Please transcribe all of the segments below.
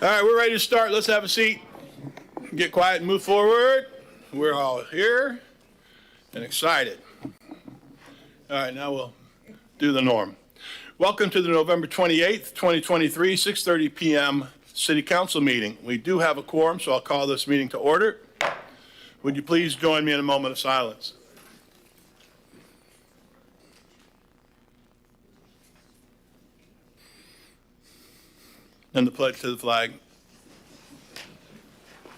All right, we're ready to start. Let's have a seat. Get quiet and move forward. We're all here and excited. All right, now we'll do the norm. Welcome to the November 28th, 2023, 6:30 p.m. City Council meeting. We do have a quorum, so I'll call this meeting to order. Would you please join me in a moment of silence? And the pledge to the flag.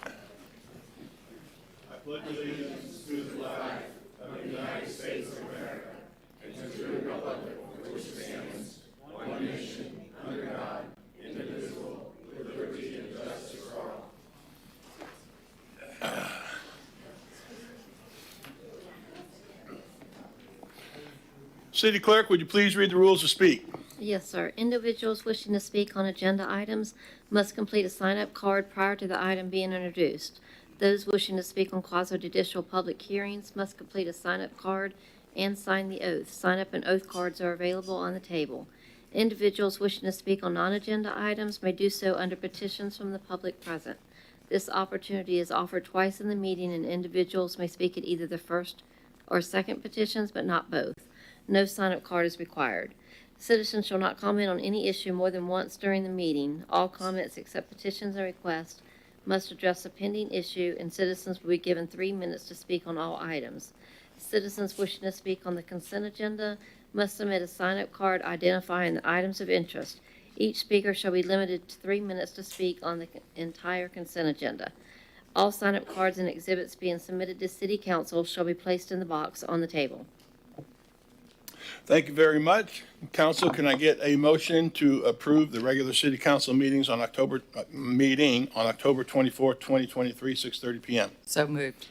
I pledge allegiance to the flag of the United States of America and to the republic for which it stands, one nation, under God, indivisible, with liberty and justice for all. City Clerk, would you please read the rules to speak? Yes, sir. Individuals wishing to speak on agenda items must complete a sign-up card prior to the item being introduced. Those wishing to speak on quasi-judicial public hearings must complete a sign-up card and sign the oath. Sign-up and oath cards are available on the table. Individuals wishing to speak on non-agenda items may do so under petitions from the public present. This opportunity is offered twice in the meeting, and individuals may speak at either the first or second petitions, but not both. No sign-up card is required. Citizens shall not comment on any issue more than once during the meeting. All comments except petitions and requests must address a pending issue, and citizens will be given 3 minutes to speak on all items. Citizens wishing to speak on the consent agenda must submit a sign-up card identifying the items of interest. Each speaker shall be limited to 3 minutes to speak on the entire consent agenda. All sign-up cards and exhibits being submitted to City Council shall be placed in the box on the table. Thank you very much. Council, can I get a motion to approve the regular City Council meetings on October 24th, 2023, 6:30 p.m.? So moved.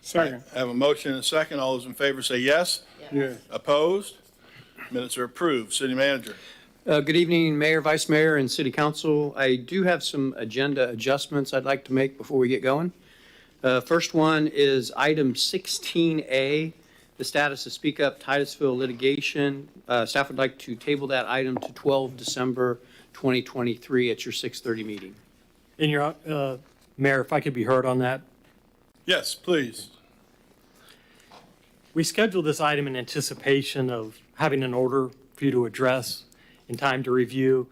Second. I have a motion and a second. All those in favor say yes. Yes. Opposed? Minutes are approved. City Manager. Good evening, Mayor, Vice Mayor, and City Council. I do have some agenda adjustments I'd like to make before we get going. First one is item 16A, the status of Speak Up Titusville litigation. Staff would like to table that item to 12 December 2023 at your 6:30 meeting. In your, Mayor, if I could be heard on that. Yes, please. We scheduled this item in anticipation of having an order for you to address in time to review.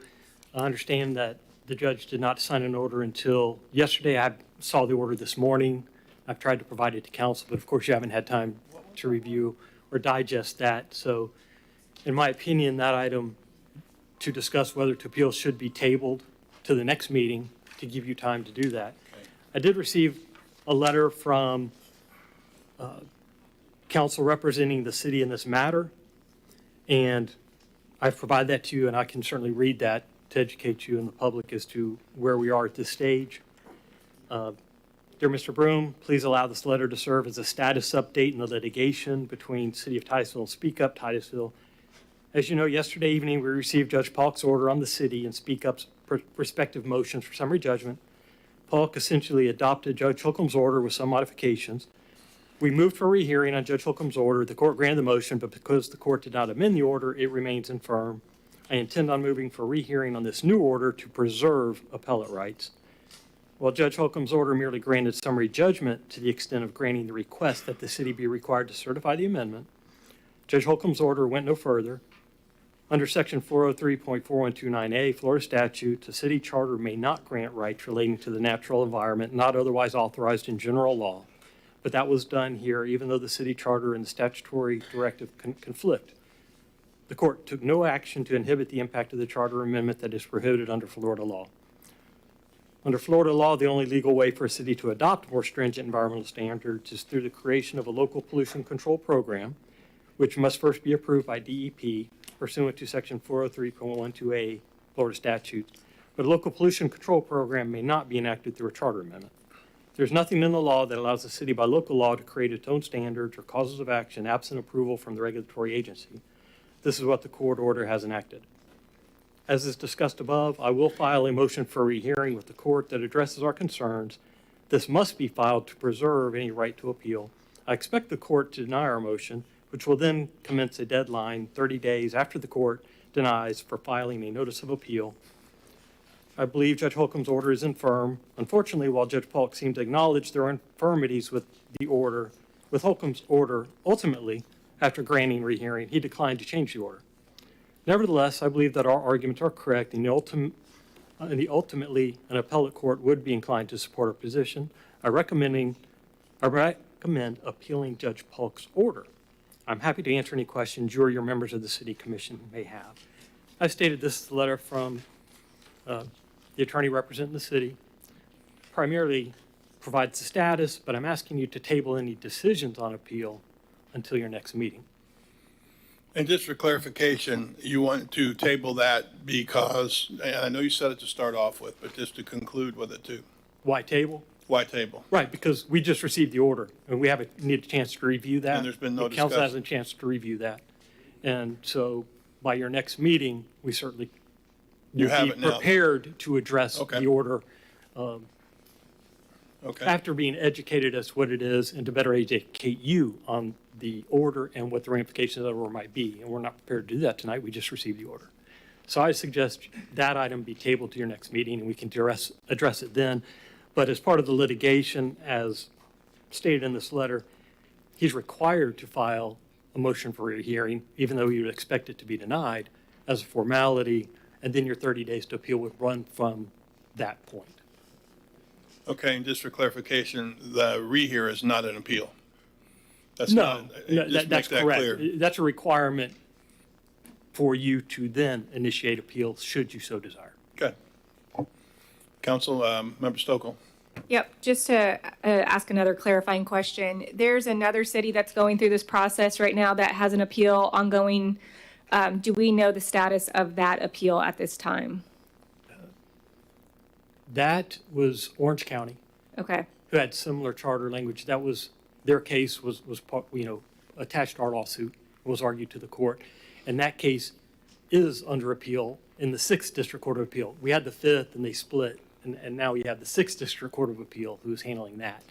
I understand that the judge did not sign an order until yesterday. I saw the order this morning. I've tried to provide it to council, but of course you haven't had time to review or digest that. So in my opinion, that item to discuss whether to appeal should be tabled to the next meeting to give you time to do that. Okay. I did receive a letter from council representing the city in this matter, and I've provided that to you, and I can certainly read that to educate you and the public as to where we are at this stage. Dear Mr. Broom, please allow this letter to serve as a status update in the litigation between City of Titusville and Speak Up Titusville. As you know, yesterday evening we received Judge Polk's order on the city and Speak Up's respective motions for summary judgment. Polk essentially adopted Judge Holcomb's order with some modifications. We moved for a rehearing on Judge Holcomb's order. The court granted the motion, but because the court did not amend the order, it remains infirm. I intend on moving for a rehearing on this new order to preserve appellate rights. While Judge Holcomb's order merely granted summary judgment to the extent of granting the request that the city be required to certify the amendment, Judge Holcomb's order went no further. Under Section 403.4129A, Florida statute, the city charter may not grant rights relating to the natural environment not otherwise authorized in general law. But that was done here, even though the city charter and the statutory directive conflict. The court took no action to inhibit the impact of the charter amendment that is prohibited under Florida law. Under Florida law, the only legal way for a city to adopt more stringent environmental standards is through the creation of a local pollution control program, which must first be approved by DEP pursuant to Section 403.12A Florida statute. But a local pollution control program may not be enacted through a charter amendment. There's nothing in the law that allows the city by local law to create its own standards or causes of action absent approval from the regulatory agency. This is what the court order has enacted. As is discussed above, I will file a motion for rehearing with the court that addresses our concerns. This must be filed to preserve any right to appeal. I expect the court to deny our motion, which will then commence a deadline 30 days after the court denies for filing a notice of appeal. I believe Judge Holcomb's order is infirm. Unfortunately, while Judge Polk seemed to acknowledge there are infirmities with the order, with Holcomb's order, ultimately, after granting rehearing, he declined to change the order. Nevertheless, I believe that our arguments are correct, and ultimately, an appellate court would be inclined to support our position. I recommend appealing Judge Polk's order. I'm happy to answer any questions you or your members of the City Commission may have. I stated this is a letter from the attorney representing the city. Primarily provides the status, but I'm asking you to table any decisions on appeal until your next meeting. And just for clarification, you want to table that because, and I know you said it to start off with, but just to conclude with it too. Why table? Why table? Right, because we just received the order, and we need a chance to review that. And there's been no The council discussion. hasn't a chance to review that. And so by your next meeting, we certainly You will have be it now. prepared to address Okay. the order Okay, after being educated as to what it is and to better educate you on the order and what the ramifications of the order might be. And we're not prepared to do that tonight. We just received the order. So I suggest that item be tabled to your next meeting, and we can address it then. But as part of the litigation, as stated in this letter, he's required to file a motion for a hearing, even though you would expect it to be denied as a formality, and then your 30 days to appeal would run from that point. okay, and just for clarification, the rehear is not an appeal. That's No, not, no, just that's make that clear. correct. That's a requirement for you to then initiate appeals, should you so desire. Okay. Council, Member Stokel. Yep, just to ask another clarifying question. There's another city that's going through this process right now that has an appeal ongoing. Do we know the status of that appeal at this time? That was Orange County, Okay, who had similar charter language. That was, their case was attached to our lawsuit, was argued to the court. And that case is under appeal in the 6th District Court of Appeal. We had the 5th and they split, and now we have the 6th District Court of Appeal who's handling that.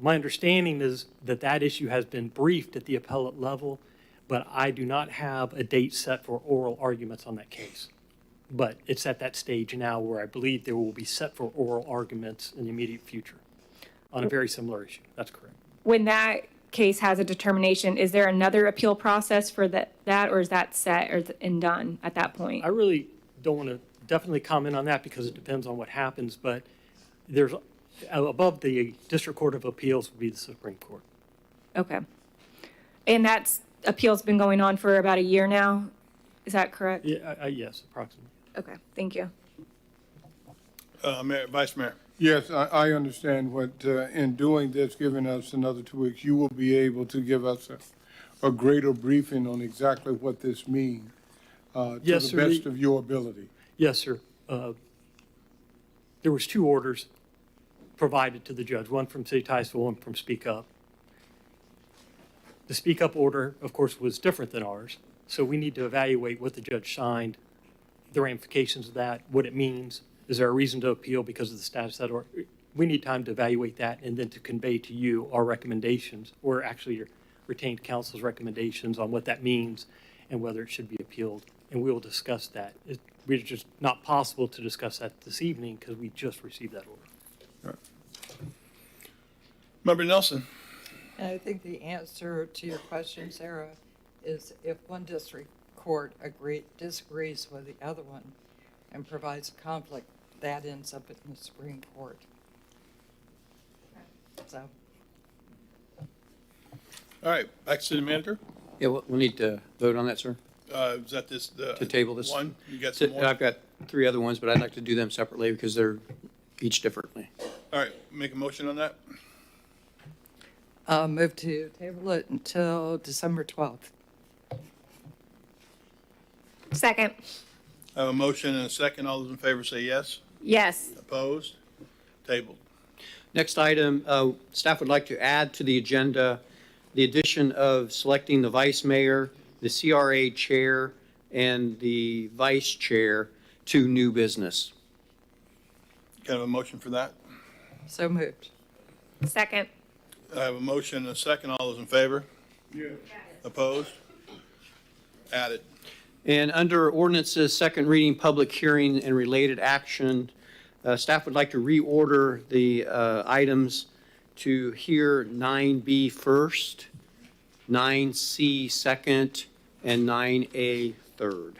My understanding is that that issue has been briefed at the appellate level, but I do not have a date set for oral arguments on that case. But it's at that stage now where I believe there will be set for oral arguments in the immediate future on a very similar issue. That's correct. when that case has a determination, is there another appeal process for that, or is that set and done at that point? I really don't want to definitely comment on that because it depends on what happens, but there's, above the District Court of Appeals would be the Supreme Court. Okay. And appeal's been going on for about a year now? Is that correct? Yeah, yes, approximately. Okay, thank you. Vice Mayor. Yes, I understand what, in doing this, giving us another 2 weeks, you will be able to give us a greater briefing on exactly what this means, to Yes, the sir, best of your ability. Yes, sir. There was 2 orders provided to the judge, one from City of Titusville, one from Speak Up. The Speak Up order, of course, was different than ours, so we need to evaluate what the judge signed, the ramifications of that, what it means. Is there a reason to appeal because of the status of that order? We need time to evaluate that and then to convey to you our recommendations, or actually your retained counsel's recommendations on what that means and whether it should be appealed. And we will discuss that. It's just not possible to discuss that this evening because we just received that order. Member Nelson. And I think the answer to your question, Sarah, is if one district court disagrees with the other one and provides a conflict, that ends up in the Supreme Court. So, All right, back to City Manager. Yeah, we'll need to vote on that, sir. Is that this? To table this. One? You got some more? I've got 3 other ones, but I'd like to do them separately because they're each differently. All right, make a motion on that. move to table it until December 12th. Second. I have a motion and a second. All those in favor say yes. Yes. Opposed? Tabled. Next item, staff would like to add to the agenda the addition of selecting the vice mayor, the CRA chair, and the vice chair to new business. Kind of a motion for that? So moved. Second. I have a motion and a second. All those in favor? Yes. Opposed? Added. And under ordinances, second reading, public hearing, and related action, staff would like to reorder the items to hear 9B first, 9C second, and 9A third.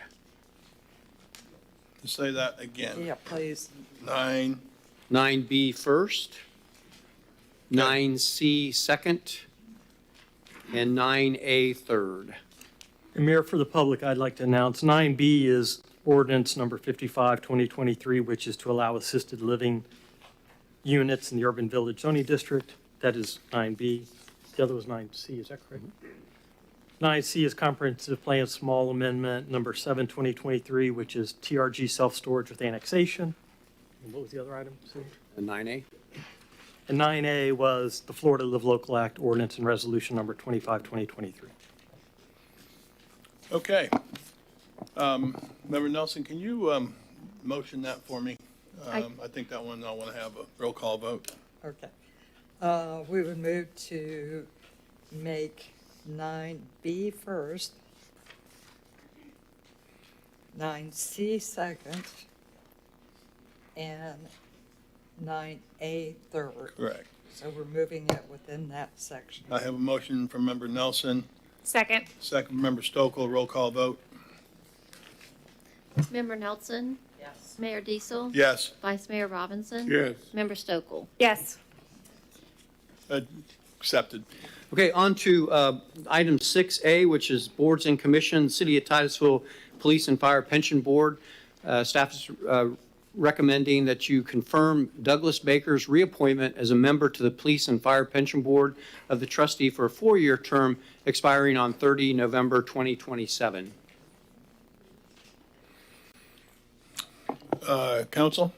Say that again. Yeah, please. 9, 9B first, 9C second, and 9A third. And Mayor, for the public, I'd like to announce 9B is ordinance number 55, 2023, which is to allow assisted living units in the urban village zoning district. That is 9B. The other was 9C, is that correct? 9C is comprehensive plan small amendment number 7, 2023, which is TRG self-storage with annexation. And what was the other item, Sue? And 9A? And 9A was the Florida Live Local Act ordinance and resolution number 25, 2023. okay. Member Nelson, can you motion that for me? I think that one I want to have a roll call vote. Okay. We would move to make 9B first, 9C second, and 9A third. Correct. So we're moving it within that section. I have a motion from Member Nelson, Second. second from Member Stokel, roll call vote. Member Nelson? Yes. Mayor Diesel? Yes. Vice Mayor Robinson? Yes. Member Stokel? Yes. Accepted. Okay, on to item 6A, which is boards and commissions, City of Titusville Police and Fire Pension Board. Staff is recommending that you confirm Douglas Baker's reappointment as a member to the Police and Fire Pension Board of the trustee for a 4-year term expiring on 30 November 2027. Council?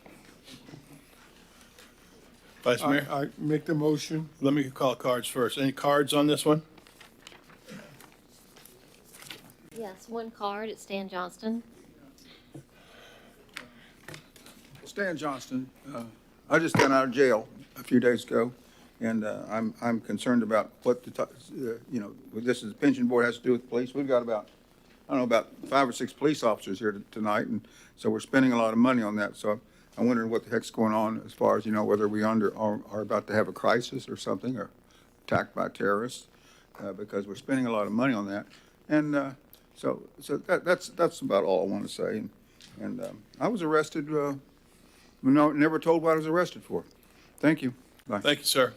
Vice Mayor? I make the motion. Let me call cards first. Any cards on this one? Yes, one card. It's Stan Johnston. Stan Johnston, I just got out of jail a few days ago, and I'm concerned about what this is, the pension board has to do with the police. We've got about 5 or 6 police officers here tonight, and so we're spending a lot of money on that. So I'm wondering what the heck's going on as far as, whether we are about to have a crisis or something, or attacked by terrorists, because we're spending a lot of money on that. And so that's about all I want to say. And I was arrested. Never told what I was arrested for. Thank you. Bye. Thank you, sir.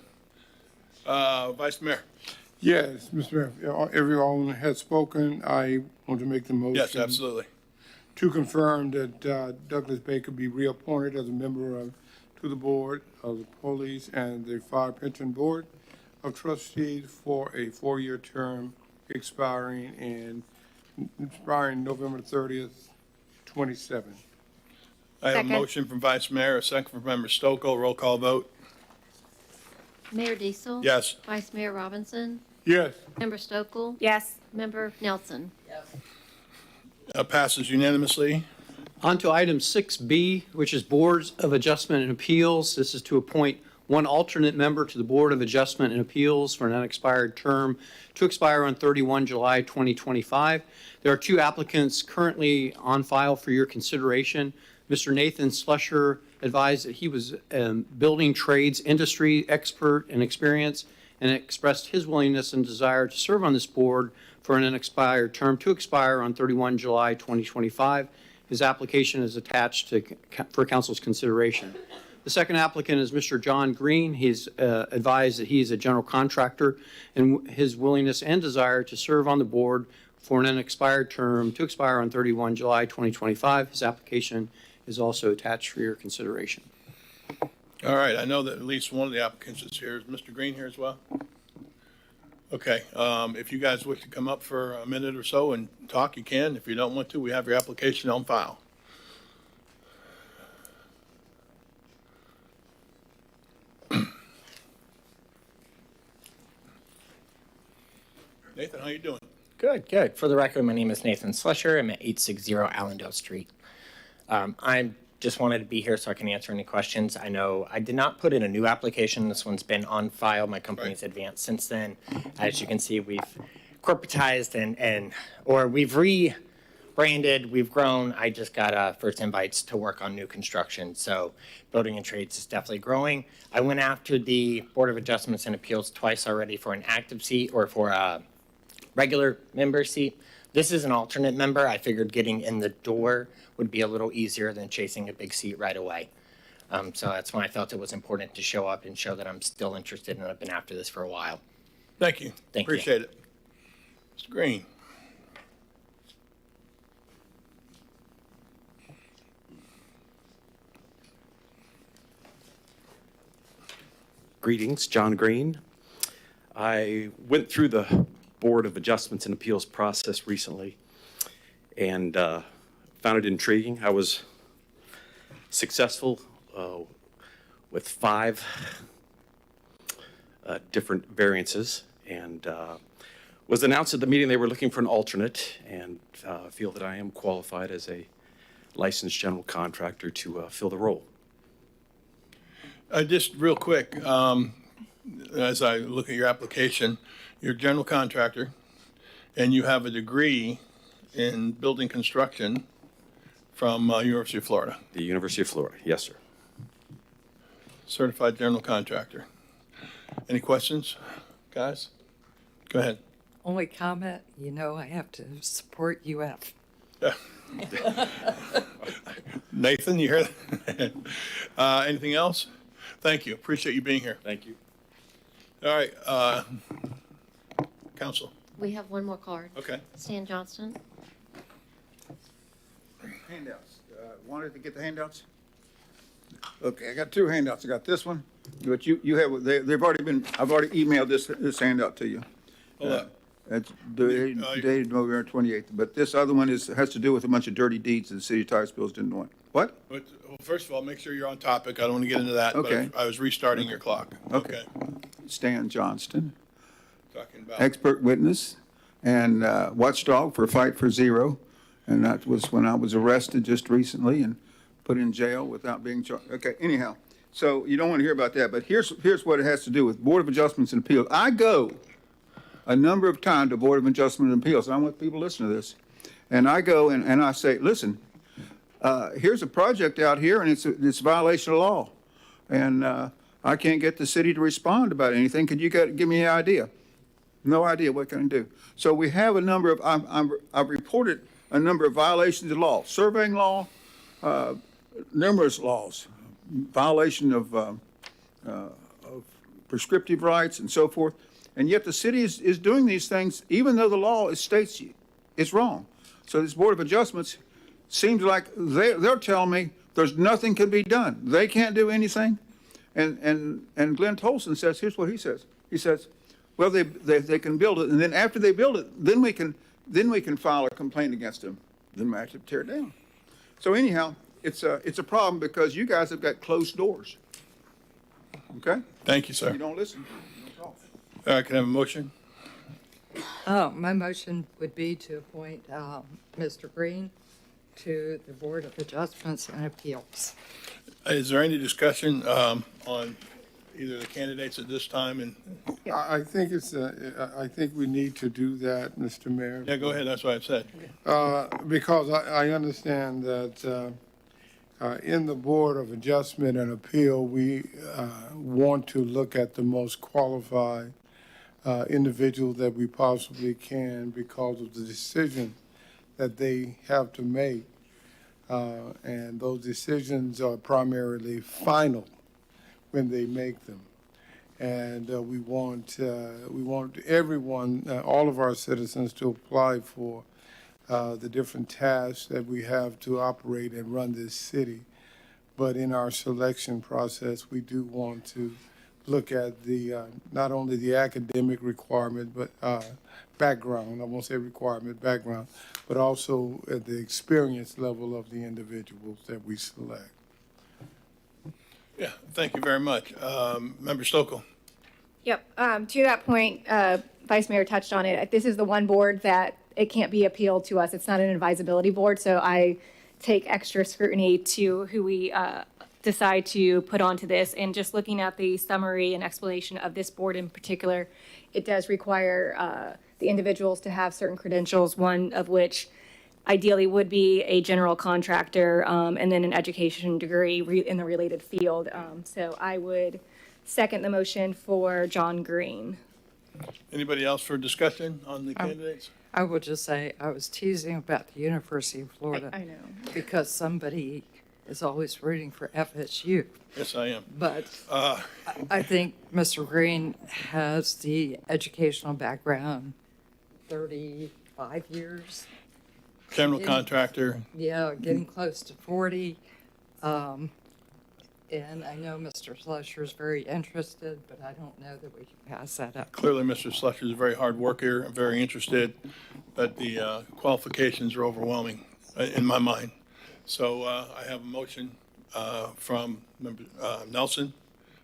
Vice Mayor? Yes, Mr. Mayor, everyone has spoken. I want to make the motion. Yes, absolutely. To confirm that Douglas Baker be reappointed as a member to the Board of the Police and the Fire Pension Board of Trustees for a 4-year term expiring November 30th, 27. I have a Second. motion from Vice Mayor, a second from Member Stokel, roll call vote. Mayor Diesel? Yes. Vice Mayor Robinson? Yes. Member Stokel? Yes. Member Nelson? Passes unanimously. On to item 6B, which is Boards of Adjustment and Appeals. This is to appoint one alternate member to the Board of Adjustment and Appeals for an unexpired term to expire on 31 July 2025. There are 2 applicants currently on file for your consideration. Mr. Nathan Slusher advised that he was a building trades industry expert and experience, and expressed his willingness and desire to serve on this board for an unexpired term to expire on 31 July 2025. His application is attached for council's consideration. The second applicant is Mr. John Green. He's advised that he is a general contractor, and his willingness and desire to serve on the board for an unexpired term to expire on 31 July 2025. His application is also attached for your consideration. All right, I know that at least one of the applicants is here. Is Mr. Green here as well? Okay, if you guys wish to come up for a minute or so and talk, you can. If you don't want to, we have your application on file. Nathan, how you doing? Good, good. For the record, my name is Nathan Slusher. I'm at 860 Allendale Street. I just wanted to be here so I can answer any questions. I know I did not put in a new application. This one's been on file. My company's advanced since then. As you can see, we've corporatized or we've branded, we've grown. I just got first invites to work on new construction. So building and trades is definitely growing. I went after the Board of Adjustments and Appeals twice already for an active seat or for a regular member seat. This is an alternate member. I figured getting in the door would be a little easier than chasing a big seat right away. So that's why I felt it was important to show up and show that I'm still interested and I've been after this for a while. Thank you. Thank you. Appreciate it. Mr. Green. Greetings, John Green. I went through the Board of Adjustments and Appeals process recently and found it intriguing. I was successful with 5 different variances and was announced at the meeting they were looking for an alternate and feel that I am qualified as a licensed general contractor to fill the role. Just real quick, as I look at your application, you're a general contractor, and you have a degree in building construction from University of Florida. The University of Florida, yes, sir. Certified general contractor. Any questions, guys? Go ahead. Only comment, you know, I have to support UF. Nathan, you hear that? Anything else? Thank you. Appreciate you being here. Thank you. All right, council. We have one more card. Okay. Stan Johnston. Handouts. Wanted to get the handouts? Okay, I got 2 handouts. I got this one, but you have, they've already been, I've already emailed this handout to you. Hold on. It's dated November 28th, but this other one has to do with a bunch of dirty deeds that the city of Titusville didn't want. What? Well, first of all, make sure you're on topic. I don't want to get into that, Okay. but I was restarting your clock. Okay. Stan Johnston, Talking about, expert witness and watchdog for Fight for Zero. And that was when I was arrested just recently and put in jail without being charged. Okay, anyhow, so you don't want to hear about that, but here's what it has to do with Board of Adjustments and Appeals. I go a number of times to Board of Adjustment and Appeals. I want people to listen to this. And I go and I say, listen, here's a project out here and it's a violation of law. And I can't get the city to respond about anything. Could you give me an idea? No idea. What can I do? So we have a number of, I've reported a number of violations of law, surveying law, numerous laws, violation of prescriptive rights and so forth. And yet the city is doing these things, even though the law states it's wrong. So this Board of Adjustments seems like they're telling me there's nothing can be done. They can't do anything. And Glenn Tolson says, here's what he says. He says, well, they can build it, and then after they build it, then we can file a complaint against them. Then we have to tear it down. So anyhow, it's a problem because you guys have got closed doors. Okay? thank you, sir. You don't listen. All right, can I have a motion? Oh, my motion would be to appoint Mr. Green to the Board of Adjustments and Appeals. Is there any discussion on either the candidates at this time? And I think I think we need to do that, Mr. Mayor. yeah, go ahead. That's what I said. Because I understand that in the Board of Adjustment and Appeal, we want to look at the most qualified individual that we possibly can because of the decision that they have to make. And those decisions are primarily final when they make them. And we want everyone, all of our citizens to apply for the different tasks that we have to operate and run this city. But in our selection process, we do want to look at the not only the academic requirement, but background, I won't say requirement, background, but also at the experience level of the individuals that we select. Yeah, thank you very much. Member Stokel. Yep. To that point, Vice Mayor touched on it. This is the one board that it can't be appealed to us. It's not an advisability board, so I take extra scrutiny to who we decide to put onto this. And just looking at the summary and explanation of this board in particular, it does require the individuals to have certain credentials, one of which ideally would be a general contractor, and then an education degree in the related field. So I would second the motion for John Green. Anybody else for discussion on the candidates? I will just say, I was teasing about the University of Florida. I know. Because somebody is always rooting for FSU. Yes, I am. But I think Mr. Green has the educational background, 35 years. General contractor. Yeah, getting close to 40. And I know Mr. Slusher is very interested, but I don't know that we can pass that up. Clearly, Mr. Slusher is a very hard worker and very interested, but the qualifications are overwhelming in my mind. So I have a motion from Member Nelson,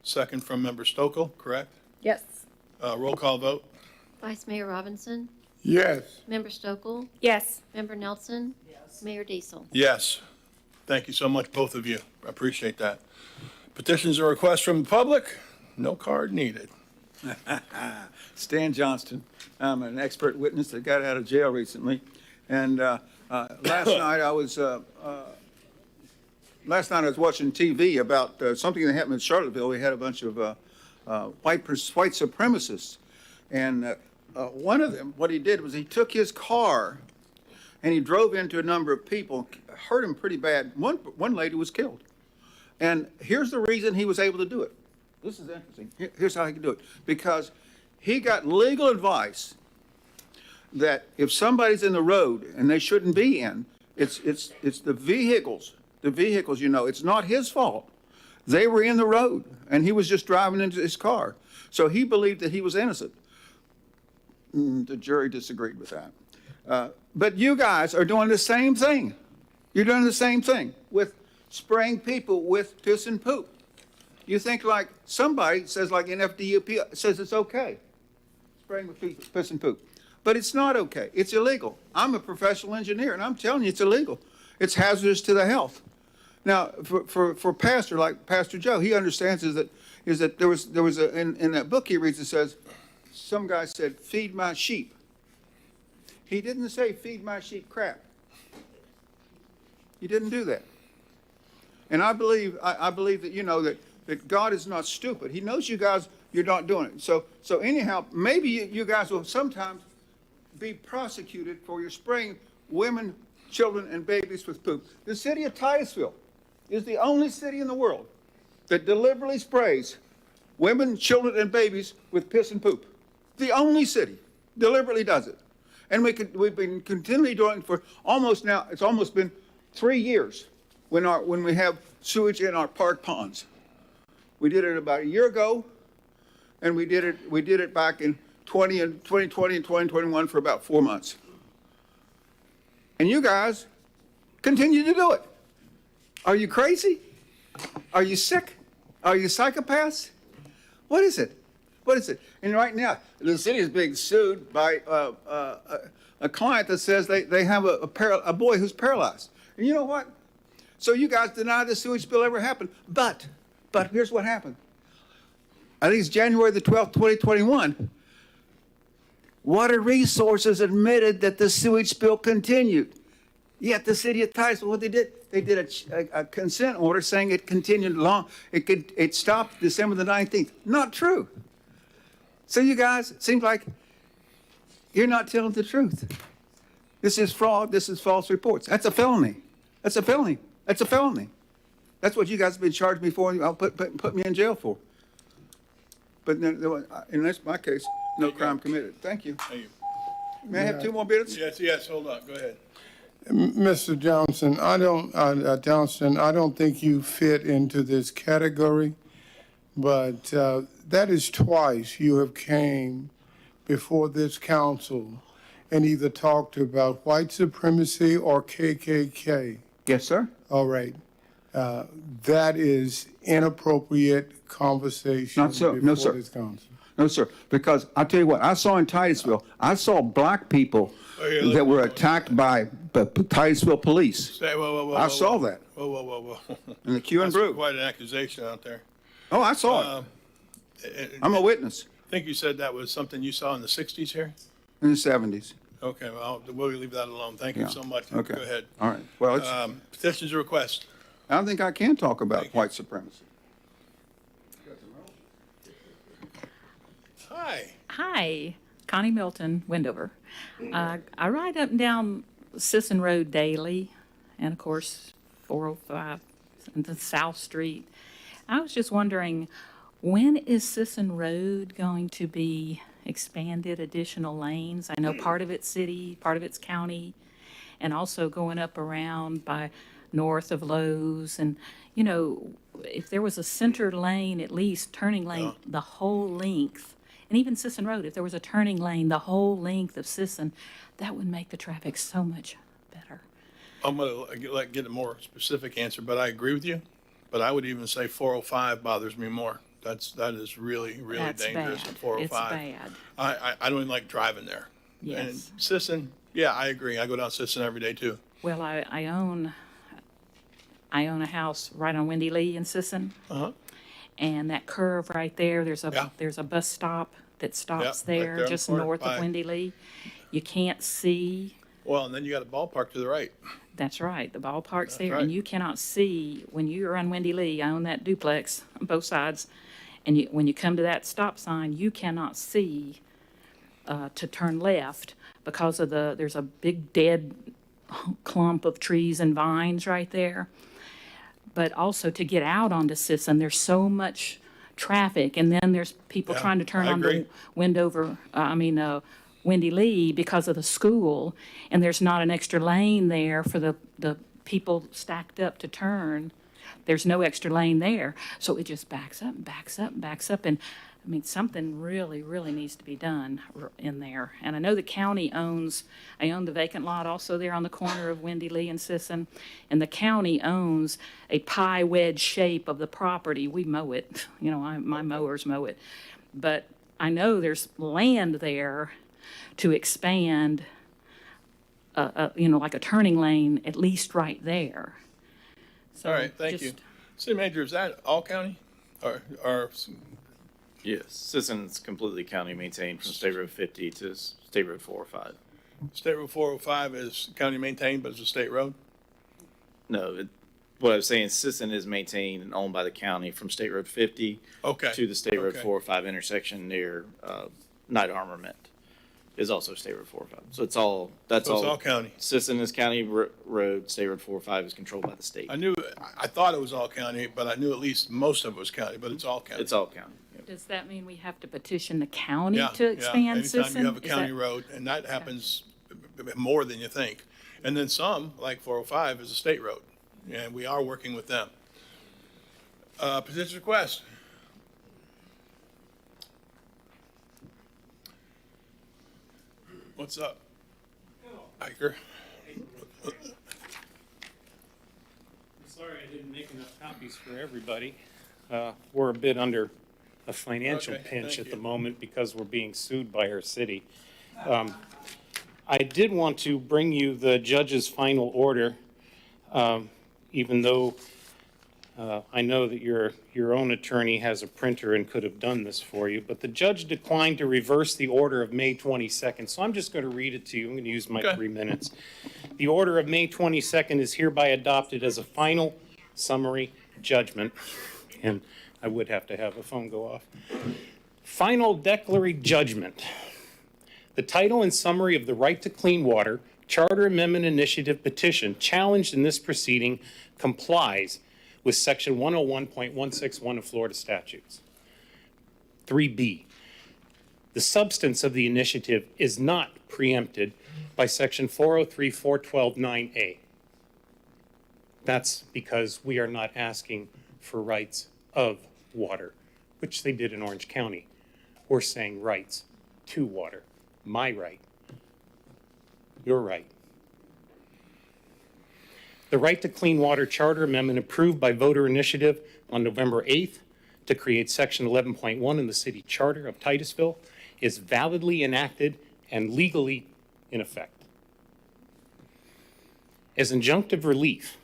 second from Member Stokel, correct? Yes. Roll call vote. Vice Mayor Robinson, Yes. Member Stokel, Yes. Member Nelson. Yes. Mayor Diesel. Yes. Thank you so much, both of you. I appreciate that. Petitions and requests from the public? No card needed. Stan Johnston. I'm an expert witness that got out of jail recently. And last night I was watching TV about something that happened in Charlottesville. We had a bunch of white supremacists. And one of them, what he did was he took his car and he drove into a number of people, hurt them pretty bad. One lady was killed. And here's the reason he was able to do it. This is interesting. Here's how he could do it. Because he got legal advice that if somebody's in the road and they shouldn't be in, it's the vehicles. The vehicles, it's not his fault. They were in the road and he was just driving into his car. So he believed that he was innocent. The jury disagreed with that. But you guys are doing the same thing. You're doing the same thing with spraying people with piss and poop. You think like somebody says, like NFDUP says it's okay, spraying with piss and poop. But it's not okay. It's illegal. I'm a professional engineer, and I'm telling you it's illegal. It's hazardous to the health. Now, for pastor, like Pastor Joe, he understands is that there was in that book he reads, it says, some guy said, feed my sheep. He didn't say feed my sheep crap. He didn't do that. And I believe that that God is not stupid. He knows you guys, you're not doing it. So anyhow, maybe you guys will sometimes be prosecuted for your spraying women, children, and babies with poop. The city of Titusville is the only city in the world that deliberately sprays women, children, and babies with piss and poop. The only city deliberately does it. And we've been continually doing it for it's almost been 3 years when we have sewage in our park ponds. We did it about a year ago, and we did it back in 2020 and 2021 for about 4 months. And you guys continue to do it. Are you crazy? Are you sick? Are you psychopaths? What is it? What is it? And right now, the city is being sued by a client that says they have a boy who's paralyzed. And you know what? So you guys deny the sewage spill ever happened. But here's what happened. I think it's January the 12th, 2021. Water Resources admitted that the sewage spill continued. Yet the city of Titusville, what they did a consent order saying it continued long. It stopped December the 19th. Not true. So you guys, it seems like you're not telling the truth. This is fraud. This is false reports. That's a felony. That's a felony. That's a felony. That's what you guys have been charged me for, and I'll put me in jail for. But in my case, no crime committed. Thank you. Thank you. May I have 2 more minutes? Yes, hold on, go ahead. Mr. Johnson, I don't think you fit into this category, but that is twice you have came before this council and either talked about white supremacy or KKK. Yes, sir. All right. That is inappropriate conversation Not so. before No, sir. this council. No, sir. Because I'll tell you what, I saw in Titusville, I saw black people that were attacked by the Titusville police. Whoa, I saw that Whoa. in the Q and That's Brew. quite an accusation out there. Oh, I saw it. I'm a witness I think you said that was something you saw in the 60s here? in the 70s. Okay, well, we'll leave that alone. Thank you Yeah. so much. Okay. Go ahead. All right. Well, it's, Petitions and requests. I don't think I can talk about white supremacy. Hi. Hi, Connie Milton, Wendover. I ride up and down Sisson Road daily, and of course, 405 and the South Street. I was just wondering, when is Sisson Road going to be expanded, additional lanes? I know part of it's city, part of it's county, and also going up around by north of Lowe's. And, you know, if there was a center lane, at least turning lane, the whole length, and even Sisson Road, if there was a turning lane, the whole length of Sisson, that would make the traffic so much better. I'm going to get a more specific answer, but I agree with you. But I would even say 405 bothers me more. That is really, really That's dangerous bad. at 405. It's bad. I don't even like driving there. Yes. And Sisson, yeah, I agree. I go down Sisson every day too. Well, I own a house right on Windy Lee in Sisson. Uh-huh. And that curve right there, there's Yeah. a bus stop that stops Yeah, right there, there on the just corner north by- of Windy Lee. You can't see. Well, and then you got a ballpark to the right. That's right. The ballpark's there, right. and you cannot see when you're on Windy Lee. I own that duplex on both sides, and when you come to that stop sign, you cannot see to turn left because of there's a big dead clump of trees and vines right there. But also to get out onto Sisson, there's so much traffic, and then there's people Yeah, trying to turn I onto agree. Windy Lee because of the school, and there's not an extra lane there for the people stacked up to turn. There's no extra lane there, so it just backs up, backs up, backs up, and I mean, something really, really needs to be done in there. And I know the county I own the vacant lot also there on the corner of Windy Lee and Sisson, and the county owns a pie wedge shape of the property. We mow it, you know, my mowers mow it. But I know there's land there to expand, like a turning lane, at least right there. So All right, thank you. just- City Manager, is that all county? Or Yes, Sisson's completely county maintained from State Road 50 to State Road 405. State Road 405 is county maintained, but it's a state road? No, what I was saying, Sisson is maintained and owned by the county from State Road 50 Okay. to the State Road Okay. 405 intersection near Night Armament is also State Road 405. So it's all, that's So it's all. all county. Sisson is county road, State Road 405 is controlled by the state. I thought it was all county, but I knew at least most of it was county, but it's all county. It's all county. Yep. Does that mean we have to petition the county Yeah, to expand Anytime Sisson? you have a Is county that- road, and that happens more than you think. And then some, like 405, is a state road, and we are working with them. Petition request. What's up? Hiker. Sorry I didn't make enough copies for everybody. We're a bit under a financial Okay, pinch thank at the you. moment because we're being sued by our city. I did want to bring you the judge's final order, even though I know that your own attorney has a printer and could have done this for you, but the judge declined to reverse the order of May 22nd, so I'm just going to read it to you. I'm going to use my Okay. 3 minutes. The order of May 22nd is hereby adopted as a final summary judgment, and I would have to have a phone go off. Final declaratory judgment. The title and summary of the Right to Clean Water Charter Amendment Initiative petition challenged in this proceeding complies with Section 101.161 of Florida statutes. 3B, the substance of the initiative is not preempted by Section 403.412.9A. That's because we are not asking for rights of water, which they did in Orange County. We're saying rights to water. My right. Your right. The Right to Clean Water Charter Amendment approved by voter initiative on November 8th to create Section 11.1 in the City Charter of Titusville is validly enacted and legally in effect. As injunctive relief,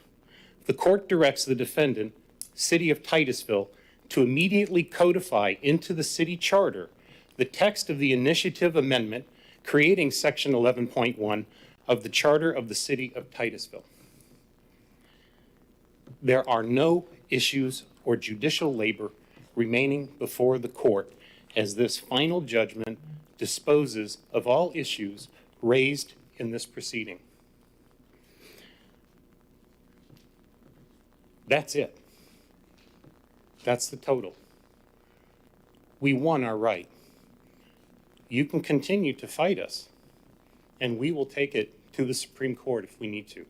the court directs the defendant, City of Titusville, to immediately codify into the city charter the text of the initiative amendment creating Section 11.1 of the Charter of the City of Titusville. There are no issues or judicial labor remaining before the court as this final judgment disposes of all issues raised in this proceeding. That's it. That's the total. We won our right. You can continue to fight us, and we will take it to the Supreme Court if we need to.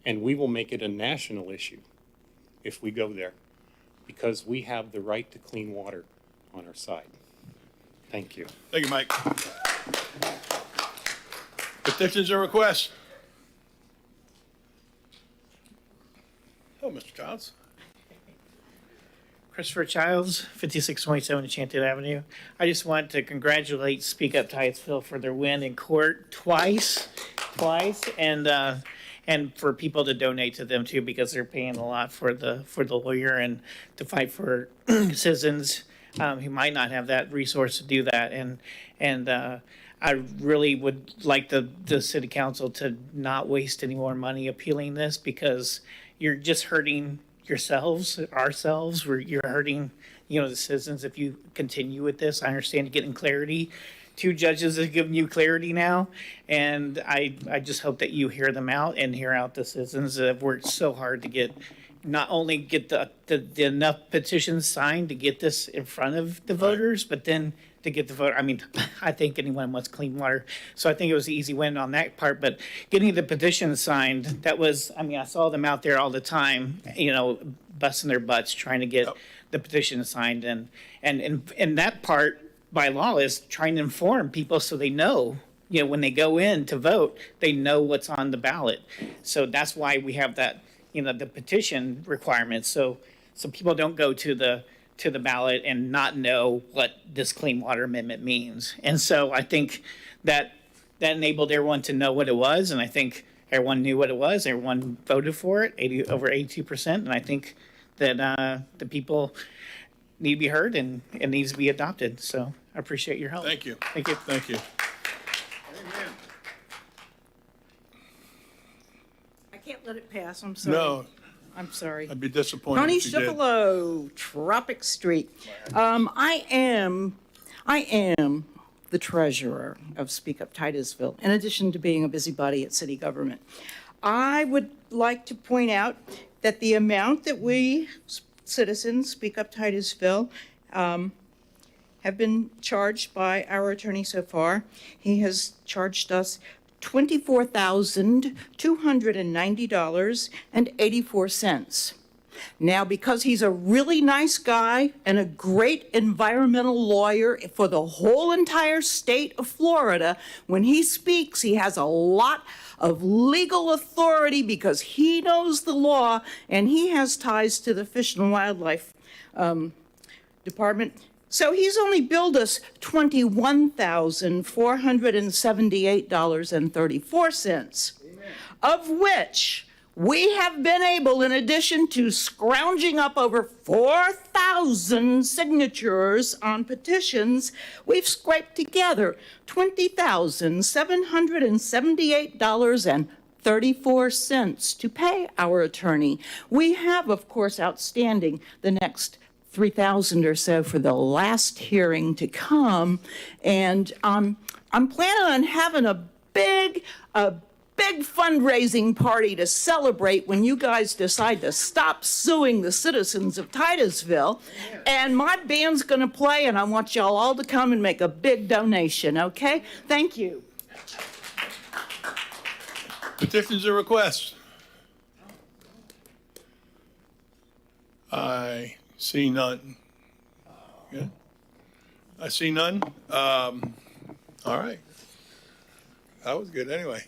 And we will make it a national issue if we go there, because we have the right to clean water on our side. Thank you. Thank you, Mike. Petitions or requests? Oh, Mr. Childs. Christopher Childs, 5627 Enchanted Avenue. I just want to congratulate Speak Up Titusville for their win in court twice, and for people to donate to them too, because they're paying a lot for the lawyer and to fight for citizens who might not have that resource to do that. And I really would like the city council to not waste any more money appealing this, because you're just hurting ourselves, you're hurting, the citizens if you continue with this. I understand getting clarity. 2 judges have given you clarity now, and I just hope that you hear them out and hear out the citizens that have worked so hard to not only get the enough petitions signed to get this in front of the voters, but then to get the vote. I mean, I think anyone wants clean water, so I think it was an easy win on that part. But getting the petition signed, that was, I saw them out there all the time, busting their butts trying to get the petition signed, and that part by law is trying to inform people so they know, when they go in to vote, they know what's on the ballot. So that's why we have that, the petition requirements, so people don't go to the ballot and not know what this clean water amendment means. And so I think that enabled everyone to know what it was, and I think everyone knew what it was. Everyone voted for it, over 82%, and I think that the people need to be heard and it needs to be adopted. So I appreciate your help. Thank you. Thank you. Thank you. I can't let it pass, I'm sorry. No, I'm sorry. I'd be disappointed Connie if you did. Schifolo, Tropic Street. I am the treasurer of Speak Up Titusville, in addition to being a busybody at city government. I would like to point out that the amount that we citizens, Speak Up Titusville, have been charged by our attorney so far. He has charged us $24,290.84. Now, because he's a really nice guy and a great environmental lawyer for the whole entire state of Florida, when he speaks, he has a lot of legal authority because he knows the law and he has ties to the Fish and Wildlife Department. So he's only billed us $21,478.34, of which we have been able, in addition to scrounging up over 4,000 signatures on petitions, we've scraped together $20,778.34 to pay our attorney. We have, of course, outstanding the next 3,000 or so for the last hearing to come, and I'm planning on having a big fundraising party to celebrate when you guys decide to stop suing the citizens of Titusville. And my band's going to play, and I want y'all all to come and make a big donation, okay? Thank you. Petitions or requests? I see none. Good. I see none. All right. That was good anyway.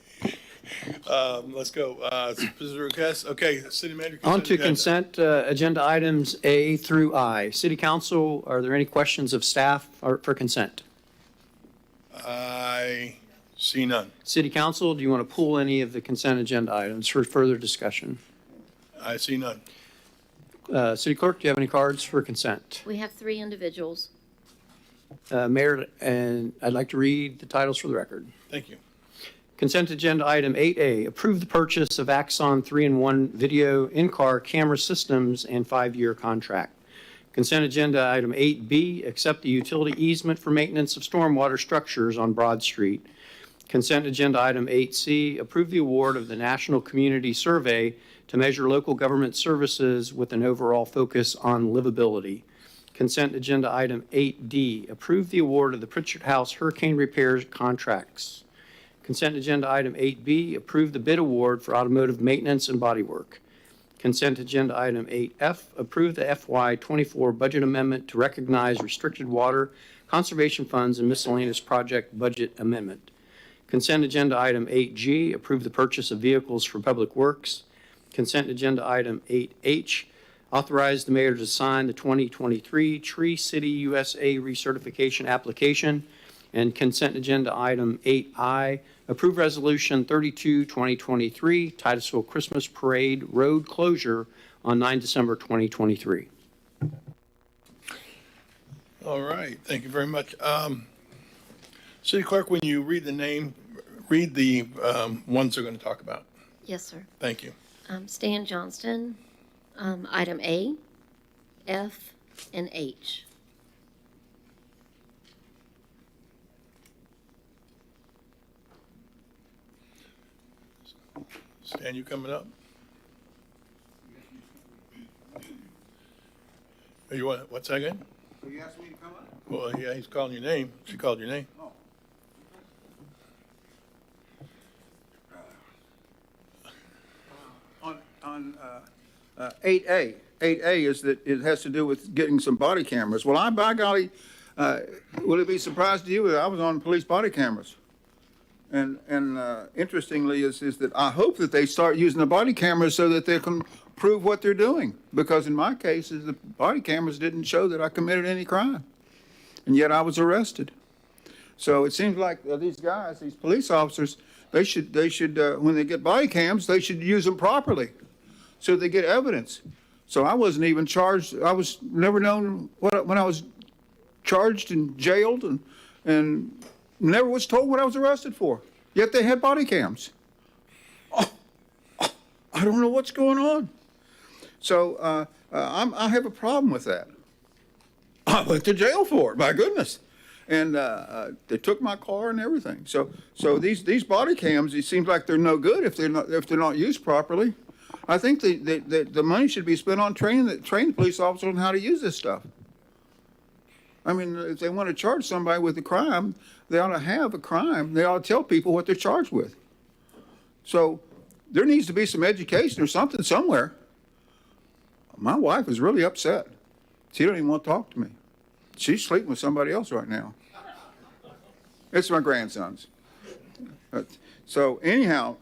Let's go. Petitions or requests? Okay, city manager. On to agenda. consent agenda items A through I. City Council, are there any questions of staff for consent? I see none. City Council, do you want to pull any of the consent agenda items for further discussion? I see none. City Clerk, do you have any cards for consent? We have 3 individuals. Mayor, and I'd like to read the titles for the record. Thank you. Consent agenda item 8A, approve the purchase of Axon 3-in-1 video in-car camera systems and 5-year contract. Consent agenda item 8B, accept the utility easement for maintenance of stormwater structures on Broad Street. Consent agenda item 8C, approve the award of the National Community Survey to measure local government services with an overall focus on livability. Consent agenda item 8D, approve the award of the Pritchard House hurricane repairs contracts. Consent agenda item 8B, approve the bid award for automotive maintenance and bodywork. Consent agenda item 8F, approve the FY24 budget amendment to recognize restricted water, conservation funds, and miscellaneous project budget amendment. Consent agenda item 8G, approve the purchase of vehicles for public works. Consent agenda item 8H, authorize the mayor to sign the 2023 Tree City USA recertification application. And consent agenda item 8I, approve resolution 32, 2023, Titusville Christmas Parade road closure on 9 December 2023. All right, thank you very much. City Clerk, when you read the name, read the ones they're going to talk about. Yes, sir. Thank you. Stan Johnston, item A, F, and H. Stan, you coming up? Are you want, what's that again? So you asked me to come up? Well, yeah, he's calling your name. She called your name. On 8A, 8A is that it has to do with getting some body cameras. Well, by golly, will it be surprised to you that I was on police body cameras? And interestingly is that I hope that they start using the body cameras so that they can prove what they're doing. Because in my case, the body cameras didn't show that I committed any crime. And yet I was arrested. So it seems like these guys, these police officers, they should when they get body cams, they should use them properly so they get evidence. So I wasn't even charged. I was never known when I was charged and jailed and never was told what I was arrested for. Yet they had body cams. Oh, I don't know what's going on. So I have a problem with that. I went to jail for it, my goodness. And they took my car and everything. So these body cams, it seems like they're no good if they're not used properly. I think the money should be spent on training the police officers on how to use this stuff. I mean, if they want to charge somebody with a crime, they ought to have a crime. They ought to tell people what they're charged with. So there needs to be some education or something somewhere. My wife is really upset. She don't even want to talk to me. She's sleeping with somebody else right now. It's my grandsons. So anyhow,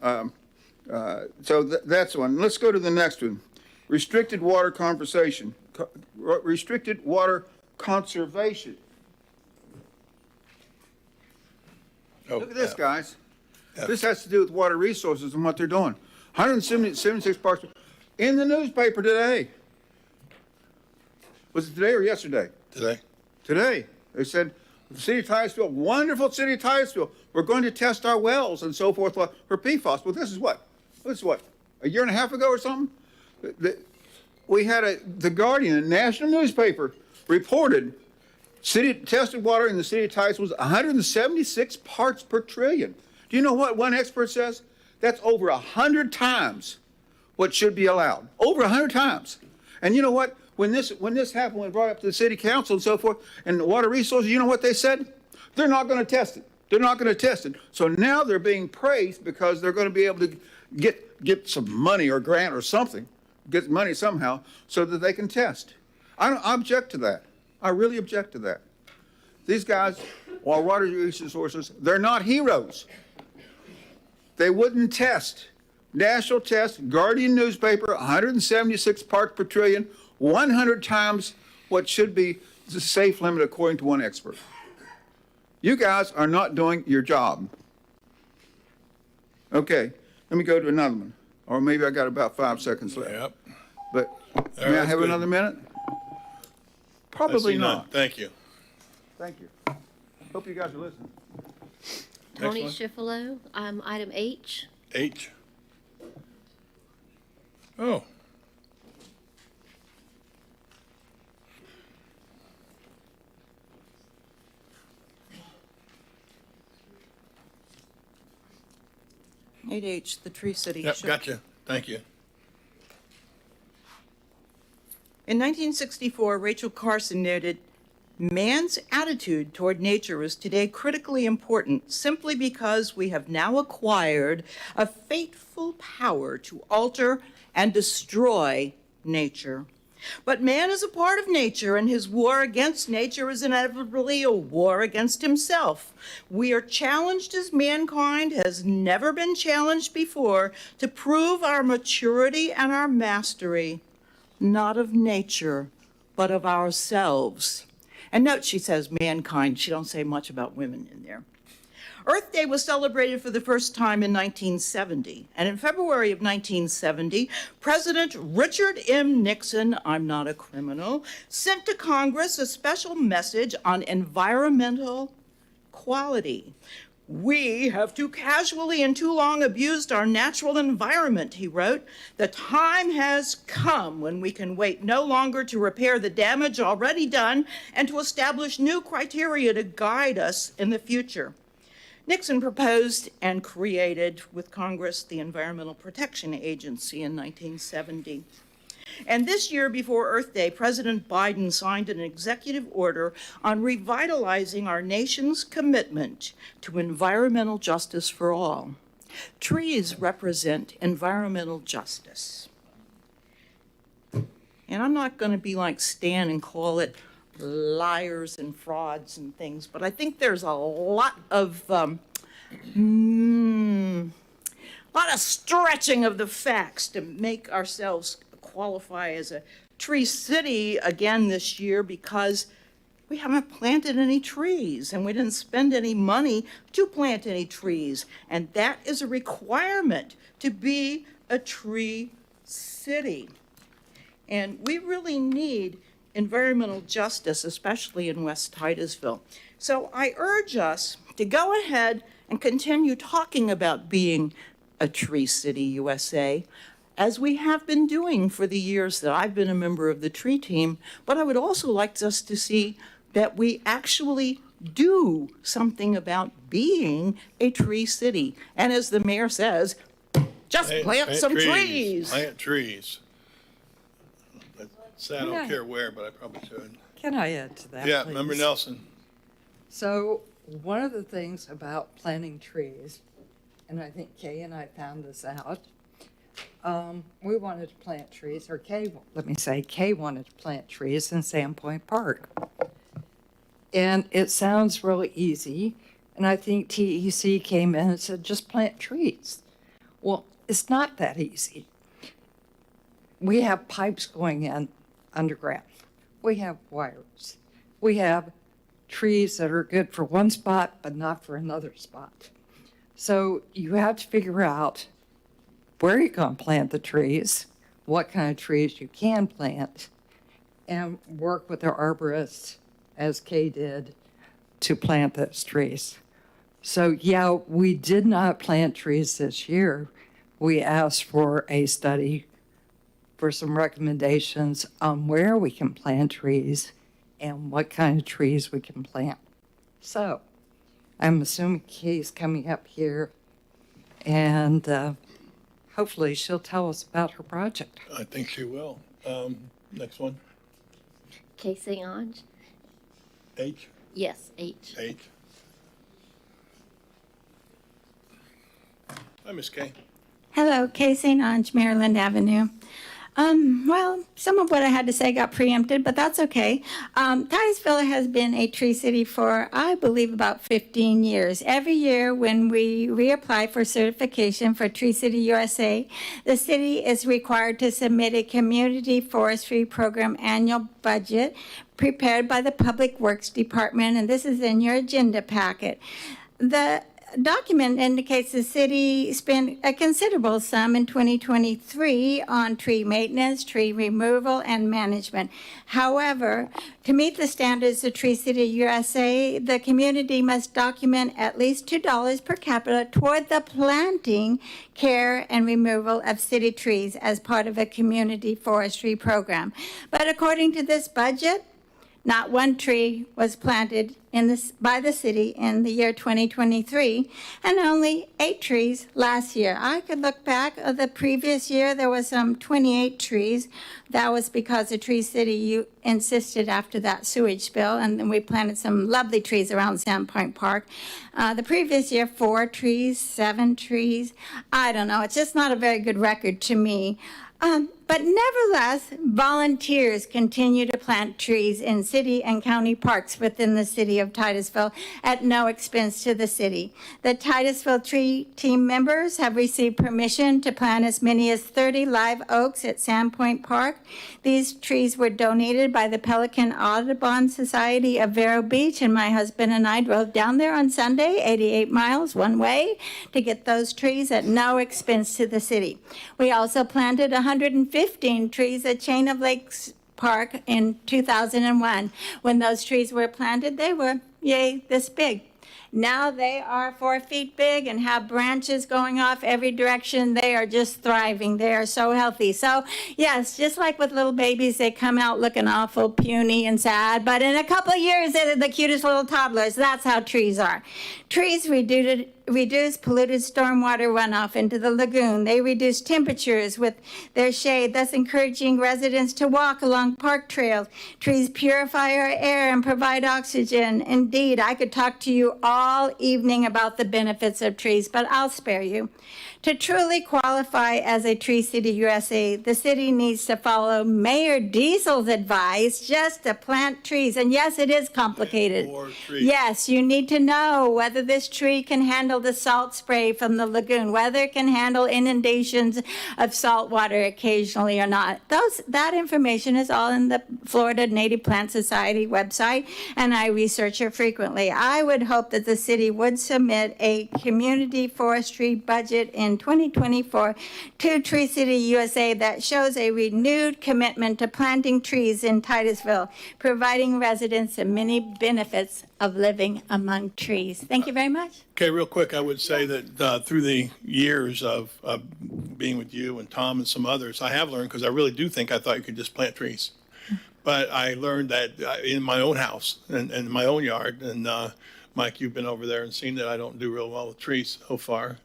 that's one. Let's go to the next one. Restricted water conservation. Restricted water conservation. Oh, look at this, guys. This has to do with water resources and what they're doing. 176 parks in the newspaper today. Was it today or yesterday? Today. Today. They said, the city of Titusville, wonderful city of Titusville, we're going to test our wells and so forth for PFAS. Well, this is what, a year and a half ago or something? We had the Guardian, a national newspaper, reported tested water in the city of Titusville was 176 parts per trillion. Do you know what one expert says? That's over 100 times what should be allowed. Over 100 times. And you know what? When this happened, when it brought up to the city council and so forth, and the water resources, you know what they said? They're not going to test it. They're not going to test it. So now they're being praised because they're going to be able to get some money or grant or something, get money somehow, so that they can test. I object to that. I really object to that. These guys, while water resources, they're not heroes. They wouldn't test. National test, Guardian newspaper, 176 parts per trillion, 100 times what should be the safe limit according to one expert. You guys are not doing your job. Okay, let me go to another one. Or maybe I got about 5 seconds left. Yep. But may I have another minute? Probably I see not. none. Thank you. Thank you. Hope you guys are listening. Tony one. Schifolo, item H. H. Oh. Eight H, the Tree City. Yep, gotcha. Thank you. In 1964, Rachel Carson noted, man's attitude toward nature is today critically important simply because we have now acquired a fateful power to alter and destroy nature. But man is a part of nature, and his war against nature is inevitably a war against himself. We are challenged as mankind has never been challenged before to prove our maturity and our mastery, not of nature, but of ourselves. And note she says mankind. She don't say much about women in there. Earth Day was celebrated for the first time in 1970. And in February of 1970, President Richard M. Nixon, I'm not a criminal, sent to Congress a special message on environmental quality. We have too casually and too long abused our natural environment, he wrote. The time has come when we can wait no longer to repair the damage already done and to establish new criteria to guide us in the future. Nixon proposed and created with Congress the Environmental Protection Agency in 1970. And this year, before Earth Day, President Biden signed an executive order on revitalizing our nation's commitment to environmental justice for all. Trees represent environmental justice. And I'm not going to be like Stan and call it liars and frauds and things, but I think there's a lot of stretching of the facts to make ourselves qualify as a tree city again this year because we haven't planted any trees and we didn't spend any money to plant any trees. And that is a requirement to be a tree city. And we really need environmental justice, especially in West Titusville. So I urge us to go ahead and continue talking about being a Tree City USA, as we have been doing for the years that I've been a member of the tree team. But I would also like us to see that we actually do something about being a tree city. And as the mayor says, just plant some trees. Plant trees. I don't Yeah. care where, but I probably should. Can I add to that, Yeah, please? Member Nelson. So one of the things about planting trees, and I think Kay and I found this out, we wanted to plant trees, or Kay wanted to plant trees in Sandpoint Park. And it sounds really easy, and I think TEC came in and said, just plant trees. Well, it's not that easy. We have pipes going in underground. We have wires. We have trees that are good for one spot, but not for another spot. So you have to figure out where you're going to plant the trees, what kind of trees you can plant, and work with the arborists, as Kay did, to plant those trees. So yeah, we did not plant trees this year. We asked for a study for some recommendations on where we can plant trees and what kind of trees we can plant. So I'm assuming Kay's coming up here, and hopefully she'll tell us about her project. I think she will. Next one. Casey Ange. H. Yes, H. H. Hi, Miss Kay. Hello, Kay St. Ange, Maryland Avenue. Well, some of what I had to say got preempted, but that's okay. Titusville has been a tree city for, I believe, about 15 years. Every year when we reapply for certification for Tree City USA, the city is required to submit a community forestry program annual budget prepared by the Public Works Department, and this is in your agenda packet. The document indicates the city spent a considerable sum in 2023 on tree maintenance, tree removal, and management. However, to meet the standards of Tree City USA, the community must document at least $2 per capita toward the planting, care, and removal of city trees as part of a community forestry program. But according to this budget, not one tree was planted by the city in the year 2023, and only 8 trees last year. I could look back of the previous year, there was some 28 trees. That was because the Tree City insisted after that sewage spill, and then we planted some lovely trees around Sandpoint Park. The previous year, 4 trees, 7 trees. I don't know, it's just not a very good record to me. But nevertheless, volunteers continue to plant trees in city and county parks within the city of Titusville at no expense to the city. The Titusville tree team members have received permission to plant as many as 30 live oaks at Sandpoint Park. These trees were donated by the Pelican Audubon Society of Vero Beach, and my husband and I drove down there on Sunday, 88 miles one way, to get those trees at no expense to the city. We also planted 115 trees at Chain of Lakes Park in 2001. When those trees were planted, they were, this big. Now they are 4 feet big and have branches going off every direction. They are just thriving. They are so healthy. So, yes, just like with little babies, they come out looking awful puny and sad. But in a couple of years, they're the cutest little toddlers. That's how trees are. Trees reduce polluted stormwater runoff into the lagoon. They reduce temperatures with their shade, thus encouraging residents to walk along park trails. Trees purify our air and provide oxygen. Indeed, I could talk to you all evening about the benefits of trees, but I'll spare you. To truly qualify as a Tree City USA, the city needs to follow Mayor Diesel's advice just to plant trees. And yes, it is complicated. Yes, you need to know whether this tree can handle the salt spray from the lagoon, whether it can handle inundations of salt water occasionally or not. That information is all in the Florida Native Plant Society website, and I research it frequently. I would hope that the city would submit a community forestry budget in 2024 to Tree City USA that shows a renewed commitment to planting trees in Titusville, providing residents the many benefits of living among trees. Thank you very much. Okay, real quick, I would say that through the years of being with you and Tom and some others, I have learned, because I really do think I thought you could just plant trees. But I learned that in my own house and in my own yard, and Mike, you've been over there and seen that I don't do real well with trees so far.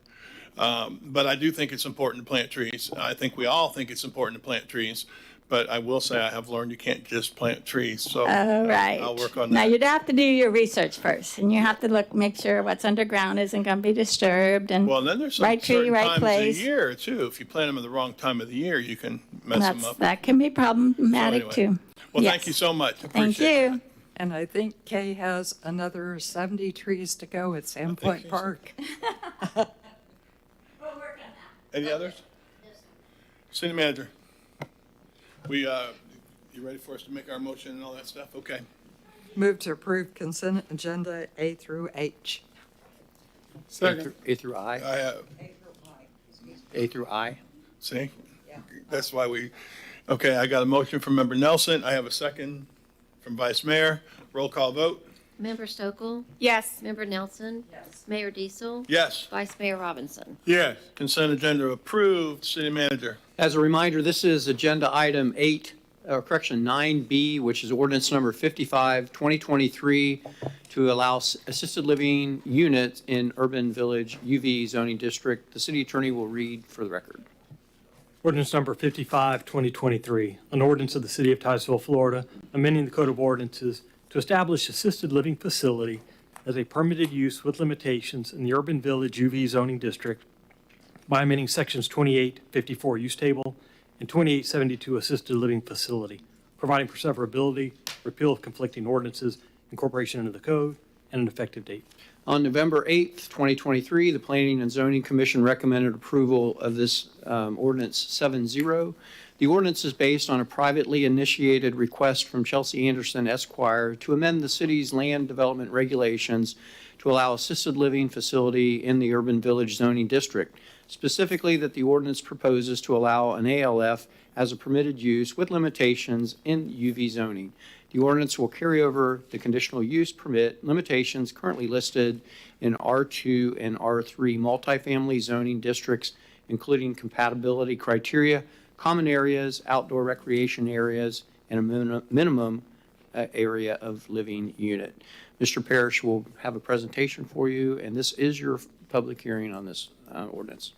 But I do think it's important to plant trees. I think we all think it's important to plant trees. But I will say I have learned you can't just plant trees. So all right. I'll work on that. Now you'd have to do your research first, and you have to make sure what's underground isn't going to be disturbed. And well, then there's some right tree, certain right times place. of the year too. If you plant them in the wrong time of the year, you can mess them up. That can be problematic So anyway. too. Well, Yes. thank you so much. Thank you. And I think Kay has another 70 trees to go at Sandpoint Park. Any others? City manager. You ready for us to make our motion and all that stuff? Okay. Move to approve consent agenda A through H. Second. A through I? A through I? See? That's why okay, I got a motion from Member Nelson. I have a second from Vice Mayor. Roll call vote. Member Stokel? Yes. Member Nelson? Yes. Mayor Diesel? Yes. Vice Mayor Robinson? Yes. Consent agenda approved. City manager. As a reminder, this is agenda item 9B, which is ordinance number 55, 2023, to allow assisted living units in urban village UV zoning district. The city attorney will read for the record. Ordinance number 55, 2023, an ordinance of the City of Titusville, Florida, amending the Code of Ordinances to establish assisted living facility as a permitted use with limitations in the urban village UV zoning district by amending sections 2854 use table and 2872 assisted living facility, providing for severability, repeal of conflicting ordinances, incorporation into the code, and an effective date. On November 8th, 2023, the Planning and Zoning Commission recommended approval of this ordinance 7-0. The ordinance is based on a privately initiated request from Chelsea Anderson Esquire to amend the city's land development regulations to allow assisted living facility in the urban village zoning district. Specifically, that the ordinance proposes to allow an ALF as a permitted use with limitations in UV zoning. The ordinance will carry over the conditional use permit limitations currently listed in R2 and R3 multifamily zoning districts, including compatibility criteria, common areas, outdoor recreation areas, and a minimum area of living unit. Mr. Parrish will have a presentation for you, and this is your public hearing on this ordinance.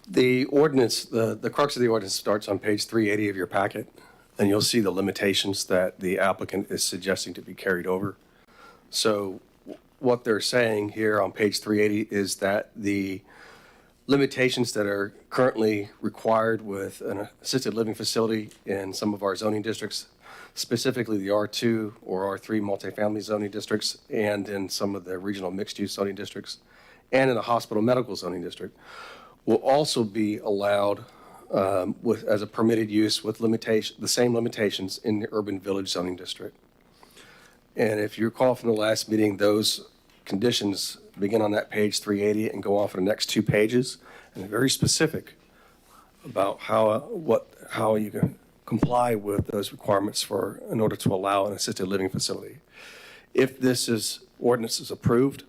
The ordinance, the crux of the ordinance starts on page 380 of your packet, and you'll see the limitations that the applicant is suggesting to be carried over. So what they're saying here on page 380 is that the limitations that are currently required with an assisted living facility in some of our zoning districts, specifically the R2 or R3 multifamily zoning districts, and in some of the regional mixed-use zoning districts, and in the hospital medical zoning district, will also be allowed as a permitted use with the same limitations in the urban village zoning district. And if you recall from the last meeting, those conditions begin on that page 380 and go on for the next 2 pages, and they're very specific about how you can comply with those requirements in order to allow an assisted living facility. If this ordinance is approved,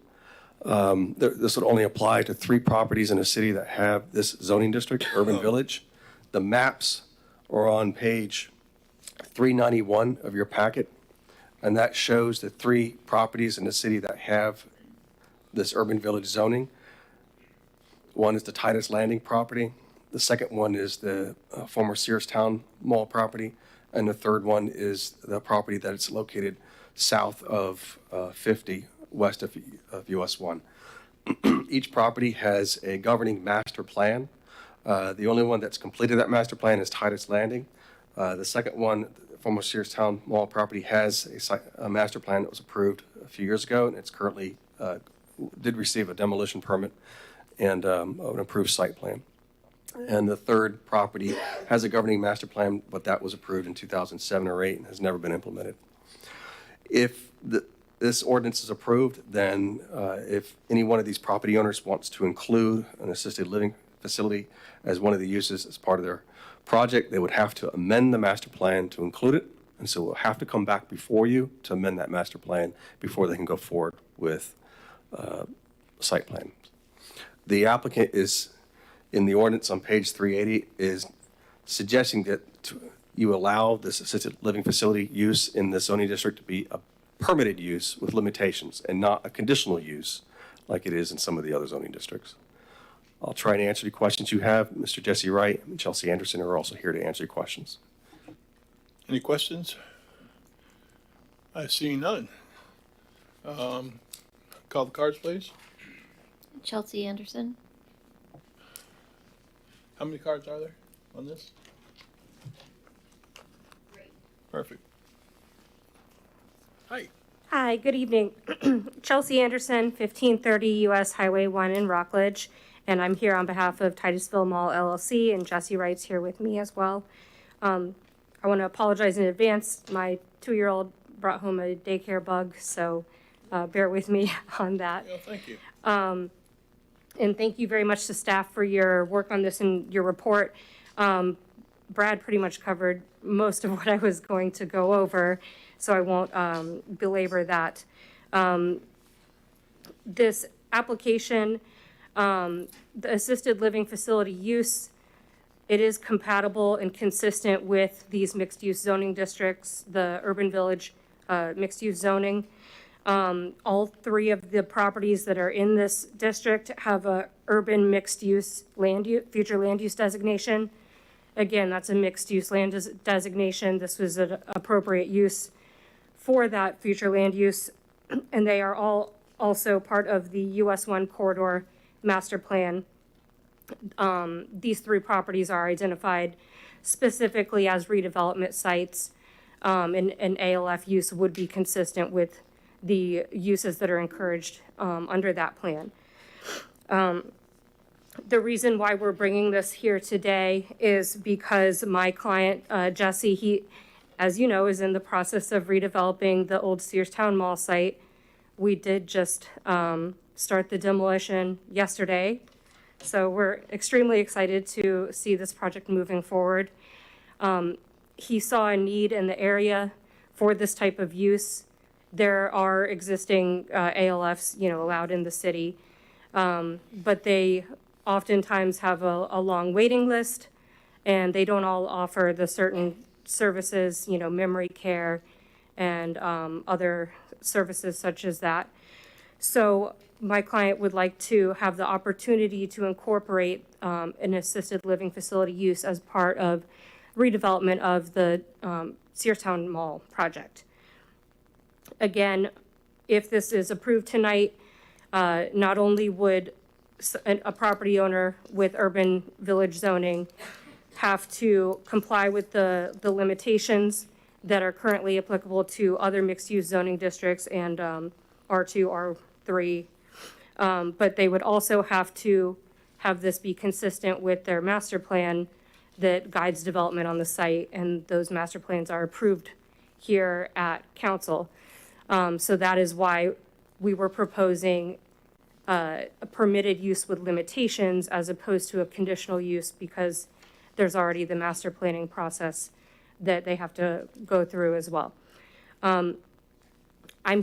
this would only apply to 3 properties in a city that have this zoning district, urban village. The maps are on page 391 of your packet, and that shows the 3 properties in the city that have this urban village zoning. One is the Titus Landing property. The second one is the former Sears Town Mall property, and the third one is the property that it's located south of 50, west of US 1. Each property has a governing master plan. The only one that's completed that master plan is Titus Landing. The second one, the former Sears Town Mall property, has a master plan that was approved a few years ago, and it's currently did receive a demolition permit and an approved site plan. And the third property has a governing master plan, but that was approved in 2007 or 8 and has never been implemented. If this ordinance is approved, then if any one of these property owners wants to include an assisted living facility as one of the uses as part of their project, they would have to amend the master plan to include it. And so we'll have to come back before you to amend that master plan before they can go forward with a site plan. The applicant is, in the ordinance on page 380, is suggesting that you allow this assisted living facility use in the zoning district to be a permitted use with limitations and not a conditional use like it is in some of the other zoning districts. I'll try and answer the questions you have. Mr. Jesse Wright and Chelsea Anderson are also here to answer your questions. Any questions? I see none. Call the cards, please. Chelsea Anderson. How many cards are there on this? Perfect. Hi. Hi, good evening. Chelsea Anderson, 1530 US Highway 1 in Rockledge, and I'm here on behalf of Titusville Mall LLC, and Jesse Wright's here with me as well. I want to apologize in advance. My 2-year-old brought home a daycare bug, so bear with me on that. Yeah, thank you. And thank you very much to staff for your work on this and your report. Brad pretty much covered most of what I was going to go over, so I won't belabor that. This application, the assisted living facility use, it is compatible and consistent with these mixed-use zoning districts, the urban village mixed-use zoning. All 3 of the properties that are in this district have a urban mixed-use future land use designation. Again, that's a mixed-use land designation. This was an appropriate use for that future land use, and they are all also part of the US 1 corridor master plan. These 3 properties are identified specifically as redevelopment sites. an ALF use would be consistent with the uses that are encouraged under that plan. The reason why we're bringing this here today is because my client, Jesse, he, as you know, is in the process of redeveloping the old Searstown Mall site. We did just start the demolition yesterday, so we're extremely excited to see this project moving forward. He saw a need in the area for this type of use. There are existing ALFs, allowed in the city, but they oftentimes have a long waiting list, and they don't all offer the certain services, memory care and other services such as that. So my client would like to have the opportunity to incorporate an assisted living facility use as part of redevelopment of the Searstown Mall project. Again, if this is approved tonight, not only would a property owner with urban village zoning have to comply with the limitations that are currently applicable to other mixed-use zoning districts and R2, R3, but they would also have to have this be consistent with their master plan that guides development on the site, and those master plans are approved here at council. So that is why we were proposing a permitted use with limitations as opposed to a conditional use, because there's already the master planning process that they have to go through as well. I'm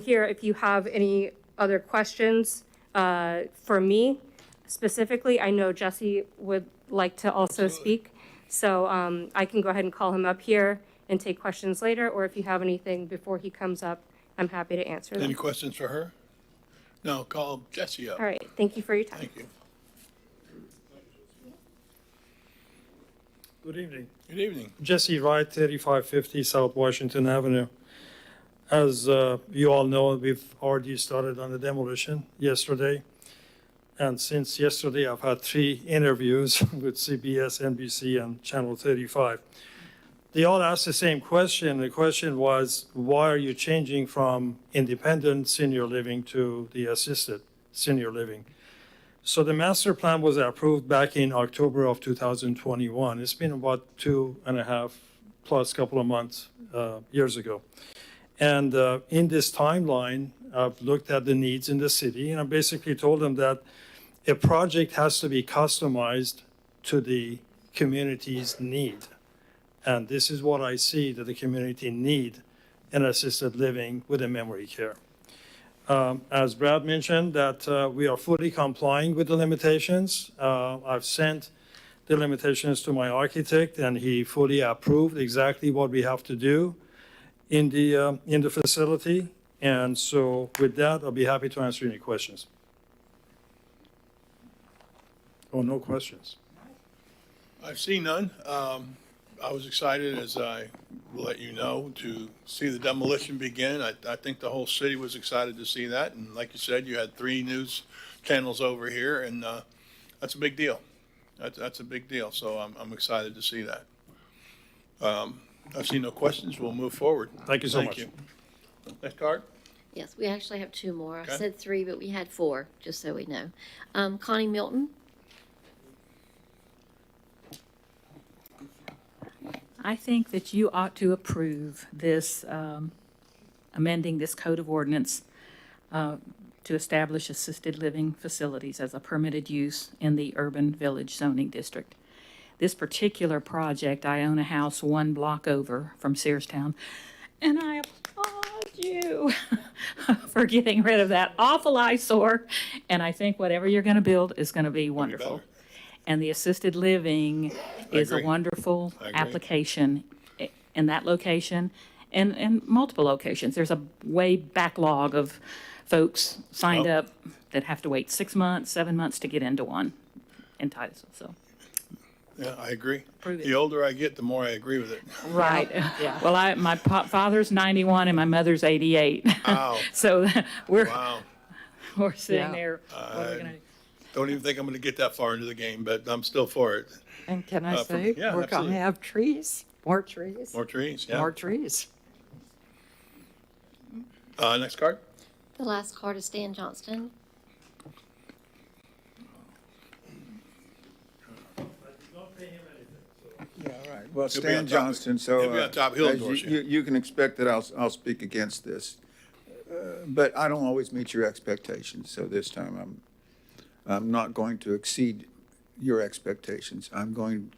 here if you have any other questions for me specifically. I know Jesse would like to also speak, so I can go ahead and call him up here and take questions later, or if you have anything before he comes up, I'm happy to answer them. Any questions for her? No, call Jesse up. All right, thank you for your time. Thank you. Good evening. Good evening. Jesse Wright, 3550 South Washington Avenue. As you all know, we've already started on the demolition yesterday. And since yesterday, I've had 3 interviews with CBS, NBC, and Channel 35. They all asked the same question. The question was, why are you changing from independent senior living to the assisted senior living? So the master plan was approved back in October of 2021. It's been about 2.5 plus couple of months, years ago. And in this timeline, I've looked at the needs in the city, and I basically told them that a project has to be customized to the community's need. And this is what I see that the community need in assisted living with a memory care. As Brad mentioned, that we are fully complying with the limitations. I've sent the limitations to my architect, and he fully approved exactly what we have to do in the facility. And so with that, I'll be happy to answer any questions. Oh, no questions. I've seen none. I was excited, as I will let you know, to see the demolition begin. I think the whole city was excited to see that. And like you said, you had 3 news channels over here, and that's a big deal. That's a big deal. So I'm excited to see that. I see no questions. We'll move forward. Thank you so much. Thank you. Next card. Yes, we actually have 2 more. Okay. I said 3, but we had 4, just so we know. Connie Milton. I think that you ought to approve this, amending this code of ordinance to establish assisted living facilities as a permitted use in the urban village zoning district. This particular project, I own a house 1 block over from Searstown, and I applaud you for getting rid of that awful eyesore. And I think whatever you're going to build is going to be wonderful. And the assisted living is a agree. wonderful I agree. application in that location and multiple locations. There's a way backlog of folks signed Oh. up that have to wait 6 months, 7 months to get into one in Titusville. So, Yeah, I agree. Approve it. The older I get, the more I agree with it. right. Well, my father's 91 and my mother's 88. Wow. So we're Wow. we're sitting Yeah. there. What are we gonna do? Don't even think I'm going to get that far into the game, but I'm still for it. And can I for- say, yeah, we're absolutely. gonna have trees, more trees. More trees, yeah. More trees. Next card. The last card is Stan Johnston. Yeah, right. Well, He'll be on Stan top. Johnston, so. He'll be on top. He'll as endorse you. you. You can expect that I'll speak against this. But I don't always meet your expectations, so this time I'm not going to exceed your expectations. I'm voting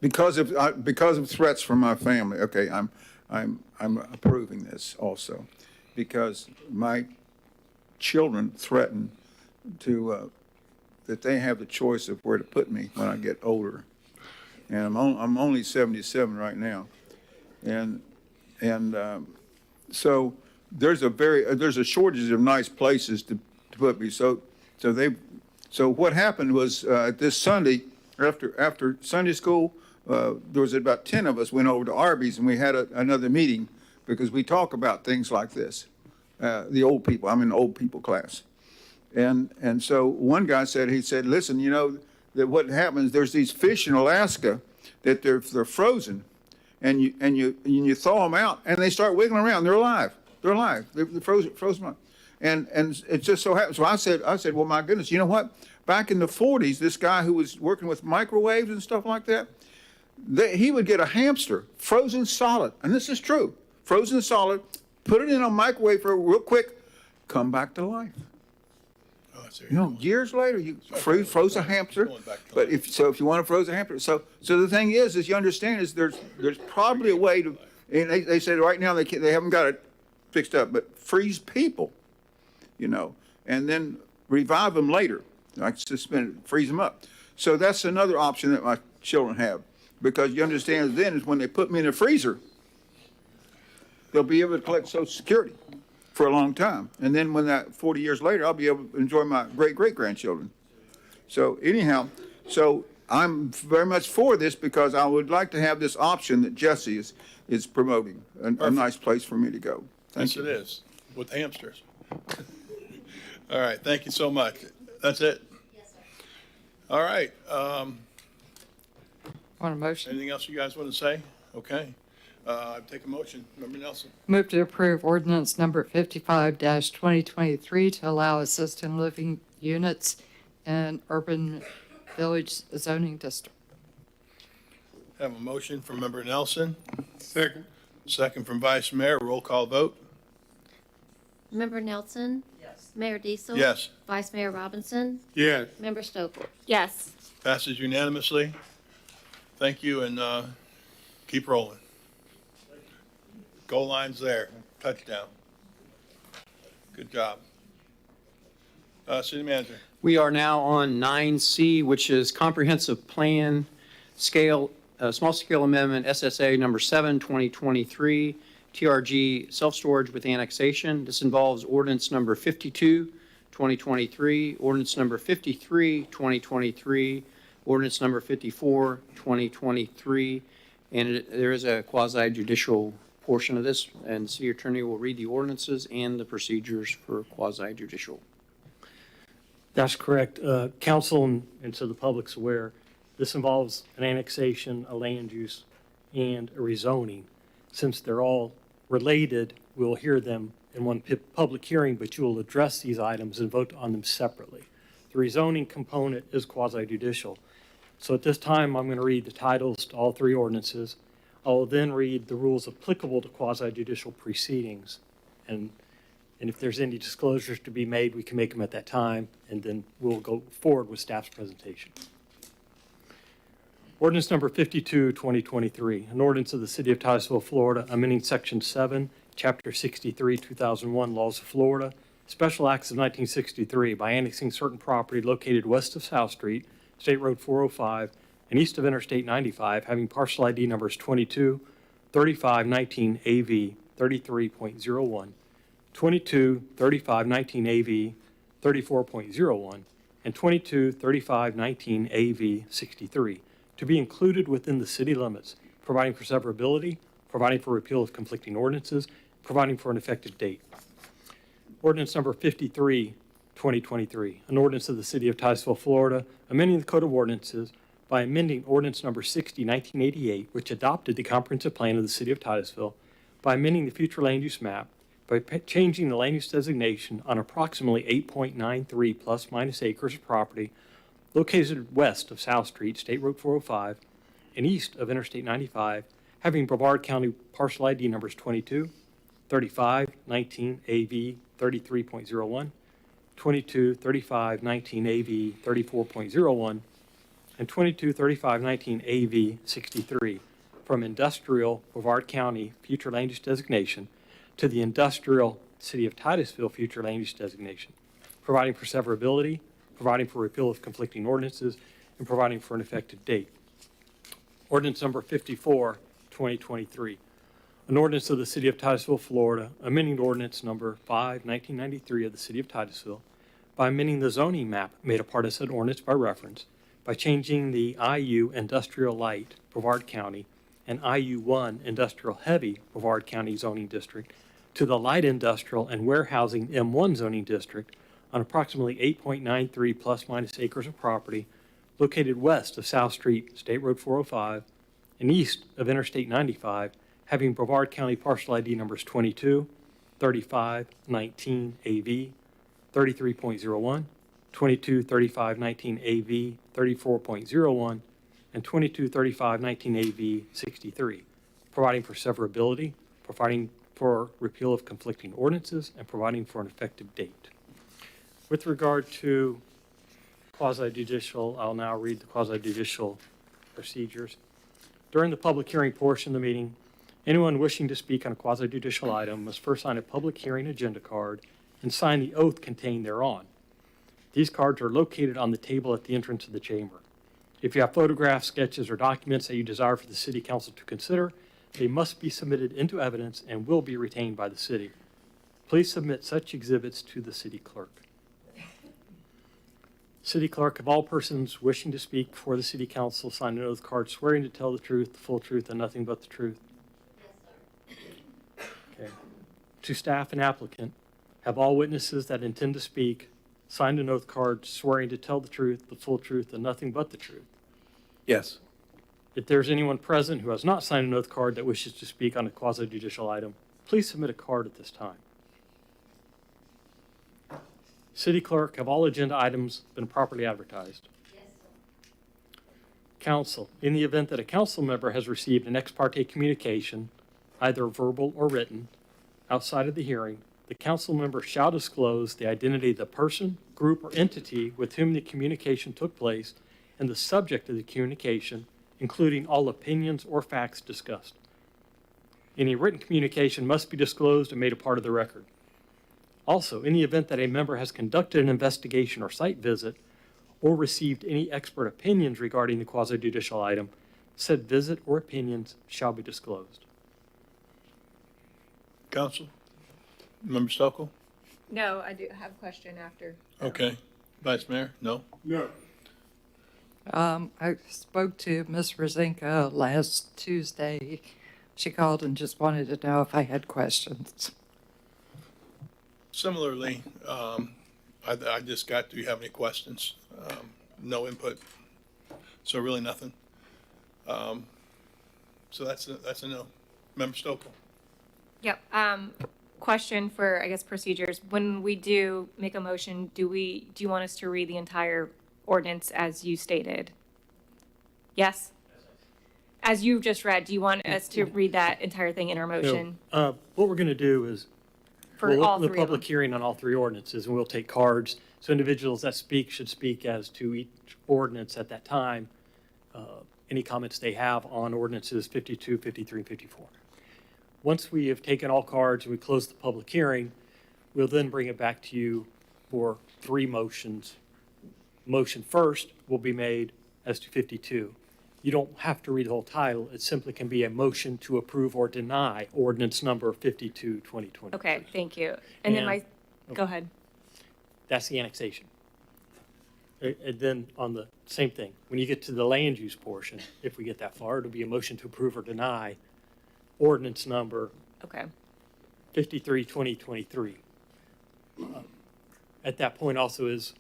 because of threats from my family. Okay, I'm approving this also, because my children threaten that they have the choice of where to put me when I get older, and I'm only 77 right now, and so there's a shortage of nice places to put me. So what happened was this Sunday after Sunday school, there was about 10 of us went over to Arby's and we had another meeting because we talk about things like this. The old people, I'm in the old people class. And so one guy said, listen, you know, that what happens, there's these fish in Alaska that they're frozen, and you thaw them out and they start wiggling around. They're alive. They're frozen alive. And it just so happens. So I said, well, my goodness, you know what? Back in the 40s, this guy who was working with microwaves and stuff like that, he would get a hamster frozen solid, and this is true, frozen solid, put it in a microwave for real quick, come back to life. You know, years later, you froze a hamster. But if you want to froze a hamster, so the thing is you understand is there's probably a way to, and they say right now they haven't got it fixed up, but freeze people, you know, and then revive them later, like suspend, freeze them up. So that's another option that my children have, because you understand then is when they put me in a freezer, they'll be able to collect Social Security for a long time. And then when that 40 years later, I'll be able to enjoy my great-great-grandchildren. So anyhow, so I'm very much for this because I would like to have this option that Jesse is promoting, a nice place for me to go. Thank you. Yes, it is, with hamsters. All right, thank you so much. That's it? Yes, sir. All right. Want a motion? Anything else you guys want to say? Okay. Take a motion. Member Nelson. Move to approve ordinance number 55-2023 to allow assisted living units in urban village zoning district. Have a motion from Member Nelson. Second. Second from Vice Mayor. Roll call vote. Member Nelson? Yes. Mayor Diesel? Yes. Vice Mayor Robinson? Yes. Member Stokel? Yes. Passes unanimously. Thank you, and keep rolling. Goal line's there. Touchdown. Good job. City Manager. We are now on 9C, which is Comprehensive Plan Scale, Small Scale Amendment, SSA number 7, 2023, TRG Self-Storage with Annexation. This involves ordinance number 52, 2023, ordinance number 53, 2023, ordinance number 54, 2023, and there is a quasi-judicial portion of this, and the city attorney will read the ordinances and the procedures for quasi-judicial. That's correct. Council, and so the public's aware, this involves an annexation, a land use, and a rezoning. Since they're all related, we'll hear them in one public hearing, but you will address these items and vote on them separately. The rezoning component is quasi-judicial. So at this time, I'm going to read the titles to all three ordinances. I will then read the rules applicable to quasi-judicial proceedings. And if there's any disclosures to be made, we can make them at that time, and then we'll go forward with staff's presentation. Ordinance number 52, 2023, an ordinance of the City of Titusville, Florida, amending Section 7, Chapter 63, 2001, Laws of Florida, Special Acts of 1963 by annexing certain property located west of South Street, State Road 405, and east of Interstate 95, having parcel ID numbers 22, 3519 AV 33.01, 22, 3519 AV 34.01, and 22, 3519 AV 63, to be included within the city limits, providing for severability, providing for repeal of conflicting ordinances, providing for an effective date. Ordinance number 53, 2023, an ordinance of the City of Titusville, Florida, amending the Code of Ordinances by amending ordinance number 60, 1988, which adopted the comprehensive plan of the City of Titusville by amending the future land use map by changing the land use designation on approximately 8.93 plus minus acres of property located west of South Street, State Road 405, and east of Interstate 95, having Brevard County parcel ID numbers 22, 35, 19, AV 33.01, 22, 35, 19, AV 34.01, and 22, 35, 19, AV 63 from industrial Brevard County future land use designation to the industrial City of Titusville future land use designation, providing for severability, providing for repeal of conflicting ordinances, and providing for an effective date. Ordinance number 54, 2023. An ordinance of the City of Titusville, Florida, amending ordinance number 5, 1993 of the City of Titusville by amending the zoning map made a part of said ordinance by reference, by changing the IU Industrial Light Brevard County and IU1 Industrial Heavy Brevard County zoning district to the Light Industrial and Warehousing M1 zoning district on approximately 8.93 plus minus acres of property located west of South Street, State Road 405, and east of Interstate 95, having Brevard County parcel ID numbers 22, 35, 19, AV 33.01, 22, 35, 19, AV 34.01, and 22, 35, 19, AV 63, providing for severability, providing for repeal of conflicting ordinances, and providing for an effective date. With regard to quasi-judicial, I'll now read the quasi-judicial procedures. During the public hearing portion of the meeting, anyone wishing to speak on a quasi-judicial item must first sign a public hearing agenda card and sign the oath contained thereon. These cards are located on the table at the entrance of the chamber. If you have photographs, sketches, or documents that you desire for the City Council to consider, they must be submitted into evidence and will be retained by the city. Please submit such exhibits to the city clerk. City clerk, of all persons wishing to speak before the City Council, sign an oath card swearing to tell the truth, the full truth, and nothing but the truth. Okay. To staff and applicant, have all witnesses that intend to speak signed an oath card swearing to tell the truth, the full truth, and nothing but the truth. Yes. If there's anyone present who has not signed an oath card that wishes to speak on a quasi-judicial item, please submit a card at this time. City clerk, have all agenda items been properly advertised? Yes. Council, in the event that a council member has received an ex parte communication, either verbal or written, outside of the hearing, the council member shall disclose the identity of the person, group, or entity with whom the communication took place and the subject of the communication, including all opinions or facts discussed. Any written communication must be disclosed and made a part of the record. Also, in the event that a member has conducted an investigation or site visit or received any expert opinions regarding the quasi-judicial item, said visit or opinions shall be disclosed. Council? Member Stokel? No, I do have a question after. Okay. Vice Mayor? No? No. I spoke to Ms. Rosinka last Tuesday. She called and just wanted to know if I had questions. Similarly, I just got, do you have any questions? No input, so really nothing. So that's a no. Member Stokel? Yep. Question for, I guess, procedures. When we do make a motion, do you want us to read the entire ordinance as you stated? Yes? As you just read, do you want us to read that entire thing in our motion? No. What we're going to do is For we'll all open the three of public them? hearing on all three ordinances, and we'll take cards. So individuals that speak should speak as to each ordinance at that time, any comments they have on ordinances 52, 53, and 54. Once we have taken all cards and we close the public hearing, we'll then bring it back to you for three motions. Motion first will be made as to 52. You don't have to read the whole title. It simply can be a motion to approve or deny ordinance number 52, 2020. Okay, thank you. And then go ahead. That's the annexation. And then on the same thing, when you get to the land use portion, if we get that far, it'll be a motion to approve or deny ordinance number 53, 2023. At that point also is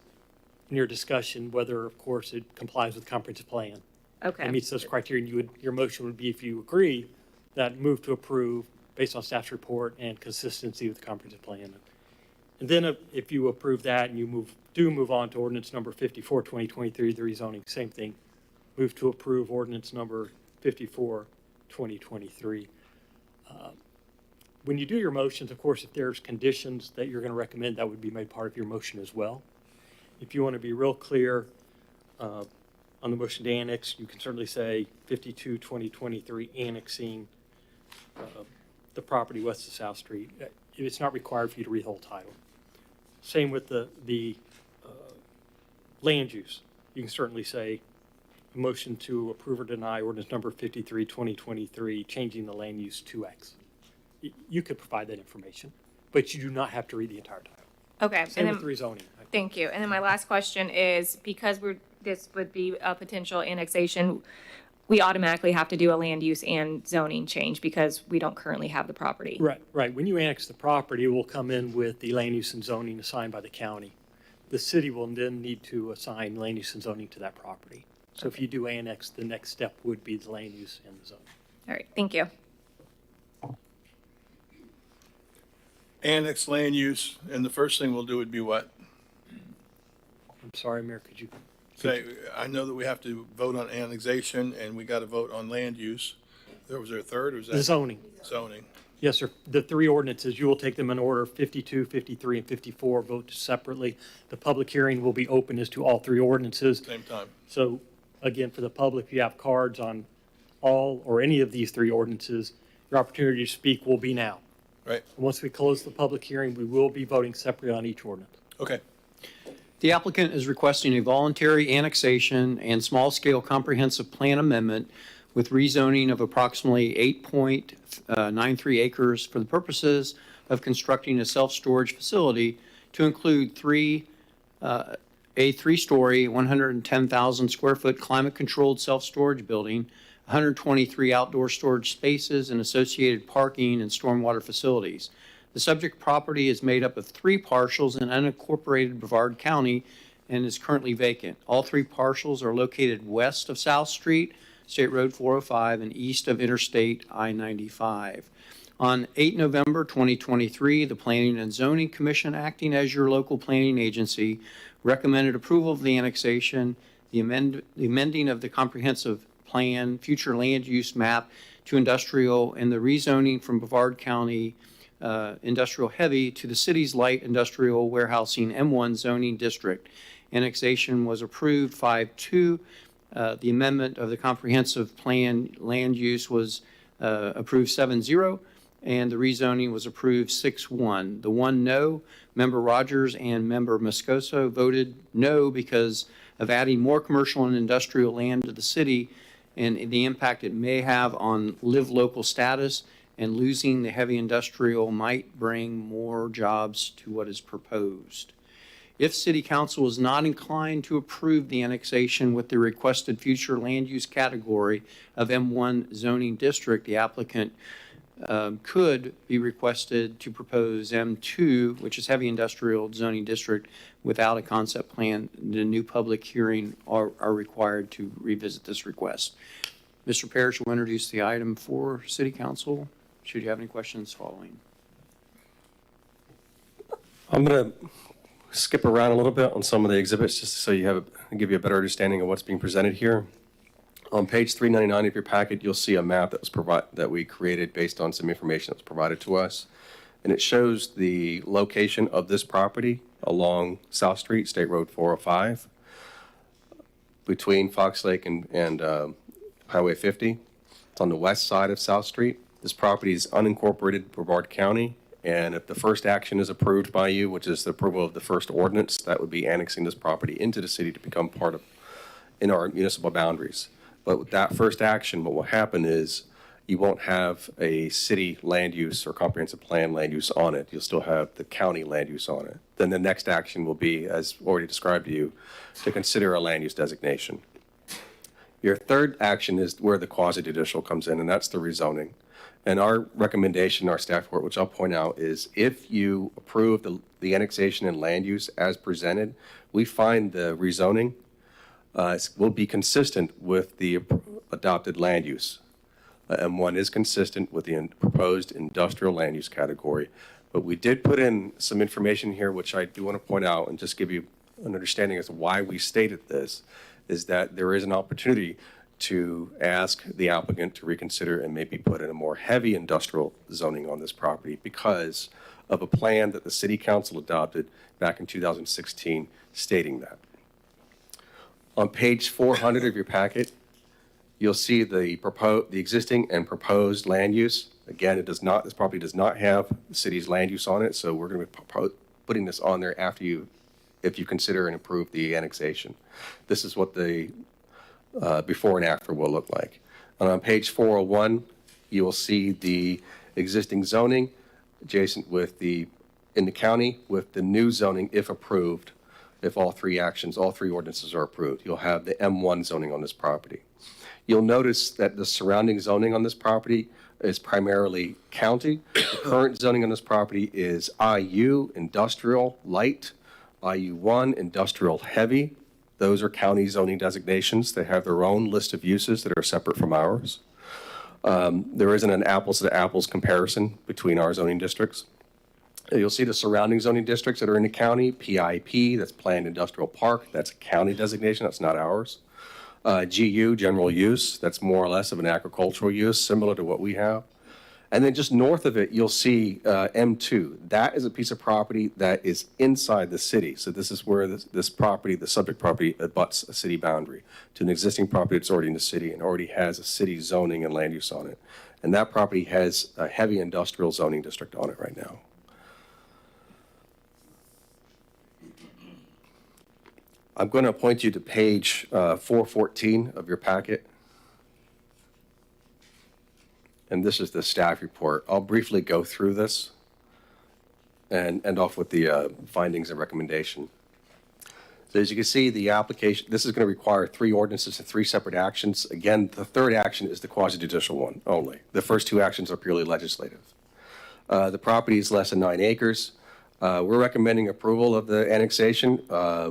in your discussion whether, of course, it complies with comprehensive plan. Okay. It meets those criteria, and your motion would be, if you agree, that move to approve based on staff's report and consistency with the comprehensive plan. And then if you approve that and you move on to ordinance number 54, 2023, the rezoning, same thing. Move to approve ordinance number 54, 2023. When you do your motions, of course, if there's conditions that you're going to recommend, that would be made part of your motion as well. If you want to be real clear on the motion to annex, you can certainly say 52, 2023, annexing the property west of South Street. It's not required for you to read the whole title. Same with the land use. You can certainly say a motion to approve or deny ordinance number 53, 2023, changing the land use to X. You could provide that information, but you do not have to read the entire title. Okay. Same and with then, rezoning. thank you. And then my last question is, because this would be a potential annexation, we automatically have to do a land use and zoning change because we don't currently have the property. Right. When you annex the property, it will come in with the land use and zoning assigned by the county. The city will then need to assign land use and zoning to that property. So if you do annex, the next step would be the land use and the zoning. All right. Thank you. Annex land use, and the first thing we'll do would be what? I'm sorry, Mayor, could you? Say, I know that we have to vote on annexation, and we got to vote on land use. Was there a third, or was that? The zoning. Zoning. Yes, sir. The three ordinances, you will take them in order, 52, 53, and 54, vote separately. The public hearing will be open as to all three ordinances. Same time. So again, for the public, if you have cards on all or any of these three ordinances, your opportunity to speak will be now. Right. Once we close the public hearing, we will be voting separately on each ordinance. Okay. The applicant is requesting a voluntary annexation and small-scale comprehensive plan amendment with rezoning of approximately 8.93 acres for the purposes of constructing a self-storage facility to include a three-story, 110,000 square foot climate-controlled self-storage building, 123 outdoor storage spaces, and associated parking and stormwater facilities. The subject property is made up of three parcels in unincorporated Brevard County and is currently vacant. All three parcels are located west of South Street, State Road 405, and east of Interstate I-95. On 8 November 2023, the Planning and Zoning Commission, acting as your local planning agency, recommended approval of the annexation, the amending of the comprehensive plan, future land use map to industrial, and the rezoning from Brevard County industrial heavy to the city's light industrial warehousing M1 zoning district. Annexation was approved 5-2. The amendment of the comprehensive plan land use was approved 7-0, and the rezoning was approved 6-1. The one no, Member Rogers and Member Moscoso voted no because of adding more commercial and industrial land to the city and the impact it may have on live local status, and losing the heavy industrial might bring more jobs to what is proposed. If City Council is not inclined to approve the annexation with the requested future land use category of M1 zoning district, the applicant could be requested to propose M2, which is heavy industrial zoning district, without a concept plan. The new public hearing are required to revisit this request. Mr. Parrish will introduce the item for City Council. Should you have any questions following? I'm going to skip around a little bit on some of the exhibits just so give you a better understanding of what's being presented here. On page 399 of your packet, you'll see a map that we created based on some information that was provided to us. And it shows the location of this property along South Street, State Road 405, between Fox Lake and Highway 50. It's on the west side of South Street. This property is unincorporated Brevard County. And if the first action is approved by you, which is the approval of the first ordinance, that would be annexing this property into the city to become in our municipal boundaries. But with that first action, what will happen is you won't have a city land use or comprehensive plan land use on it. You'll still have the county land use on it. Then the next action will be, as already described to you, to consider a land use designation. Your third action is where the quasi-judicial comes in, and that's the rezoning. And our recommendation, our staff report, which I'll point out, is if you approve the annexation and land use as presented, we find the rezoning will be consistent with the adopted land use. M1 is consistent with the proposed industrial land use category. But we did put in some information here, which I do want to point out and just give you an understanding as to why we stated this, is that there is an opportunity to ask the applicant to reconsider and maybe put in a more heavy industrial zoning on this property because of a plan that the City Council adopted back in 2016 stating that. On page 400 of your packet, you'll see the existing and proposed land use. Again, this property does not have the city's land use on it, so we're going to be putting this on there if you consider and approve the annexation. This is what the before and after will look like. And on page 401, you will see the existing zoning adjacent in the county with the new zoning if approved, if all three ordinances are approved. You'll have the M1 zoning on this property. You'll notice that the surrounding zoning on this property is primarily county. The current zoning on this property is IU, industrial light, IU1, industrial heavy. Those are county zoning designations. They have their own list of uses that are separate from ours. There isn't an apples to apples comparison between our zoning districts. You'll see the surrounding zoning districts that are in the county, PIP, that's Planned Industrial Park, that's a county designation, that's not ours. GU, general use, that's more or less of an agricultural use, similar to what we have. And then just north of it, you'll see M2. That is a piece of property that is inside the city. So this is where this property, the subject property, abuts a city boundary to an existing property that's already in the city and already has a city zoning and land use on it. And that property has a heavy industrial zoning district on it right now. I'm going to point you to page 414 of your packet. And this is the staff report. I'll briefly go through this and end off with the findings and recommendation. So as you can see, the application, this is going to require 3 ordinances and 3 separate actions. Again, the third action is the quasi-judicial one only. The first 2 actions are purely legislative. The property is less than 9 acres. We're recommending approval of the annexation.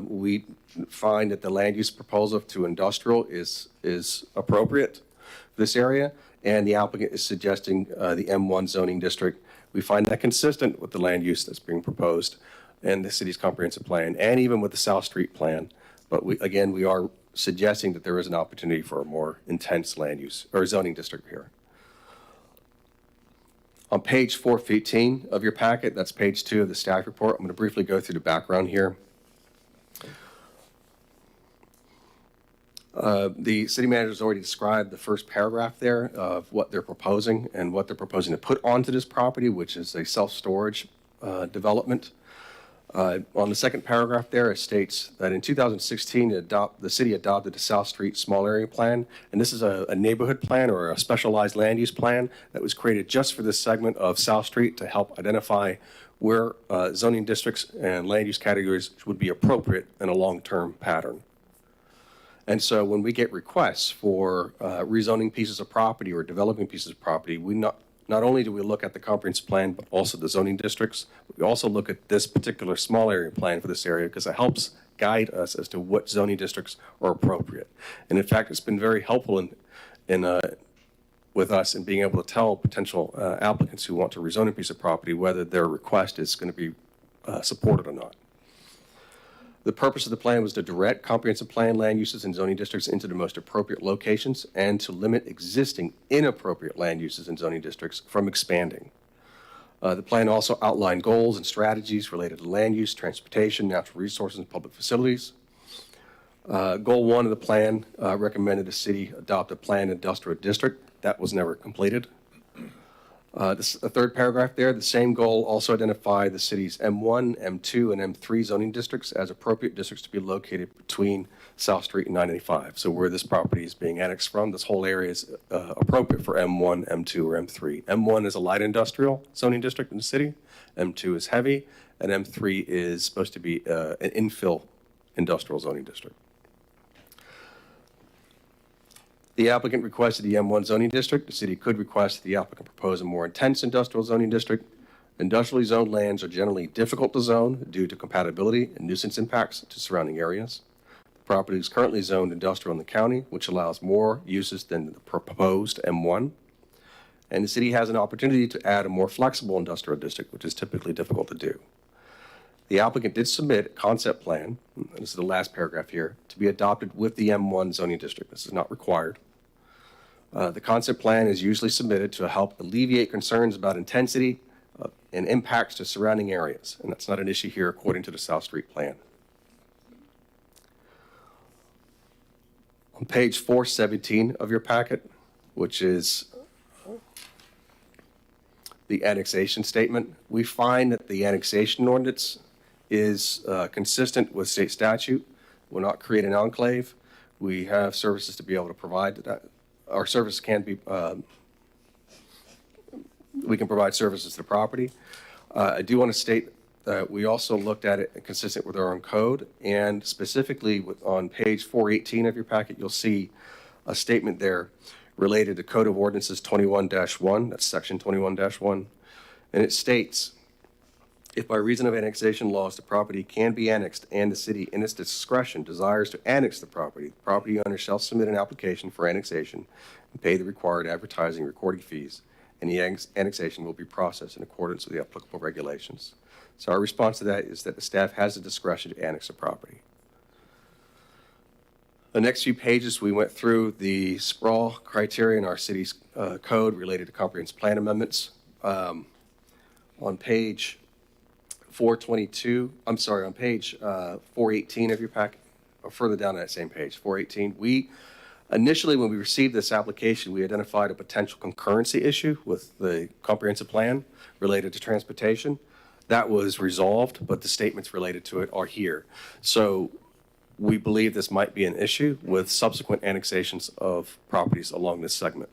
We find that the land use proposal to industrial is appropriate for this area, and the applicant is suggesting the M1 zoning district. We find that consistent with the land use that's being proposed in the city's comprehensive plan, and even with the South Street plan. But we are suggesting that there is an opportunity for a more intense land use or zoning district here. On page 415 of your packet, that's page 2 of the staff report. I'm going to briefly go through the background here. The city manager has already described the first paragraph there of what they're proposing and what they're proposing to put onto this property, which is a self-storage development. On the second paragraph there, it states that in 2016, the city adopted the South Street Small Area Plan, and this is a neighborhood plan or a specialized land use plan that was created just for this segment of South Street to help identify where zoning districts and land use categories would be appropriate in a long-term pattern. And so when we get requests for rezoning pieces of property or developing pieces of property, we not only do we look at the comprehensive plan, but also the zoning districts. We also look at this particular small area plan for this area because it helps guide us as to what zoning districts are appropriate. And in fact, it's been very helpful with us in being able to tell potential applicants who want to rezone a piece of property whether their request is going to be supported or not. The purpose of the plan was to direct comprehensive plan land uses and zoning districts into the most appropriate locations and to limit existing inappropriate land uses and zoning districts from expanding. The plan also outlined goals and strategies related to land use, transportation, natural resources, and public facilities. Goal 1 of the plan recommended the city adopt a planned industrial district. That was never completed. The third paragraph there, the same goal also identified the city's M1, M2, and M3 zoning districts as appropriate districts to be located between South Street and 985. So where this property is being annexed from, this whole area is appropriate for M1, M2, or M3. M1 is a light industrial zoning district in the city, M2 is heavy, and M3 is supposed to be an infill industrial zoning district. The applicant requested the M1 zoning district. The city could request the applicant propose a more intense industrial zoning district. Industrially zoned lands are generally difficult to zone due to compatibility and nuisance impacts to surrounding areas. The property is currently zoned industrial in the county, which allows more uses than the proposed M1. And the city has an opportunity to add a more flexible industrial district, which is typically difficult to do. The applicant did submit a concept plan, and this is the last paragraph here, to be adopted with the M1 zoning district. This is not required. The concept plan is usually submitted to help alleviate concerns about intensity and impacts to surrounding areas, and that's not an issue here according to the South Street plan. On page 417 of your packet, which is the annexation statement, we find that the annexation ordinance is consistent with state statute, will not create an enclave. We have services to be able to provide that. Our service can be, we can provide services to the property. I do want to state that we also looked at it consistent with our own code, and specifically on page 418 of your packet, you'll see a statement there related to Code of Ordinances 21-1, that's section 21-1, and it states, if by reason of annexation laws the property can be annexed and the city in its discretion desires to annex the property owner shall submit an application for annexation and pay the required advertising recording fees, and the annexation will be processed in accordance with the applicable regulations. So our response to that is that the staff has the discretion to annex the property. The next few pages, we went through the sprawl criteria in our city's code related to comprehensive plan amendments. On page 422, I'm sorry, on page 418 of your packet, or further down that same page, 418, we initially, when we received this application, we identified a potential concurrency issue with the comprehensive plan related to transportation. That was resolved, but the statements related to it are here. So we believe this might be an issue with subsequent annexations of properties along this segment.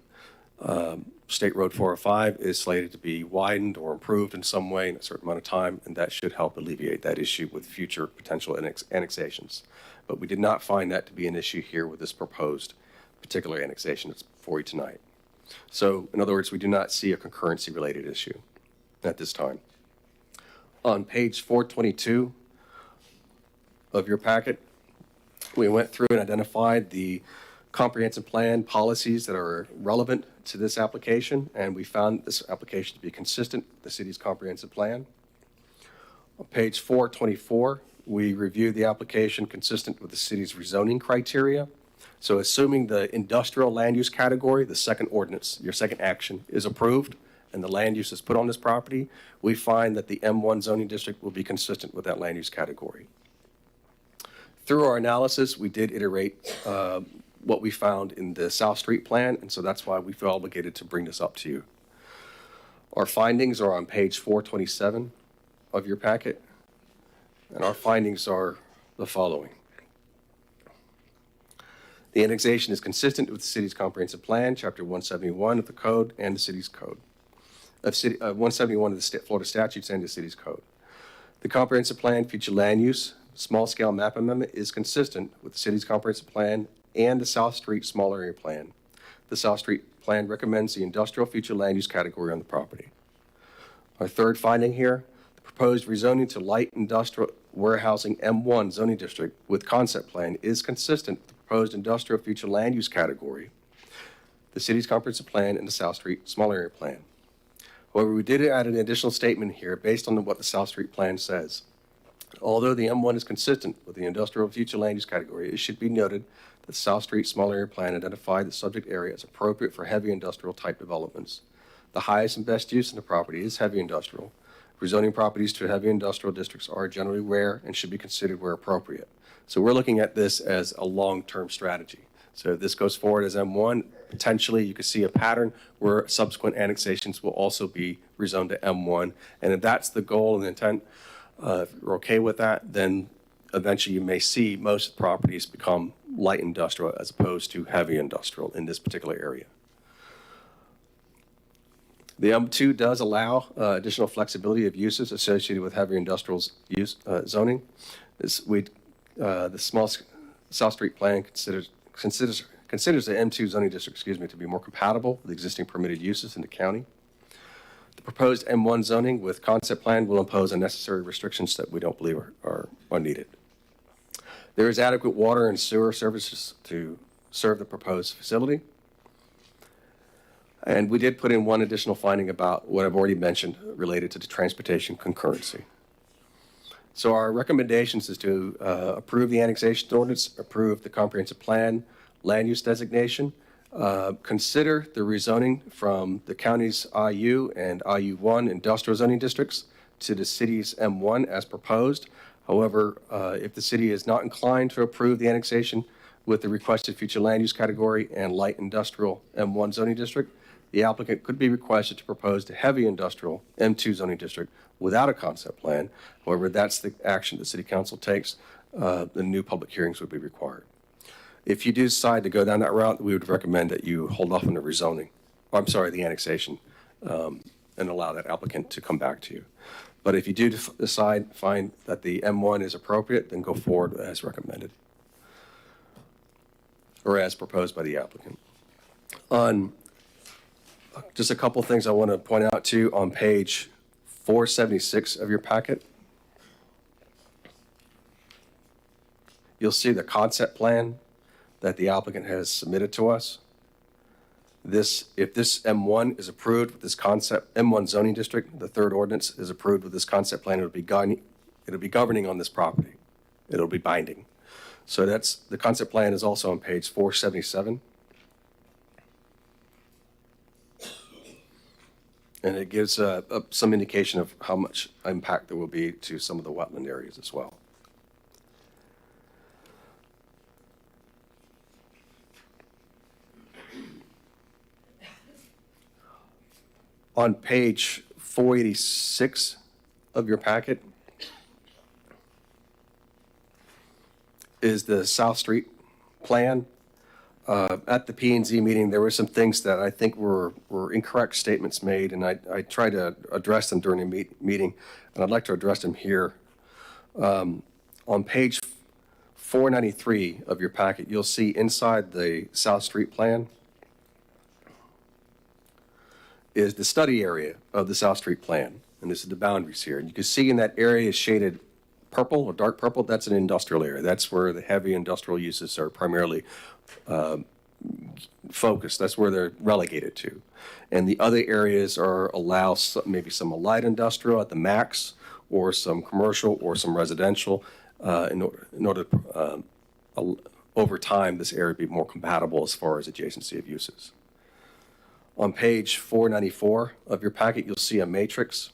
State Road 405 is slated to be widened or improved in some way in a certain amount of time, and that should help alleviate that issue with future potential annexations. But we did not find that to be an issue here with this proposed particular annexation that's before you tonight. So, in other words, we do not see a concurrency-related issue at this time. On page 422 of your packet, we went through and identified the comprehensive plan policies that are relevant to this application, and we found this application to be consistent with the city's comprehensive plan. On page 424, we reviewed the application consistent with the city's rezoning criteria. So assuming the industrial land use category, the second ordinance, your second action, is approved and the land use is put on this property, we find that the M1 zoning district will be consistent with that land use category. Through our analysis, we did iterate what we found in the South Street plan, and so that's why we feel obligated to bring this up to you. Our findings are on page 427 of your packet, and our findings are the following. The annexation is consistent with the city's comprehensive plan, chapter 171 of the code and the city's code, 171 of the Florida statutes and the city's code. The comprehensive plan, future land use, small-scale map amendment is consistent with the city's comprehensive plan and the South Street small area plan. The South Street plan recommends the industrial future land use category on the property. Our third finding here, the proposed rezoning to light industrial warehousing M1 zoning district with concept plan is consistent with the proposed industrial future land use category, the city's comprehensive plan, and the South Street small area plan. However, we did add an additional statement here based on what the South Street plan says. Although the M1 is consistent with the industrial future land use category, it should be noted that the South Street small area plan identified the subject area as appropriate for heavy industrial type developments. The highest and best use in the property is heavy industrial. Rezoning properties to heavy industrial districts are generally rare and should be considered where appropriate. So we're looking at this as a long-term strategy. So if this goes forward as M1, potentially you could see a pattern where subsequent annexations will also be rezoned to M1. And if that's the goal and the intent, if you're okay with that, then eventually you may see most properties become light industrial as opposed to heavy industrial in this particular area. The M2 does allow additional flexibility of uses associated with heavy industrial use zoning. The small South Street plan considers the M2 zoning district, to be more compatible with existing permitted uses in the county. The proposed M1 zoning with concept plan will impose unnecessary restrictions that we don't believe are needed. There is adequate water and sewer services to serve the proposed facility. And we did put in one additional finding about what I've already mentioned related to the transportation concurrency. So our recommendations is to approve the annexation ordinance, approve the comprehensive plan, land use designation, consider the rezoning from the county's IU and IU1 industrial zoning districts to the city's M1 as proposed. However, if the city is not inclined to approve the annexation with the requested future land use category and light industrial M1 zoning district, the applicant could be requested to propose the heavy industrial M2 zoning district without a concept plan. However, that's the action the city council takes. The new public hearings would be required. If you do decide to go down that route, we would recommend that you hold off on the rezoning, or I'm sorry, the annexation, and allow that applicant to come back to you. But if you do find that the M1 is appropriate, then go forward as recommended, or as proposed by the applicant. On just a couple of things I want to point out to you on page 476 of your packet. You'll see the concept plan that the applicant has submitted to us. If this M1 is approved with this concept, M1 zoning district, the third ordinance is approved with this concept plan, it'll be governing on this property. It'll be binding. So the concept plan is also on page 477. And it gives some indication of how much impact there will be to some of the wetland areas as well. On page 486 of your packet is the South Street plan. At the P&Z meeting, there were some things that I think were incorrect statements made, and I tried to address them during the meeting, and I'd like to address them here. On page 493 of your packet, you'll see inside the South Street plan is the study area of the South Street plan, and this is the boundaries here. And you can see in that area is shaded purple or dark purple. That's an industrial area. That's where the heavy industrial uses are primarily focused. That's where they're relegated to. And the other areas allow maybe some light industrial at the max, or some commercial or some residential in order over time this area be more compatible as far as adjacency of uses. On page 494 of your packet, you'll see a matrix.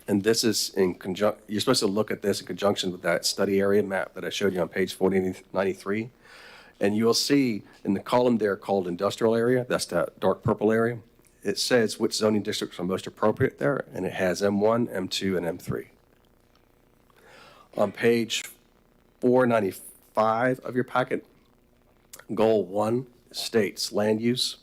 And this is you're supposed to look at this in conjunction with that study area map that I showed you on page 493. And you'll see in the column there called industrial area, that's that dark purple area, it says which zoning districts are most appropriate there, and it has M1, M2, and M3. On page 495 of your packet, goal 1 states land use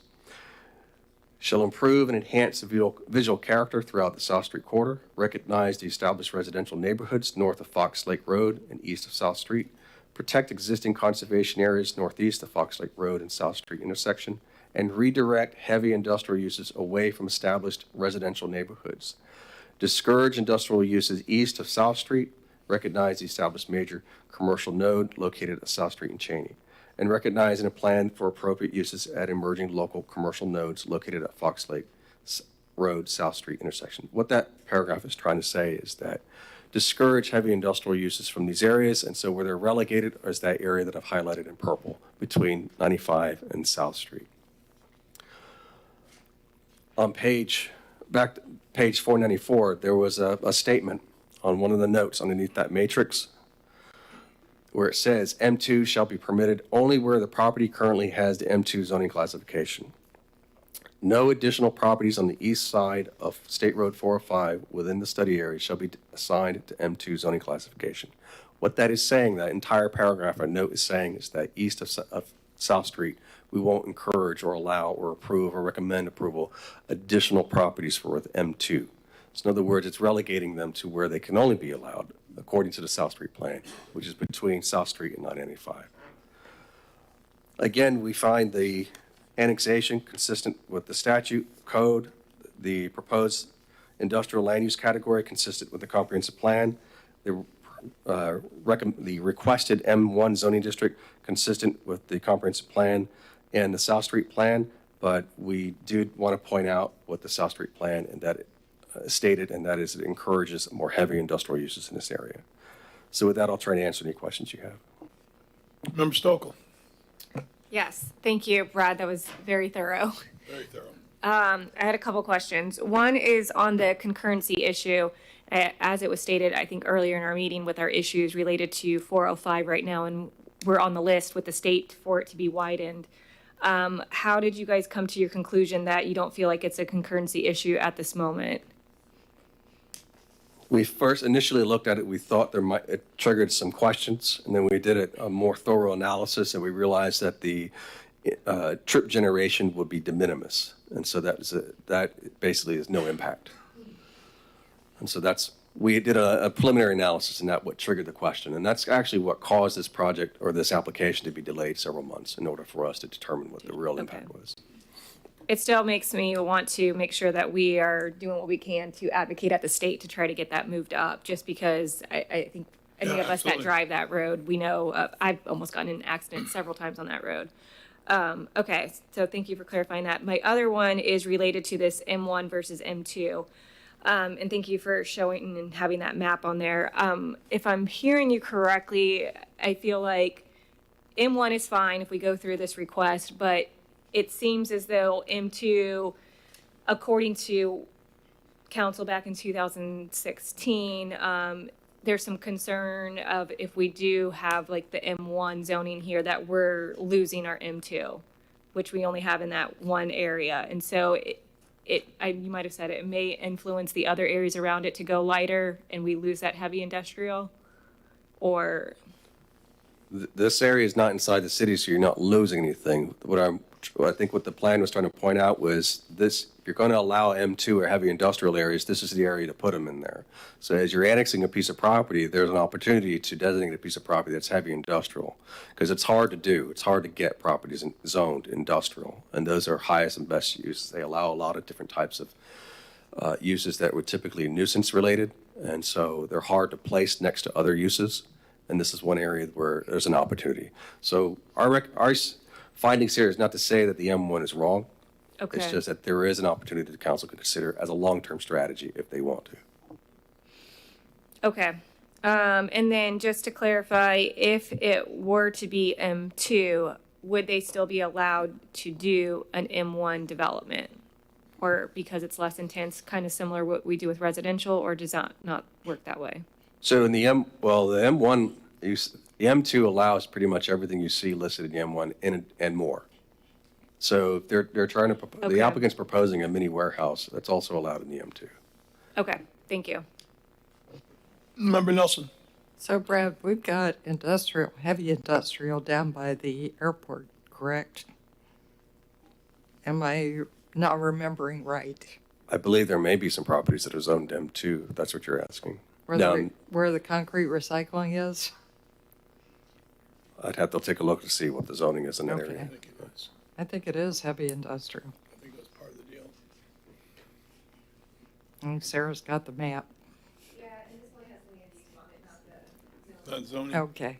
shall improve and enhance the visual character throughout the South Street corridor, recognize the established residential neighborhoods north of Fox Lake Road and east of South Street, protect existing conservation areas northeast of Fox Lake Road and South Street intersection, and redirect heavy industrial uses away from established residential neighborhoods. Discourage industrial uses east of South Street, recognize the established major commercial node located at South Street and Cheney, and recognizing a plan for appropriate uses at emerging local commercial nodes located at Fox Lake Road, South Street intersection. What that paragraph is trying to say is that discourage heavy industrial uses from these areas, and so where they're relegated is that area that I've highlighted in purple between 95 and South Street. On page 494, there was a statement on one of the notes underneath that matrix where it says M2 shall be permitted only where the property currently has the M2 zoning classification. No additional properties on the east side of State Road 405 within the study area shall be assigned to M2 zoning classification. What that is saying, that entire paragraph or note is saying, is that east of South Street, we won't encourage or allow or approve or recommend approval additional properties for M2. So in other words, it's relegating them to where they can only be allowed according to the South Street plan, which is between South Street and 995. Again, we find the annexation consistent with the statute, code, the proposed industrial land use category consistent with the comprehensive plan, the requested M1 zoning district consistent with the comprehensive plan, and the South Street plan but we do want to point out what the South Street plan and that it stated, and that is it encourages more heavy industrial uses in this area. So with that, I'll try to answer any questions you have. Member Stokel. Yes, thank you, Brad. That was very thorough. Very thorough. I had a couple questions. One is on the concurrency issue. As it was stated, I think earlier in our meeting with our issues related to 405 right now, and we're on the list with the state for it to be widened. How did you guys come to your conclusion that you don't feel like it's a concurrency issue at this moment? We first initially looked at it, we thought it triggered some questions, and then we did a more thorough analysis, and we realized that the trip generation would be de minimis, and so that basically is no impact. And so we did a preliminary analysis, and that's what triggered the question, and that's actually what caused this project or this application to be delayed several months in order for us to determine what the real impact was. It still makes me want to make sure that we are doing what we can to advocate at the state to try to get that moved up, just because I think any of us absolutely. that drive that road, we know, I've almost gotten in an accident several times on that road. Okay, so thank you for clarifying that. My other one is related to this M1 versus M2. And thank you for showing and having that map on there. If I'm hearing you correctly, I feel like M1 is fine if we go through this request, but it seems as though M2, according to council back in 2016, there's some concern of if we do have like the M1 zoning here that we're losing our M2, which we only have in that one area. And so you might have said it may influence the other areas around it to go lighter and we lose that heavy industrial, or This area is not inside the city, so you're not losing anything. I think what the plan was trying to point out was this: if you're going to allow M2 or heavy industrial areas, this is the area to put them in there. So as you're annexing a piece of property, there's an opportunity to designate a piece of property that's heavy industrial, because it's hard to do. It's hard to get properties zoned industrial, and those are highest and best use. They allow a lot of different types of uses that were typically nuisance related, and so they're hard to place next to other uses. And this is one area where there's an opportunity. So our findings here is not to say that the M1 is wrong. okay. It's just that there is an opportunity that the council can consider as a long-term strategy if they want to. Okay. And then just to clarify, if it were to be M2, would they still be allowed to do an M1 development? Or because it's less intense, kind of similar what we do with residential, or does that not work that way? So in the M1, the M2 allows pretty much everything you see listed in the M1 and more. So they're trying to, Okay. the applicant's proposing a mini warehouse that's also allowed in the M2. Okay, thank you. Member Nelson. So Brad, we've got heavy industrial down by the airport, correct? Am I not remembering right? I believe there may be some properties that are zoned M2, if that's what you're asking. Where the concrete recycling is? I'd have to take a look to see what the zoning is in that Okay. area. I think it is heavy industrial. I think that's part of the deal. And Sarah's got the map. Yeah, and this one has land use on it, not the That zoning. Okay,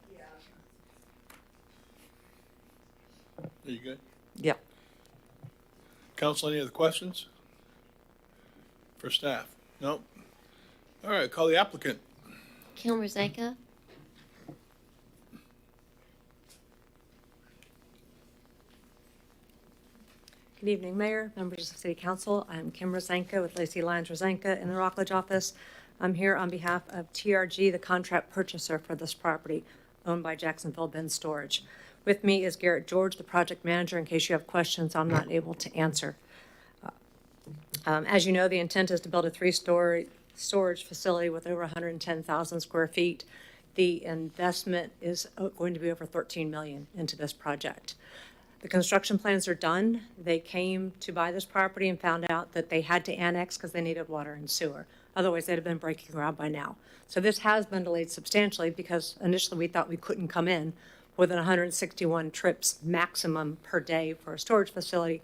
Are you good? yep. Council, any other questions for staff? No? All right, call the applicant. Kilmer Zeka. Good evening, Mayor, members of City Council. I'm Kim Rosanka with Lacey Lyons Rosanka in the Rockledge office. I'm here on behalf of TRG, the contract purchaser for this property owned by Jacksonville Bin Storage. With me is Garrett George, the project manager, in case you have questions I'm not able to answer. As you know, the intent is to build a three-story storage facility with over 110,000 square feet. The investment is going to be over $13 million into this project. The construction plans are done. They came to buy this property and found out that they had to annex because they needed water and sewer. Otherwise, they'd have been breaking ground by now. So this has been delayed substantially because initially we thought we couldn't come in within 161 trips maximum per day for a storage facility.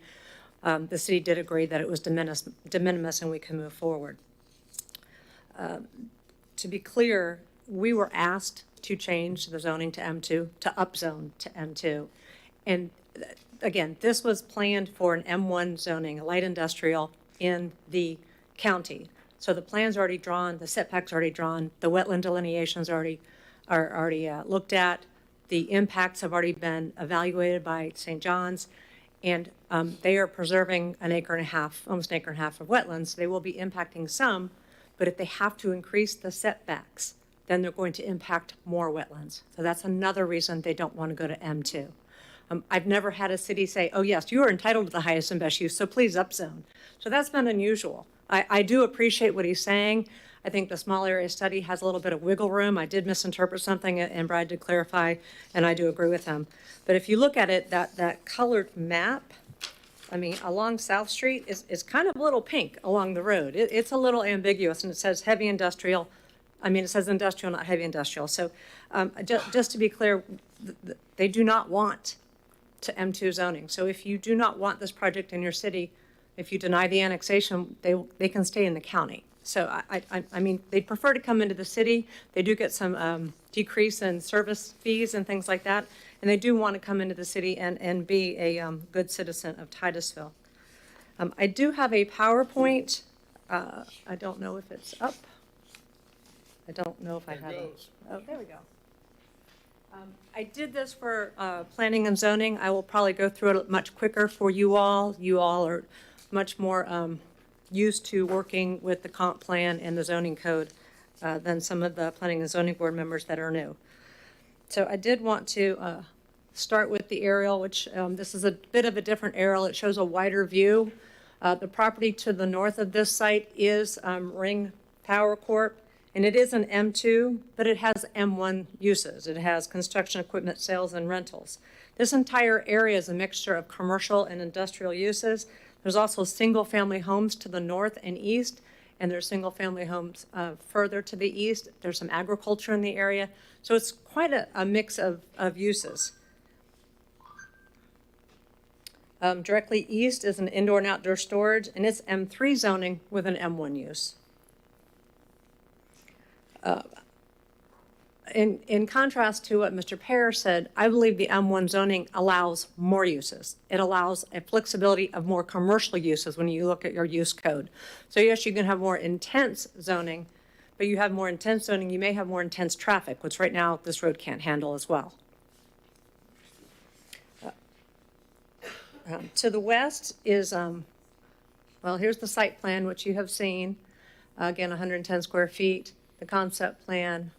The city did agree that it was de minimis and we can move forward. To be clear, we were asked to change the zoning to M2, to upzone to M2. And again, this was planned for an M1 zoning, a light industrial in the county. So the plan's already drawn, the setback's already drawn, the wetland delineations are already looked at. The impacts have already been evaluated by St. John's, and they are preserving an acre and a half, almost an acre and a half of wetlands. They will be impacting some, but if they have to increase the setbacks, then they're going to impact more wetlands. So that's another reason they don't want to go to M2. I've never had a city say, oh yes, you are entitled to the highest and best use, so please upzone. So that's been unusual. I do appreciate what he's saying. I think the small area study has a little bit of wiggle room. I did misinterpret something, and Brad did clarify, and I do agree with him. But if you look at it, that colored map, I mean, along South Street is kind of a little pink along the road. It's a little ambiguous, and it says heavy industrial. I mean, it says industrial, not heavy industrial. So just to be clear, they do not want to M2 zoning. So if you do not want this project in your city, if you deny the annexation, they can stay in the county. So I mean, they prefer to come into the city. They do get some decrease in service fees and things like that. And they do want to come into the city and be a good citizen of Titusville. I do have a PowerPoint. I don't know if it's up. I don't know if I have it. Oh, there we go. I did this for planning and zoning. I will probably go through it much quicker for you all. You all are much more used to working with the comp plan and the zoning code than some of the planning and zoning board members that are new. So I did want to start with the aerial, which this is a bit of a different aerial. It shows a wider view. The property to the north of this site is Ring Power Corp. And it is an M2, but it has M1 uses. It has construction equipment sales and rentals. This entire area is a mixture of commercial and industrial uses. There's also single-family homes to the north and east, and there's single-family homes further to the east. There's some agriculture in the area. So it's quite a mix of uses. Directly east is an indoor and outdoor storage, and it's M3 zoning with an M1 use. In contrast to what Mr. Parrish said, I believe the M1 zoning allows more uses. It allows a flexibility of more commercial uses when you look at your use code. So yes, you can have more intense zoning, but you have more intense zoning, you may have more intense traffic, which right now this road can't handle as well. To the west is, well, here's the site plan, which you have seen. Again, 110 square feet. The concept plan,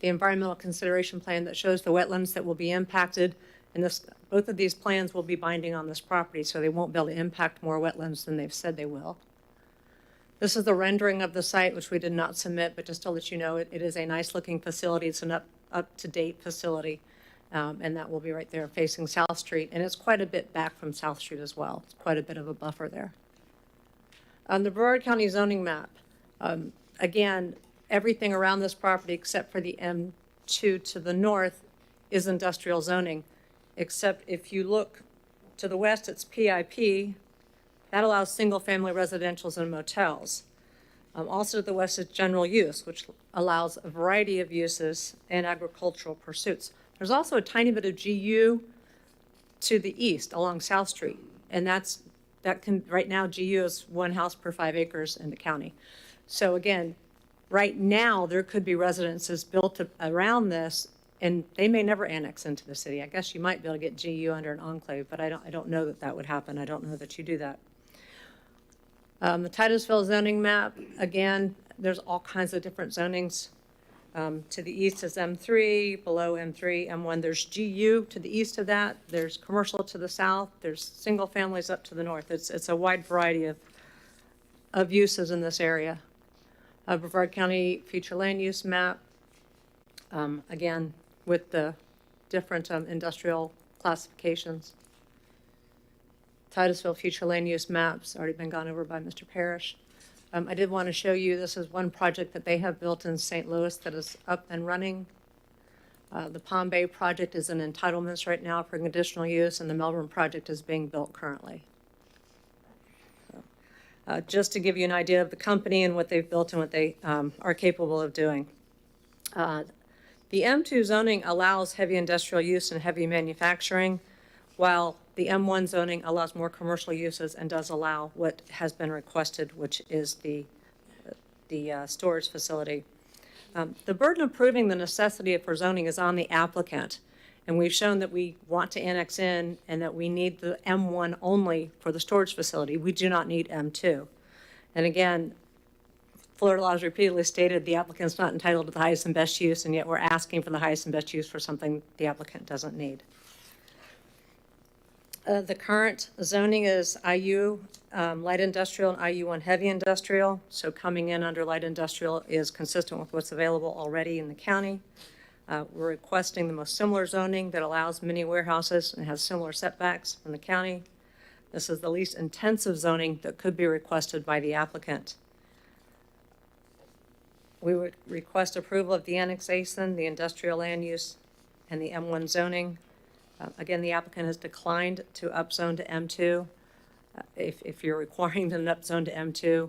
the environmental consideration plan that shows the wetlands that will be impacted, and both of these plans will be binding on this property, so they won't be able to impact more wetlands than they've said they will. This is the rendering of the site, which we did not submit, but just to let you know, it is a nice-looking facility. It's an up-to-date facility, and that will be right there facing South Street, and it's quite a bit back from South Street as well. It's quite a bit of a buffer there. On the Brevard County zoning map, again, everything around this property except for the M2 to the north is industrial zoning, except if you look to the west, it's PIP. That allows single-family residentials and motels. Also to the west is general use, which allows a variety of uses and agricultural pursuits. There's also a tiny bit of GU to the east along South Street, and right now GU is 1 house per 5 acres in the county. So again, right now, there could be residences built around this, and they may never annex into the city. I guess you might be able to get GU under an enclave, but I don't know that would happen. I don't know that you do that. The Titusville zoning map, again, there's all kinds of different zonings. To the east is M3, below M3, M1. There's GU to the east of that. There's commercial to the south. There's single families up to the north. It's a wide variety of uses in this area. Brevard County future land use map, again, with the different industrial classifications. Titusville future land use maps, already been gone over by Mr. Parrish. I did want to show you, this is one project that they have built in St. Louis that is up and running. The Palm Bay project is in entitlements right now for conditional use, and the Melbourne project is being built currently. Just to give you an idea of the company and what they've built and what they are capable of doing. The M2 zoning allows heavy industrial use and heavy manufacturing, while the M1 zoning allows more commercial uses and does allow what has been requested, which is the storage facility. The burden of proving the necessity for zoning is on the applicant, and we've shown that we want to annex in and that we need the M1 only for the storage facility. We do not need M2. And again, Florida law has repeatedly stated the applicant's not entitled to the highest and best use, and yet we're asking for the highest and best use for something the applicant doesn't need. The current zoning is IU light industrial and IU1 heavy industrial. So coming in under light industrial is consistent with what's available already in the county. We're requesting the most similar zoning that allows mini warehouses and has similar setbacks from the county. This is the least intensive zoning that could be requested by the applicant. We would request approval of the annexation, the industrial land use, and the M1 zoning. Again, the applicant has declined to upzone to M2. If you're requiring them to upzone to M2,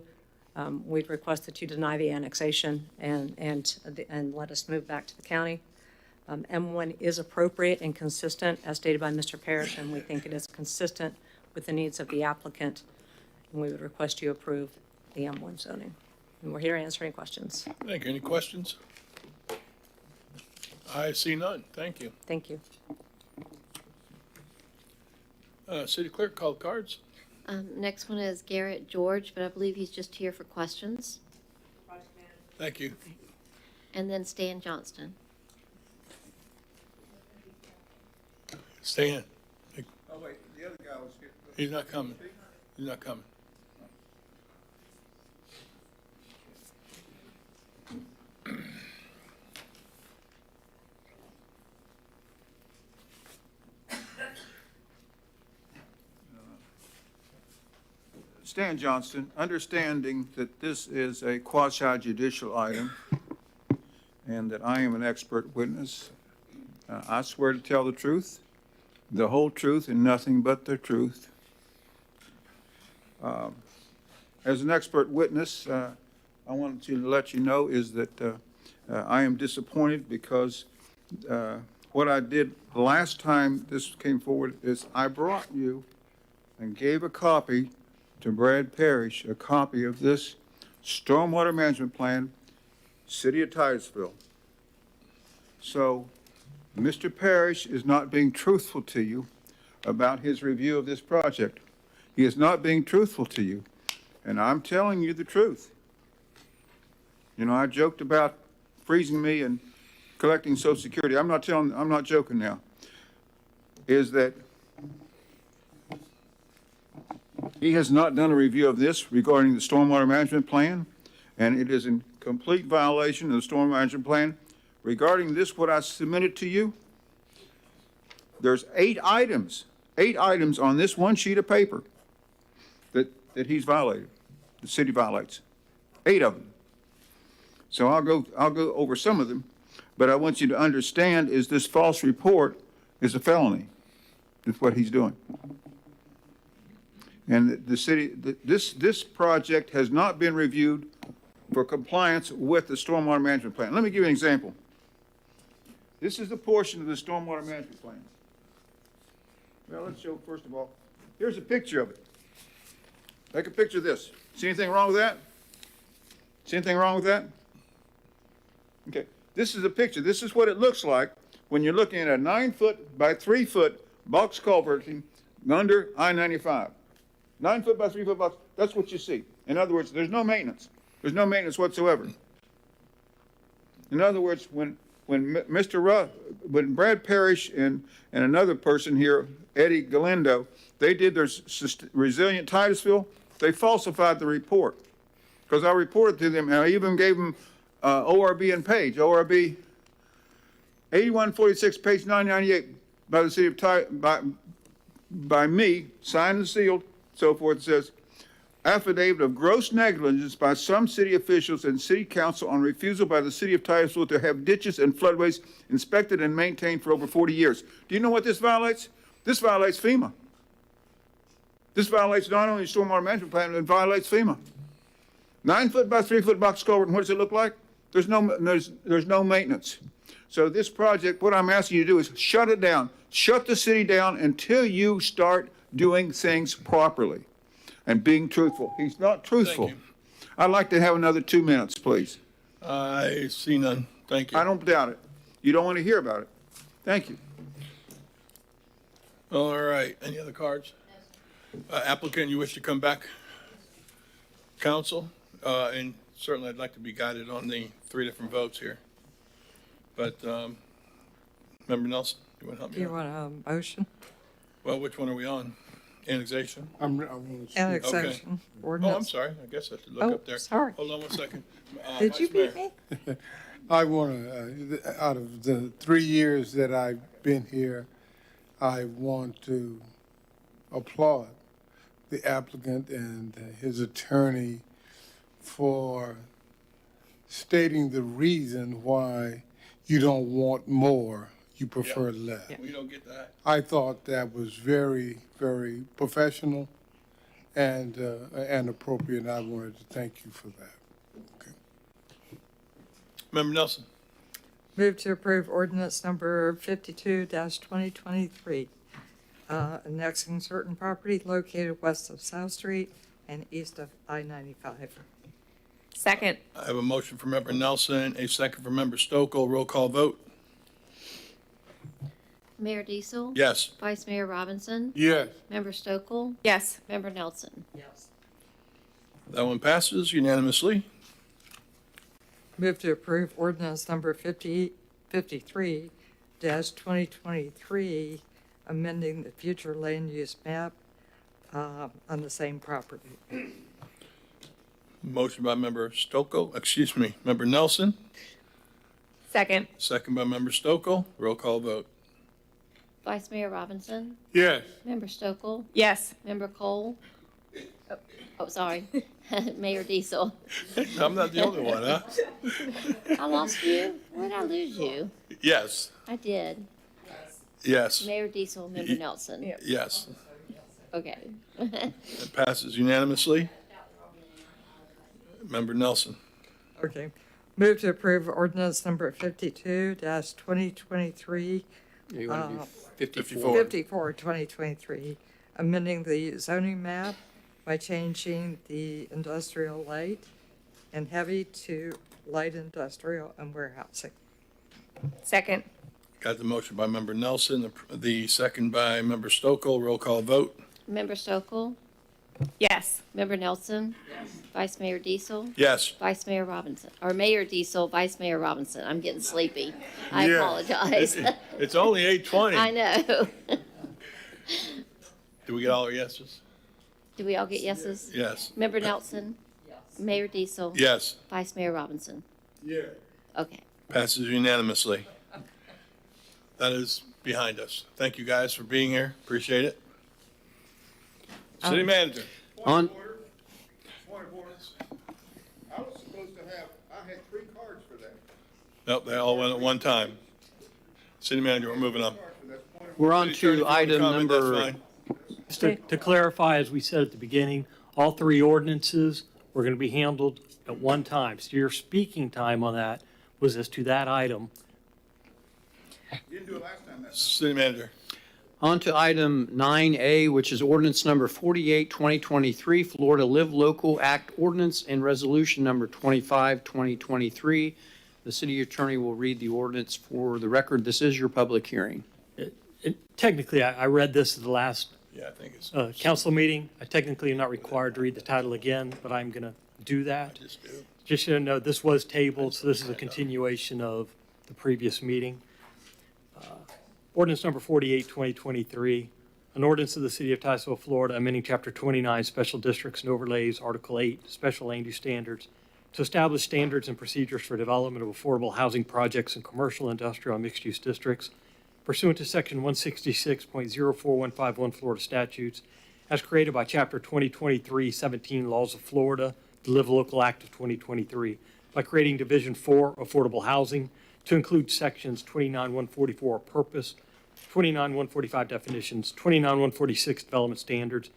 we'd request that you deny the annexation and let us move back to the county. M1 is appropriate and consistent, as stated by Mr. Parrish, and we think it is consistent with the needs of the applicant. And we would request you approve the M1 zoning. And we're here to answer any questions. Thank you. Any questions? I see none. Thank you. Thank you. City Clerk, call the cards. Next one is Garrett George, but I believe he's just here for questions. Thank you. And then Stan Johnston. Stan. Oh, wait, the other guy was here. He's not coming. He's not coming. Stan Johnston, understanding that this is a quasi-judicial item and that I am an expert witness, I swear to tell the truth, the whole truth, and nothing but the truth. As an expert witness, I wanted to let you know is that I am disappointed because what I did the last time this came forward is I brought you and gave a copy to Brad Parrish, a copy of this stormwater management plan, City of Titusville. So Mr. Parrish is not being truthful to you about his review of this project. He is not being truthful to you, and I'm telling you the truth. You know, I joked about freezing me and collecting Social Security. I'm not joking now. Is that he has not done a review of this regarding the stormwater management plan, and it is in complete violation of the stormwater management plan. Regarding this, what I submitted to you, there's 8 items on this one sheet of paper that he's violated, the city violates, 8 of them. So I'll go over some of them, but I want you to understand is this false report is a felony. That's what he's doing. And the city, this project has not been reviewed for compliance with the stormwater management plan. Let me give you an example. This is the portion of the stormwater management plan. Well, let's show, first of all, here's a picture of it. Take a picture of this. See anything wrong with that? See anything wrong with that? Okay, this is a picture. This is what it looks like when you're looking at a 9-foot by 3-foot box culverting under I-95. 9-foot by 3-foot box, that's what you see. In other words, there's no maintenance. There's no maintenance whatsoever. In other words, when Brad Parrish and another person here, Eddie Galindo, they did their Resilient Titusville, they falsified the report. Because I reported to them, and I even gave them ORB and page, ORB 8146, page 998, by the city of by me, signed and sealed, so forth. It says, affidavit of gross negligence by some city officials and city council on refusal by the city of Titusville to have ditches and floodways inspected and maintained for over 40 years. Do you know what this violates? This violates FEMA. This violates not only the stormwater management plan, it violates FEMA. 9-foot by 3-foot box culvert, and what does it look like? There's no maintenance. So this project, what I'm asking you to do is shut it down. Shut the city down until you start doing things properly and being truthful. He's not truthful. Thank I'd like to have another 2 minutes, please. I see none. Thank you. I don't doubt it. You don't want to hear about it. Thank you. All right, any other cards? Applicant, you wish to come back? Counsel? And certainly I'd like to be guided on the 3 different votes here. But, Member Nelson, you want to help me Do you out? want a motion? Well, which one are we on? Annexation? I want to Annexation. Oh, I'm Ordinance. sorry. I guess I should look Oh, up there. sorry. Hold on one second. Did you Vice beat Mayor. me? I want to, out of the 3 years that I've been here, I want to applaud the applicant and his attorney for stating the reason why you don't want more, you prefer less. We don't get that. I thought that was very, very professional and appropriate, and I wanted to thank you for that. Member Nelson? Move to approve ordinance number 52-2023, annexing certain property located west of South Street and east of I-95. Second. I have a motion for Member Nelson, a second for Member Stokel. Roll call vote. Mayor Diesel? Yes. Vice Mayor Robinson? Yes. Member Stokel? Yes. Member Nelson? Yes. That one passes unanimously. Move to approve ordinance number 53-2023, amending the future land use map on the same property. Motion by Member Member Nelson, Second. second by Member Stokel. Roll call vote. Vice Mayor Robinson? Yes. Member Stokel? Yes. Member Cole? Oh, sorry. Mayor Diesel? I'm not the only one, huh? I lost you? Where did I lose you? Yes, I did. yes, Mayor Diesel, Member Nelson? yes. Okay. It passes unanimously. Member Nelson. Okay. Move to approve ordinance number 52-2023, You want to do 54. 2023, amending the zoning map by changing the industrial light and heavy to light industrial and warehousing. Second. Got the motion by Member Nelson, the second by Member Stokel. Roll call vote. Member Stokel? Yes. Member Nelson? Vice Mayor Diesel? Yes. Vice Mayor Robinson, or Mayor Diesel, Vice Mayor Robinson. I'm getting sleepy. I Yeah. apologize. It's only 8:20. I know. Do we get all our yeses? Do we all get yeses? Yes. Member Nelson? Mayor Diesel? Yes. Vice Mayor Robinson? Yeah. Okay. Passes unanimously. That is behind us. Thank you guys for being here. Appreciate it. City Manager. On, I was supposed to have, I had 3 cards for that. Nope, they all went at one time. City Manager, we're moving on. we're on City Attorney, if to you want item comment, that's number, fine. Just to clarify, as we said at the beginning, all 3 ordinances were going to be handled at one time. So your speaking time on that was as to that item. You didn't do it last time, that's. City Manager. on to item 9A, which is ordinance number 48, 2023, Florida Live Local Act Ordinance and Resolution number 25, 2023. The city attorney will read the ordinance for the record. This is your public hearing. Technically, I read this at the last Yeah, I think it's. council meeting. I technically am not required to read the title again, but I'm going to do that. Just do. Just so you know, this was tabled, so this is a continuation of the previous meeting. Ordinance number 48, 2023, an ordinance of the City of Titusville, Florida, amending Chapter 29, Special Districts and Overlays, Article 8, Special Land Use Standards, to establish standards and procedures for development of affordable housing projects in commercial, industrial, and mixed-use districts pursuant to Section 166.04151 Florida statutes, as created by Chapter 2023-17 Laws of Florida, the Live Local Act of 2023, by creating Division 4 Affordable Housing to include Sections 29-144 Purpose, 29-145 Definitions, 29-146 Development Standards,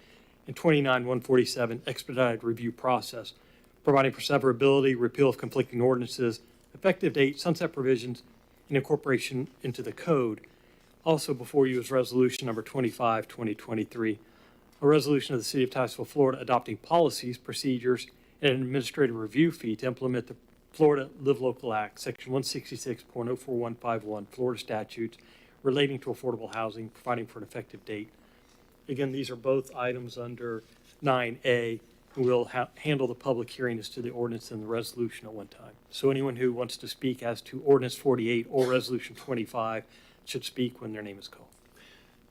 and 29-147 Expedited Review Process, providing for severability, repeal of conflicting ordinances, effective date, sunset provisions, and incorporation into the code. Also before you is resolution number 25, 2023, a resolution of the City of Titusville, Florida, adopting policies, procedures, and an administrative review fee to implement the Florida Live Local Act, Section 166.04151, Florida statutes relating to affordable housing, providing for an effective date. Again, these are both items under 9A, and we'll handle the public hearing as to the ordinance and the resolution at one time. So anyone who wants to speak as to Ordinance 48 or Resolution 25 should speak when their name is called.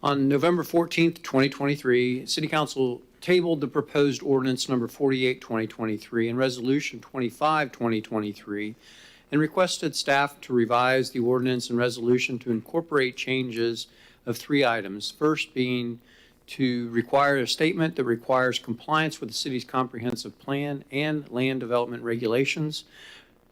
On November 14th, 2023, City Council tabled the proposed ordinance number 48, 2023, and Resolution 25, 2023, and requested staff to revise the ordinance and resolution to incorporate changes of 3 items. First being to require a statement that requires compliance with the city's comprehensive plan and land development regulations.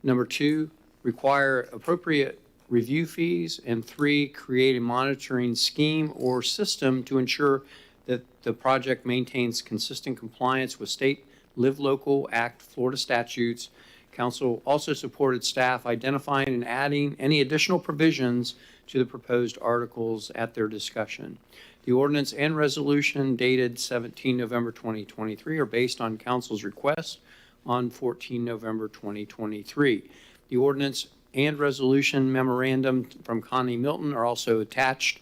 Number 2, require appropriate review fees. And 3, create a monitoring scheme or system to ensure that the project maintains consistent compliance with State Live Local Act Florida statutes. Council also supported staff identifying and adding any additional provisions to the proposed articles at their discussion. The ordinance and resolution dated 17 November 2023 are based on Council's request on 14 November 2023. The ordinance and resolution memorandum from Connie Milton are also attached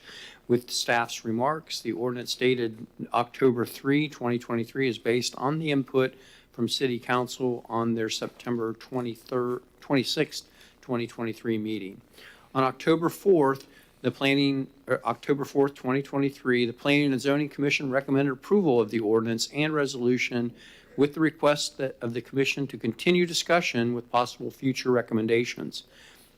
with staff's remarks. The ordinance dated October 3, 2023 is based on the input from City Council on their September 26th, 2023 meeting. On October 4th, 2023, the Planning and Zoning Commission recommended approval of the ordinance and resolution with the request of the Commission to continue discussion with possible future recommendations.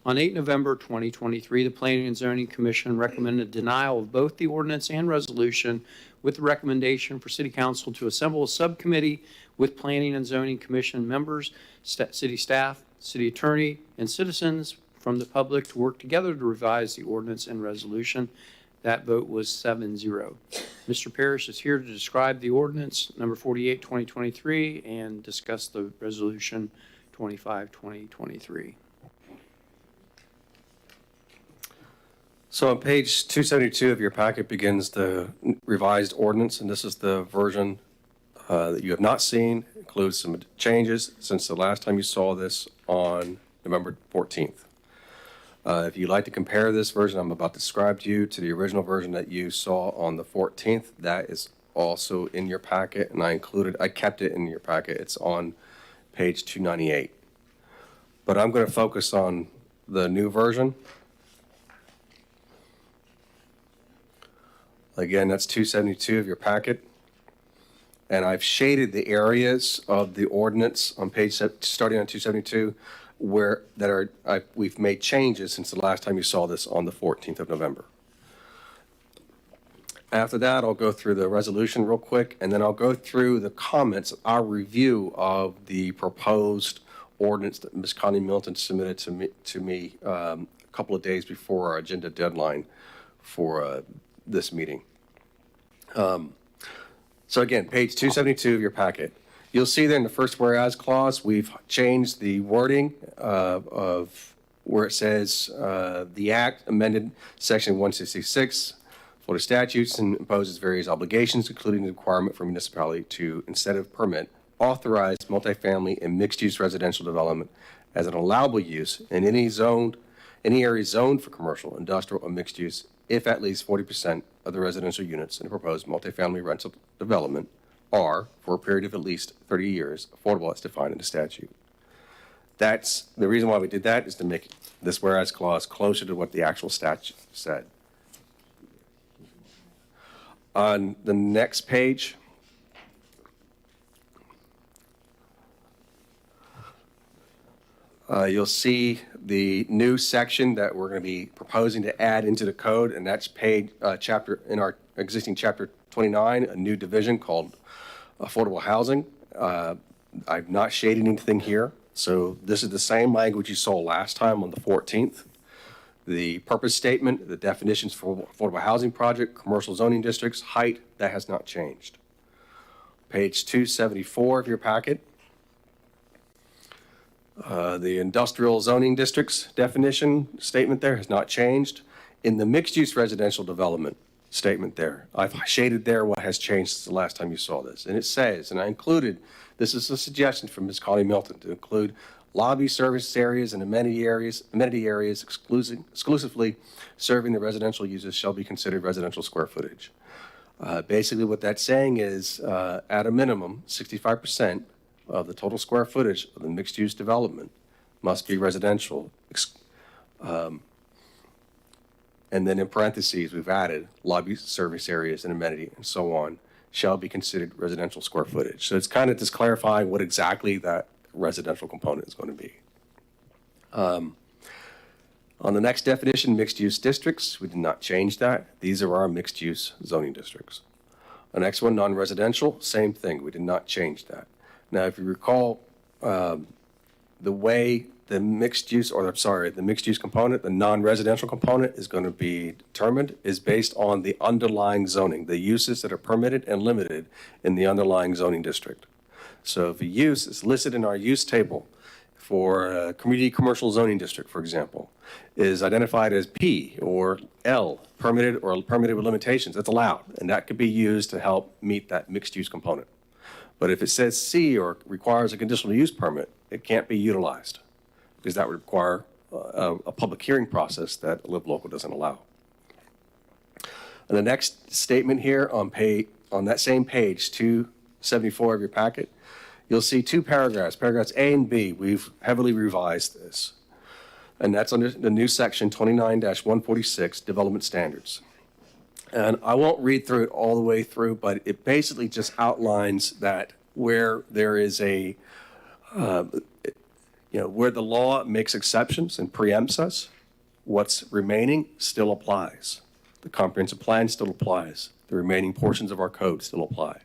On 8 November 2023, the Planning and Zoning Commission recommended denial of both the ordinance and resolution with the recommendation for City Council to assemble a subcommittee with Planning and Zoning Commission members, city staff, city attorney, and citizens from the public to work together to revise the ordinance and resolution. That vote was 7-0. Mr. Parrish is here to describe the ordinance number 48, 2023, and discuss the resolution 25, 2023. So on page 272 of your packet begins the revised ordinance, and this is the version that you have not seen. It includes some changes since the last time you saw this on November 14th. If you'd like to compare this version I'm about to describe to you to the original version that you saw on the 14th, that is also in your packet, and I kept it in your packet. It's on page 298. But I'm going to focus on the new version. Again, that's 272 of your packet. And I've shaded the areas of the ordinance on page, starting on 272, we've made changes since the last time you saw this on the 14th of November. After that, I'll go through the resolution real quick, and then I'll go through the comments, our review of the proposed ordinance that Ms. Connie Milton submitted to me a couple of days before our agenda deadline for this meeting. So again, page 272 of your packet. You'll see there in the first whereas clause, we've changed the wording of where it says the act amended section 166 Florida statutes and imposes various obligations, including the requirement for municipality to, instead of permit, authorize multifamily and mixed-use residential development as an allowable use in any area zoned for commercial, industrial, or mixed use if at least 40% of the residential units in a proposed multifamily rental development are, for a period of at least 30 years, affordable as defined in the statute. That's the reason why we did that, is to make this whereas clause closer to what the actual statute said. On the next page, you'll see the new section that we're going to be proposing to add into the code, and that's chapter in our existing chapter 29, a new division called affordable housing. I've not shaded anything here, so this is the same language you saw last time on the 14th. The purpose statement, the definitions for affordable housing project, commercial zoning districts, height, that has not changed. Page 274 of your packet. The industrial zoning districts definition statement there has not changed. In the mixed-use residential development statement there, I've shaded there what has changed since the last time you saw this. And it says, and I included, this is a suggestion from Ms. Connie Milton, to include lobby service areas and amenity areas exclusively serving the residential uses shall be considered residential square footage. Basically what that's saying is, at a minimum, 65% of the total square footage of the mixed-use development must be residential. And then in parentheses, we've added lobby service areas and amenity and so on shall be considered residential square footage. So it's kind of just clarifying what exactly that residential component is going to be. On the next definition, mixed-use districts, we did not change that. These are our mixed-use zoning districts. The next one, non-residential, same thing. We did not change that. Now, if you recall, the way the mixed-use component, the non-residential component is going to be determined is based on the underlying zoning, the uses that are permitted and limited in the underlying zoning district. So if a use is listed in our use table for a community commercial zoning district, for example, is identified as P or L, permitted or permitted with limitations, that's allowed, and that could be used to help meet that mixed-use component. But if it says C or requires a conditional use permit, it can't be utilized because that would require a public hearing process that Live Local doesn't allow. And the next statement here on that same page, 274 of your packet, you'll see two paragraphs, paragraphs A and B. We've heavily revised this. And that's under the new section 29-146, Development Standards. And I won't read through it all the way through, but it basically just outlines that where there is a, where the law makes exceptions and preempts us, what's remaining still applies. The comprehensive plan still applies. The remaining portions of our code still apply.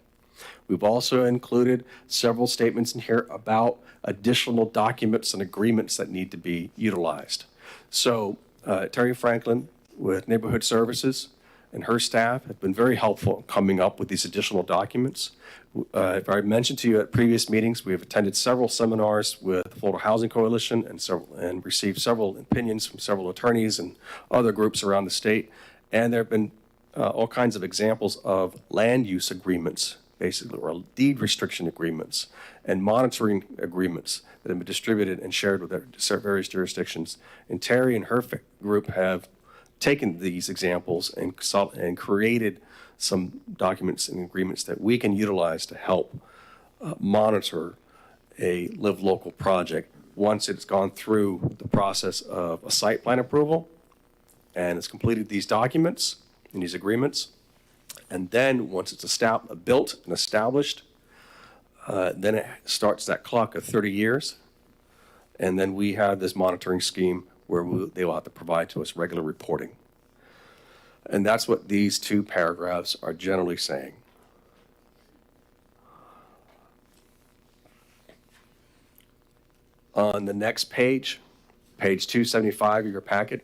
We've also included several statements in here about additional documents and agreements that need to be utilized. So Terry Franklin with Neighborhood Services and her staff have been very helpful in coming up with these additional documents. If I mentioned to you at previous meetings, we have attended several seminars with the Florida Housing Coalition and received several opinions from several attorneys and other groups around the state. And there have been all kinds of examples of land use agreements, basically, or deed restriction agreements and monitoring agreements that have been distributed and shared with various jurisdictions. And Terry and her group have taken these examples and created some documents and agreements that we can utilize to help monitor a Live Local project once it's gone through the process of a site plan approval and it's completed these documents and these agreements. And then once it's built and established, then it starts that clock of 30 years. And then we have this monitoring scheme where they will have to provide to us regular reporting. And that's what these two paragraphs are generally saying. On the next page, page 275 of your packet,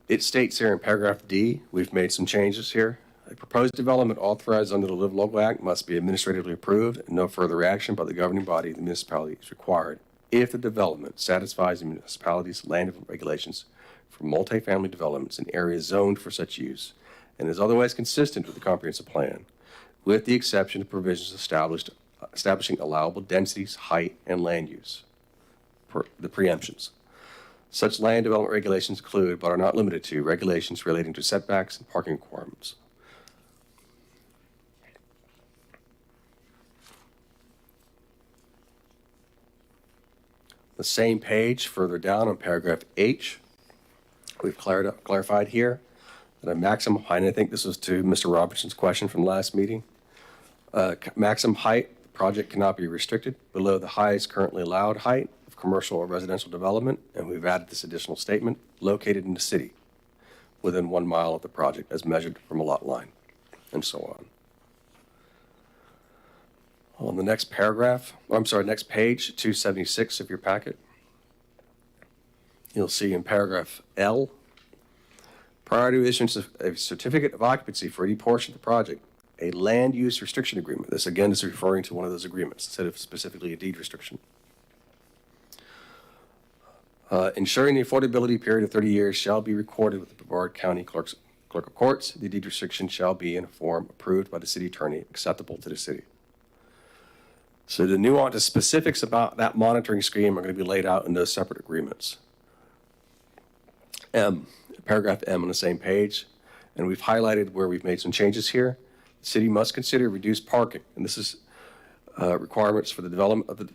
it states here in paragraph D, we've made some changes here. A proposed development authorized under the Live Local Act must be administratively approved, and no further action by the governing body of the municipality is required if the development satisfies the municipality's land regulations for multifamily developments in areas zoned for such use and is otherwise consistent with the comprehensive plan, with the exception of provisions establishing allowable densities, height, and land use, the preemptions. Such land development regulations include, but are not limited to, regulations relating to setbacks and parking requirements. The same page, further down on paragraph H, we've clarified here that a maximum height, and I think this was to Mr. Robertson's question from last meeting, maximum height, the project cannot be restricted below the highest currently allowed height of commercial or residential development, and we've added this additional statement, located in the city within 1 mile of the project as measured from a lot line, and so on. On the next next page, 276 of your packet, you'll see in paragraph L, prior to issuance of a certificate of occupancy for any portion of the project, a land use restriction agreement. This again is referring to one of those agreements instead of specifically a deed restriction. Ensuring the affordability period of 30 years shall be recorded with the Brevard County Clerk of Courts. The deed restriction shall be in a form approved by the city attorney, acceptable to the city. So the nuance, the specifics about that monitoring scheme are going to be laid out in those separate agreements. Paragraph M on the same page, and we've highlighted where we've made some changes here. The city must consider reduced parking, and this is requirements for the development of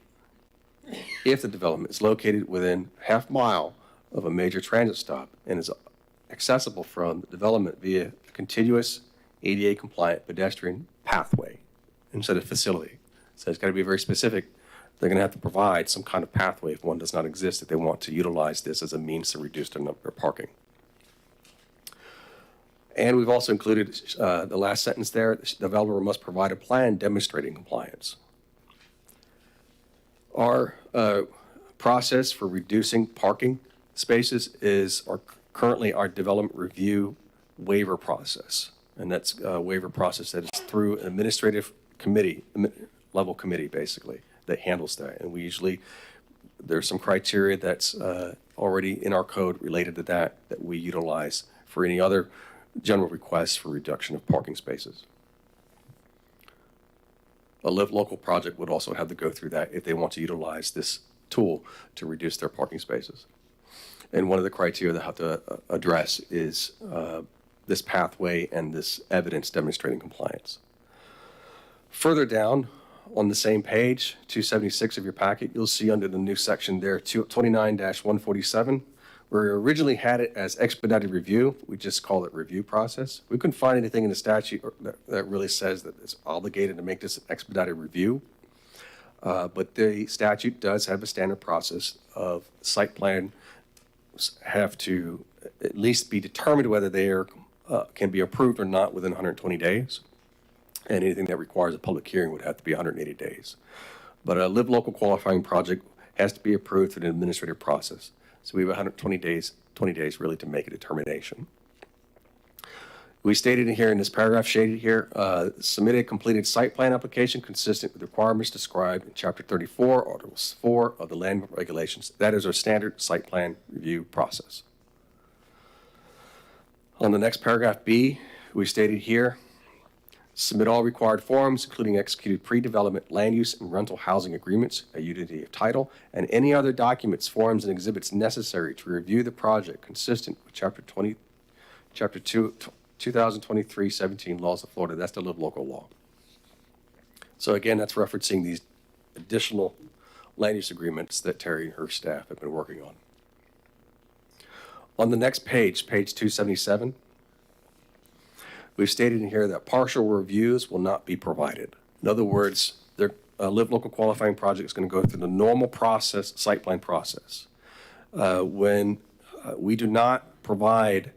if the development is located within half mile of a major transit stop and is accessible from the development via a continuous ADA compliant pedestrian pathway instead of facility. So it's got to be very specific. They're going to have to provide some kind of pathway if one does not exist, if they want to utilize this as a means to reduce the number of parking. And we've also included the last sentence there, the developer must provide a plan demonstrating compliance. Our process for reducing parking spaces is currently our development review waiver process. And that's a waiver process that is through an administrative committee, level committee basically, that handles that. And we usually, there's some criteria that's already in our code related to that we utilize for any other general requests for reduction of parking spaces. A Live Local project would also have to go through that if they want to utilize this tool to reduce their parking spaces. And one of the criteria they have to address is this pathway and this evidence demonstrating compliance. Further down on the same page, 276 of your packet, you'll see under the new section there, 29-147, where we originally had it as expedited review. We just call it review process. We couldn't find anything in the statute that really says that it's obligated to make this an expedited review. But the statute does have a standard process of site plan have to at least be determined whether they are, can be approved or not within 120 days. And anything that requires a public hearing would have to be 180 days. But a Live Local qualifying project has to be approved through the administrative process. So we have 120 days really to make a determination. We stated in here in this paragraph shaded here, submit a completed site plan application consistent with requirements described in Chapter 34, Article 4 of the Land Regulations. That is our standard site plan review process. On the next paragraph B, we stated here, submit all required forms, including executed pre-development land use and rental housing agreements, a unity of title, and any other documents, forms, and exhibits necessary to review the project consistent with Chapter 2, 2023-17 laws of Florida. That's the Live Local law. So again, that's referencing these additional land use agreements that Terry and her staff have been working on. On the next page, page 277, we've stated in here that partial reviews will not be provided. In other words, their Live Local qualifying project is going to go through the normal process, site plan process. When we do not provide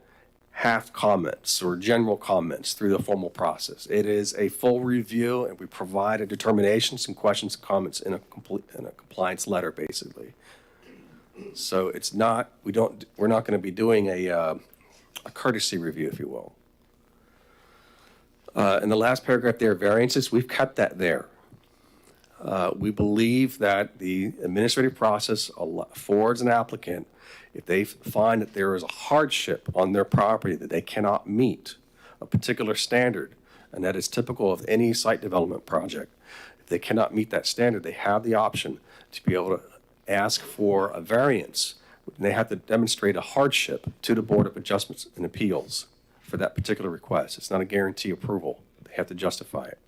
half comments or general comments through the formal process. It is a full review, and we provide a determination, some questions and comments in a compliance letter, basically. So it's not, we're not going to be doing a courtesy review, if you will. In the last paragraph there, variances, we've kept that there. We believe that the administrative process affords an applicant, if they find that there is a hardship on their property that they cannot meet a particular standard, and that is typical of any site development project, if they cannot meet that standard, they have the option to be able to ask for a variance. And they have to demonstrate a hardship to the Board of Adjustments and Appeals for that particular request. It's not a guarantee approval. They have to justify it.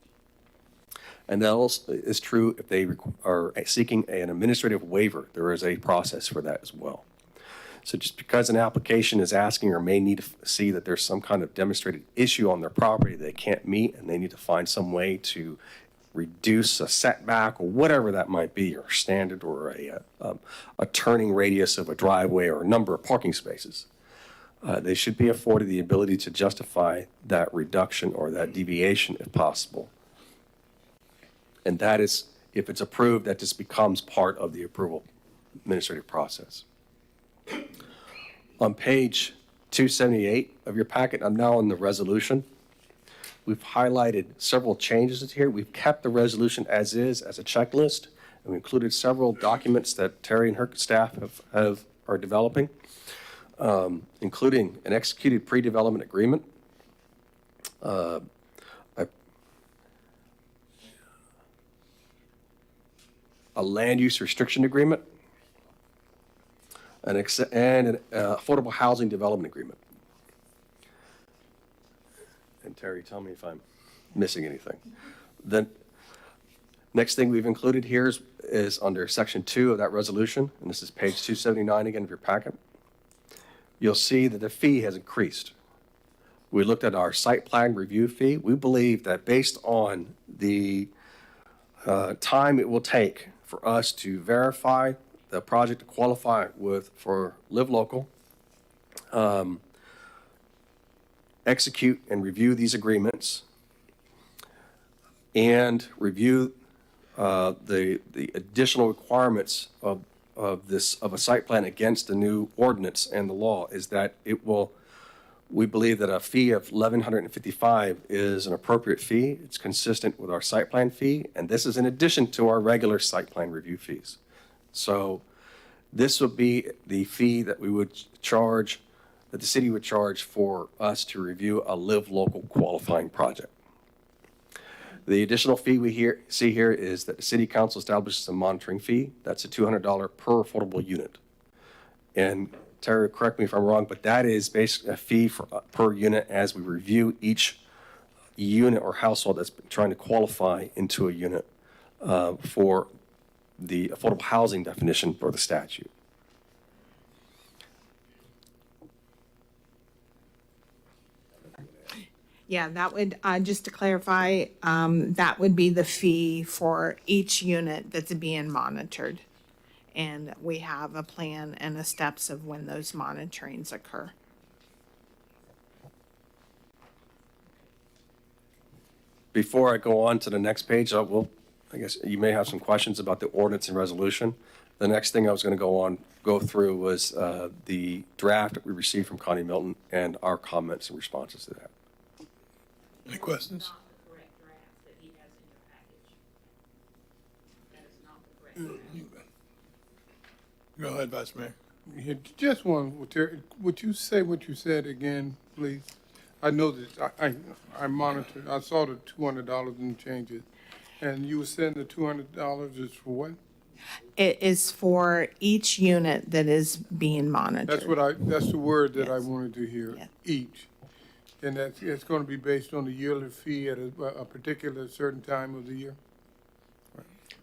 And that also is true if they are seeking an administrative waiver. There is a process for that as well. So just because an application is asking or may need to see that there's some kind of demonstrated issue on their property they can't meet, and they need to find some way to reduce a setback or whatever that might be, or standard, or a turning radius of a driveway or a number of parking spaces, they should be afforded the ability to justify that reduction or that deviation if possible. And that is, if it's approved, that just becomes part of the approval administrative process. On page 278 of your packet, I'm now on the resolution. we've highlighted several changes here. We've kept the resolution as is, as a checklist, and we included several documents that Terry and her staff are developing, including an executed pre-development agreement, a land use restriction agreement, and an affordable housing development agreement. And Terry, tell me if I'm missing anything. The next thing we've included here is under section 2 of that resolution, and this is page 279 again of your packet. You'll see that the fee has increased. We looked at our site plan review fee. We believe that based on the time it will take for us to verify the project to qualify for Live Local, execute and review these agreements, and review the additional requirements of a site plan against the new ordinance and the law, is that we believe that a fee of $1,155 is an appropriate fee. It's consistent with our site plan fee, and this is in addition to our regular site plan review fees. So this would be the fee that we would charge, that the city would charge for us to review a Live Local qualifying project. The additional fee we see here is that the city council establishes a monitoring fee. That's a $200 per affordable unit. And Terry, correct me if I'm wrong, but that is basically a fee per unit as we review each unit or household that's trying to qualify into a unit for the affordable housing definition for the statute. Yeah, that would, just to clarify, that would be the fee for each unit that's being monitored. And we have a plan and the steps of when those monitorings occur. Before I go on to the next page, I guess you may have some questions about the ordinance and resolution. The next thing I was going to go through was the draft that we received from Connie Milton and our comments and responses to that. Any questions? Go ahead, Vice Mayor. Yeah, just one, Terry, would you say what you said again, please? I know that I monitored, I saw the $200 and changes, and you were saying the $200 is for what? It is for each unit that is being monitored. That's the word that I wanted to hear, Yeah. each. And it's going to be based on the yearly fee at a particular certain time of the year?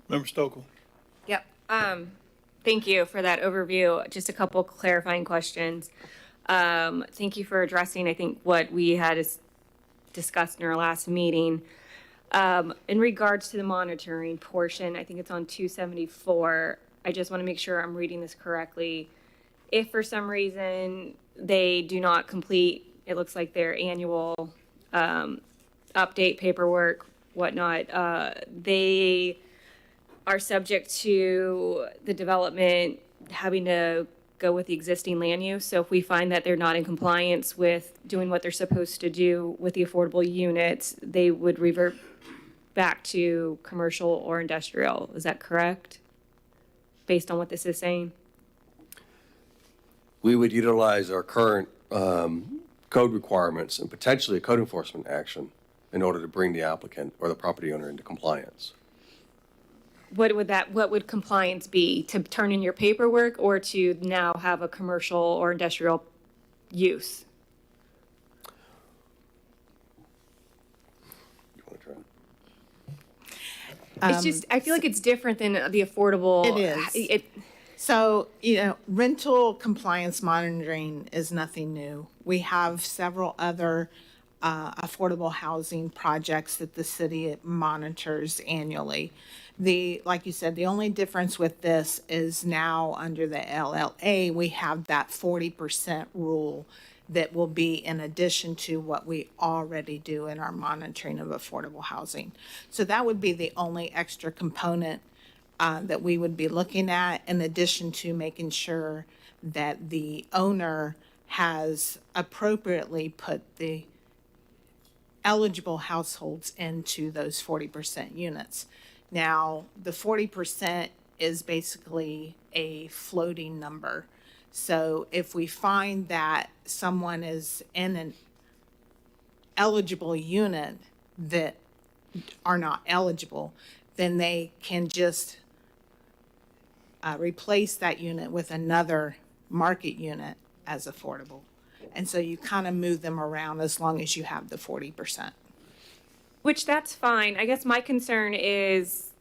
Member Stokel. Yep. Thank you for that overview. Just a couple clarifying questions. Thank you for addressing, I think, what we had discussed in our last meeting. In regards to the monitoring portion, I think it's on 274. I just want to make sure I'm reading this correctly. If for some reason they do not complete, it looks like their annual update paperwork, whatnot, they are subject to the development having to go with the existing land use. So if we find that they're not in compliance with doing what they're supposed to do with the affordable units, they would revert back to commercial or industrial. Is that correct? Based on what this is saying? We would utilize our current code requirements and potentially a code enforcement action in order to bring the applicant or the property owner into compliance. What would compliance be? To turn in your paperwork or to now have a commercial or industrial use? You want to try? It's just, I feel like it's different than the affordable. It is. So, rental compliance monitoring is nothing new. We have several other affordable housing projects that the city monitors annually. Like you said, the only difference with this is now under the LLA, we have that 40% rule that will be in addition to what we already do in our monitoring of affordable housing. So that would be the only extra component that we would be looking at, in addition to making sure that the owner has appropriately put the eligible households into those 40% units. Now, the 40% is basically a floating number. So if we find that someone is in an eligible unit that are not eligible, then they can just replace that unit with another market unit as affordable. And so you kind of move them around as long as you have the 40%. Which that's fine. I guess my concern is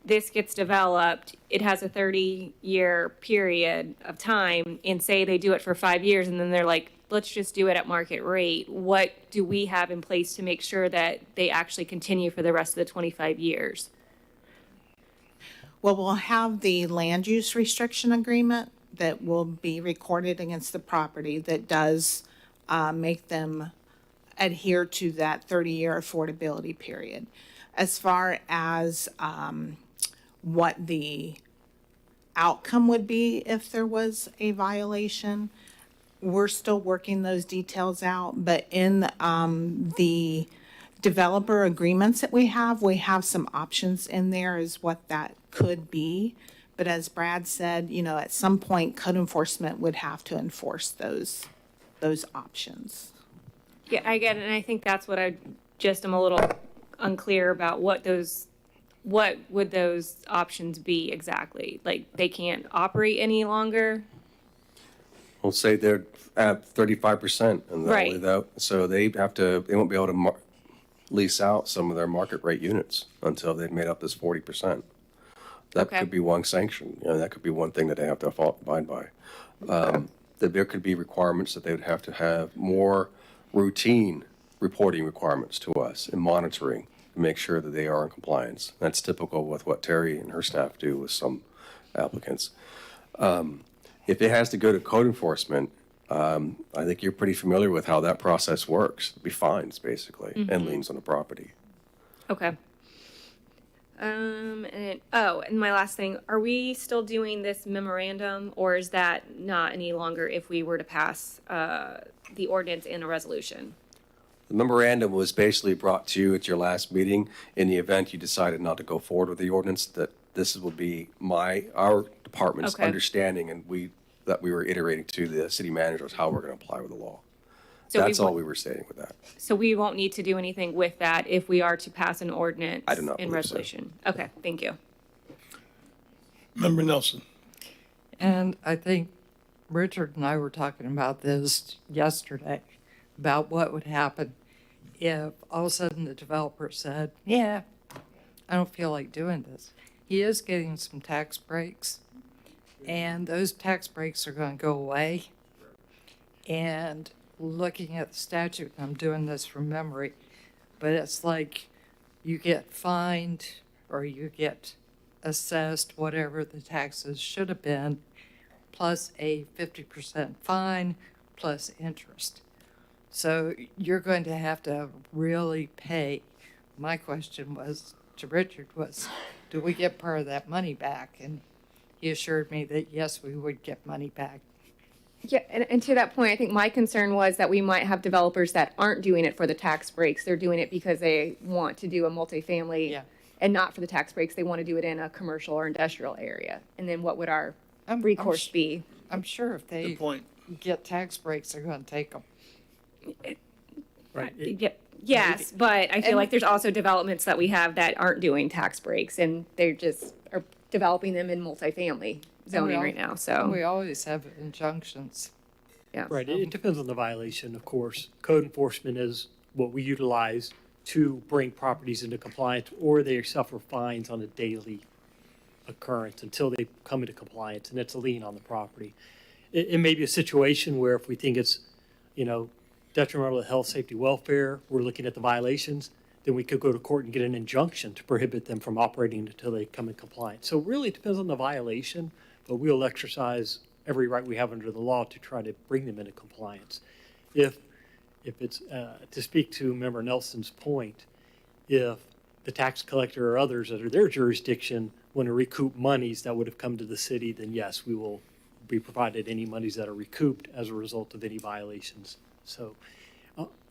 this gets developed, it has a 30-year period of time, and say they do it for 5 years, and then they're like, let's just do it at market rate. What do we have in place to make sure that they actually continue for the rest of the 25 years? Well, we'll have the land use restriction agreement that will be recorded against the property that does make them adhere to that 30-year affordability period. As far as what the outcome would be if there was a violation, we're still working those details out, but in the developer agreements that we have some options in there as what that could be. But as Brad said, you know, at some point, code enforcement would have to enforce those options. Yeah, I get it, and I think that's what I just am a little unclear about. What would those options be exactly? Like, they can't operate any longer? We'll say they're at 35%, and Right. so they won't be able to lease out some of their market rate units until they've made up this 40%. That Okay. could be one sanction. You know, that could be one thing that they have to abide by. That there could be requirements that they would have to have more routine reporting requirements to us and monitoring to make sure that they are in compliance. That's typical with what Terry and her staff do with some applicants. If it has to go to code enforcement, I think you're pretty familiar with how that process works. It'd be fines, basically, and liens on the property. Okay. And my last thing, are we still doing this memorandum, or is that not any longer if we were to pass the ordinance and a resolution? The memorandum was basically brought to you at your last meeting in the event you decided not to go forward with the ordinance, that this will be our department's Okay. understanding, and that we were iterating to the city managers how we're going to apply with the law. So That's all we were stating with that. So we won't need to do anything with that if we are to pass an ordinance I do not and believe so. resolution? Okay, thank you. Member Nelson. And I think Richard and I were talking about this yesterday, about what would happen if all of a sudden the developer said, yeah, I don't feel like doing this. He is getting some tax breaks, and those tax breaks are going to go away. And looking at the statute, and I'm doing this from memory, but it's like you get fined or you get assessed whatever the taxes should have been, plus a 50% fine, plus interest. So you're going to have to really pay. My question was to Richard was, do we get part of that money back? And he assured me that yes, we would get money back. Yeah, and to that point, I think my concern was that we might have developers that aren't doing it for the tax breaks. They're doing it because they want to do a multifamily and not for the tax breaks. They want to do it in a commercial or industrial area. And then what would our recourse be? I'm sure if they get tax breaks, they're going to take them. Right. Yes, but I feel like there's also developments that we have that aren't doing tax breaks, and they're just are developing them in multifamily zoning right now. So we always have injunctions. Yeah. Right. It depends on the violation, of course. Code enforcement is what we utilize to bring properties into compliance, or they suffer fines on a daily occurrence until they come into compliance, and it's a lien on the property. It may be a situation where if we think it's, detrimental to health, safety, welfare, we're looking at the violations, then we could go to court and get an injunction to prohibit them from operating until they come in compliance. So really it depends on the violation, but we'll exercise every right we have under the law to try to bring them into compliance. If it's, to speak to Member Nelson's point, if the tax collector or others that are their jurisdiction want to recoup monies that would have come to the city, then yes, we will be provided any monies that are recouped as a result of any violations. So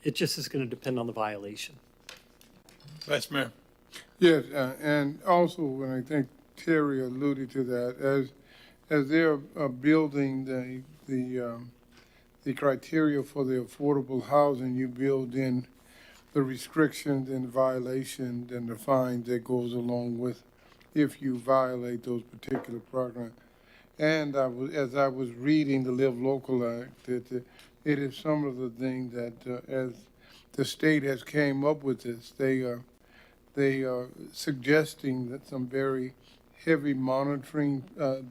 It just is going to depend on the violation. Vice Mayor. Yes, and also, and I think Terry alluded to that, as they're building the criteria for the affordable housing, you build in the restrictions and violations and the fines that goes along with if you violate those particular programs. And as I was reading the Live Local Act, it is some of the things that as the state has came up with this, they are suggesting that some very heavy monitoring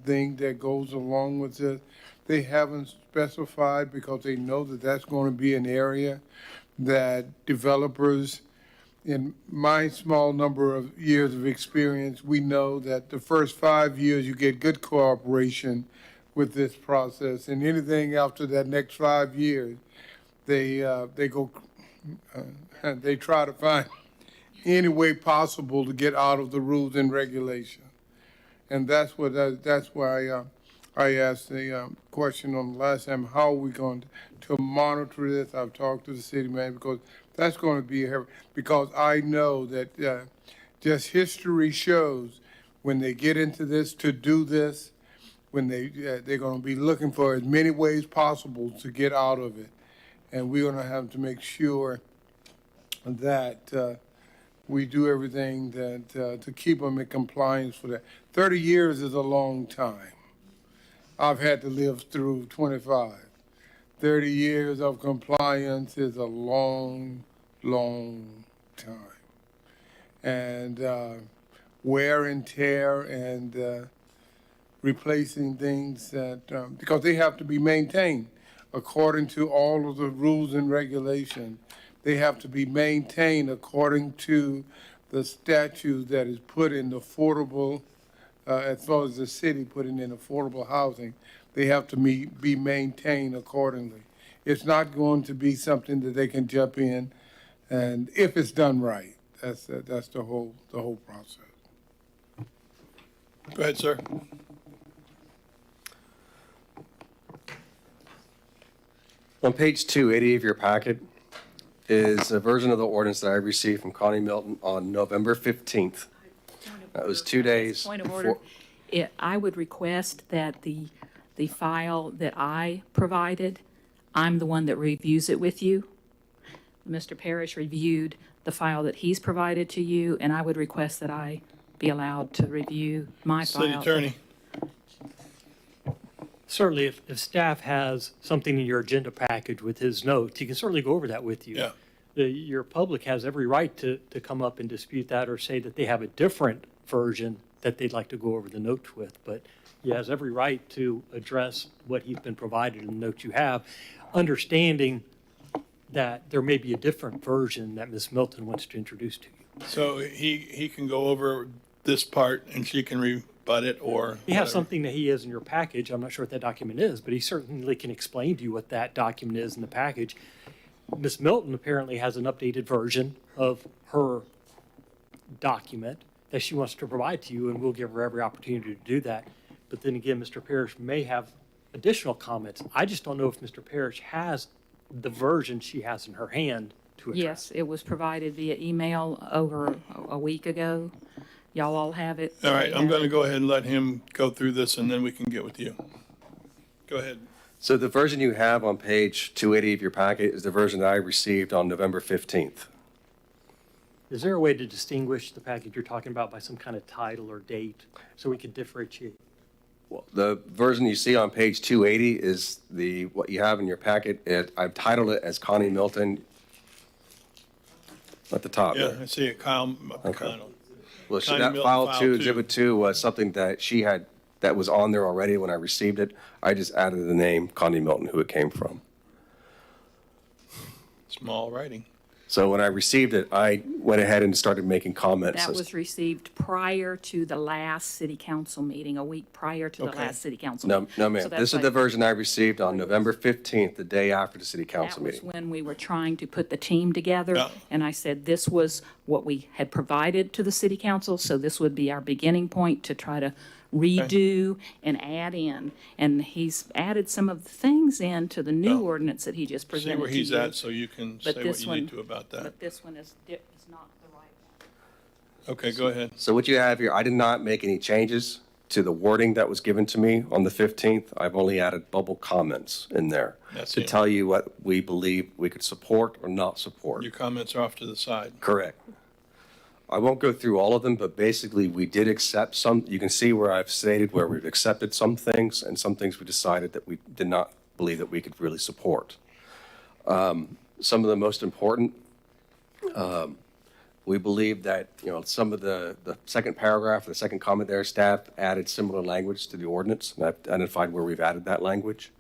thing that goes along with this. They haven't specified because they know that that's going to be an area that developers, in my small number of years of experience, we know that the first 5 years you get good cooperation with this process, and anything after that next 5 years, they try to find any way possible to get out of the rules and regulations. And that's why I asked the question on the last time, how are we going to monitor this? I've talked to the city manager because that's going to be because I know that just history shows when they get into this to do this, when they're going to be looking for as many ways possible to get out of it, and we're going to have to make sure that we do everything that to keep them in compliance for that. 30 years is a long time. I've had to live through 25. 30 years of compliance is a long, long time. And wear and tear and replacing things that, because they have to be maintained according to all of the rules and regulations. They have to be maintained according to the statute that is put in affordable, as far as the city putting in affordable housing. They have to be maintained accordingly. It's not going to be something that they can jump in, and if it's done right, that's the whole process. Go ahead, sir. On page 280 of your packet is a version of the ordinance that I received from Connie Milton on November 15th. That was 2 days. Point of order. I would request that the file that I provided, I'm the one that reviews it with you. Mr. Parrish reviewed the file that he's provided to you, and I would request that I be allowed to review my file. City Attorney. Certainly, if staff has something in your agenda package with his notes, he can certainly go over that with you. Yeah. Your public has every right to come up and dispute that or say that they have a different version that they'd like to go over the notes with. But he has every right to address what he's been provided in the notes you have, understanding that there may be a different version that Ms. Milton wants to introduce to you. So he can go over this part and she can rebut it, or You have whatever. something that he has in your package. I'm not sure what that document is, but he certainly can explain to you what that document is in the package. Ms. Milton apparently has an updated version of her document that she wants to provide to you, and we'll give her every opportunity to do that. But then again, Mr. Parrish may have additional comments. I just don't know if Mr. Parrish has the version she has in her hand to address. Yes, it was provided via email over a week ago. Y'all all have it. All right, I'm going to go ahead and let him go through this, and then we can get with you. Go ahead. So the version you have on page 280 of your packet is the version that I received on November 15th. Is there a way to distinguish the package you're talking about by some kind of title or date so we can differentiate? Well, the version you see on page 280 is what you have in your packet. I've titled it as Connie Milton at the top. Yeah, there. I see it, Kyle. Okay. Well, Connie that Milton, file file 2, two. Exhibit 2 was something that she had, that was on there already when I received it. I just added the name Connie Milton, who it came from. Small writing. So when I received it, I went ahead and started making comments. That was received prior to the last city council meeting, a week prior to the Okay. last city council No, meeting. no, ma'am. So This that's is the like- version I received on November 15th, the day after the city That council was meeting. when we were trying to put the team together. Yeah. And I said this was what we had provided to the city council, so this would be our beginning point to try to redo and add in. And he's added some of the things into the new Well, ordinance that he just See presented where to he's you. at, so you can say But what this you one- need to about that. But this one is not the right one. Okay, go ahead. So what you have here, I did not make any changes to the wording that was given to me on the 15th. I've only added bubble comments in there That's to it. tell you what we believe we could support or not support. Your comments are off to the side. Correct. I won't go through all of them, but basically we did accept some. You can see where I've stated where we've accepted some things and some things we decided that we did not believe that we could really support. Some of the most important, we believe that, some of the second paragraph, the second comment there, staff added similar language to the ordinance, and I've identified where we've added that language.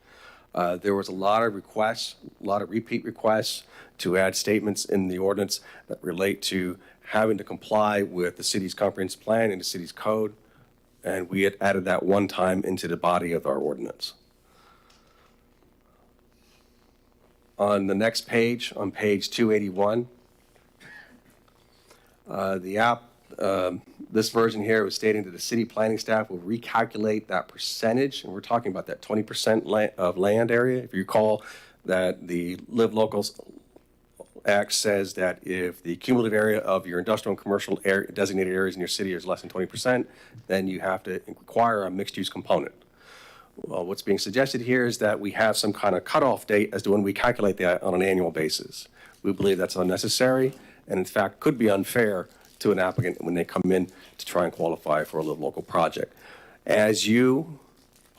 There was a lot of requests, a lot of repeat requests to add statements in the ordinance that relate to having to comply with the city's comprehensive plan and the city's code, and we had added that one time into the body of our ordinance. On the next page, on page 281, this version here was stating that the city planning staff will recalculate that percentage, and we're talking about that 20% of land area. If you recall that the Live Locals Act says that if the cumulative area of your industrial and commercial designated areas in your city is less than 20%, then you have to require a mixed-use component. Well, what's being suggested here is that we have some kind of cutoff date as to when we calculate that on an annual basis. We believe that's unnecessary and in fact could be unfair to an applicant when they come in to try and qualify for a Live Local project. As you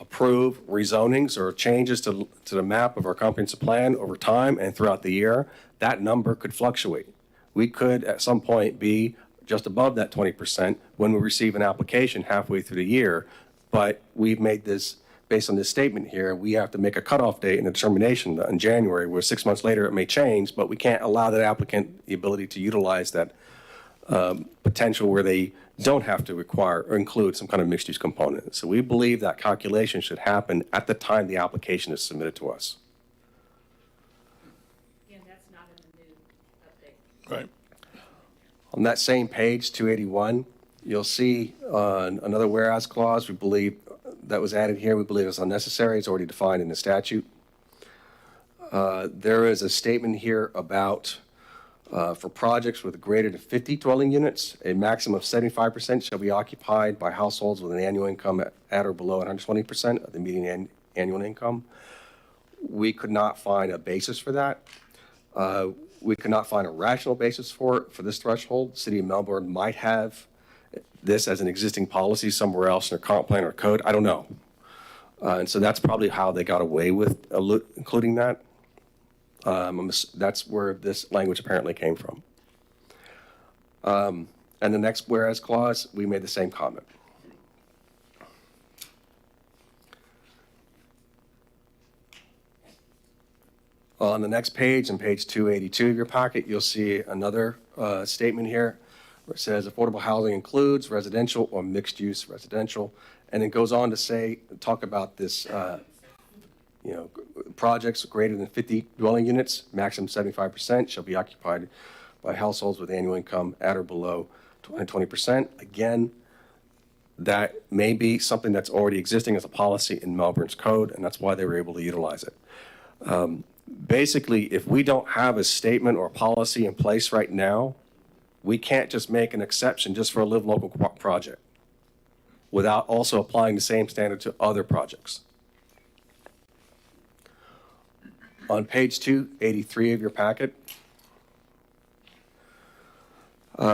approve rezonings or changes to the map of our comprehensive plan over time and throughout the year, that number could fluctuate. We could at some point be just above that 20% when we receive an application halfway through the year, but we've made this, based on this statement here, we have to make a cutoff date and a determination in January, where 6 months later it may change, but we can't allow that applicant the ability to utilize that potential where they don't have to require or include some kind of mixed-use component. So we believe that calculation should happen at the time the application is submitted to us. Again, that's not in the new update. Right. On that same page, 281, you'll see another whereas clause. We believe that was added here. We believe it's unnecessary. It's already defined in the statute. There is a statement here about for projects with greater than 50 dwelling units, a maximum of 75% shall be occupied by households with an annual income at or below 120% of the median annual income. We could not find a basis for that. We could not find a rational basis for this threshold. The City of Melbourne might have this as an existing policy somewhere else in their comp plan or code. I don't know. And so that's probably how they got away with including that. That's where this language apparently came from. And the next whereas clause, we made the same comment. On the next page, on page 282 of your packet, you'll see another statement here where it says affordable housing includes residential or mixed-use residential, and it goes on to talk about this, projects greater than 50 dwelling units, maximum 75% shall be occupied by households with annual income at or below 20%. Again, that may be something that's already existing as a policy in Melbourne's code, and that's why they were able to utilize it. Basically, if we don't have a statement or policy in place right now, we can't just make an exception just for a Live Local project without also applying the same standard to other projects. On page 283 of your packet,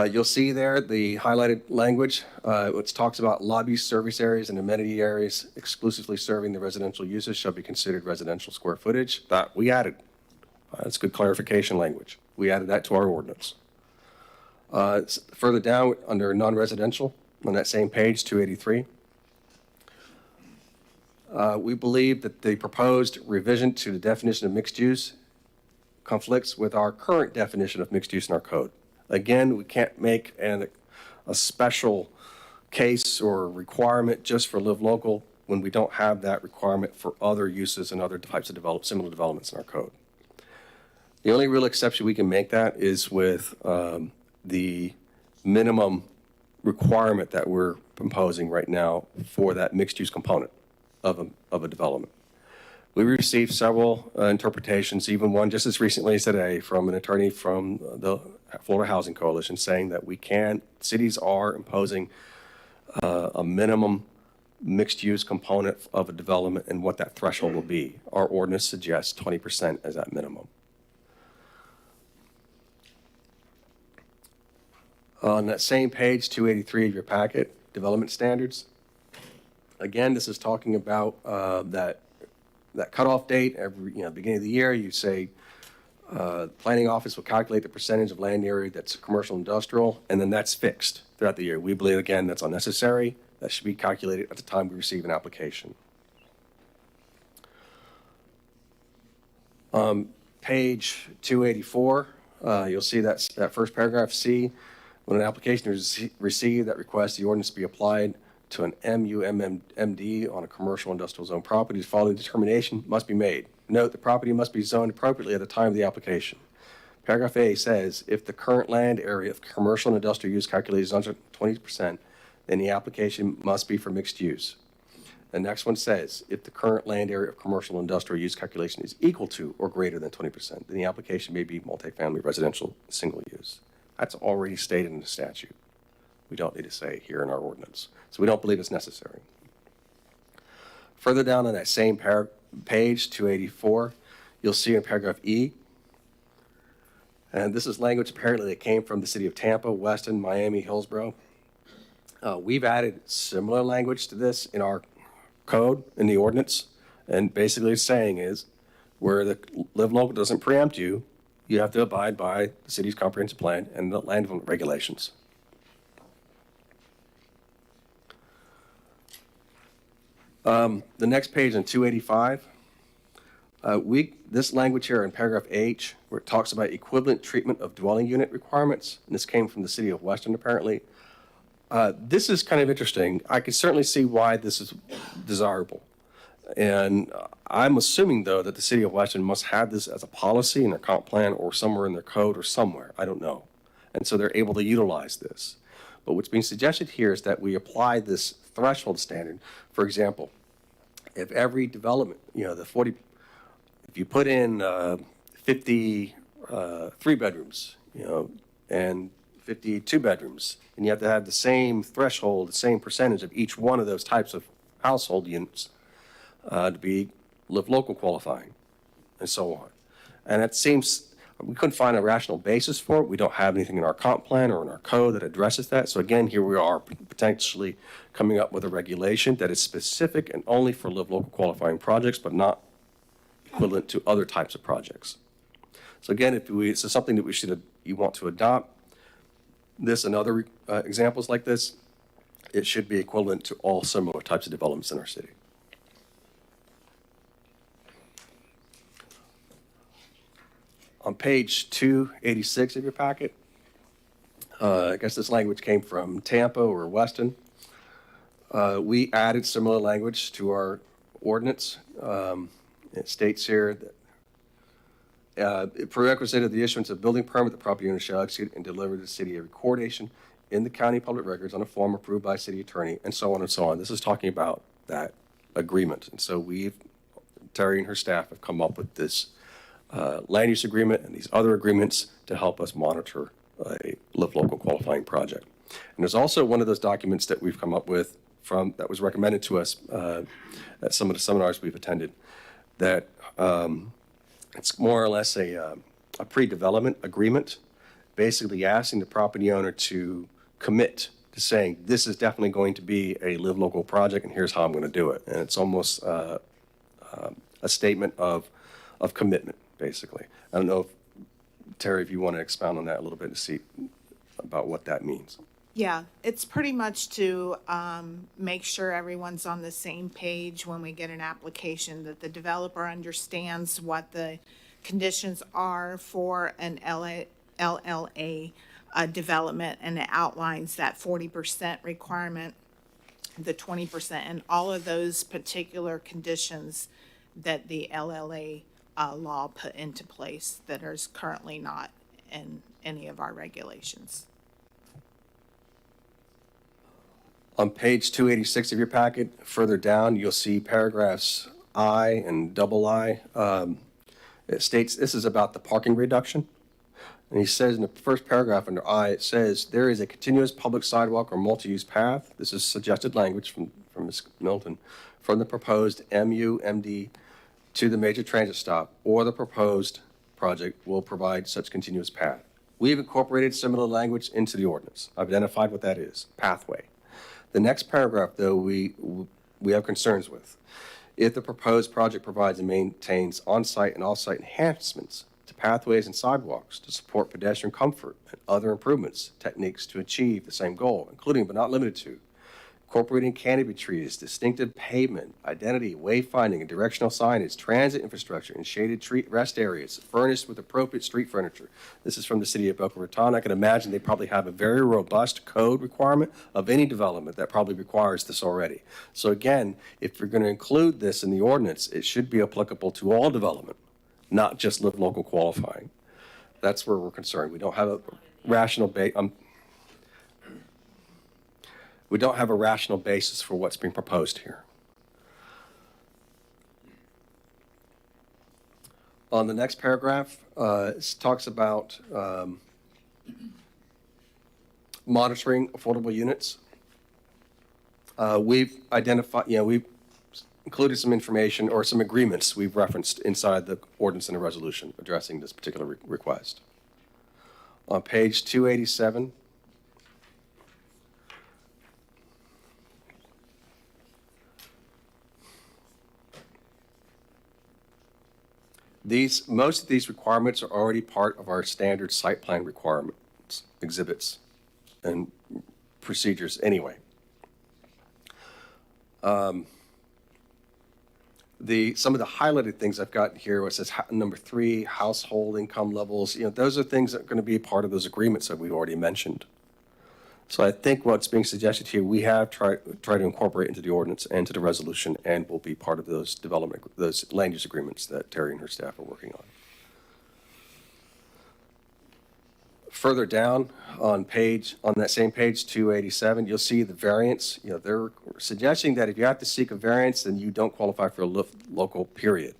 you'll see there the highlighted language, which talks about lobby service areas and amenity areas exclusively serving the residential uses shall be considered residential square footage. That we added. That's good clarification language. We added that to our ordinance. Further down under non-residential, on that same page, 283, we believe that the proposed revision to the definition of mixed use conflicts with our current definition of mixed use in our code. Again, we can't make a special case or requirement just for Live Local when we don't have that requirement for other uses and other types of similar developments in our code. The only real exception we can make that is with the minimum requirement that we're proposing right now for that mixed-use component of a development. We received several interpretations, even one just as recently as today from an attorney from the Florida Housing Coalition saying that cities are imposing a minimum mixed-use component of a development and what that threshold will be. Our ordinance suggests 20% as that minimum. On that same page, 283 of your packet, development standards. Again, this is talking about that cutoff date. Every beginning of the year, you say planning office will calculate the percentage of land area that's commercial industrial, and then that's fixed throughout the year. We believe, again, that's unnecessary. That should be calculated at the time we receive an application. Page 284, you'll see that first paragraph, C. When an application is received that requests the ordinance be applied to an MUMMD on a commercial industrial zone property, the following determination must be made. Note, the property must be zoned appropriately at the time of the application. Paragraph A says, if the current land area of commercial and industrial use calculated is under 20%, then the application must be for mixed use. The next one says, if the current land area of commercial and industrial use calculation is equal to or greater than 20%, then the application may be multifamily residential single use. That's already stated in the statute. We don't need to say it here in our ordinance. So we don't believe it's necessary. Further down on that same page, 284, you'll see in paragraph E, and this is language apparently that came from the city of Tampa, Weston, Miami, Hillsborough. We've added similar language to this in our code, in the ordinance, and basically it's saying is where the live local doesn't preempt you, you have to abide by the city's comprehensive plan and the land development regulations. The next page on 285, this language here in paragraph H, where it talks about equivalent treatment of dwelling unit requirements, and this came from the city of Weston apparently. This is kind of interesting. I can certainly see why this is desirable. And I'm assuming, though, that the city of Weston must have this as a policy in their comp plan or somewhere in their code or somewhere. I don't know. And so they're able to utilize this. But what's being suggested here is that we apply this threshold standard. For example, if every development, if you put in 50 3-bedrooms, and 52 bedrooms, and you have to have the same threshold, the same percentage of each one of those types of household units to be live local qualifying, and so on. And it seems we couldn't find a rational basis for it. We don't have anything in our comp plan or in our code that addresses that. So again, here we are potentially coming up with a regulation that is specific and only for live local qualifying projects, but not equivalent to other types of projects. So again, if this is something that you want to adopt, this and other examples like this, it should be equivalent to all similar types of developments in our city. On page 286 of your packet, I guess this language came from Tampa or Weston. We added similar language to our ordinance. It states here that prerequisite of the issuance of building permit, the property owner shall execute and deliver to the city a recordation in the county public records on a form approved by city attorney, and so on and so on. This is talking about that agreement. And so Terry and her staff have come up with this land use agreement and these other agreements to help us monitor a live local qualifying project. And there's also one of those documents that we've come up with that was recommended to us at some of the seminars we've attended, that it's more or less a pre-development agreement, basically asking the property owner to commit to saying, this is definitely going to be a live local project and here's how I'm going to do it. And it's almost a statement of commitment, basically. I don't know, Terry, if you want to expound on that a little bit to see about what that means. Yeah, it's pretty much to make sure everyone's on the same page when we get an application, that the developer understands what the conditions are for an LLA development, and it outlines that 40% requirement, the 20%, and all of those particular conditions that the LLA law put into place that is currently not in any of our regulations. On page 286 of your packet, further down, you'll see paragraphs I and double I. It states this is about the parking reduction. And he says in the first paragraph under I, it says, there is a continuous public sidewalk or multi-use path. This is suggested language from Ms. Milton, from the proposed MU-MD to the major transit stop, or the proposed project will provide such continuous path. We've incorporated similar language into the ordinance. I've identified what that is, pathway. The next paragraph, though, we have concerns with. If the proposed project provides and maintains on-site and off-site enhancements to pathways and sidewalks to support pedestrian comfort and other improvements, techniques to achieve the same goal, including but not limited to incorporating canopy trees, distinctive pavement, identity, wayfinding, and directional signage, transit infrastructure, and shaded tree rest areas, furnished with appropriate street furniture. This is from the city of Boca Raton. I can imagine they probably have a very robust code requirement of any development that probably requires this already. So again, if you're going to include this in the ordinance, it should be applicable to all development, not just live local qualifying. That's where we're concerned. We don't have a rational basis for what's being proposed here. On the next paragraph, it talks about monitoring affordable units. We've identified, we've included some information or some agreements we've referenced inside the ordinance and the resolution addressing this particular request. On page 287, most of these requirements are already part of our standard site plan requirements, exhibits, and procedures anyway. Some of the highlighted things I've got here, it says number 3, household income levels. Those are things that are going to be part of those agreements that we've already mentioned. So I think what's being suggested here, we have tried to incorporate into the ordinance and to the resolution, and will be part of those those land use agreements that Terry and her staff are working on. Further down on that same page 287, you'll see the variance. They're suggesting that if you have to seek a variance, then you don't qualify for a local period.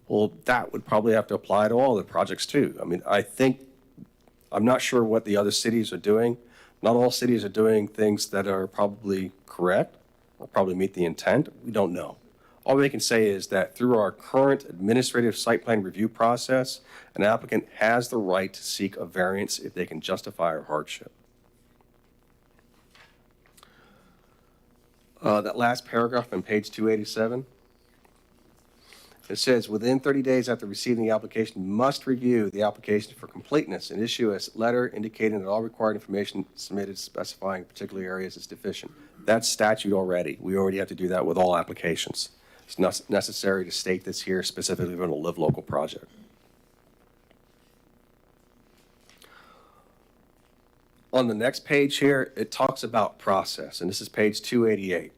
Well, that would probably have to apply to all the projects too. I mean, I'm not sure what the other cities are doing. Not all cities are doing things that are probably correct or probably meet the intent. We don't know. All we can say is that through our current administrative site plan review process, an applicant has the right to seek a variance if they can justify a hardship. That last paragraph on page 287, it says, within 30 days after receiving the application, you must review the application for completeness and issue a letter indicating that all required information submitted specifying particular areas is deficient. That's statute already. We already have to do that with all applications. It's not necessary to state this here specifically on a live local project. On the next page here, it talks about process, and this is page 288.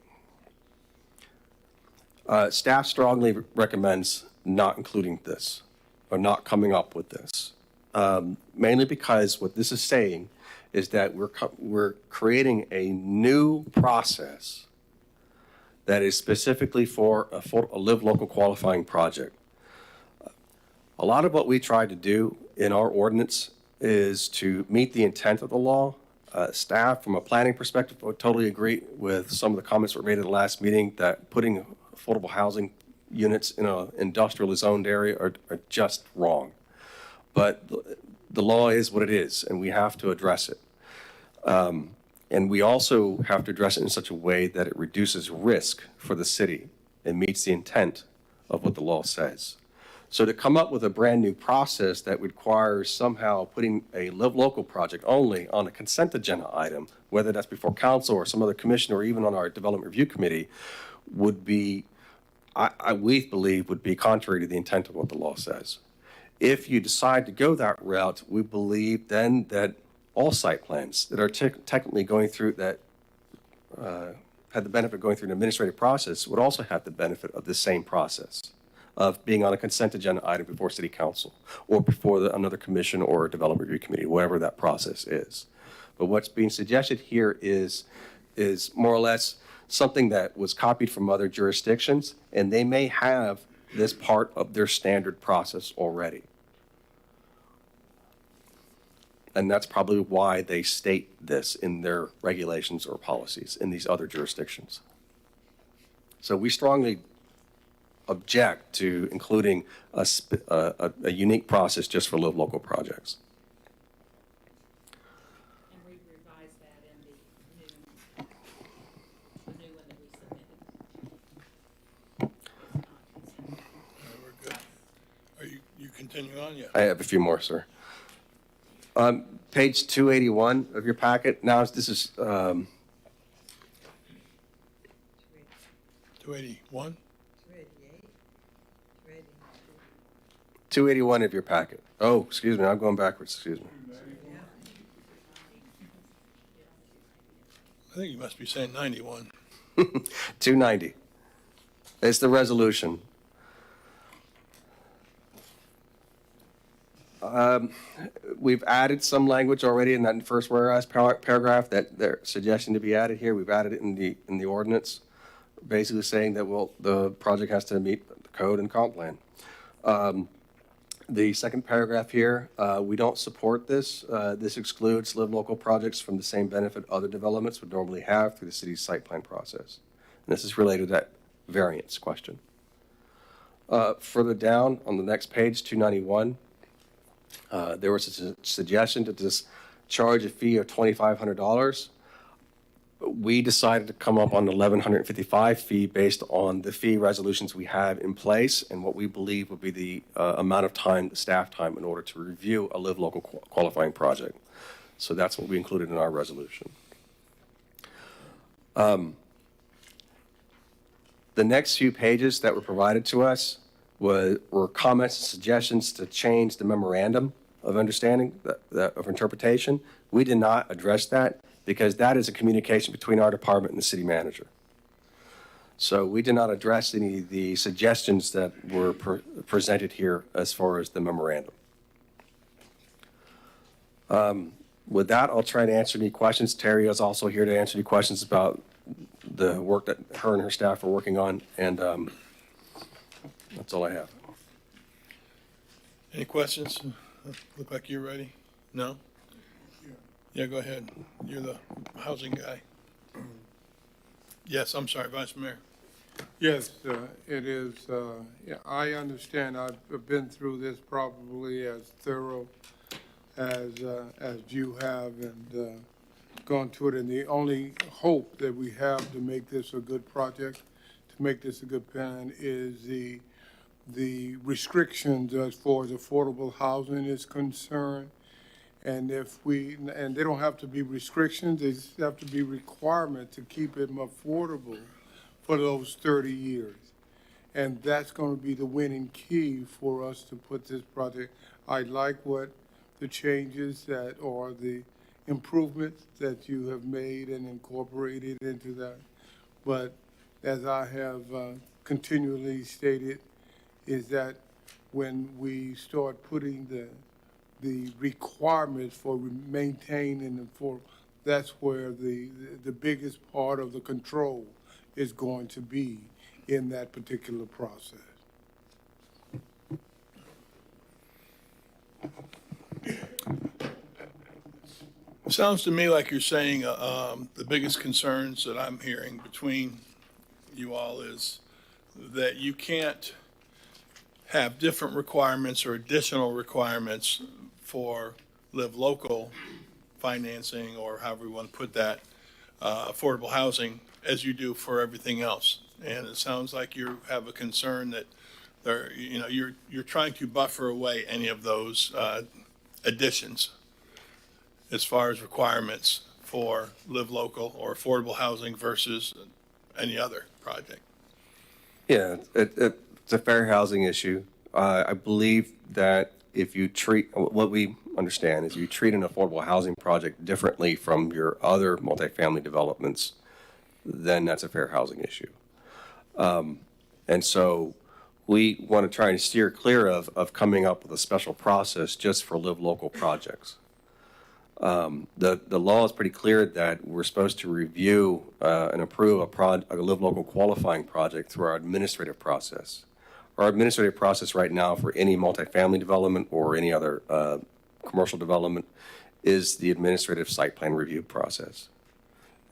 Staff strongly recommends not including this or not coming up with this, mainly because what this is saying is that we're creating a new process that is specifically for a live local qualifying project. A lot of what we try to do in our ordinance is to meet the intent of the law. Staff, from a planning perspective, would totally agree with some of the comments that were made at the last meeting that putting affordable housing units in an industrially zoned area are just wrong. But the law is what it is, and we have to address it. And we also have to address it in such a way that it reduces risk for the city and meets the intent of what the law says. So to come up with a brand new process that requires somehow putting a live local project only on a consent agenda item, whether that's before council or some other commission or even on our development review committee, would be, we believe, would be contrary to the intent of what the law says. If you decide to go that route, we believe then that all site plans that are technically going through that had the benefit of going through an administrative process would also have the benefit of the same process of being on a consent agenda item before city council or before another commission or a development review committee, whatever that process is. But what's being suggested here is is more or less something that was copied from other jurisdictions, and they may have this part of their standard process already. And that's probably why they state this in their regulations or policies in these other jurisdictions. So we strongly object to including a unique process just for live local projects. And we revised that in the new one that we submitted. We're good. Are you continue on? Yeah. I have a few more, sir. Page 281 of your packet. Now, this is 281? 281 of your packet. Oh, excuse me, I'm going backwards, excuse me. I think you must be saying 91. 290. It's the resolution. We've added some language already in that first whereas paragraph that they're suggesting to be added here. We've added it in the ordinance, basically saying that the project has to meet the code and comp plan. The second paragraph here, we don't support this. This excludes live local projects from the same benefit other developments would normally have through the city's site plan process. And this is related to that variance question. Further down on the next page, 291, there was a suggestion to just charge a fee of $2,500. We decided to come up on the $1,155 fee based on the fee resolutions we have in place and what we believe would be the amount of time, staff time, in order to review a live local qualifying project. So that's what we included in our resolution. The next few pages that were provided to us were comments and suggestions to change the memorandum of understanding, of interpretation. We did not address that because that is a communication between our department and the city manager. So we did not address any of the suggestions that were presented here as far as the memorandum. With that, I'll try to answer any questions. Terry is also here to answer any questions about the work that her and her staff are working on, and that's all I have. Any questions? Look like you're ready? No? Yeah, go ahead. You're the housing guy. Yes, I'm sorry, Vice Mayor. Yes, it is. Yeah, I understand. I've been through this probably as thorough as you have, and gone to it. And the only hope that we have to make this a good project, to make this a good plan, is the restrictions as far as affordable housing is concerned. And and they don't have to be restrictions, they just have to be requirements to keep it affordable for those 30 years. And that's going to be the winning key for us to put this project. I like what the changes that, or the improvements that you have made and incorporated into that. But as I have continually stated, is that when we start putting the requirements for maintaining and for, that's where the biggest part of the control is going to be in that particular process. Sounds to me like you're saying the biggest concerns that I'm hearing between you all is that you can't have different requirements or additional requirements for live local financing, or however you want to put that, affordable housing, as you do for everything else. And it sounds like you have a concern that you're trying to buffer away any of those additions as far as requirements for live local or affordable housing versus any other project. Yeah, it's a fair housing issue. I believe that if you treat, what we understand is you treat an affordable housing project differently from your other multifamily developments, then that's a fair housing issue. And so we want to try and steer clear of coming up with a special process just for live local projects. The law is pretty clear that we're supposed to review and approve a Live Local qualifying project through our administrative process. Our administrative process right now for any multifamily development or any other commercial development is the administrative site plan review process.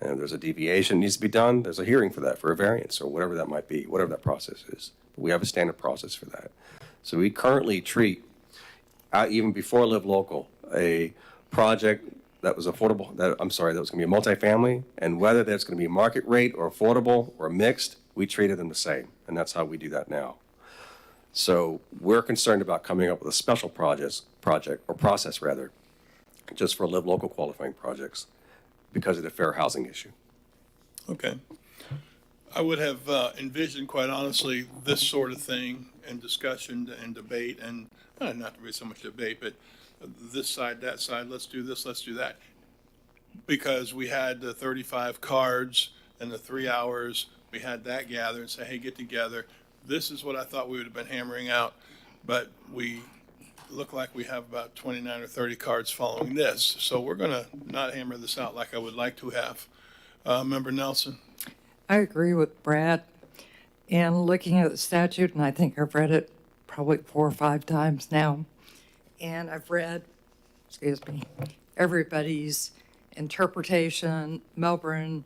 And if there's a deviation that needs to be done, there's a hearing for that, for a variance or whatever that might be, whatever that process is. But we have a standard process for that. So we currently treat, even before Live Local, a project that was affordable, that was going to be a multifamily, and whether that's going to be market rate or affordable or mixed, we treated them the same. And that's how we do that now. So we're concerned about coming up with a special process just for Live Local qualifying projects because of the fair housing issue. Okay. I would have envisioned, quite honestly, this sort of thing and discussion and debate, and not really so much debate, but this side, that side, let's do this, let's do that. Because we had the 35 cards and the 3 hours, we had that gather and say, hey, get together. This is what I thought we would have been hammering out, but we look like we have about 29 or 30 cards following this. So we're going to not hammer this out like I would like to have. Member Nelson? I agree with Brad. And looking at the statute, and I think I've read it probably 4 or 5 times now, and I've read, everybody's interpretation, Melbourne,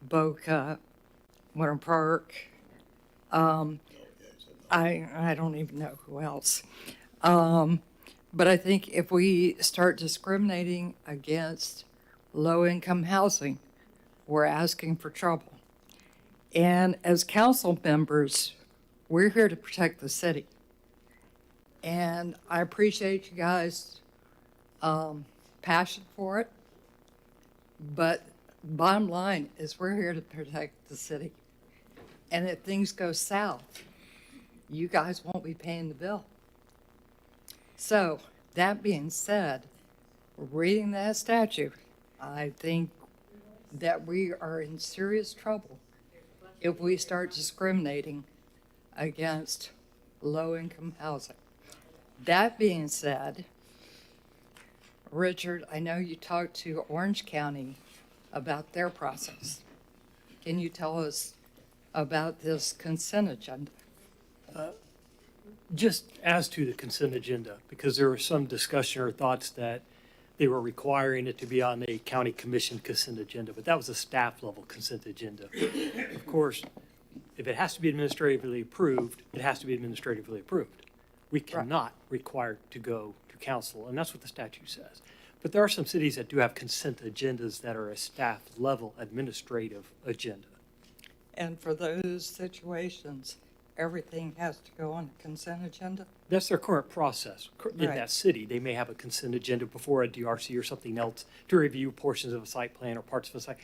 Boca, Winter Park, I don't even know who else. But I think if we start discriminating against low-income housing, we're asking for trouble. And as council members, we're here to protect the city. And I appreciate you guys' passion for it. But bottom line is we're here to protect the city. And if things go south, you guys won't be paying the bill. So that being said, reading that statute, I think that we are in serious trouble if we start discriminating against low-income housing. That being said, Richard, I know you talked to Orange County about their process. Can you tell us about this consent agenda? Just as to the consent agenda, because there was some discussion or thoughts that they were requiring it to be on a county commission consent agenda, but that was a staff level consent agenda. Of course, if it has to be administratively approved, it has to be administratively approved. We cannot require it to go to council, and that's what the statute says. But there are some cities that do have consent agendas that are a staff level administrative agenda. And for those situations, everything has to go on a consent agenda? That's their current process. In Right. that city, they may have a consent agenda before a DRC or something else to review portions of a site plan or parts of a site.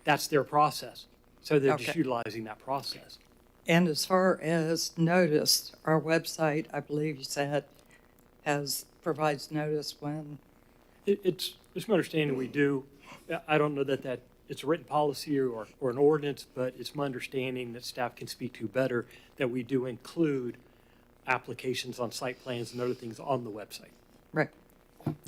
That's their process. So they're just Okay. utilizing that process. And as far as notice, our website, I believe you said, provides notice when. It's my understanding we do. I don't know that it's a written policy or an ordinance, but it's my understanding that staff can speak to better that we do include applications on site plans and other things on the website. Right.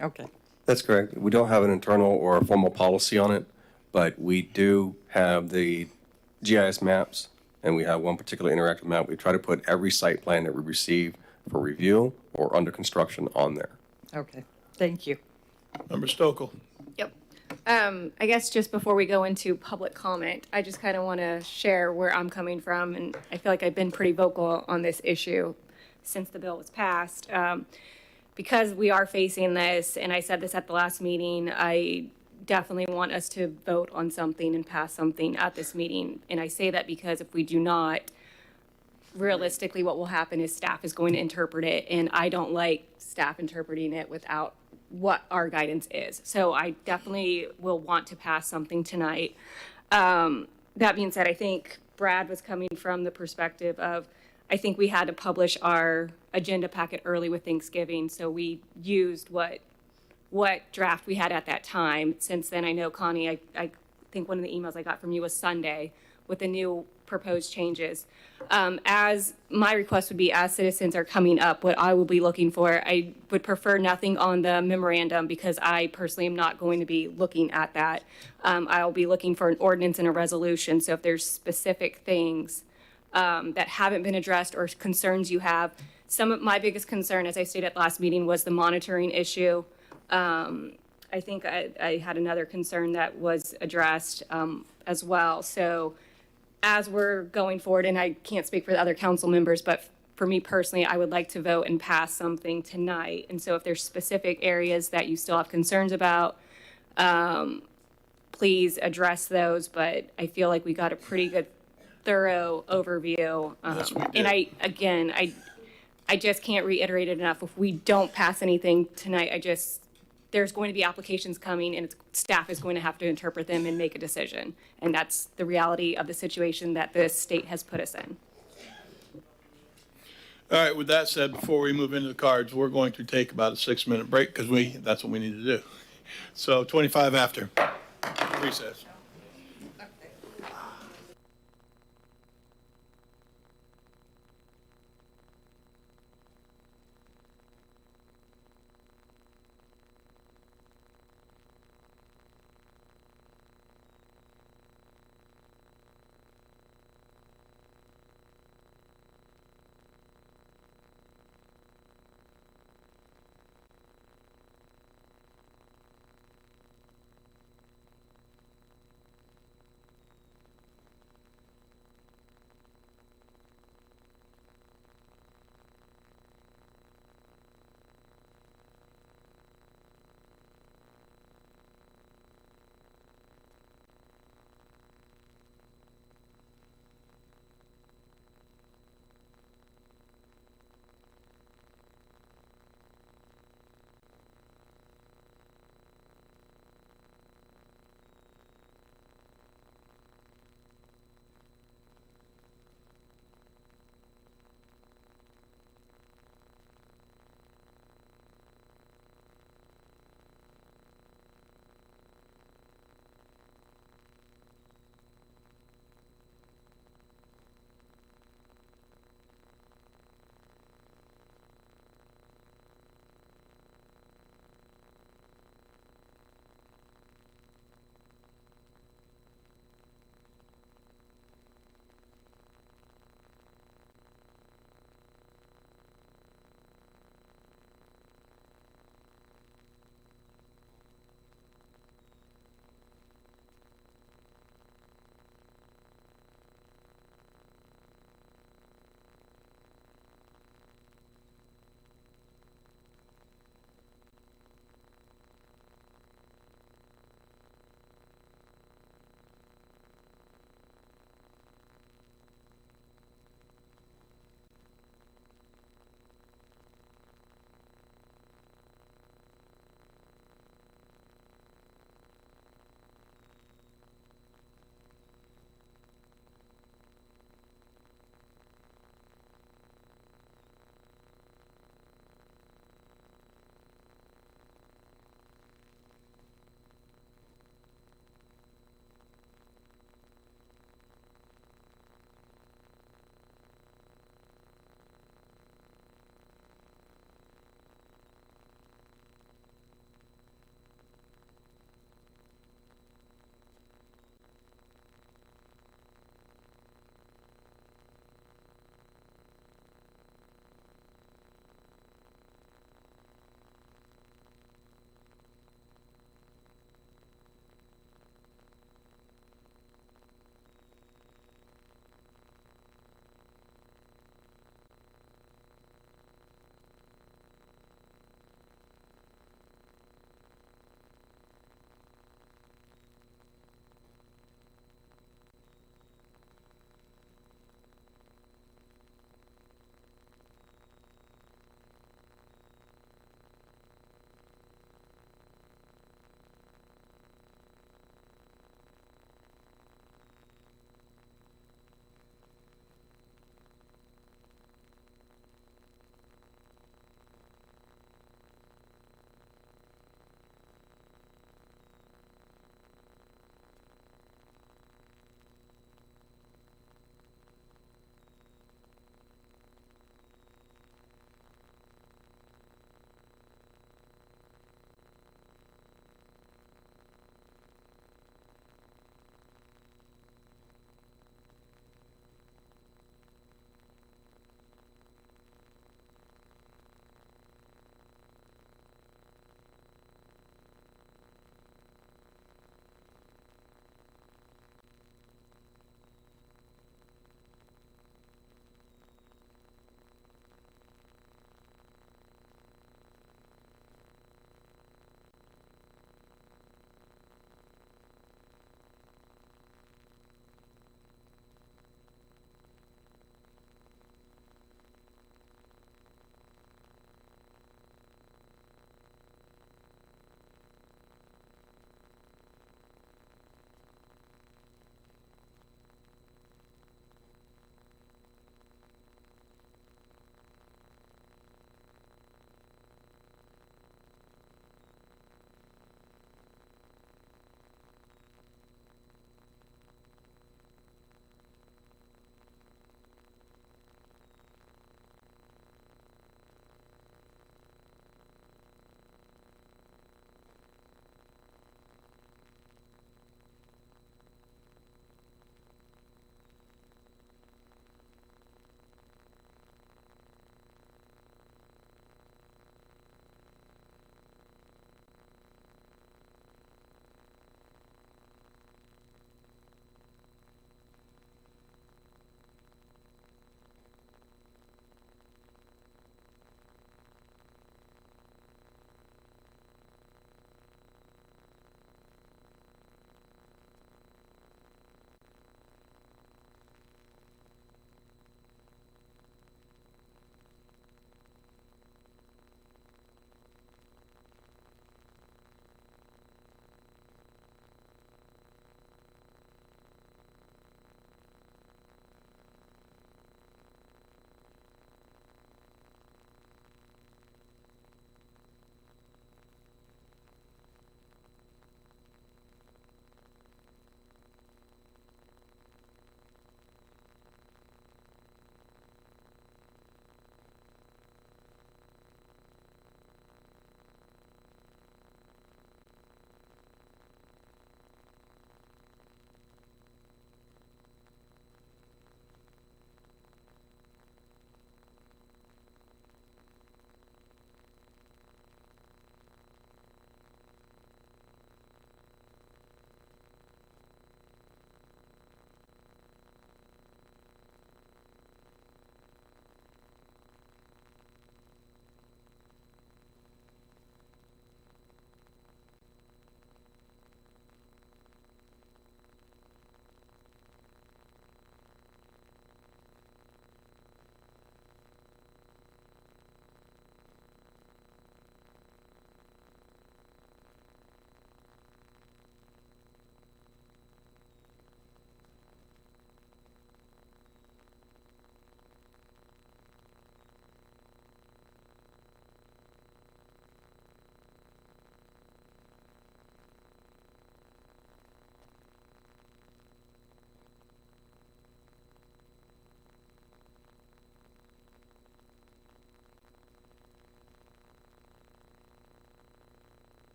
Okay. That's correct. We don't have an internal or a formal policy on it, but we do have the GIS maps, and we have one particular interactive map. We try to put every site plan that we receive for review or under construction on there. Okay. Thank you. Member Stokel? Yep. I guess just before we go into public comment, I just kind of want to share where I'm coming from, and I feel like I've been pretty vocal on this issue since the bill was passed. Because we are facing this, and I said this at the last meeting, I definitely want us to vote on something and pass something at this meeting. And I say that because if we do not, realistically what will happen is staff is going to interpret it, and I don't like staff interpreting it without what our guidance is. So I definitely will want to pass something tonight. That being said, I think Brad was coming from the perspective of, I think we had to publish our agenda packet early with Thanksgiving, so we used what draft we had at that time. Since then, I know, Connie, I think one of the emails I got from you was Sunday with the new proposed changes. As my request would be, as citizens are coming up, what I will be looking for, I would prefer nothing on the memorandum because I personally am not going to be looking at that. I'll be looking for an ordinance and a resolution. So if there's specific things that haven't been addressed or concerns you have, some of my biggest concern, as I stated at last meeting, was the monitoring issue. I think I had another concern that was addressed as well. So as we're going forward, and I can't speak for the other council members, but for me personally, I would like to vote and pass something tonight. And so if there's specific areas that you still have concerns about, please address those. But I feel like we got a pretty good, thorough overview. Yes, we did. And I just can't reiterate it enough. If we don't pass anything tonight, there's going to be applications coming and staff is going to have to interpret them and make a decision. And that's the reality of the situation that the state has put us in. All right, with that said, before we move into the cards, we're going to take about a 6-minute break because that's what we need to do. So 25 after, recess.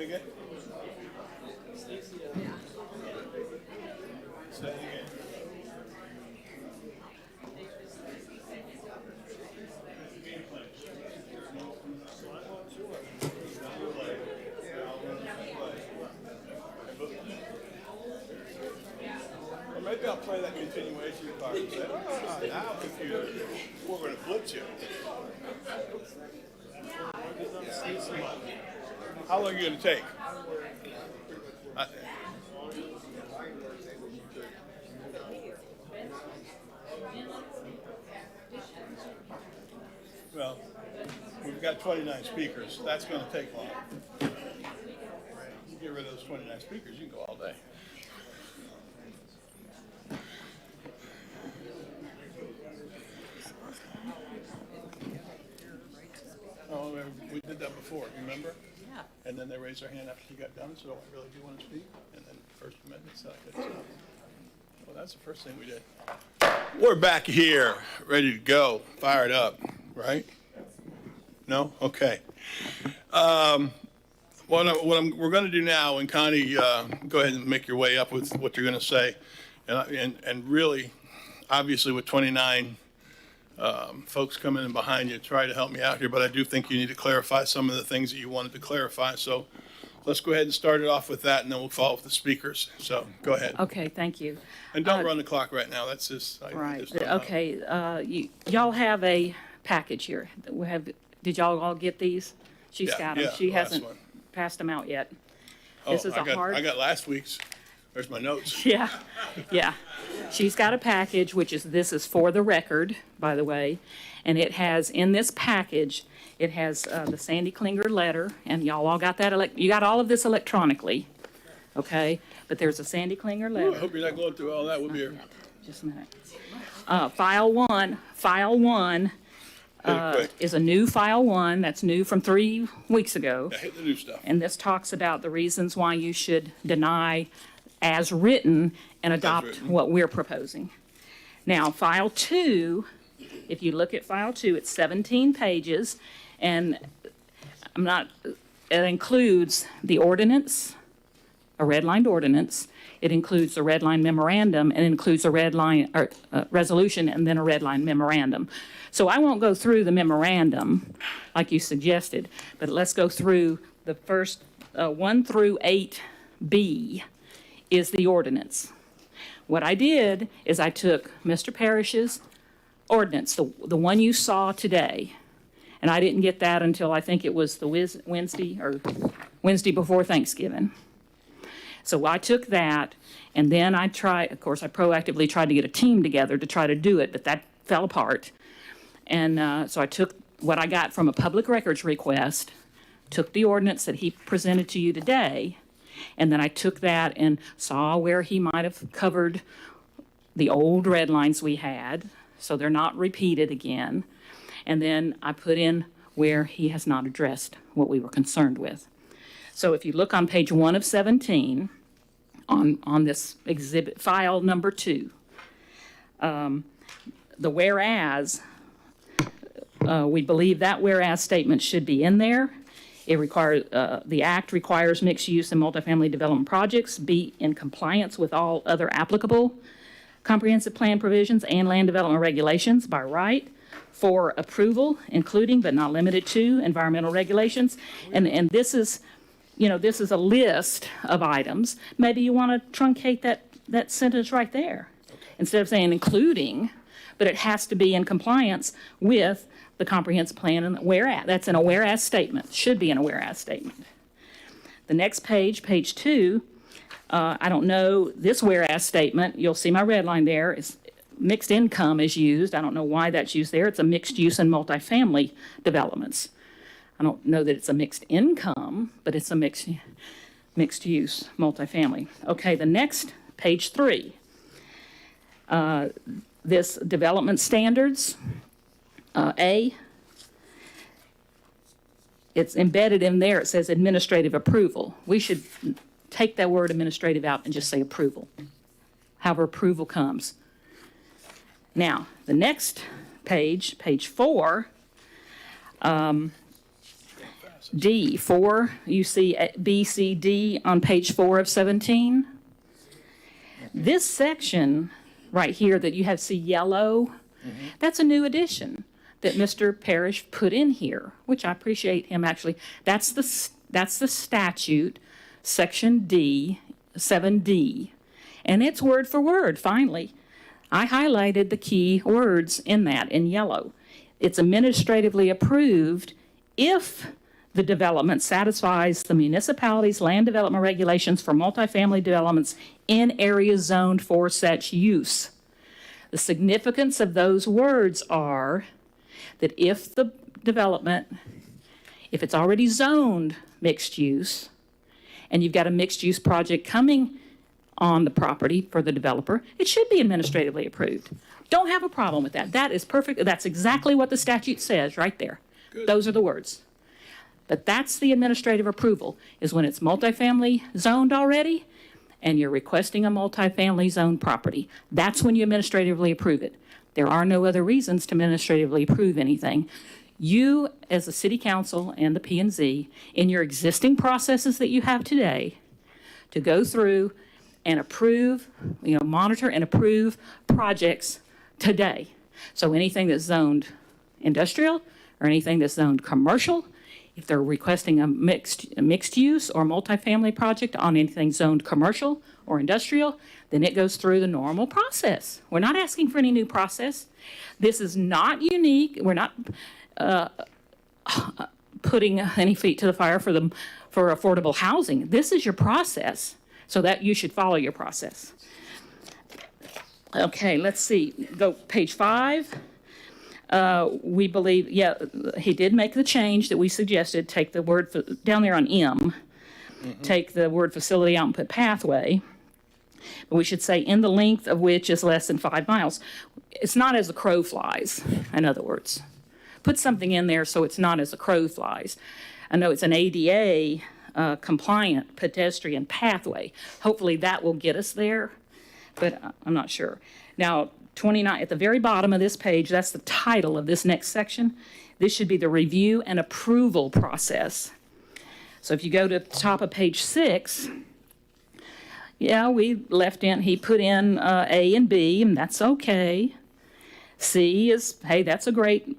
Say again? Say again. Or maybe I'll play that continuation card and say, oh, now computer, we're going to flip you. How long are you going to take? Well, we've got 29 speakers. That's going to take long. You get rid of those 29 speakers, you can go all day. Oh, we did that before, remember? Yeah. And then they raised their hand after you got done, so I really do want to speak. And then First Amendment, second. Well, that's the first thing we did. We're back here, ready to go, fired up, right? No? Okay. We're going to do now, and Connie, go ahead and make your way up with what you're going to say. And really, obviously with 29 folks coming in behind you, try to help me out here, but I do think you need to clarify some of the things that you wanted to clarify. So let's go ahead and start it off with that, and then we'll follow with the speakers. So go ahead. Okay, thank you. And don't run the clock right now. That's just, Right, just don't know. okay, y'all have a package here. Did y'all all get these? She's got them. yeah, She the last hasn't one. passed them out yet. Oh, This is a hard. I got last week's. There's my notes. Yeah, yeah. She's got a package, this is for the record, by the way. And it has, in this package, it has the Sandy Klinger letter, and y'all all got that, you got all of this electronically, okay? But there's a Sandy Klinger Ooh, letter. I hope you're not going through all that. We'll be here. Just a minute. File one is a new file one, that's new from 3 weeks ago. Yeah, hit the new stuff. And this talks about the reasons why you should deny as written and adopt written. what we're proposing. Now, file two, if you look at file two, it's 17 pages, and it includes the ordinance, a redlined ordinance. It includes a red line memorandum, and it includes a red line resolution, and then a red line memorandum. So I won't go through the memorandum like you suggested, but let's go through the first 1 through 8B is the ordinance. What I did is I took Mr. Parrish's ordinance, the one you saw today, and I didn't get that until I think it was the Wednesday before Thanksgiving. So I took that, and then I proactively tried to get a team together to try to do it, but that fell apart. And so I took what I got from a public records request, took the ordinance that he presented to you today, and then I took that and saw where he might have covered the old red lines we had, so they're not repeated again. And then I put in where he has not addressed what we were concerned with. So if you look on page 1 of 17, on this exhibit, file number 2, the whereas, we believe that whereas statement should be in there. It requires, the act requires mixed use and multifamily development projects be in compliance with all other applicable comprehensive plan provisions and land development regulations by right for approval, including but not limited to environmental regulations. And this is, this is a list of items. Maybe you want to truncate that sentence right there. Instead of saying including, but it has to be in compliance with the comprehensive plan and whereas. That's in a whereas statement, should be in a whereas statement. The next page, page 2, I don't know, this whereas statement, you'll see my red line there, is mixed income is used. I don't know why that's used there. It's a mixed use and multifamily developments. I don't know that it's a mixed income, but it's a mixed use multifamily. Okay, the next, page 3. This development standards, A, it's embedded in there. It says administrative approval. We should take that word administrative out and just say approval, however approval comes. Now, the next page, page 4, D, 4, you see B, C, D on page 4 of 17. This section right here that you have see yellow, that's a new addition that Mr. Parrish put in here, which I appreciate him actually. That's the statute, section D, 7D, and it's word for word, finally. I highlighted the key words in that in yellow. It's administratively approved if the development satisfies the municipality's land development regulations for multifamily developments in areas zoned for such use. The significance of those words are that if the development, if it's already zoned mixed use, and you've got a mixed use project coming on the property for the developer, it should be administratively approved. Don't have a problem with that. That is perfect. That's exactly what the statute says right there. Good. Those are the words. But that's the administrative approval, is when it's multifamily zoned already and you're requesting a multifamily zoned property. That's when you administratively approve it. There are no other reasons to administratively approve anything. You, as a city council and the P&Z, in your existing processes that you have today, to go through and approve, monitor and approve projects today. So anything that's zoned industrial or anything that's zoned commercial, if they're requesting a mixed use or multifamily project on anything zoned commercial or industrial, then it goes through the normal process. We're not asking for any new process. This is not unique. We're not putting any feet to the fire for affordable housing. This is your process, so that you should follow your process. Okay, let's see. Go page 5. We believe, he did make the change that we suggested. Take the word down there on M. Take the word facility out and put pathway. But we should say in the length of which is less than 5 miles. It's not as the crow flies, in other words. Put something in there so it's not as the crow flies. I know it's an ADA compliant pedestrian pathway. Hopefully that will get us there, but I'm not sure. Now, 29, at the very bottom of this page, that's the title of this next section. This should be the review and approval process. So if you go to the top of page 6, we left in, he put in A and B, and that's okay. C is, hey, that's a great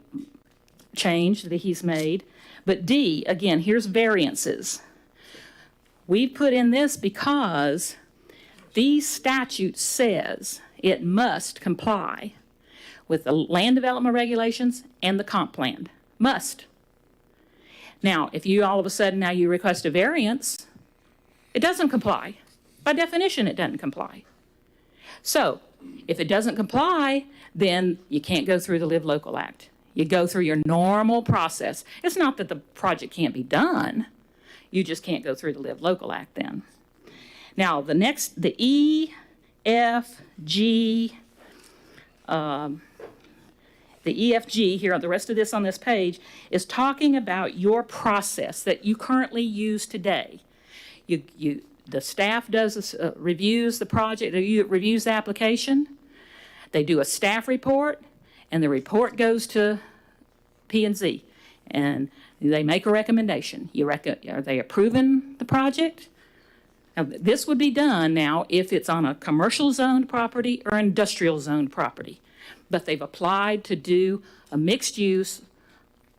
change that he's made. But D, again, here's variances. We put in this because the statute says it must comply with the land development regulations and the comp plan. Must. Now, if you all of a sudden now you request a variance, it doesn't comply. By definition, it doesn't comply. So, if it doesn't comply, then you can't go through the Live Local Act. You go through your normal process. It's not that the project can't be done. You just can't go through the Live Local Act then. Now, the next, the E, F, G, the EFG here, the rest of this on this page, is talking about your process that you currently use today. The staff does reviews the project, reviews the application. They do a staff report, and the report goes to P&Z, and they make a recommendation. Are they approving the project? Now, this would be done now if it's on a commercial zoned property or industrial zoned property, but they've applied to do a mixed use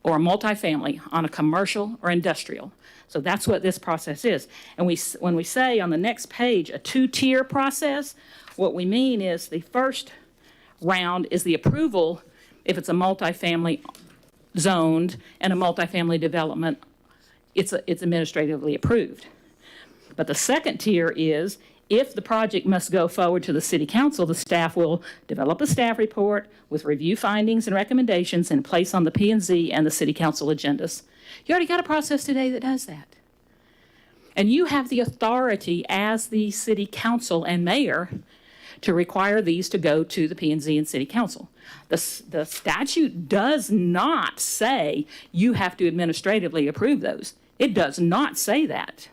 or a multifamily on a commercial or industrial. So that's what this process is. And when we say on the next page a 2-tier process, what we mean is the first round is the approval if it's a multifamily zoned and a multifamily development, it's administratively approved. But the second tier is if the project must go forward to the city council, the staff will develop a staff report with review findings and recommendations and place on the P&Z and the city council agendas. You already got a process today that does that. And you have the authority as the city council and mayor to require these to go to the P&Z and city council. The statute does not say you have to administratively approve those. It does not say that.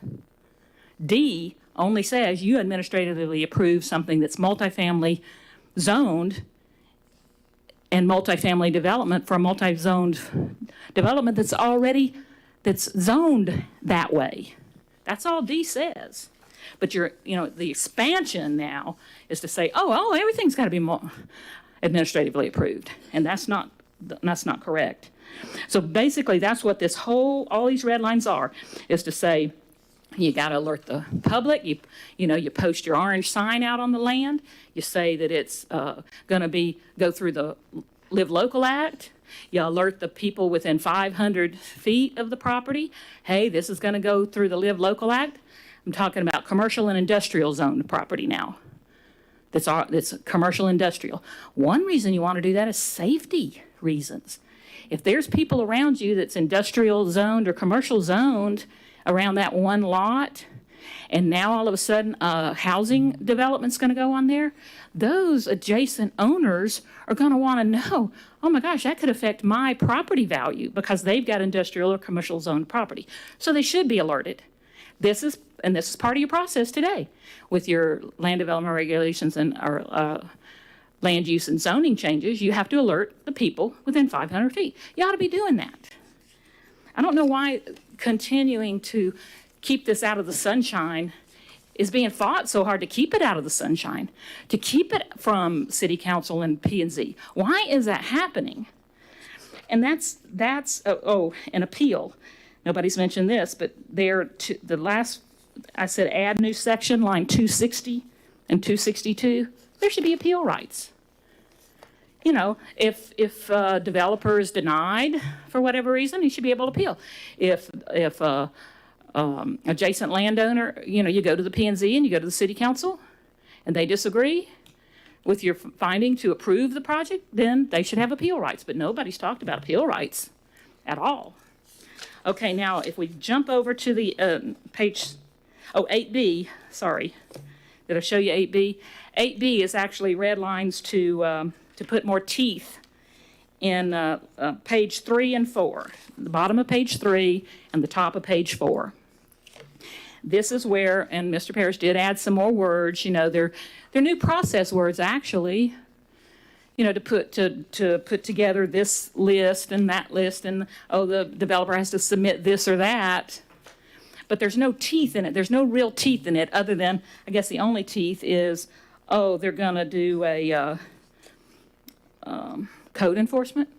D only says you administratively approve something that's multifamily zoned and multifamily development for a multi-zoned development that's already that's zoned that way. That's all D says. But the expansion now is to say, oh, everything's got to be more administratively approved. And that's not correct. So basically, that's what all these red lines are, is to say, you got to alert the public. You post your orange sign out on the land. You say that it's going to go through the Live Local Act. You alert the people within 500 feet of the property. Hey, this is going to go through the Live Local Act. I'm talking about commercial and industrial zone property now. That's commercial industrial. One reason you want to do that is safety reasons. If there's people around you that's industrial zoned or commercial zoned around that one lot, and now all of a sudden housing development's going to go on there, those adjacent owners are going to want to know, oh my gosh, that could affect my property value because they've got industrial or commercial zoned property. So they should be alerted. This is part of your process today with your land development regulations and land use and zoning changes. You have to alert the people within 500 feet. You ought to be doing that. I don't know why continuing to keep this out of the sunshine is being fought so hard to keep it out of the sunshine, to keep it from City Council and P&Z. Why is that happening? And that's an appeal. Nobody's mentioned this, but I said add new section, line 260 and 262. There should be appeal rights. If a developer is denied for whatever reason, he should be able to appeal. If adjacent landowner, you go to the P&Z and you go to the City Council, and they disagree with your finding to approve the project, then they should have appeal rights. But nobody's talked about appeal rights at all. Okay, now if we jump over to the page 8B, sorry, did I show you 8B? 8B is actually red lines to put more teeth in page 3 and 4, the bottom of page 3 and the top of page 4. This is where, and Mr. Parrish did add some more words, they're new process words actually, to put together this list and that list, and the developer has to submit this or that. But there's no teeth in it. There's no real teeth in it other than, I guess the only teeth is, they're going to do a code enforcement.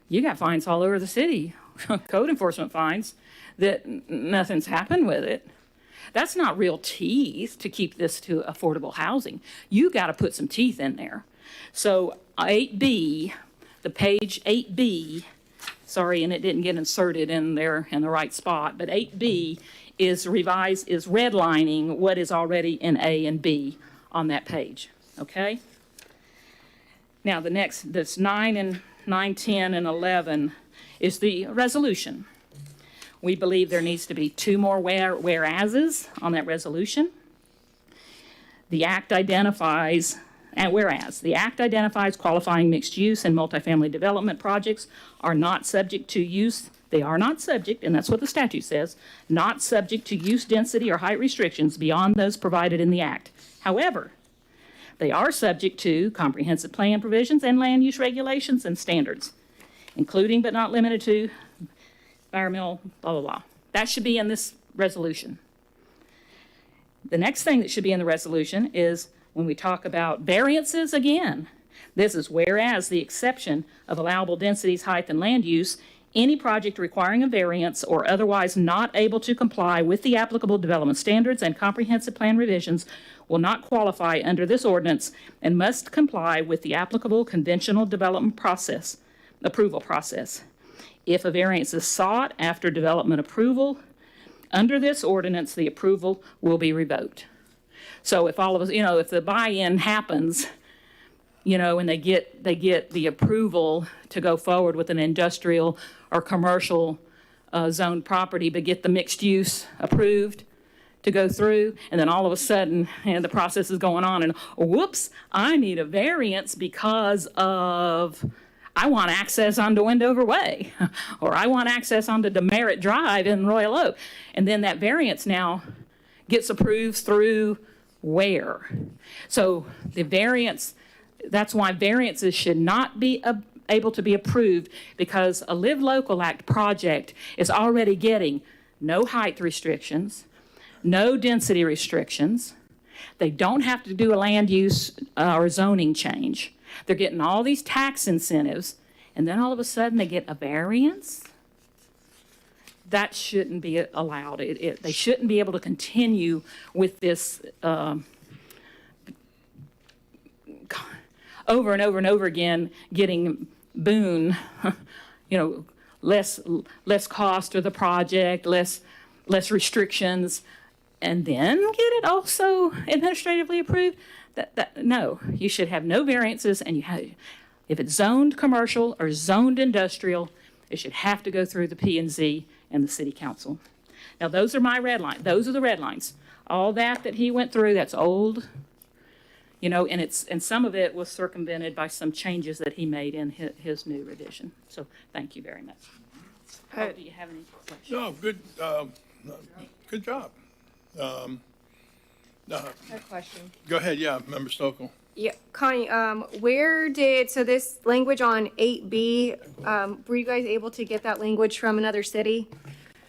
You got fines all over the city, code enforcement fines, that nothing's happened with it. That's not real teeth to keep this to affordable housing. You got to put some teeth in there. So 8B, the page 8B, sorry, and it didn't get inserted in there in the right spot, but 8B is redlining what is already in A and B on that page, okay? Now the next, that's 9, 10, and 11 is the resolution. We believe there needs to be 2 more whereases on that resolution. The act identifies, whereas the act identifies qualifying mixed use and multifamily development projects are not subject to use. They are not subject, and that's what the statute says, not subject to use density or height restrictions beyond those provided in the act. However, they are subject to comprehensive plan provisions and land use regulations and standards, including but not limited to environmental, blah, blah, blah. That should be in this resolution. The next thing that should be in the resolution is when we talk about variances again. This is whereas the exception of allowable densities, height, and land use, any project requiring a variance or otherwise not able to comply with the applicable development standards and comprehensive plan revisions will not qualify under this ordinance and must comply with the applicable conventional development approval process. If a variance is sought after development approval, under this ordinance, the approval will be revoked. So if all of us, if the buy-in happens, and they get the approval to go forward with an industrial or commercial zoned property, but get the mixed use approved to go through, and then all of a sudden, the process is going on, and whoops, I need a variance because of I want access onto Wendover Way, or I want access onto Demerit Drive in Royal Oak. And then that variance now gets approved through where? So the variance, that's why variances should not be able to be approved because a Live Local Act project is already getting no height restrictions, no density restrictions. They don't have to do a land use or zoning change. They're getting all these tax incentives, and then all of a sudden they get a variance. That shouldn't be allowed. They shouldn't be able to continue with this over and over and over again, getting boon, less cost of the project, less restrictions, and then get it also administratively approved. No, you should have no variances, and if it's zoned commercial or zoned industrial, it should have to go through the P&Z and the city council. Now, those are my red lines. Those are the red lines. All that he went through, that's old, and some of it was circumvented by some changes that he made in his new revision. So thank you very much. Do you have any questions? No, good job. A question. Go ahead, yeah, Member Stokel. Yeah, Connie, so this language on 8B, were you guys able to get that language from another city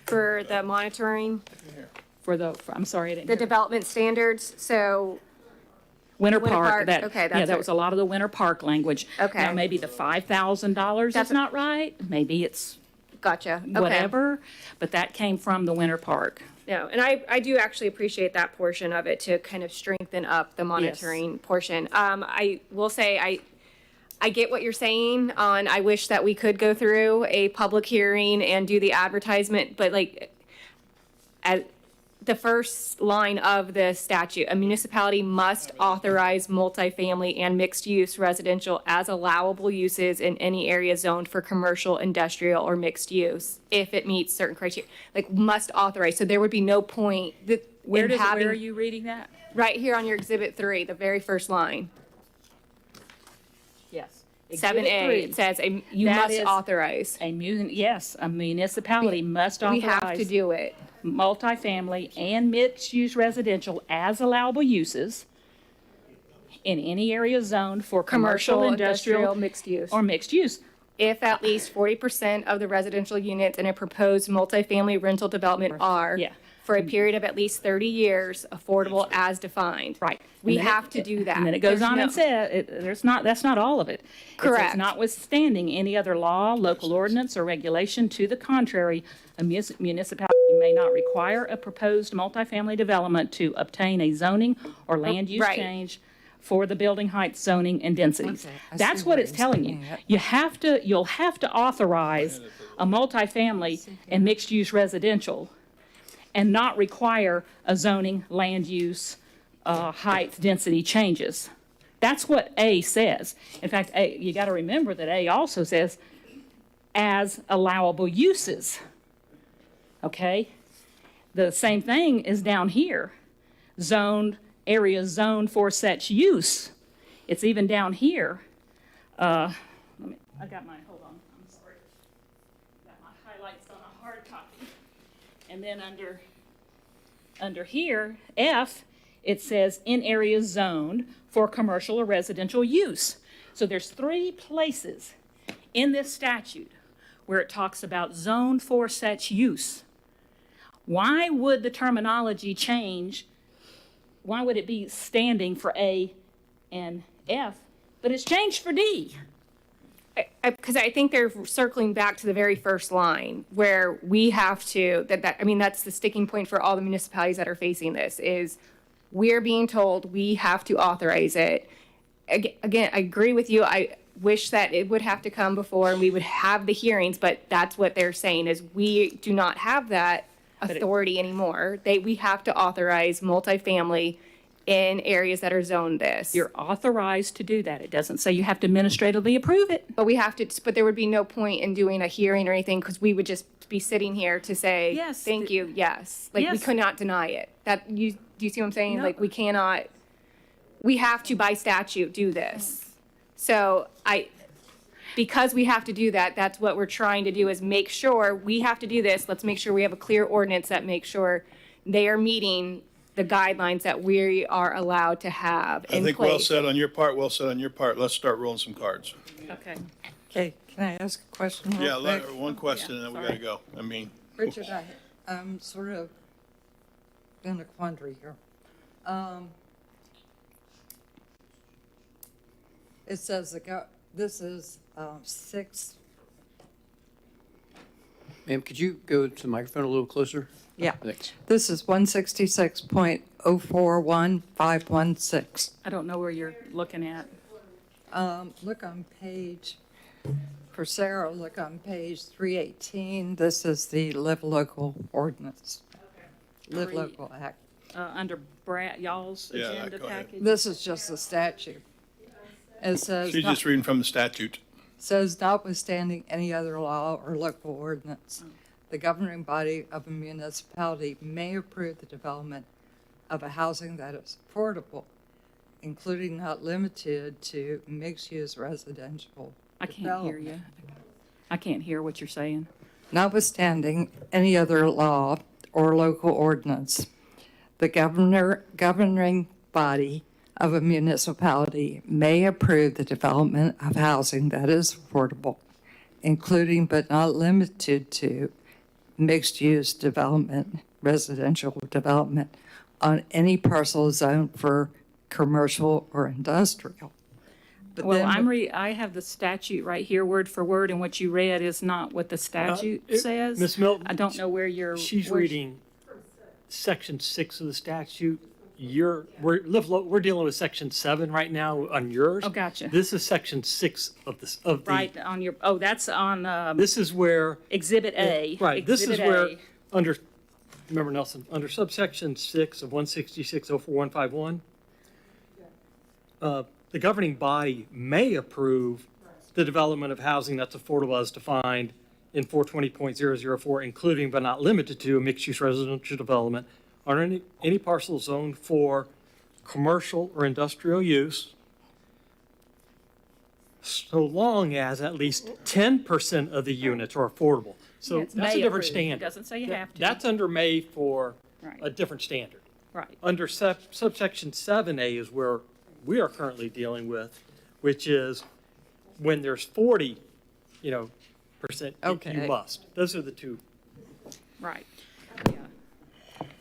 for the monitoring? I'm sorry, I didn't The hear. development standards, so. Winter Winter Park, Park, okay, that's that it. was a lot of the Winter Park language. Okay. Now, maybe the $5,000 That's is not right, maybe it's Gotcha, okay. whatever, but that came from the Winter Park. No, and I do actually appreciate that portion of it to kind of strengthen up the monitoring portion. I will say, I get what you're saying on, I wish that we could go through a public hearing and do the advertisement, but at the first line of the statute, a municipality must authorize multifamily and mixed-use residential as allowable uses in any area zoned for commercial, industrial, or mixed use, if it meets certain criteria. Must authorize, so there would be no point Where in having. are you reading that? Right here on your Exhibit 3, the very first line. Yes. 7A, it says, you That must is authorize. Yes, a municipality must authorize. We have to do it. Multifamily and mixed-use residential as allowable uses in any area zoned for commercial, industrial, mixed use. or mixed use. If at least 40% of the residential units in a proposed multifamily rental development are, for a period of at least 30 years, affordable as defined. Right. We And then have to do that. And then it goes There's on no- and says, that's not all of it. It says, Correct. notwithstanding any other law, local ordinance, or regulation to the contrary, a municipality may not require a proposed multifamily development to obtain a zoning or land use Right. change for the building height, zoning, and densities. Okay, I That's see what where it's he's telling you. getting at. You'll have to authorize a multifamily and mixed-use residential and not require a zoning, land use, height, density changes. That's what A says. In fact, you got to remember that A also says as allowable uses. Okay? The same thing is down here. Areas zoned for such use. It's even down here. I got mine, hold on, I'm sorry. Got my highlights on a hard copy. And then under here, F, it says in areas zoned for commercial or residential use. So there's 3 places in this statute where it talks about zoned for such use. Why would the terminology change? Why would it be standing for A and F, but it's changed for D? Because I think they're circling back to the very first line where we have to, that's the sticking point for all the municipalities that are facing this is we're being told we have to authorize it. Again, I agree with you. I wish that it would have to come before and we would have the hearings, but that's what they're saying is we do not have that authority anymore. We have to authorize multifamily in areas that are zoned this. You're authorized to do that. It doesn't say you have to administratively approve it. But we have to, but there would be no point in doing a hearing or anything because we would just be sitting here to say, Yes, thank you, yes. We Yes. could not deny it. Do you see what I'm saying? No. We cannot, we have to by statute do this. So because we have to do that, that's what we're trying to do is make sure we have to do this. Let's make sure we have a clear ordinance that makes sure they are meeting the guidelines that we are allowed to have in I think place. well said on your part, well said on your part. Let's start rolling some cards. Okay. Okay, can I ask a question real Yeah, quick? one question and then we gotta go. I mean, Richard, I'm sort of in a quandary here. It says this is 6. Ma'am, could you go to the microphone a little closer? Yeah. Thanks. This is 166.041516. I don't know where you're looking at. Look on for Sarah, look on page 318. This is the Live Local ordinance. Live Local Act. Under y'all's Yeah, agenda go ahead. package. This is just the statute. It says. she's just reading from the statute. Says notwithstanding any other law or local ordinance, the governing body of a municipality may approve the development of a housing that is affordable, including not limited to mixed-use residential I can't hear you. I can't hear what you're saying. Notwithstanding any other law or local ordinance, the governing body of a municipality may approve the development of housing that is affordable, including but not limited to mixed-use development, residential development on any parcel zoned for commercial or industrial. But Well, then- I have the statute right here, word for word, and what you read is not what the statute says. Ms. Milton. I don't know where you're. She's where- reading section 6 of the statute. We're dealing with section 7 right now on yours. Oh, gotcha. This is section 6 of the. Right on your, that's on, This is where. Exhibit A. Right, this is Exhibit where, A. remember Nelson, under subsection 6 of 166.04151, the governing body may approve the development of housing that's affordable as defined in 420.004, including but not limited to a mixed-use residential development on any parcel zoned for commercial or industrial use, so long as at least 10% of the units are affordable. So Yeah, it's that's a may different approve. It standard. doesn't say you have to. That's under may for Right. a different standard. Right. Under subsection 7A is where we are currently dealing with, which is when there's 40, percent, you Okay. must. Those are the two. Right.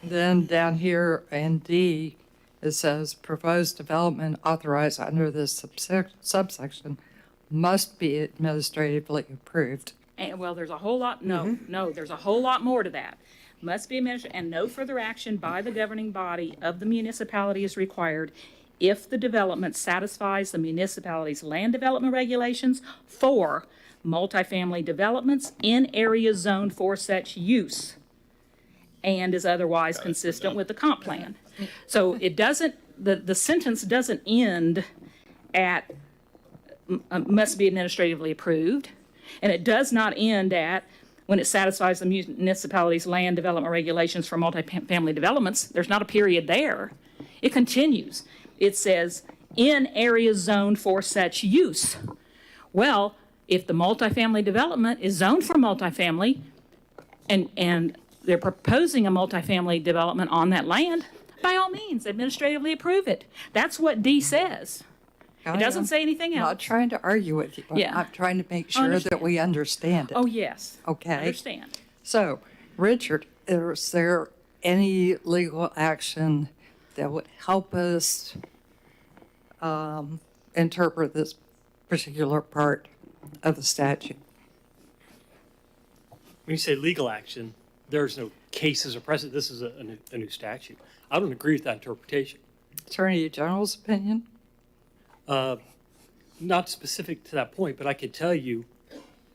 Then down here in D, it says proposed development authorized under this subsection must be administratively approved. And, well, there's a whole lot, no, there's a whole lot more to that. Must be administered, and no further action by the governing body of the municipality is required if the development satisfies the municipality's land development regulations for multifamily developments in areas zoned for such use and is otherwise consistent with the comp plan. So it doesn't, the sentence doesn't end at must be administratively approved, and it does not end at when it satisfies the municipality's land development regulations for multifamily developments. There's not a period there. It continues. It says, in areas zoned for such use. Well, if the multifamily development is zoned for multifamily, and they're proposing a multifamily development on that land, by all means, administratively approve it. That's what D says. It doesn't say anything I'm else. not trying to argue with you. Yeah. I'm trying to make sure Understand. that we understand it. Oh, yes. Okay. Understand. So, Richard, is there any legal action that would help us interpret this particular part of the statute? When you say legal action, there's no cases or precedent. This is a new statute. I don't agree with that interpretation. Attorney General's opinion? Not specific to that point, but I could tell you,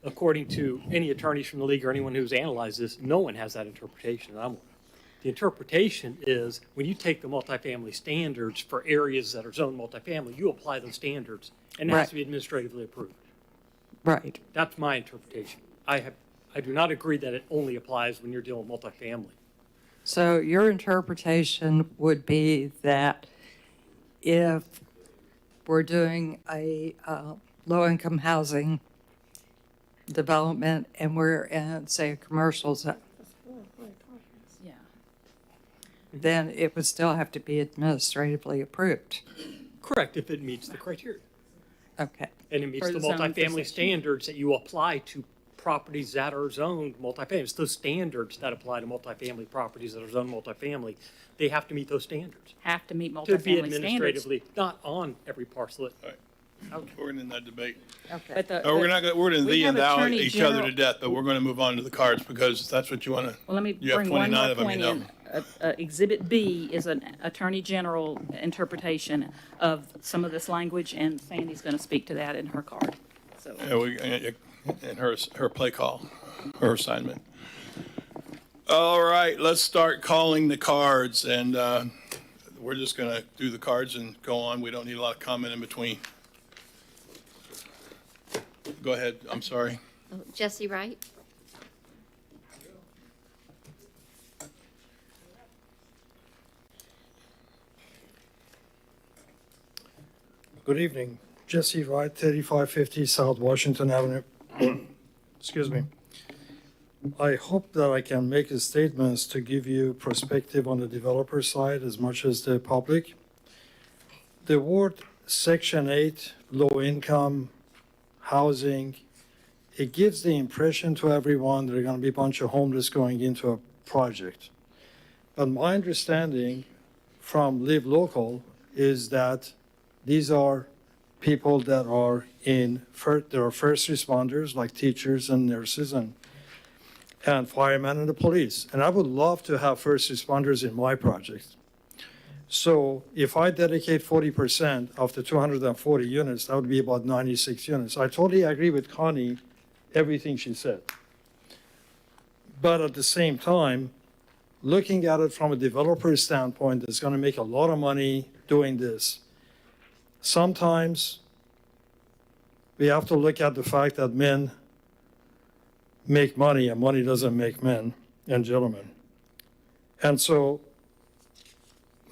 according to any attorneys from the league or anyone who's analyzed this, no one has that interpretation. The interpretation is when you take the multifamily standards for areas that are zoned multifamily, you apply those standards, and it has to be administratively approved. Right. That's my interpretation. I do not agree that it only applies when you're dealing with multifamily. So your interpretation would be that if we're doing a low-income housing development and we're in, say, a commercial zone, Yeah. then it would still have to be administratively approved. Correct, if it meets the criteria. Okay. And it meets For the the zone for multifamily section. standards that you apply to properties that are zoned multifamily. It's those standards that apply to multifamily properties that are zoned multifamily. They have to meet those standards Have to meet to be multifamily standards. administratively, not on every parcel. We're in that debate. Okay. But the- We're not gonna, we're gonna we thee have and thou Attorney each other to General- death, but we're gonna move on to the cards because that's what you wanna. Well, let me You have bring one 29 more of them, point you know. in. Exhibit B is an Attorney General interpretation of some of this language, and Sandy's going to speak to that in her card. So, Yeah, and her play call, her assignment. All right, let's start calling the cards, and we're just gonna do the cards and go on. We don't need a lot of comment in between. Go ahead, I'm sorry. Jesse Wright? Good evening. Jesse Wright, 3550 South Washington Avenue. Excuse me. I hope that I can make statements to give you perspective on the developer side as much as the public. The word Section 8, low income housing, it gives the impression to everyone there are going to be a bunch of homeless going into a project. But my understanding from Live Local is that these are people that are there are first responders like teachers and nurses and firemen and the police. And I would love to have first responders in my project. So if I dedicate 40% of the 240 units, that would be about 96 units. I totally agree with Connie, everything she said. But at the same time, looking at it from a developer standpoint that's going to make a lot of money doing this, sometimes we have to look at the fact that men make money and money doesn't make men and gentlemen. And so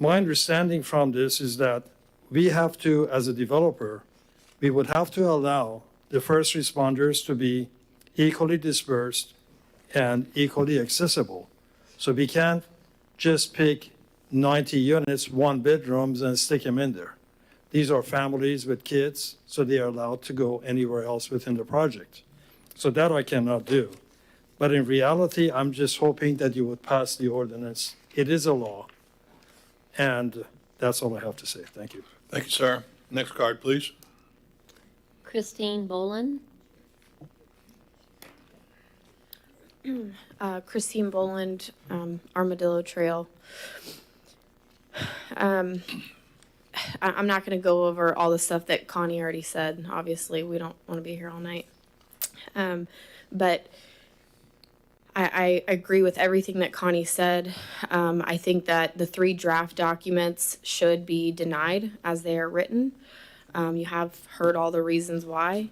my understanding from this is that we have to, as a developer, we would have to allow the first responders to be equally dispersed and equally accessible. So we can't just pick 90 units, one bedrooms, and stick them in there. These are families with kids, so they are allowed to go anywhere else within the project. So that I cannot do. But in reality, I'm just hoping that you would pass the ordinance. It is a law. And that's all I have to say. Thank you. Thank you, sir. Next card, please. Christine Boland? Christine Boland, Armadillo Trail. I'm not going to go over all the stuff that Connie already said. Obviously, we don't want to be here all night. But I agree with everything that Connie said. I think that the 3 draft documents should be denied as they are written. You have heard all the reasons why.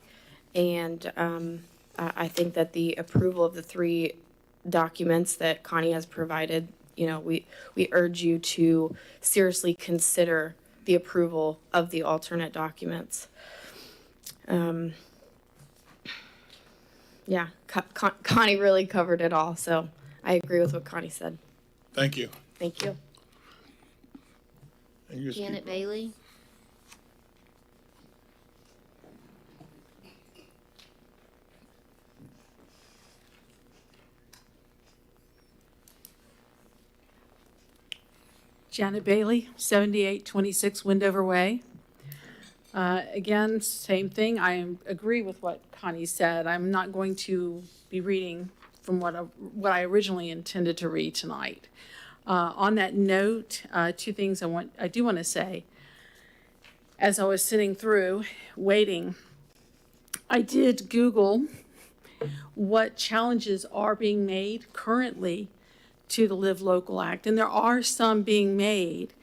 And I think that the approval of the 3 documents that Connie has provided, we urge you to seriously consider the approval of the alternate documents. Yeah, Connie really covered it all, so I agree with what Connie said. Thank you. Thank you. And you Janet speak. Bailey? Janet Bailey, 7826 Windover Way. Again, same thing. I agree with what Connie said. I'm not going to be reading from what I originally intended to read tonight. On that note, 2 things I do want to say. As I was sitting through, waiting, I did Google what challenges are being made currently to the Live Local Act. And there are some being made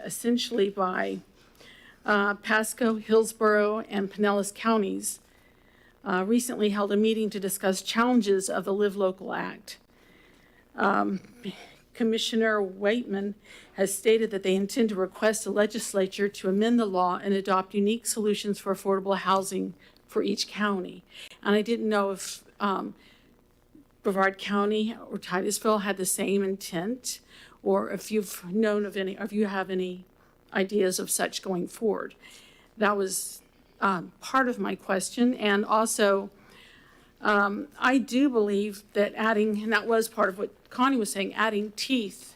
essentially by Pasco, Hillsborough, and Pinellas counties recently held a meeting to discuss challenges of the Live Local Act. Commissioner Waitman has stated that they intend to request the legislature to amend the law and adopt unique solutions for affordable housing for each county. And I didn't know if Brevard County or Titusville had the same intent, or if you've known of any, or if you have any ideas of such going forward. That was part of my question. And also, I do believe that adding, and that was part of what Connie was saying, adding teeth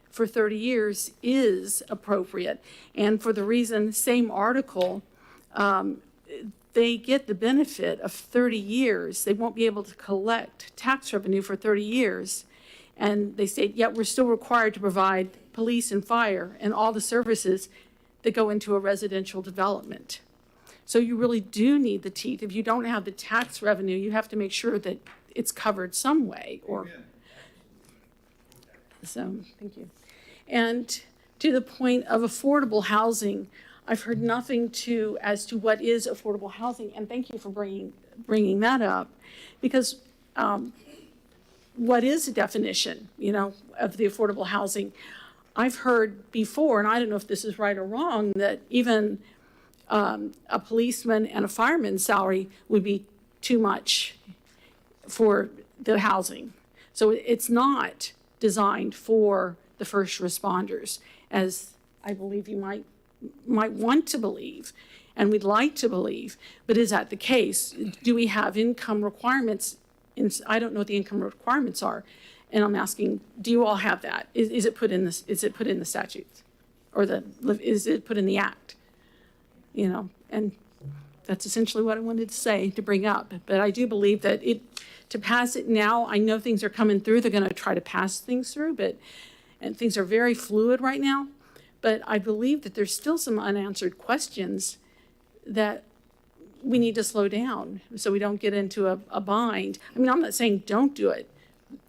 for 30 years is appropriate. And for the reason, same article, they get the benefit of 30 years. They won't be able to collect tax revenue for 30 years. And they say, yet we're still required to provide police and fire and all the services that go into a residential development. So you really do need the teeth. If you don't have the tax revenue, you have to make sure that it's covered some way. Or so, thank you. And to the point of affordable housing, I've heard nothing as to what is affordable housing, and thank you for bringing that up, because what is the definition, of the affordable housing? I've heard before, and I don't know if this is right or wrong, that even a policeman and a fireman's salary would be too much for the housing. So it's not designed for the first responders, as I believe you might want to believe, and we'd like to believe. But is that the case? Do we have income requirements? I don't know what the income requirements are, and I'm asking, do you all have that? Is it put in this? Is it put in the statutes, or is it put in the act? And that's essentially what I wanted to say, to bring up. But I do believe that to pass it now, I know things are coming through. They're going to try to pass things through, and things are very fluid right now. But I believe that there's still some unanswered questions that we need to slow down so we don't get into a bind. I mean, I'm not saying don't do it.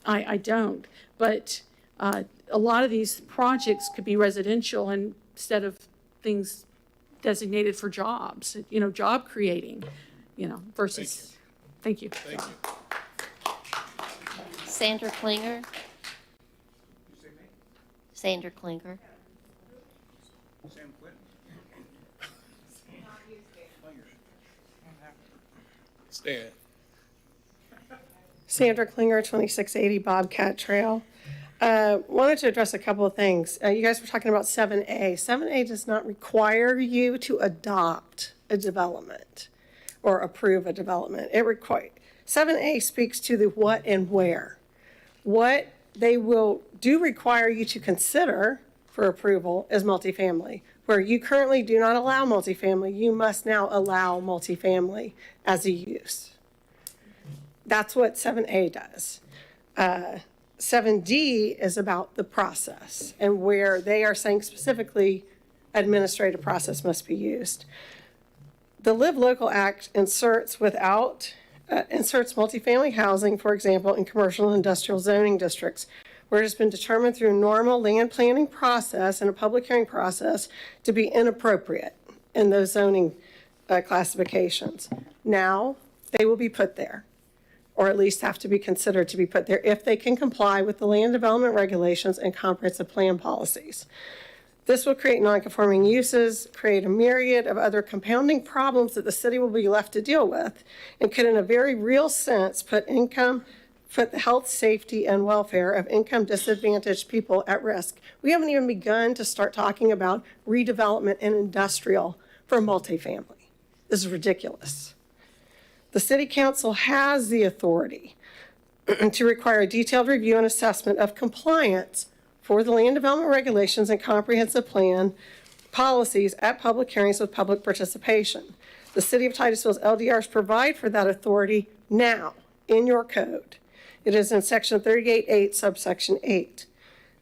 I don't. But a lot of these projects could be residential instead of things designated for jobs, job creating, versus. Thank you. Thank you. Sandra Klinger. Sandra Klinger. Stan. Sandra Klinger, 2680 Bobcat Trail. Wanted to address a couple of things. You guys were talking about 7A. 7A does not require you to adopt a development or approve a development. 7A speaks to the what and where. What they will require you to consider for approval is multifamily. Where you currently do not allow multifamily, you must now allow multifamily as a use. That's what 7A does. 7D is about the process, and where they are saying specifically administrative process must be used. The Live Local Act inserts multifamily housing, for example, in commercial and industrial zoning districts, where it has been determined through normal land planning process and a public hearing process to be inappropriate in those zoning classifications. Now, they will be put there, or at least have to be considered to be put there if they can comply with the land development regulations and comprehensive plan policies. This will create non-conforming uses, create a myriad of other compounding problems that the city will be left to deal with, and could in a very real sense put the health, safety, and welfare of income disadvantaged people at risk. We haven't even begun to start talking about redevelopment and industrial for multifamily. This is ridiculous. The City Council has the authority to require a detailed review and assessment of compliance for the land development regulations and comprehensive plan policies at public hearings with public participation. The City of Titusville's LDRs provide for that authority now in your code. It is in section 38.8, subsection 8.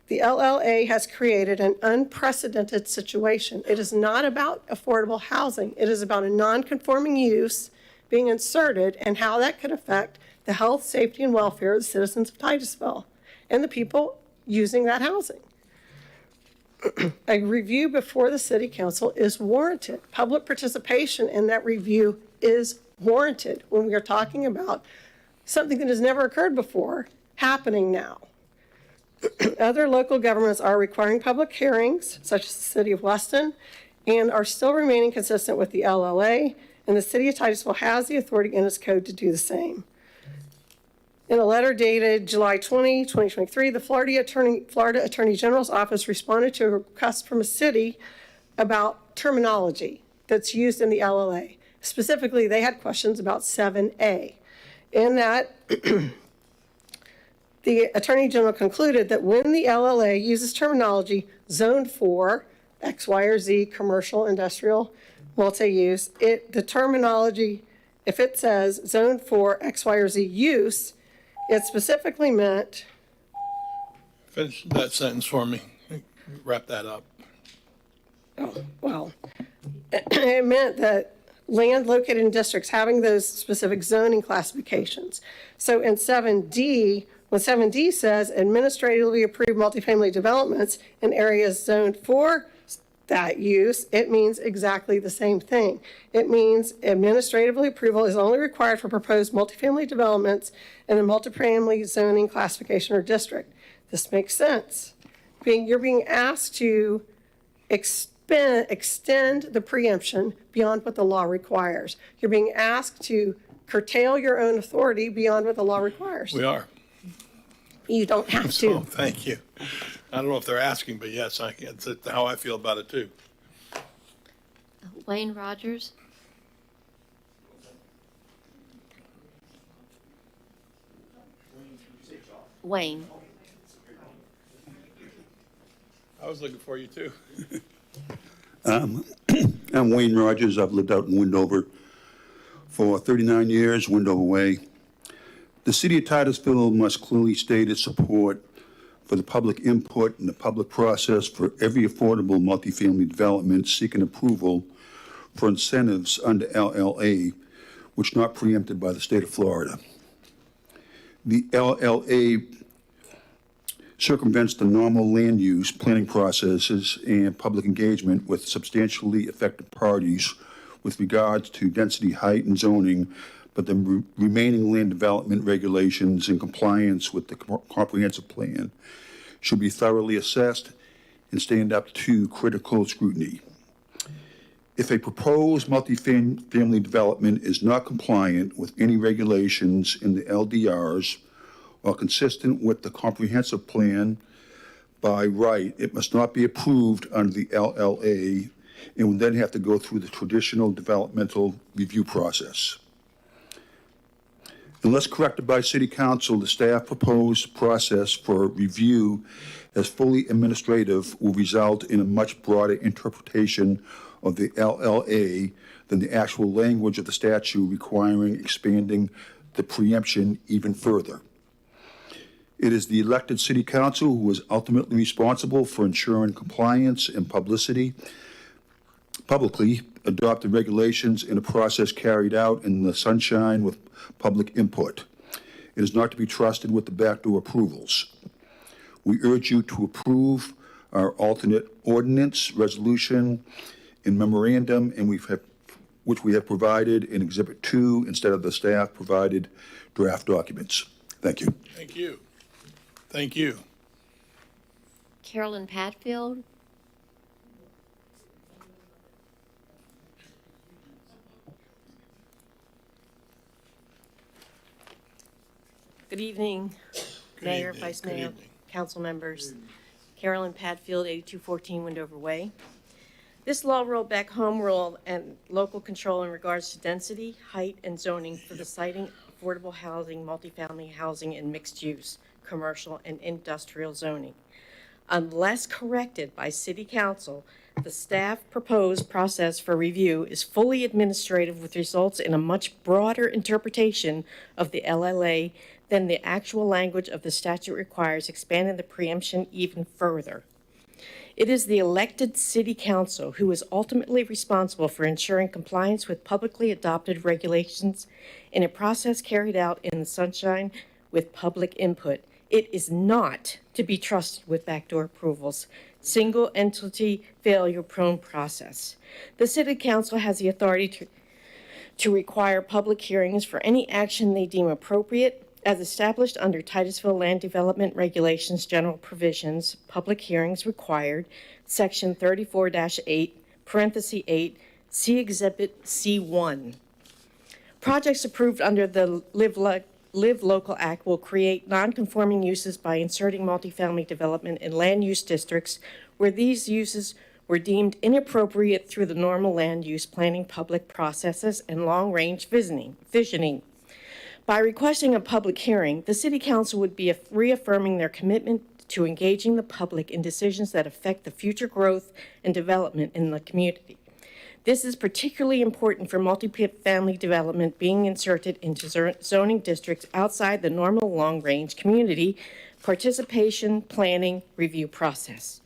The LLA has created an unprecedented situation. It is not about affordable housing. It is about a non-conforming use being inserted and how that could affect the health, safety, and welfare of the citizens of Titusville and the people using that housing. A review before the City Council is warranted. Public participation in that review is warranted when we are talking about something that has never occurred before happening now. Other local governments are requiring public hearings, such as the City of Weston, and are still remaining consistent with the LLA, and the City of Titusville has the authority in its code to do the same. In a letter dated July 20, 2023, the Florida Attorney General's office responded to a request from a city about terminology that's used in the LLA. Specifically, they had questions about 7A. In that, the Attorney General concluded that when the LLA uses terminology zoned for X, Y, or Z, commercial, industrial, multi-use, the terminology, if it says zoned for X, Y, or Z use, it specifically meant. Finish that sentence for me. Wrap that up. Oh, well, it meant that land located in districts having those specific zoning classifications. So in 7D, when 7D says administratively approved multifamily developments in areas zoned for that use, it means exactly the same thing. It means administratively approval is only required for proposed multifamily developments in a multifamily zoning classification or district. This makes sense. You're being asked to extend the preemption beyond what the law requires. You're being asked to curtail your own authority beyond what the law requires. We are. You don't have to. So, thank you. I don't know if they're asking, but yes, that's how I feel about it too. Wayne Rogers. Wayne. I was looking for you too. I'm Wayne Rogers. I've lived out in Windover for 39 years, Windover Way. The City of Titusville must clearly state its support for the public input and the public process for every affordable multifamily development seeking approval for incentives under LLA, which are not preempted by the state of Florida. The LLA circumvents the normal land use planning processes and public engagement with substantially affected parties with regards to density, height, and zoning, but the remaining land development regulations in compliance with the comprehensive plan should be thoroughly assessed and stand up to critical scrutiny. If a proposed multifamily development is not compliant with any regulations in the LDRs or consistent with the comprehensive plan by right, it must not be approved under the LLA and would then have to go through the traditional developmental review process. Unless corrected by City Council, the staff proposed process for review as fully administrative will result in a much broader interpretation of the LLA than the actual language of the statute requiring expanding the preemption even further. It is the elected City Council who is ultimately responsible for ensuring compliance and publicly adopt the regulations in a process carried out in the sunshine with public input. It is not to be trusted with the backdoor approvals. We urge you to approve our alternate ordinance, resolution, and memorandum, and which we have provided in Exhibit 2 instead of the staff provided draft documents. Thank you. Thank you. Thank you. Carolyn Padfield. Good evening, Mayor, evening. Vice Good Mayor, evening. council members. Carolyn Padfield, 8214 Windover Way. This law rolled back home rule and local control in regards to density, height, and zoning for the siting affordable housing, multifamily housing, and mixed use, commercial and industrial zoning. Unless corrected by City Council, the staff proposed process for review is fully administrative with results in a much broader interpretation of the LLA than the actual language of the statute requires, expanding the preemption even further. It is the elected City Council who is ultimately responsible for ensuring compliance with publicly adopted regulations in a process carried out in the sunshine with public input. It is not to be trusted with backdoor approvals, single entity failure prone process. The City Council has the authority to require public hearings for any action they deem appropriate. As established under Titusville Land Development Regulations General Provisions, public hearings required, Section 34-8, parenthesis 8, see Exhibit C1. Projects approved under the Live Local Act will create non-conforming uses by inserting multifamily development in land use districts where these uses were deemed inappropriate through the normal land use planning public processes and long-range visioning. By requesting a public hearing, the City Council would be reaffirming their commitment to engaging the public in decisions that affect the future growth and development in the community. This is particularly important for multifamily development being inserted into zoning districts outside the normal long-range community participation planning review process.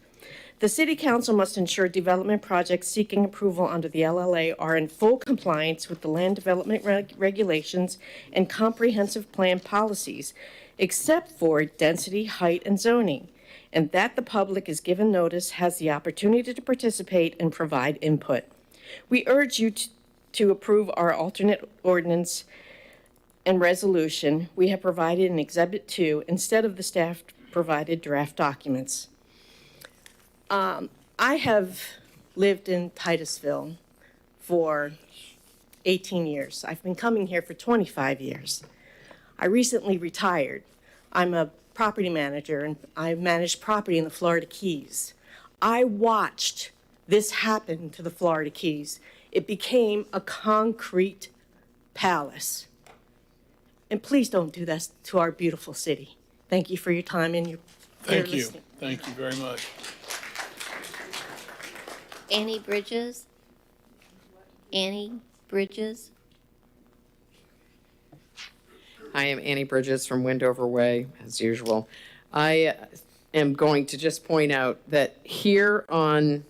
The City Council must ensure development projects seeking approval under the LLA are in full compliance with the land development regulations and comprehensive plan policies, except for density, height, and zoning, and that the public is given notice, has the opportunity to participate, and provide input. We urge you to approve our alternate ordinance and resolution we have provided in Exhibit 2 instead of the staff-provided draft documents. I have lived in Titusville for 18 years. I've been coming here for 25 years. I recently retired. I'm a property manager, and I manage property in the Florida Keys. I watched this happen to the Florida Keys. It became a concrete palace. And please don't do that to our beautiful city. Thank you for your time and your listening. Thank you very much. Annie Bridges? Annie Bridges? I am Annie Bridges from Wendover Way, as usual. I am going to just point out that here on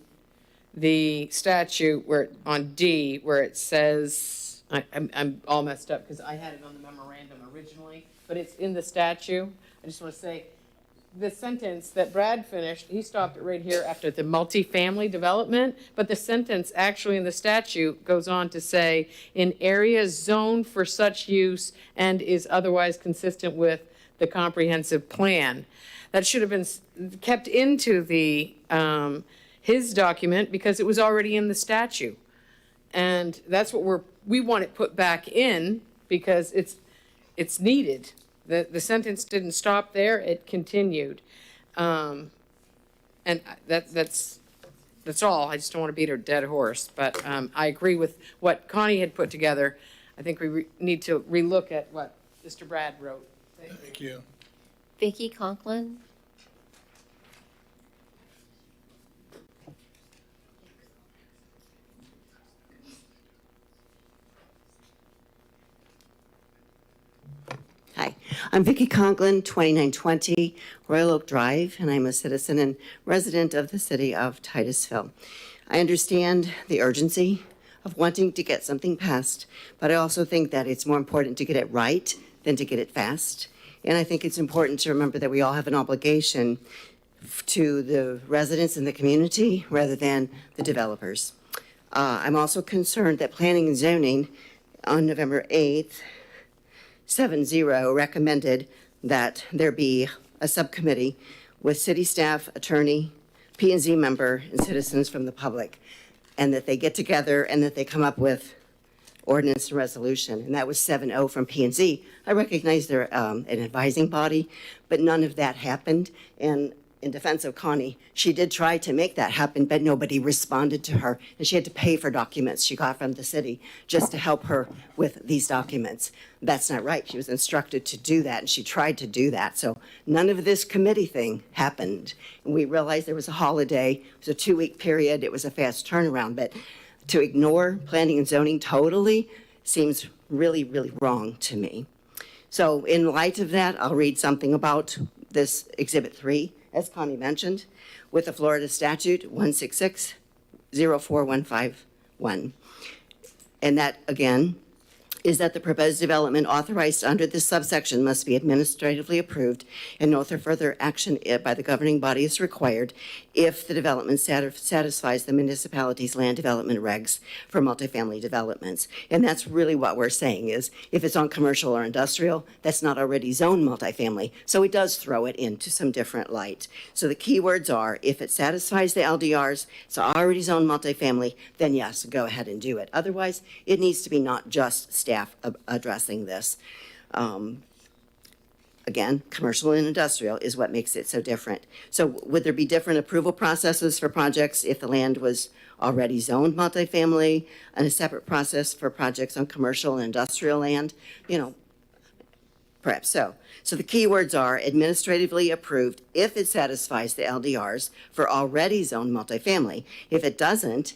the statute, where on D, where it says, I'm all messed up because I had it on the memorandum originally, but it's in the statute. I just want to say, the sentence that Brad finished, he stopped it right here after the multifamily development, but the sentence actually in the statute goes on to say, in areas zoned for such use and is otherwise consistent with the comprehensive plan. That should have been kept into the his document because it was already in the statute. And that's what we want it put back in because it's needed. The sentence didn't stop there, it continued. And that's all. I just don't want to beat a dead horse. But I agree with what Connie had put together. I think we need to relook at what Mr. Brad wrote. Thank you. Vicki Conklin? Hi, I'm Vicki Conklin, 2920 Royal Oak Drive, and I'm a citizen and resident of the city of Titusville. I understand the urgency of wanting to get something passed, but I also think that it's more important to get it right than to get it fast. And I think it's important to remember that we all have an obligation to the residents in the community rather than the developers. I'm also concerned that planning and zoning on November 8th 7-0 recommended that there be a subcommittee with city staff, attorney, P&Z member, and citizens from the public, and that they get together and that they come up with ordinance and resolution. And that was 7-0 from P&Z. I recognize they're an advising body, but none of that happened. And in defense of Connie, she did try to make that happen, but nobody responded to her. And she had to pay for documents she got from the city just to help her with these documents. That's not right. She was instructed to do that, and she tried to do that. So none of this committee thing happened. And we realized there was a holiday. It was a 2-week period. It was a fast turnaround. But to ignore planning and zoning totally seems really, really wrong to me. So in light of that, I'll read something about this Exhibit 3. As Connie mentioned, with the Florida statute 166-04151. And that, again, is that the proposed development authorized under this subsection must be administratively approved and no further action by the governing body is required if the development satisfies the municipality's land development regs for multifamily developments. And that's really what we're saying is if it's on commercial or industrial, that's not already zoned multifamily. So it does throw it into some different light. So the key words are if it satisfies the LDRs, it's already zoned multifamily, then yes, go ahead and do it. Otherwise, it needs to be not just staff addressing this. Again, commercial and industrial is what makes it so different. So would there be different approval processes for projects if the land was already zoned multifamily and a separate process for projects on commercial and industrial land? You know, perhaps so. So the key words are administratively approved if it satisfies the LDRs for already zoned multifamily. If it doesn't,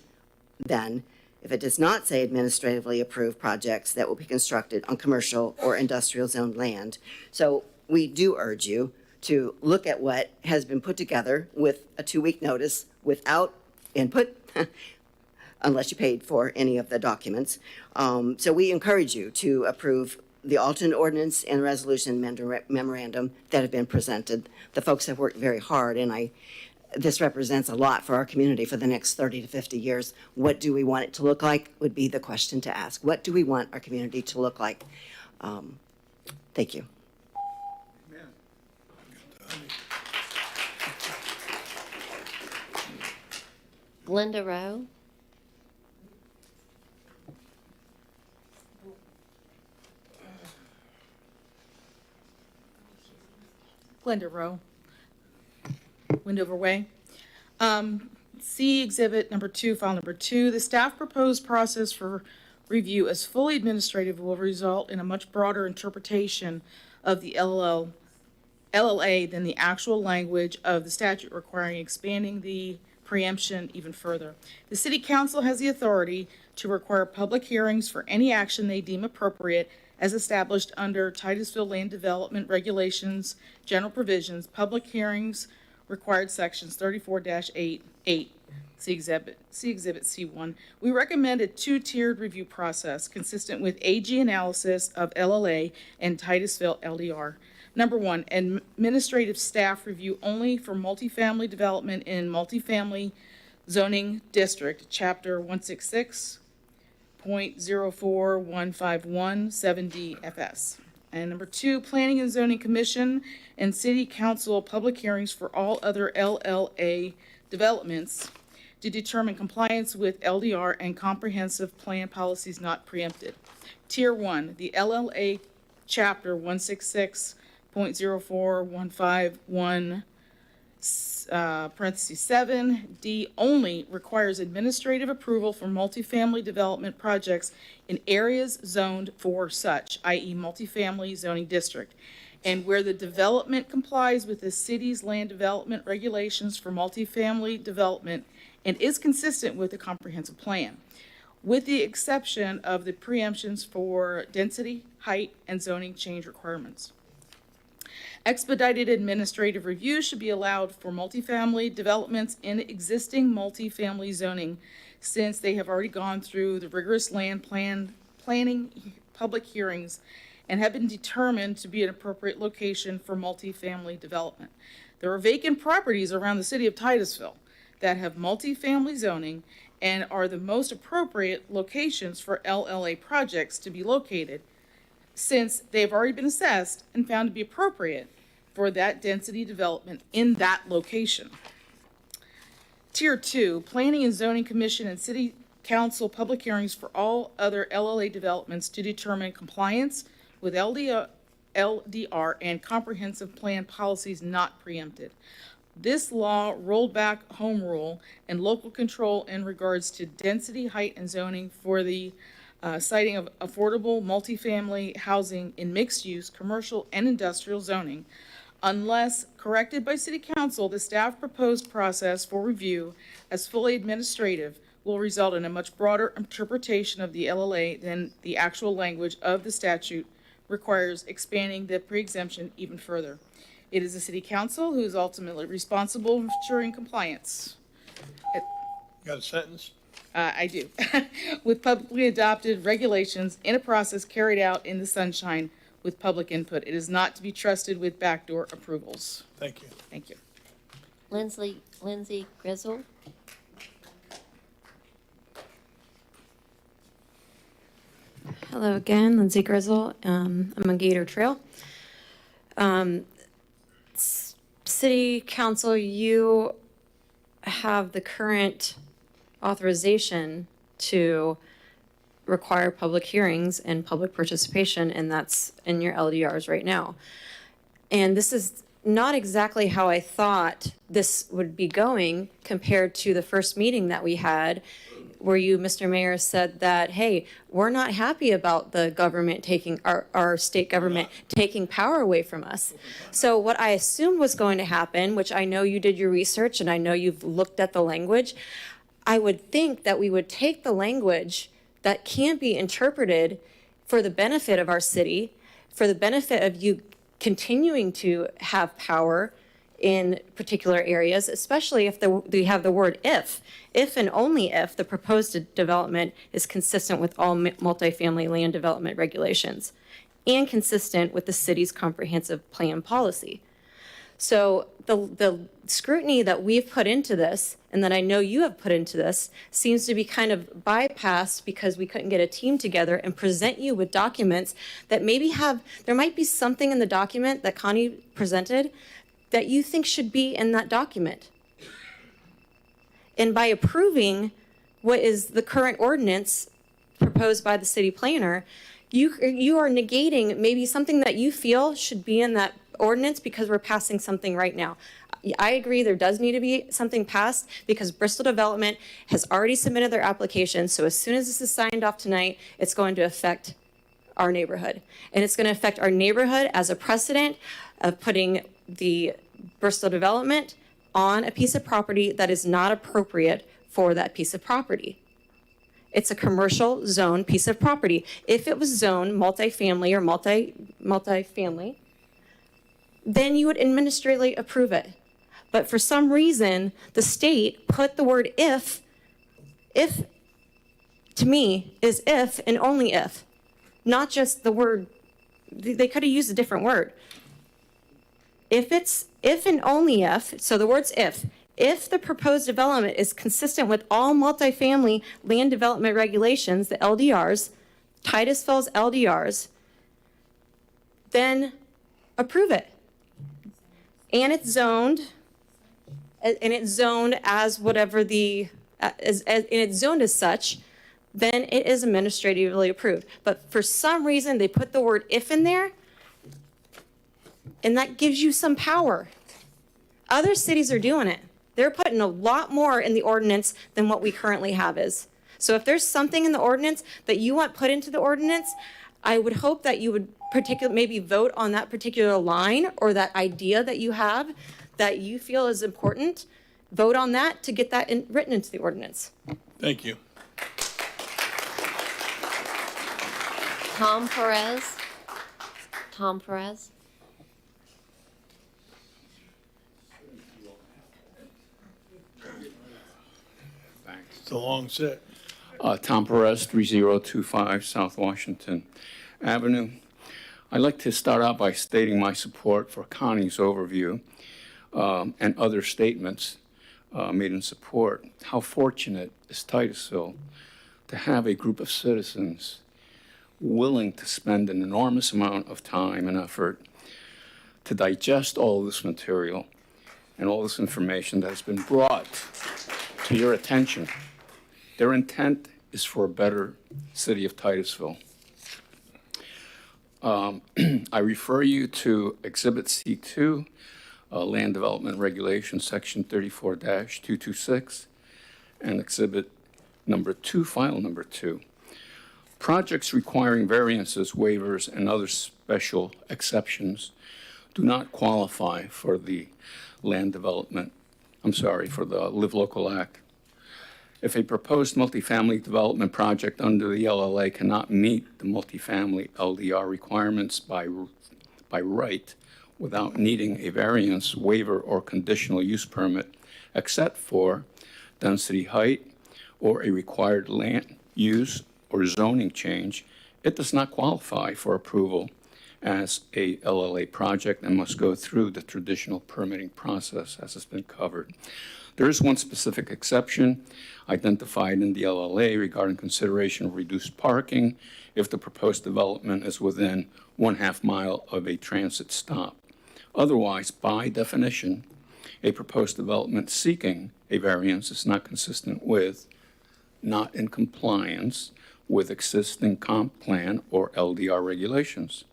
then if it does not say administratively approved projects that will be constructed on commercial or industrial zoned land. So we do urge you to look at what has been put together with a 2-week notice without input, unless you paid for any of the documents. So we encourage you to approve the alternate ordinance and resolution memorandum that have been presented. The folks have worked very hard, and this represents a lot for our community for the next 30 to 50 years. What do we want it to look like would be the question to ask. What do we want our community to look like? Thank you. Glenda Rowe. Glenda Rowe, Windover Way. C Exhibit number 2, file number 2. The staff proposed process for review as fully administrative will result in a much broader interpretation of the LLA than the actual language of the statute requiring expanding the preemption even further. The City Council has the authority to require public hearings for any action they deem appropriate as established under Titusville Land Development Regulations, General Provisions, Public Hearings, Required Sections 34-8, see Exhibit C1. We recommend a 2-tiered review process consistent with AG analysis of LLA and Titusville LDR. Number 1, administrative staff review only for multifamily development in multifamily zoning district, Chapter 166.04151 7D And number 2, Planning and Zoning Commission and City Council public hearings for all other LLA developments to determine compliance with LDR and comprehensive plan policies not preempted. Tier 1, the LLA Chapter 166.04151 parentheses 7D only requires administrative approval for multifamily development projects in areas zoned for such, i.e. multifamily zoning district, and where the development complies with the city's land development regulations for multifamily development and is consistent with the comprehensive plan, with the exception of the preemptions for density, height, and zoning change requirements. Expedited administrative review should be allowed for multifamily developments in existing multifamily zoning, since they have already gone through the rigorous land planning public hearings and have been determined to be an appropriate location for multifamily development. There are vacant properties around the city of Titusville that have multifamily zoning and are the most appropriate locations for LLA projects to be located, since they've already been assessed and found to be appropriate for that density development in that location. Tier 2, Planning and Zoning Commission and City Council public hearings for all other LLA developments to determine compliance with LDR and comprehensive plan policies not preempted. This law rolled back home rule and local control in regards to density, height, and zoning for the siting of affordable multifamily housing in mixed-use, commercial, and industrial zoning. Unless corrected by City Council, the staff proposed process for review as fully administrative will result in a much broader interpretation of the LLA than the actual language of the statute requires, expanding the pre-exemption even further. It is the City Council who is ultimately responsible for ensuring compliance. Got a sentence? I do. With publicly adopted regulations in a process carried out in the sunshine with public input. It is not to be trusted with backdoor approvals. Thank you. Thank you. Lindsay Grizzle. Hello again, Lindsay Grizzle. I'm on Gator Trail. City Council, you have the current authorization to require public hearings and public participation, and that's in your LDRs right now. And this is not exactly how I thought this would be going compared to the first meeting that we had, where you, Mr. Mayor, said that, hey, we're not happy about the government taking, our state government taking power away from us. So what I assumed was going to happen, which I know you did your research and I know you've looked at the language, I would think that we would take the language that can be interpreted for the benefit of our city, for the benefit of you continuing to have power in particular areas, especially if we have the word if and only if the proposed development is consistent with all multifamily land development regulations and consistent with the city's comprehensive plan policy. So the scrutiny that we've put into this, and that I know you have put into this, seems to be kind of bypassed because we couldn't get a team together and present you with documents that maybe there might be something in the document that Connie presented that you think should be in that document. And by approving what is the current ordinance proposed by the city planner, you are negating maybe something that you feel should be in that ordinance because we're passing something right now. I agree there does need to be something passed because Bristol Development has already submitted their application. So as soon as this is signed off tonight, it's going to affect our neighborhood. And it's going to affect our neighborhood as a precedent of putting the Bristol Development on a piece of property that is not appropriate for that piece of property. It's a commercial zone piece of property. If it was zoned multifamily or multifamily, then you would administratively approve it. But for some reason, the state put the word if to me is if and only if, not just the word, they could have used a different word. If and only if, so the word's if the proposed development is consistent with all multifamily land development regulations, the LDRs, Titusville's LDRs, then approve it. And it's zoned as whatever and it's zoned as such, then it is administratively approved. But for some reason, they put the word if in there, and that gives you some power. Other cities are doing it. They're putting a lot more in the ordinance than what we currently have is. So if there's something in the ordinance that you want put into the ordinance, I would hope that you would maybe vote on that particular line or that idea that you have that you feel is important. Vote on that to get that written into the ordinance. Thank you. Tom Perez. Tom Perez. It's a long set. Tom Perez, 3025 South Washington Avenue. I'd like to start out by stating my support for Connie's overview and other statements made in support. How fortunate is Titusville to have a group of citizens willing to spend an enormous amount of time and effort to digest all this material and all this information that has been brought to your attention. Their intent is for a better city of Titusville. I refer you to Exhibit C2, Land Development Regulations, Section 34-226, and Exhibit number 2, File number 2. Projects requiring variances, waivers, and other special exceptions do not qualify for the for the Live Local Act. If a proposed multifamily development project under the LLA cannot meet the multifamily LDR requirements by right without needing a variance, waiver, or conditional use permit, except for density height or a required land use or zoning change, it does not qualify for approval as a LLA project and must go through the traditional permitting process as has been covered. There is one specific exception identified in the LLA regarding consideration of reduced parking if the proposed development is within 1/2 mile of a transit stop. Otherwise, by definition, a proposed development seeking a variance is not consistent with, not in compliance with existing comp plan or LDR regulations.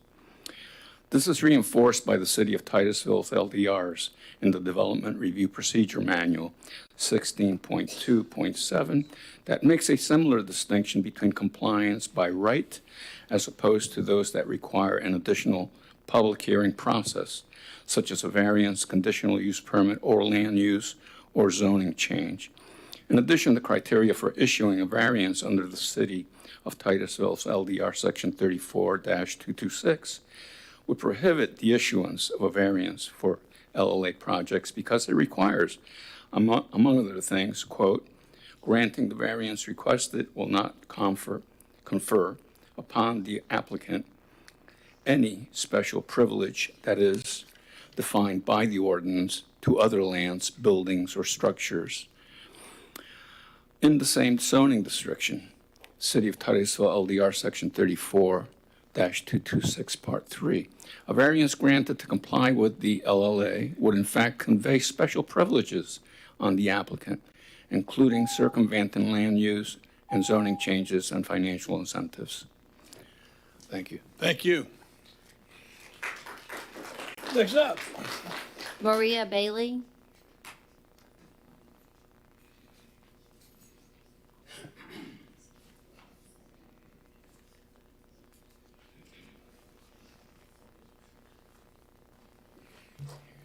This is reinforced by the City of Titusville's LDRs in the Development Review Procedure Manual 16.2.7 that makes a similar distinction between compliance by right as opposed to those that require an additional public hearing process, such as a variance, conditional use permit, or land use or zoning change. In addition, the criteria for issuing a variance under the City of Titusville's LDR Section 34-226 would prohibit the issuance of a variance for LLA projects because it requires, among other things, quote, granting the variance requested will not confer upon the applicant any special privilege that is defined by the ordinance to other lands, buildings, or structures in the same zoning district. City of Titusville LDR Section 34-226 Part 3. A variance granted to comply with the LLA would in fact convey special privileges on the applicant, including circumventing land use and zoning changes and financial incentives. Thank you. Thank you. Next up. Maria Bailey.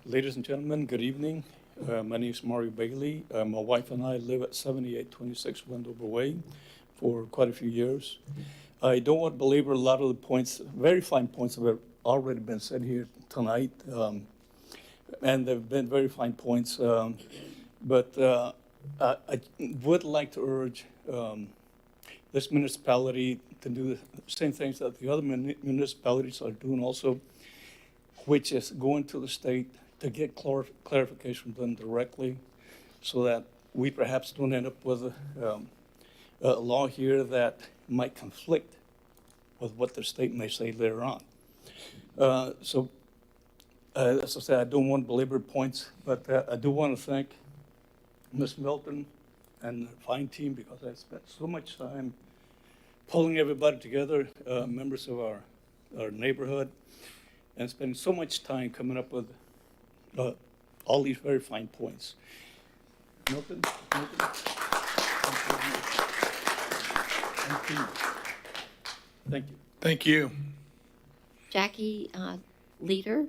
Ladies and gentlemen, good evening. My name is Mario Bailey. My wife and I live at 7826 Wendover Way for quite a few years. I don't want to belabor a lot of the points, very fine points that have already been said here tonight. And they've been very fine points. But I would like to urge this municipality to do the same things that the other municipalities are doing also, which is going to the state to get clarification from them directly so that we perhaps don't end up with a law here that might conflict with what the state may say later on. As I said, I don't want to belabor points, but I do want to thank Ms. Milton and the fine team because I spent so much time pulling everybody together, members of our neighborhood, and spending so much time coming up with all these very fine points. Milton? Thank you. Thank you. Jackie Leader.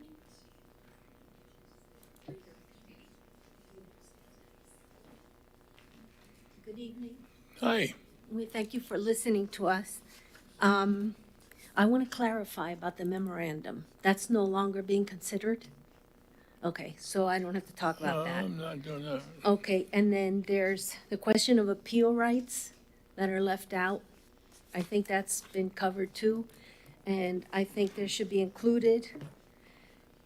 Good evening. Hi. We thank you for listening to us. I want to clarify about the memorandum. That's no longer being considered? Okay, so I don't have to talk about that. I'm not doing that. Okay, and then there's the question of appeal rights that are left out. I think that's been covered too. And I think there should be included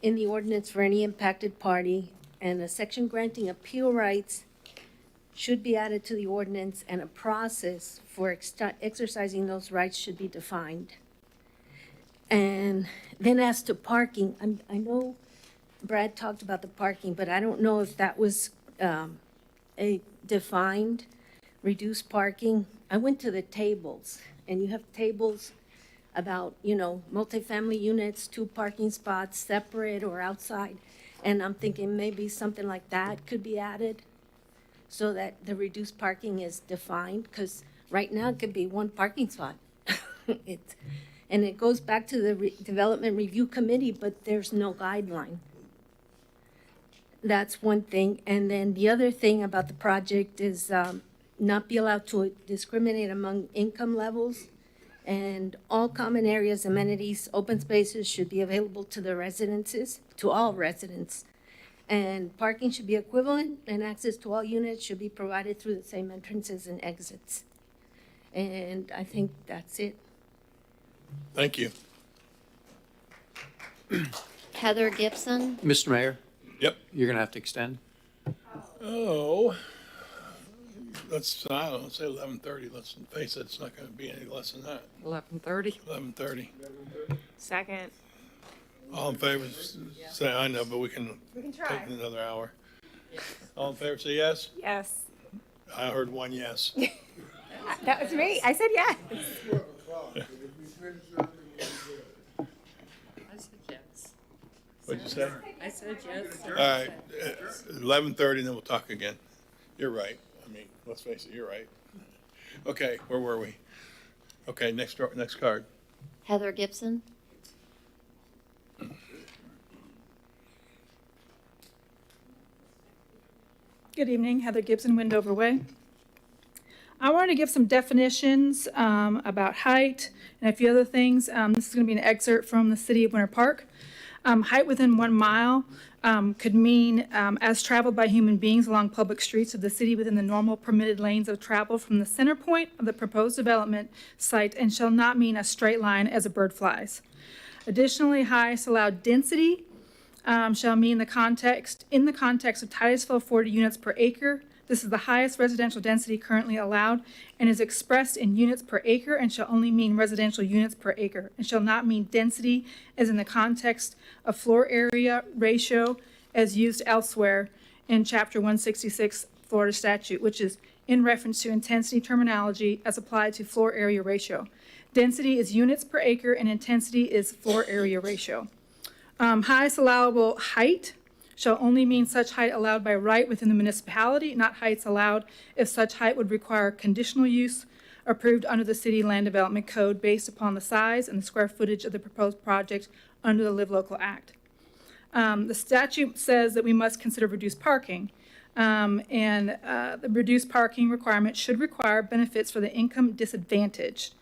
in the ordinance for any impacted party, and a section granting appeal rights should be added to the ordinance, and a process for exercising those rights should be defined. And then as to parking, I know Brad talked about the parking, but I don't know if that was a defined reduced parking. I went to the tables, and you have tables about, multifamily units, 2 parking spots, separate or outside. And I'm thinking maybe something like that could be added so that the reduced parking is defined, because right now it could be 1 parking spot. And it goes back to the Development Review Committee, but there's no guideline. That's one thing. And then the other thing about the project is not be allowed to discriminate among income levels. And all common areas, amenities, open spaces should be available to the residences, to all residents. And parking should be equivalent, and access to all units should be provided through the same entrances and exits. And I think that's it. Thank you. Heather Gibson. Mr. Mayor? Yep. You're going to have to extend. Oh, let's say 11:30. Let's face it, it's not going to be any less than that. 11:30? 11:30. Second. All in favor, say I know, but we can try. take another hour. All in favor, say yes? Yes. I heard 1 yes. That was me. I said yes. I said yes. What'd you say? I said yes, All right, 11:30, then we'll talk again. You're right. I mean, let's face it, you're right. Okay, where were we? Okay, next card. Heather Gibson. Good evening, Heather Gibson, Windover Way. I wanted to give some definitions about height and a few other things. This is going to be an excerpt from the City of Winter Park. Height within 1 mile could mean as traveled by human beings along public streets of the city within the normal permitted lanes of travel from the center point of the proposed development site and shall not mean a straight line as a bird flies. Additionally, highest allowed density shall mean in the context of Titusville 40 units per acre. This is the highest residential density currently allowed and is expressed in units per acre and shall only mean residential units per acre and shall not mean density as in the context of floor area ratio as used elsewhere in Chapter 166 Florida statute, which is in reference to intensity terminology as applied to floor area ratio. Density is units per acre and intensity is floor area ratio. Highest allowable height shall only mean such height allowed by right within the municipality, not heights allowed if such height would require conditional use approved under the City Land Development Code based upon the size and the square footage of the proposed project under the Live Local Act. The statute says that we must consider reduced parking, and the reduced parking requirement should require benefits for the income disadvantaged.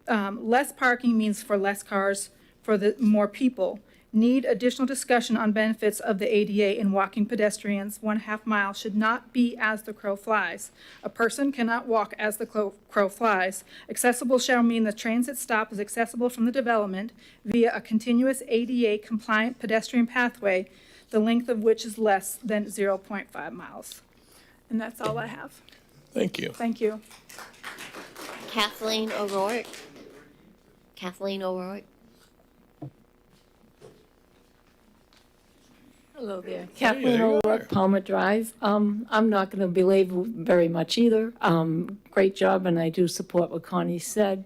Less parking means for less cars for the more people. Need additional discussion on benefits of the ADA in walking pedestrians 1/2 mile should not be as the crow flies. A person cannot walk as the crow flies. Accessible shall mean the transit stop is accessible from the development via a continuous ADA compliant pedestrian pathway, the length of which is less than 0.5 miles. And that's all I have. Thank you. Thank you. Kathleen O'Rourke. Kathleen O'Rourke. Hello there. There Kathleen you O'Rourke, are. Palmer Drive. I'm not going to belabor very much either. Great job, and I do support what Connie said.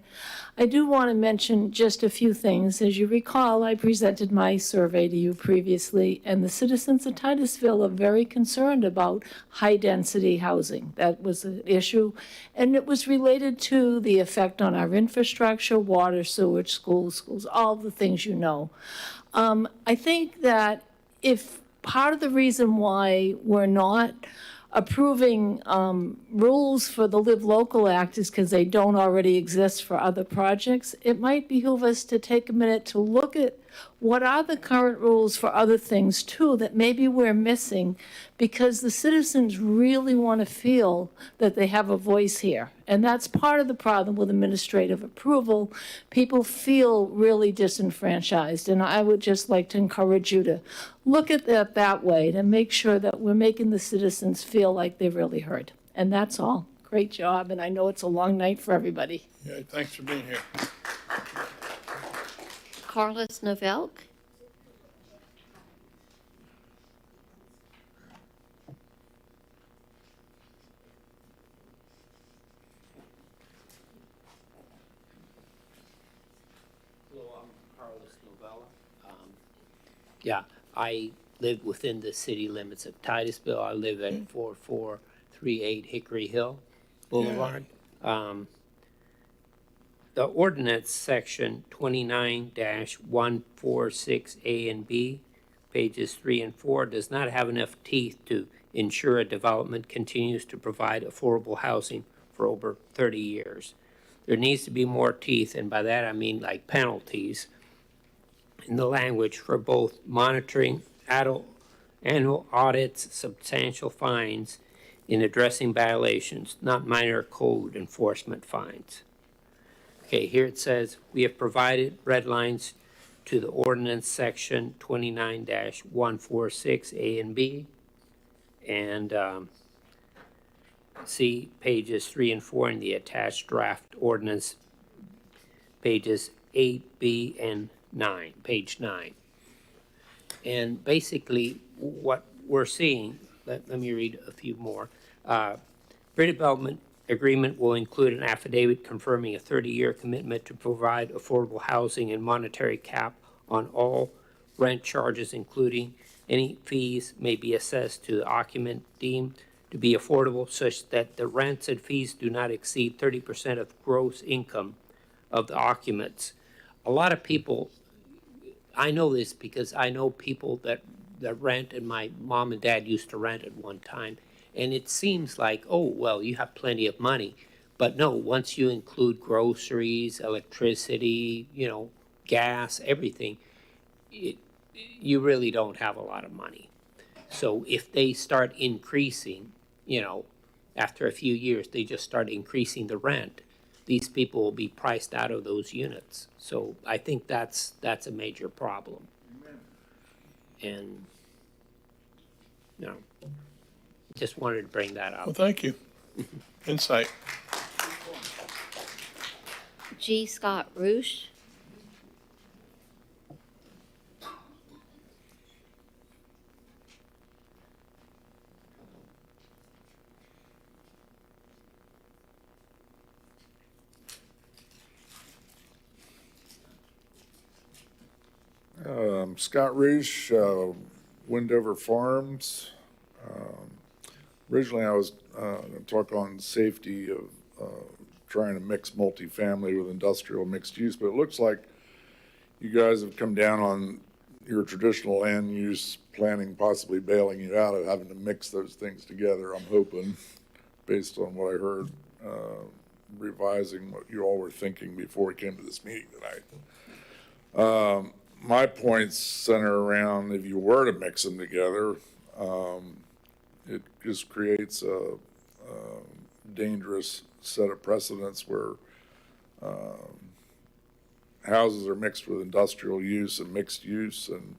I do want to mention just a few things. As you recall, I presented my survey to you previously, and the citizens of Titusville are very concerned about high-density housing. That was an issue, and it was related to the effect on our infrastructure, water, sewage, schools, all the things you know. I think that if part of the reason why we're not approving rules for the Live Local Act is because they don't already exist for other projects, it might behoove us to take a minute to look at what are the current rules for other things too that maybe we're missing, because the citizens really want to feel that they have a voice here. And that's part of the problem with administrative approval. People feel really disenfranchised, and I would just like to encourage you to look at that that way to make sure that we're making the citizens feel like they're really heard. And that's all. Great job, and I know it's a long night for everybody. Yeah, thanks for being here. Carlos Novelk. Hello, I'm Carlos Novella. Yeah, I live within the city limits of Titusville. I live at 4438 Hickory Hill Boulevard. The ordinance section 29-146A and B, pages 3 and 4, does not have enough teeth to ensure a development continues to provide affordable housing for over 30 years. There needs to be more teeth, and by that I mean like penalties, in the language for both monitoring annual audits, substantial fines in addressing violations, not minor code enforcement fines. Okay, here it says, we have provided red lines to the ordinance section 29-146A and B. And see pages 3 and 4 in the attached draft ordinance, pages 8B and 9, page 9. And basically what we're seeing, let me read a few more. Redevelopment agreement will include an affidavit confirming a 30-year commitment to provide affordable housing and monetary cap on all rent charges, including any fees, may be assessed to the occupant deemed to be affordable, such that the rents and fees do not exceed 30% of gross income of the occupants. A lot of people, I know this because I know people that rent, and my mom and dad used to rent at one time. And it seems like, oh, well, you have plenty of money. But no, once you include groceries, electricity, gas, everything, you really don't have a lot of money. So if they start increasing, after a few years, they just start increasing the rent, these people will be priced out of those units. So I think that's a major problem. And, just wanted to bring that up. Well, thank you. Insight. G. Scott Roosh. Scott Roosh, Windover Farms. Originally, I was going to talk on safety of trying to mix multifamily with industrial mixed use, but it looks like you guys have come down on your traditional land use planning, possibly bailing you out of having to mix those things together. I'm hoping, based on what I heard, revising what you all were thinking before we came to this meeting tonight. My points center around if you were to mix them together, it just creates a dangerous set of precedents where houses are mixed with industrial use and mixed use, and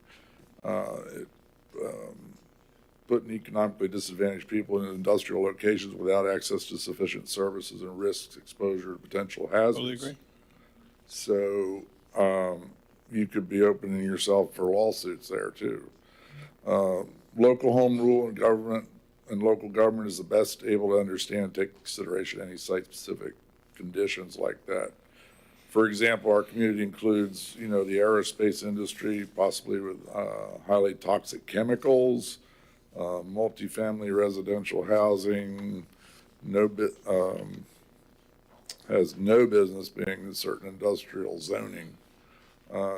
putting economically disadvantaged people in industrial locations without access to sufficient services and risks exposure to potential hazards. Totally agree. So you could be opening yourself for lawsuits there too. Local home rule and local government is the best able to understand and take into consideration any site-specific conditions like that. For example, our community includes, the aerospace industry, possibly with highly toxic chemicals, multifamily residential housing, has no business being in certain industrial zoning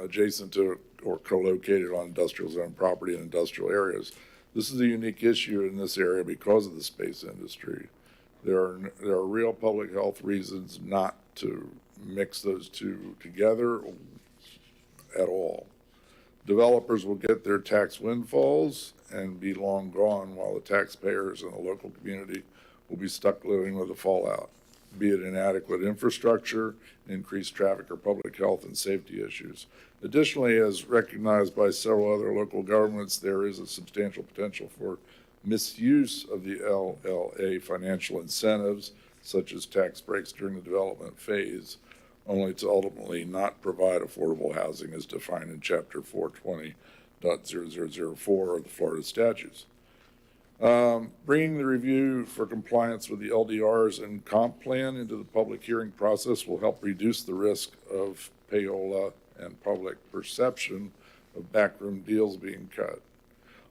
adjacent to or co-located on industrial zone property in industrial areas. This is a unique issue in this area because of the space industry. There are real public health reasons not to mix those two together at all. Developers will get their tax windfalls and be long gone, while the taxpayers and the local community will be stuck living with the fallout, be it inadequate infrastructure, increased traffic, or public health and safety issues. Additionally, as recognized by several other local governments, there is a substantial potential for misuse of the LLA financial incentives, such as tax breaks during the development phase, only to ultimately not provide affordable housing as defined in Chapter 420.0004 of the Florida statutes. Bringing the review for compliance with the LDRs and comp plan into the public hearing process will help reduce the risk of payola and public perception of backroom deals being cut.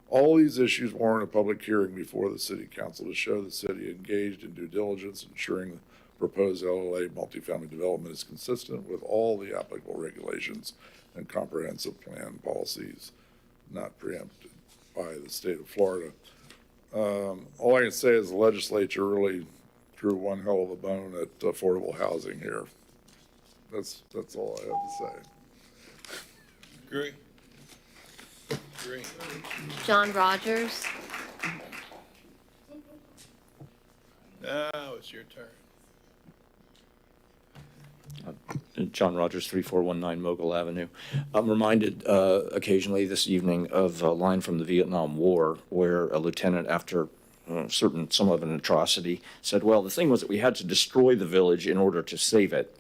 All these issues warrant a public hearing before the City Council to show the city engaged in due diligence, ensuring the proposed LLA multifamily development is consistent with all the applicable regulations and comprehensive plan policies not preempted by the state of Florida. All I can say is the legislature really drew one hell of a bone at affordable housing here. That's all I have to say. Agree. Agree. John Rogers. Now it's your turn. John Rogers, 3419 Mogul Avenue. I'm reminded occasionally this evening of a line from the Vietnam War where a lieutenant, after some of an atrocity, said, well, the thing was that we had to destroy the village in order to save it.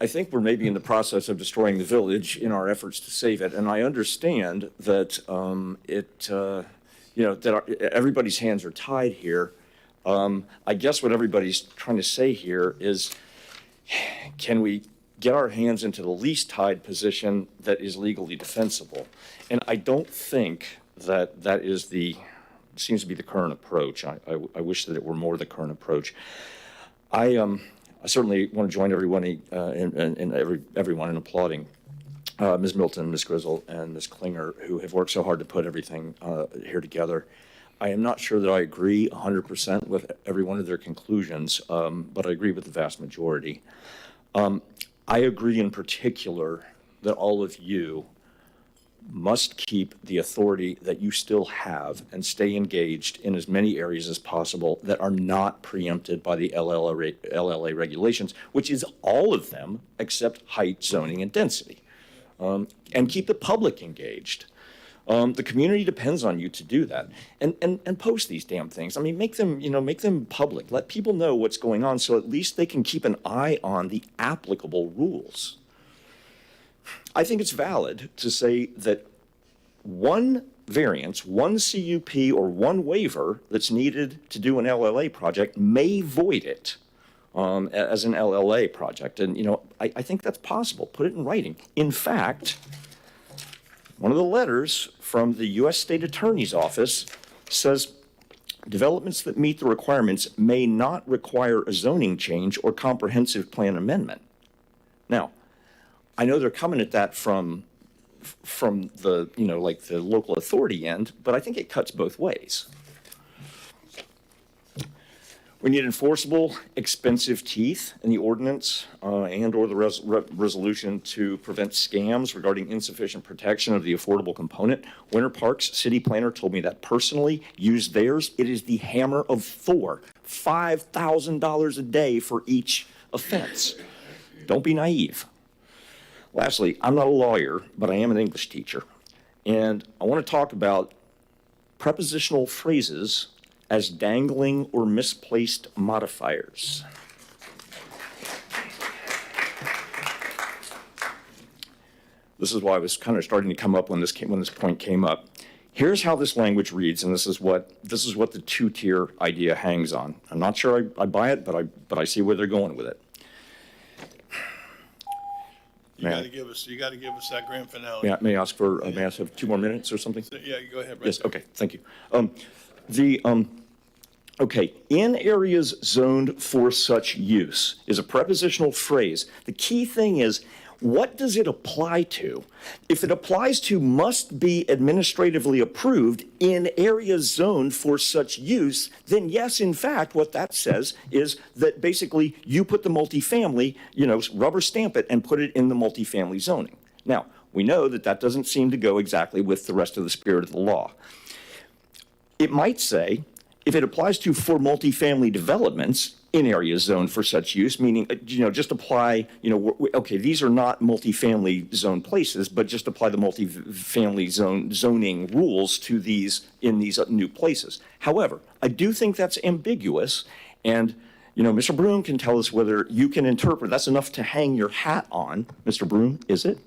I think we're maybe in the process of destroying the village in our efforts to save it, and I understand that everybody's hands are tied here. I guess what everybody's trying to say here is, can we get our hands into the least tied position that is legally defensible. And I don't think that that is seems to be the current approach. I wish that it were more the current approach. I certainly want to join everyone in applauding Ms. Milton, Ms. Grizzle, and Ms. Klinger, who have worked so hard to put everything here together. I am not sure that I agree 100% with every one of their conclusions, but I agree with the vast majority. I agree in particular that all of you must keep the authority that you still have and stay engaged in as many areas as possible that are not preempted by the LLA regulations, which is all of them except height, zoning, and density. And keep the public engaged. The community depends on you to do that. And post these damn things. I mean, make them public. Let people know what's going on so at least they can keep an eye on the applicable rules. I think it's valid to say that one variance, one CUP, or one waiver that's needed to do an LLA project may void it as an LLA project. And, I think that's possible. Put it in writing. In fact, one of the letters from the U.S. State Attorney's Office says developments that meet the requirements may not require a zoning change or comprehensive plan amendment. Now, I know they're coming at that from the, like the local authority end, but I think it cuts both ways. We need enforceable, expensive teeth in the ordinance and or the resolution to prevent scams regarding insufficient protection of the affordable component. Winter Park's city planner told me that personally. Use theirs. It is the hammer of Thor. $5,000 a day for each offense. Don't be naive. Lastly, I'm not a lawyer, but I am an English teacher. And I want to talk about prepositional phrases as dangling or misplaced modifiers. This is why I was kind of starting to come up when this point came up. Here's how this language reads, and this is what the two-tier idea hangs on. I'm not sure I buy it, but I see where they're going with it. You got to give us that grand finale. May I ask for, may I have 2 more minutes or something? Yeah, you go ahead. Right Yes, there. okay, thank you. Okay, in areas zoned for such use is a prepositional phrase. The key thing is, what does it apply to? If it applies to must be administratively approved in areas zoned for such use, then yes, in fact, what that says is that basically you put the multifamily, rubber stamp it and put it in the multifamily zoning. Now, we know that that doesn't seem to go exactly with the rest of the spirit of the law. It might say, if it applies to for multifamily developments in areas zoned for such use, meaning, just apply, okay, these are not multifamily zone places, but just apply the multifamily zoning rules to these in these new places. However, I do think that's ambiguous, and Mr. Broom can tell us whether you can interpret. That's enough to hang your hat on. Mr. Broom, is it?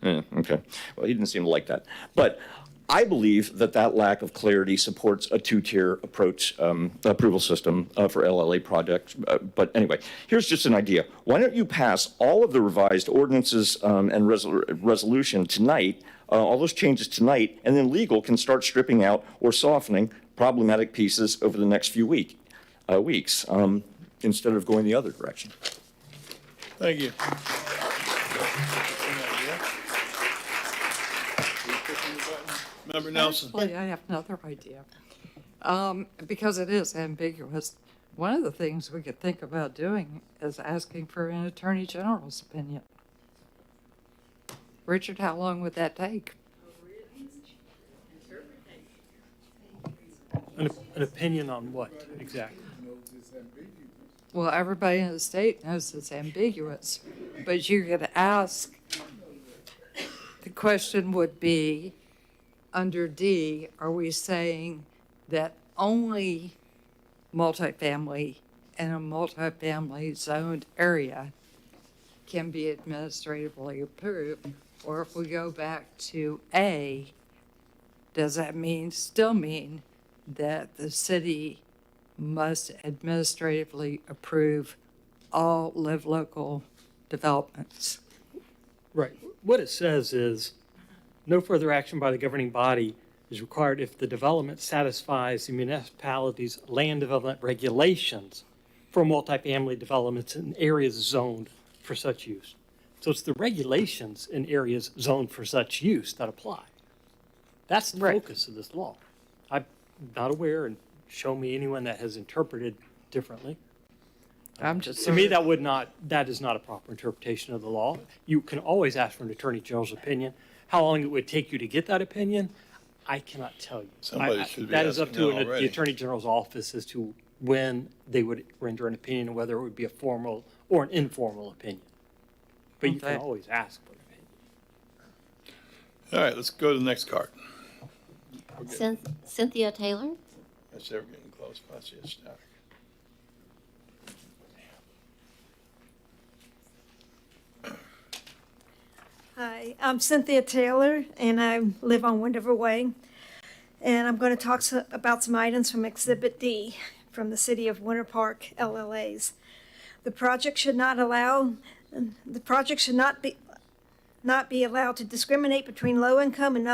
Okay. Well, he didn't seem to like that, but I believe that lack of clarity supports a two-tier approach approval system for LLA projects. But anyway, here's just an idea. Why don't you pass all of the revised ordinances and resolution tonight, all those changes tonight, and then legal can start stripping out or softening problematic pieces over the next few weeks instead of going the other direction. Thank you. Member Nelson. Actually, I have another idea. Because it is ambiguous, one of the things we could think about doing is asking for an attorney general's opinion. Richard, how long would that take? An opinion on what exactly? Well, everybody in the state knows it's ambiguous, but you could ask, the question would be, under D, are we saying that only multifamily in a multifamily zoned area can be administratively approved? Or if we go back to A, does that still mean that the city must administratively approve all live local developments. Right. What it says is, no further action by the governing body is required if the development satisfies the municipality's land development regulations for multifamily developments in areas zoned for such use. So it's the regulations in areas zoned for such use that apply. That's the focus of this law. I'm not aware, and show me anyone that has interpreted differently. I'm just. To me, that is not a proper interpretation of the law. You can always ask for an attorney general's opinion. How long it would take you to get that opinion, I cannot tell you. Somebody should be That is up asking to that already. the attorney general's office as to when they would render an opinion and whether it would be a formal or an informal opinion. But you Okay. can always ask for an opinion. All right, let's go to the next card. Cynthia Taylor? That's ever getting close, but I see it's static. Hi, I'm Cynthia Taylor, and I live on Wendover Way. And I'm going to talk about some items from Exhibit D from the City of Winter Park LLAs. The project should not be allowed to discriminate between low income and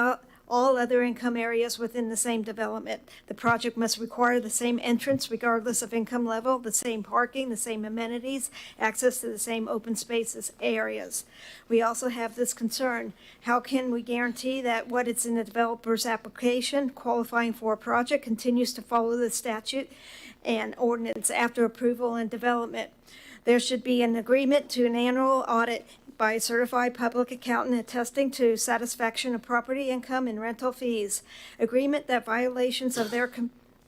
all other income areas within the same development. The project must require the same entrance regardless of income level, the same parking, the same amenities, access to the same open spaces areas. We also have this concern: how can we guarantee that what is in the developer's application qualifying for a project continues to follow the statute and ordinance after approval and development? There should be an agreement to an annual audit by a certified public accountant attesting to satisfaction of property income and rental fees. Agreement that violations of their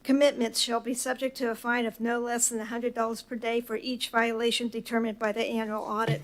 commitments shall be subject to a fine of no less than $100 per day for each violation determined by the annual audit.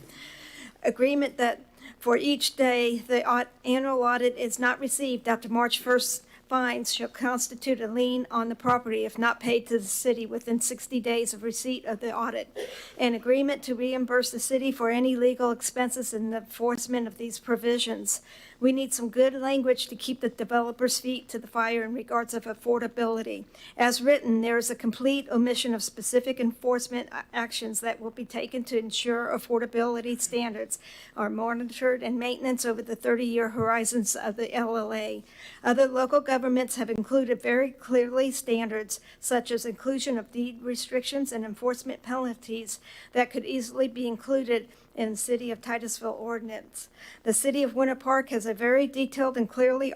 Agreement that for each day the annual audit is not received after March 1st, fines shall constitute a lien on the property if not paid to the city within 60 days of receipt of the audit. An agreement to reimburse the city for any legal expenses in the enforcement of these provisions. We need some good language to keep the developer's feet to the fire in regards of affordability. As written, there is a complete omission of specific enforcement actions that will be taken to ensure affordability standards are monitored and maintenance over the 30-year horizons of the LLA. Other local governments have included very clearly standards such as inclusion of deed restrictions and enforcement penalties that could easily be included in the City of Titusville ordinance. The City of Winter Park has a very detailed and clearly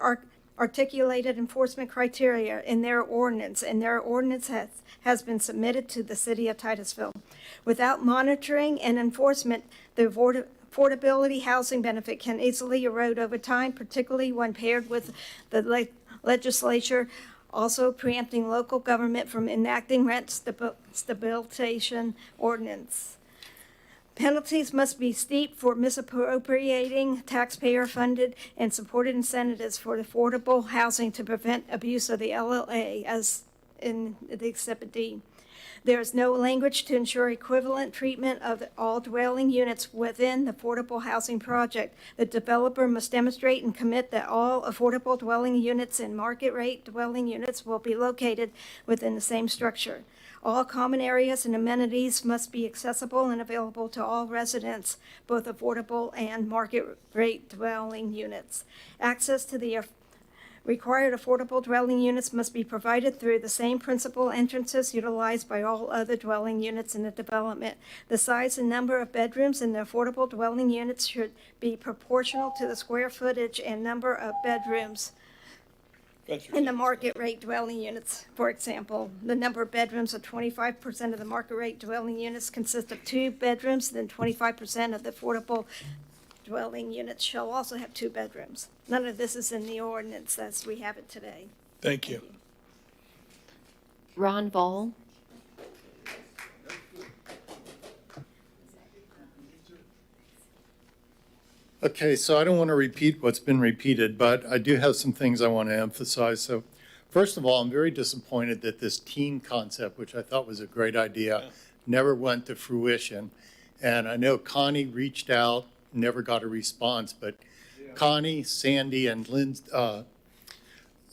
articulated enforcement criteria in their ordinance, and their ordinance has been submitted to the City of Titusville. Without monitoring and enforcement, the affordability housing benefit can easily erode over time, particularly when paired with the legislature also preempting local government from enacting rent stabilization ordinance. Penalties must be steep for misappropriating taxpayer-funded and supported incentives for affordable housing to prevent abuse of the LLA, as in the Exhibit D. There is no language to ensure equivalent treatment of all dwelling units within the affordable housing project. The developer must demonstrate and commit that all affordable dwelling units and market rate dwelling units will be located within the same structure. All common areas and amenities must be accessible and available to all residents, both affordable and market rate dwelling units. Access to the required affordable dwelling units must be provided through the same principal entrances utilized by all other dwelling units in the development. The size and number of bedrooms in the affordable dwelling units should be proportional to the square footage and number of bedrooms in the market rate dwelling units. For example, the number of bedrooms of 25% of the market rate dwelling units consist of 2 bedrooms, then 25% of the affordable dwelling units shall also have 2 bedrooms. None of this is in the ordinance as we have it today. Thank you. Ron Ball? Okay, so I don't want to repeat what's been repeated, but I do have some things I want to emphasize. So first of all, I'm very disappointed that this team concept, which I thought was a great idea, never went to fruition. And I know Connie reached out, never got a response, but Connie, Sandy, and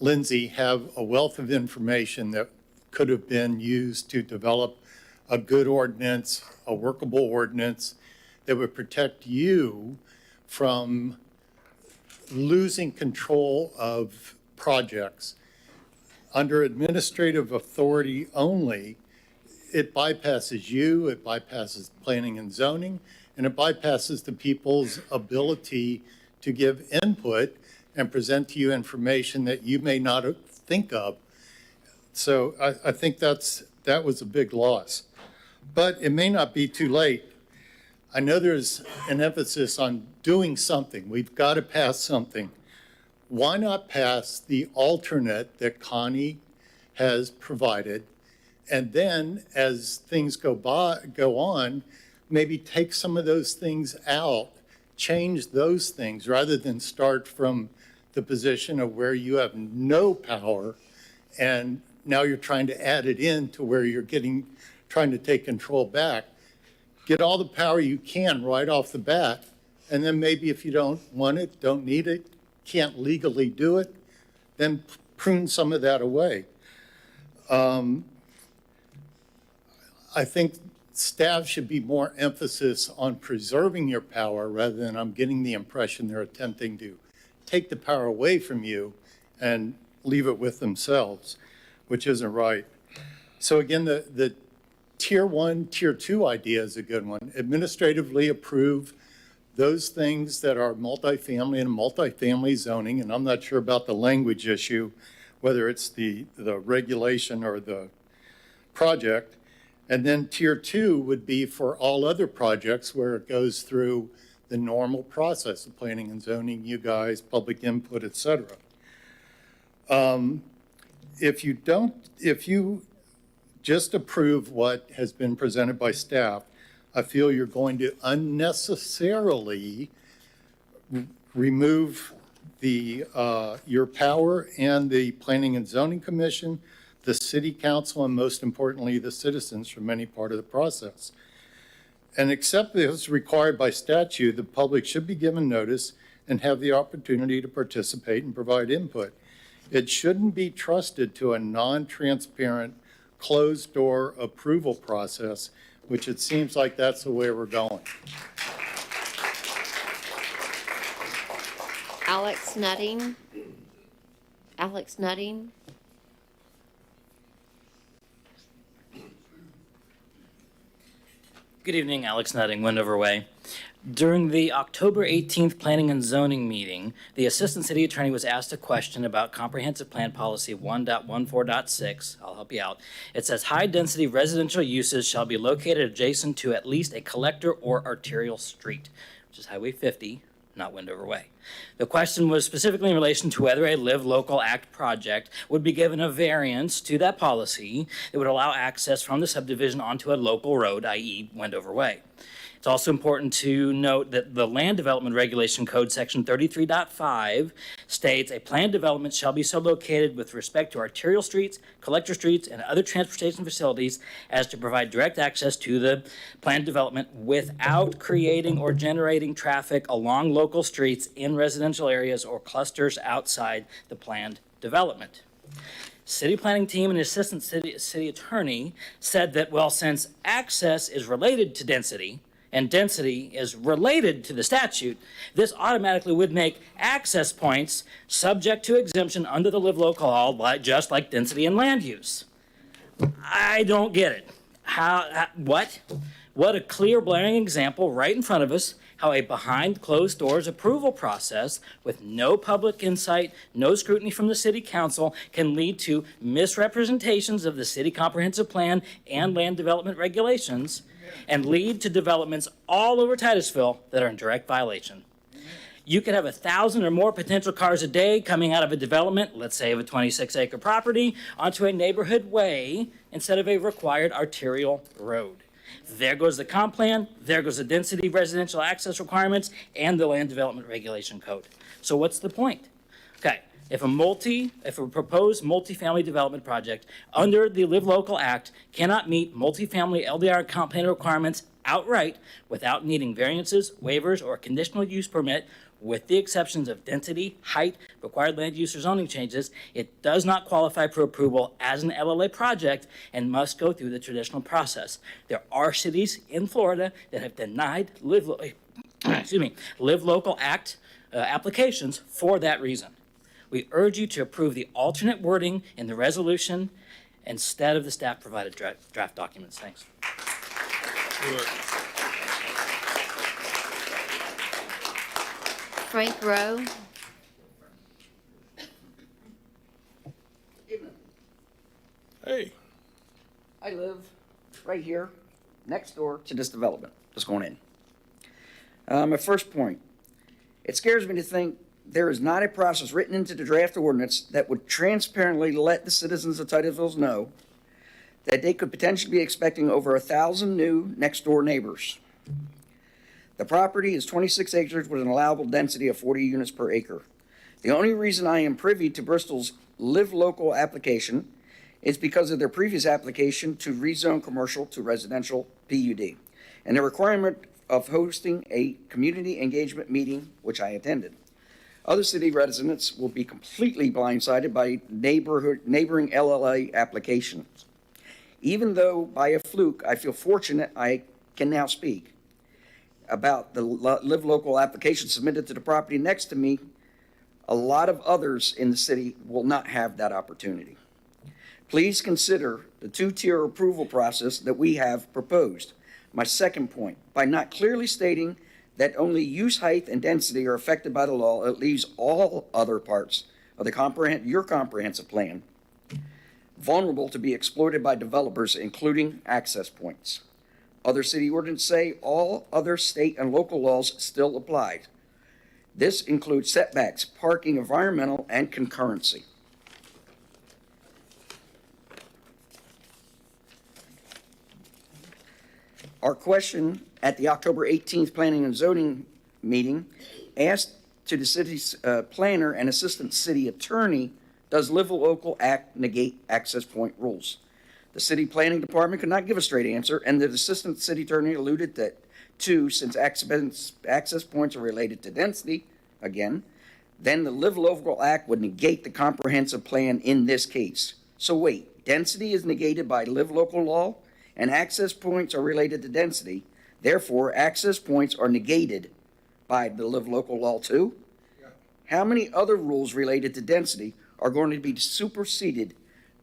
Lindsay have a wealth of information that could have been used to develop a good ordinance, a workable ordinance that would protect you from losing control of projects. Under administrative authority only, it bypasses you, it bypasses planning and zoning, and it bypasses the people's ability to give input and present to you information that you may not think of. So I think that was a big loss. But it may not be too late. I know there's an emphasis on doing something. We've got to pass something. Why not pass the alternate that Connie has provided? And then as things go on, maybe take some of those things out, change those things rather than start from the position of where you have no power and now you're trying to add it in to where you're trying to take control back. Get all the power you can right off the bat, and then maybe if you don't want it, don't need it, can't legally do it, then prune some of that away. I think staff should be more emphasis on preserving your power rather than I'm getting the impression they're attempting to take the power away from you and leave it with themselves, which isn't right. So again, the tier 1, tier 2 idea is a good one. Administratively approve those things that are multifamily and multifamily zoning, and I'm not sure about the language issue, whether it's the regulation or the project. And then tier 2 would be for all other projects where it goes through the normal process of planning and zoning, you guys, public input, et cetera. If you just approve what has been presented by staff, I feel you're going to unnecessarily remove your power and the Planning and Zoning Commission, the City Council, and most importantly, the citizens from any part of the process. And except that it's required by statute, the public should be given notice and have the opportunity to participate and provide input. It shouldn't be trusted to a non-transparent, closed-door approval process, which it seems like that's the way we're going. Alex Nutting. Alex Nutting. Good evening, Alex Nutting, Wendover Way. During the October 18th Planning and Zoning meeting, the Assistant City Attorney was asked a question about Comprehensive Plan Policy 1.14.6. I'll help you out. It says high-density residential uses shall be located adjacent to at least a collector or arterial street, which is Highway 50, not Wendover Way. The question was specifically in relation to whether a Live Local Act project would be given a variance to that policy that would allow access from the subdivision onto a local road, i.e. Wendover Way. It's also important to note that the Land Development Regulation Code, Section 33.5, states a planned development shall be so located with respect to arterial streets, collector streets, and other transportation facilities as to provide direct access to the planned development without creating or generating traffic along local streets in residential areas or clusters outside the planned development. City planning team and assistant city attorney said that, well, since access is related to density, and density is related to the statute, this automatically would make access points subject to exemption under the Live Local Law, just like density and land use. I don't get it. What? What a clear, blaring example right in front of us, how a behind closed doors approval process with no public insight, no scrutiny from the City Council can lead to misrepresentations of the city comprehensive plan and land development regulations and lead to developments all over Titusville that are in direct violation. You could have 1,000 or more potential cars a day coming out of a development, let's say of a 26-acre property, onto a neighborhood way instead of a required arterial road. There goes the comp plan, there goes the density residential access requirements, and the land development regulation code. So what's the point? Okay, if a proposed multifamily development project under the Live Local Act cannot meet multifamily LDR comp plan requirements outright without needing variances, waivers, or conditional use permit, with the exceptions of density, height, required land use or zoning changes, it does not qualify for approval as an LLA project and must go through the traditional process. There are cities in Florida that have denied Live Local Act applications for that reason. We urge you to approve the alternate wording in the resolution instead of the staff provided draft documents. Thanks. Frank Rowe. Hey. I live right here, next door to this development that's going in. My first point, it scares me to think there is not a process written into the draft ordinance that would transparently let the citizens of Titusville know that they could potentially be expecting over 1,000 new next-door neighbors. The property is 26 acres with an allowable density of 40 units per acre. The only reason I am privy to Bristol's Live Local application is because of their previous application to rezone commercial to residential PUD and the requirement of hosting a community engagement meeting, which I attended. Other city residents will be completely blindsided by neighboring LLA applications. Even though by a fluke I feel fortunate I can now speak about the Live Local application submitted to the property next to me, a lot of others in the city will not have that opportunity. Please consider the two-tier approval process that we have proposed. My second point, by not clearly stating that only use height and density are affected by the law, it leaves all other parts of your comprehensive plan vulnerable to be exploited by developers, including access points. Other city ordinances say all other state and local laws still apply. This includes setbacks, parking, environmental, and concurrency. Our question at the October 18th Planning and Zoning meeting asked to the city's planner and assistant city attorney, does Live Local Act negate access point rules? The city planning department could not give a straight answer, and the assistant city attorney alluded that since access points are related to density, again, then the Live Local Act would negate the comprehensive plan in this case. So wait, density is negated by Live Local law, and access points are related to density. Therefore, access points are negated by the Live Local law too? Yeah. How many other rules related to density are going to be superseded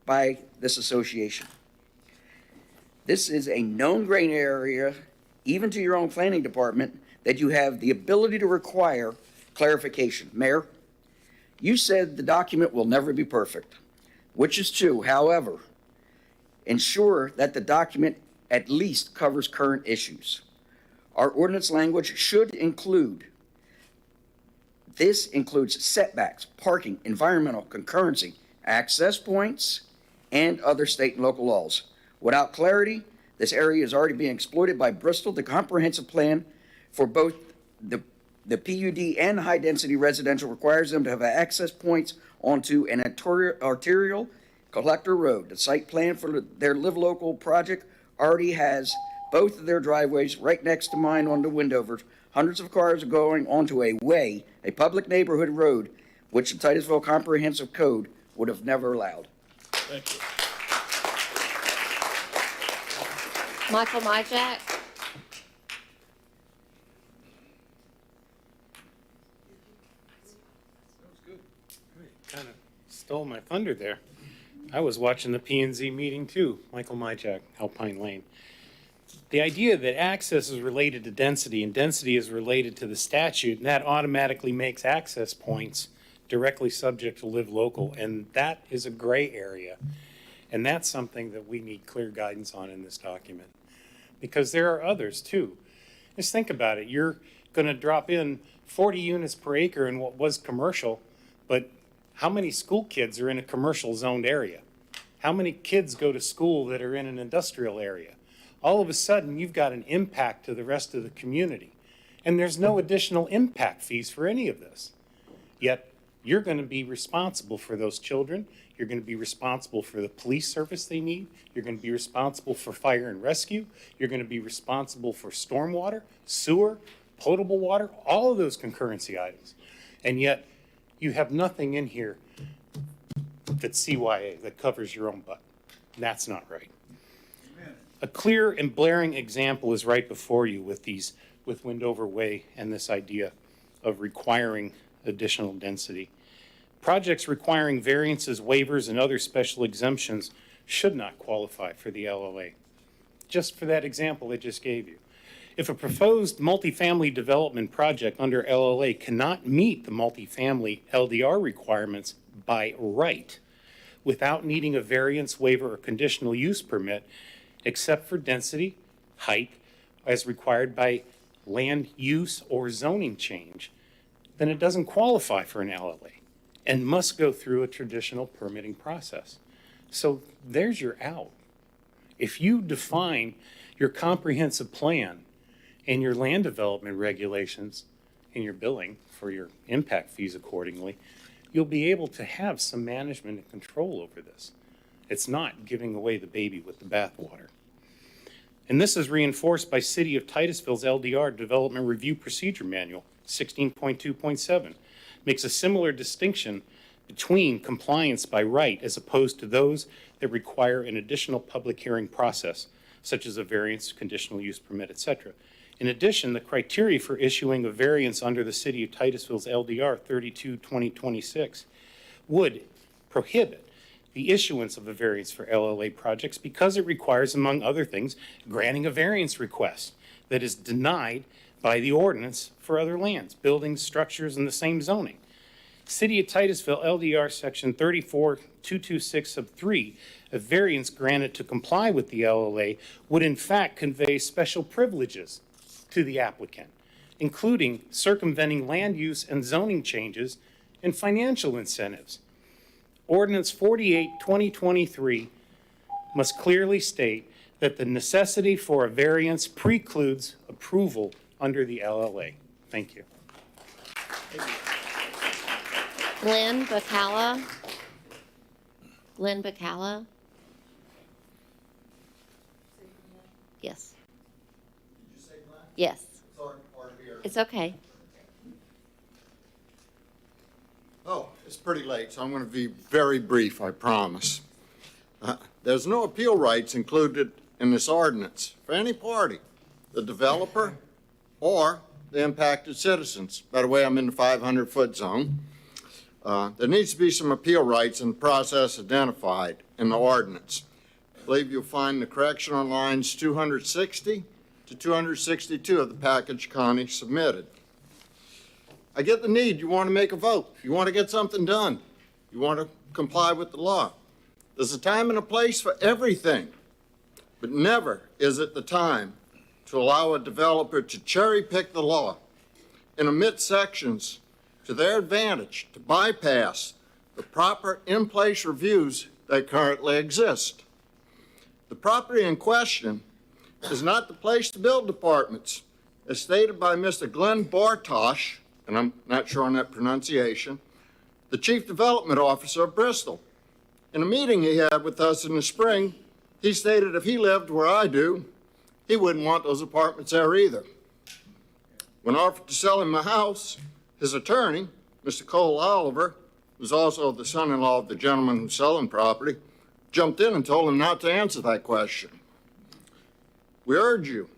by this association? This is a known gray area, even to your own planning department, that you have the ability to require clarification. Mayor, you said the document will never be perfect, which is true. However, ensure that the document at least covers current issues. Our ordinance language should include, this includes setbacks, parking, environmental, concurrency, access points, and other state and local laws. Without clarity, this area is already being exploited by Bristol. The comprehensive plan for both the PUD and high-density residential requires them to have access points onto an arterial collector road. The site plan for their Live Local project already has both of their driveways right next to mine on the Windover. Hundreds of cars are going onto a way, a public neighborhood road, which the Titusville Comprehensive Code would have never allowed. Thank you. Michael Myjack. Kind of stole my thunder there. I was watching the P&Z meeting too, Michael Myjack, Alpine Lane. The idea that access is related to density and density is related to the statute, and that automatically makes access points directly subject to Live Local, and that is a gray area. And that's something that we need clear guidance on in this document, because there are others too. Just think about it. You're going to drop in 40 units per acre in what was commercial, but how many school kids are in a commercial zoned area? How many kids go to school that are in an industrial area? All of a sudden, you've got an impact to the rest of the community. And there's no additional impact fees for any of this. Yet, you're going to be responsible for those children. You're going to be responsible for the police service they need. You're going to be responsible for fire and rescue. You're going to be responsible for stormwater, sewer, potable water, all of those concurrency items. And yet you have nothing in here that's CYA, that covers your own butt. That's not right. A clear and blaring example is right before you with Windover Way and this idea of requiring additional density. Projects requiring variances, waivers, and other special exemptions should not qualify for the LLA. Just for that example I just gave you. If a proposed multifamily development project under LLA cannot meet the multifamily LDR requirements by right without needing a variance, waiver, or conditional use permit, except for density, height, as required by land use or zoning change, then it doesn't qualify for an LLA and must go through a traditional permitting process. So there's your out. If you define your comprehensive plan and your land development regulations and your billing for your impact fees accordingly, you'll be able to have some management and control over this. It's not giving away the baby with the bathwater. And this is reinforced by City of Titusville's LDR Development Review Procedure Manual, 16.2.7. Makes a similar distinction between compliance by right as opposed to those that require an additional public hearing process, such as a variance, conditional use permit, etc. In addition, the criteria for issuing a variance under the City of Titusville's LDR 32-2026 would prohibit the issuance of a variance for LLA projects because it requires, among other things, granting a variance request that is denied by the ordinance for other lands, buildings, structures in the same zoning. City of Titusville LDR section 34.226 sub 3, a variance granted to comply with the LLA would in fact convey special privileges to the applicant, including circumventing land use and zoning changes and financial incentives. Ordinance 48-2023 must clearly state that the necessity for a variance precludes approval under the LLA. Thank you. Glenn Bacala. Glenn Bacala. Yes. Did you say Glenn? Yes. Sorry, hard to hear. It's okay. Oh, it's pretty late, so I'm going to be very brief, I promise. There's no appeal rights included in this ordinance for any party, the developer or the impacted citizens. By the way, I'm in the 500-foot zone. There needs to be some appeal rights in the process identified in the ordinance. I believe you'll find the correction on lines 260 to 262 of the package Connie submitted. I get the need. You want to make a vote. You want to get something done. You want to comply with the law. There's a time and a place for everything, but never is it the time to allow a developer to cherry pick the law and omit sections to their advantage to bypass the proper in-place reviews that currently exist. The property in question is not the place to build apartments, as stated by Mr. Glenn Bartosh, and I'm not sure on that pronunciation, the Chief Development Officer of Bristol. In a meeting he had with us in the spring, he stated if he lived where I do, he wouldn't want those apartments there either. When offered to sell him the house, his attorney, Mr. Cole Oliver, who's also the son-in-law of the gentleman who's selling property, jumped in and told him not to answer that question. We urge you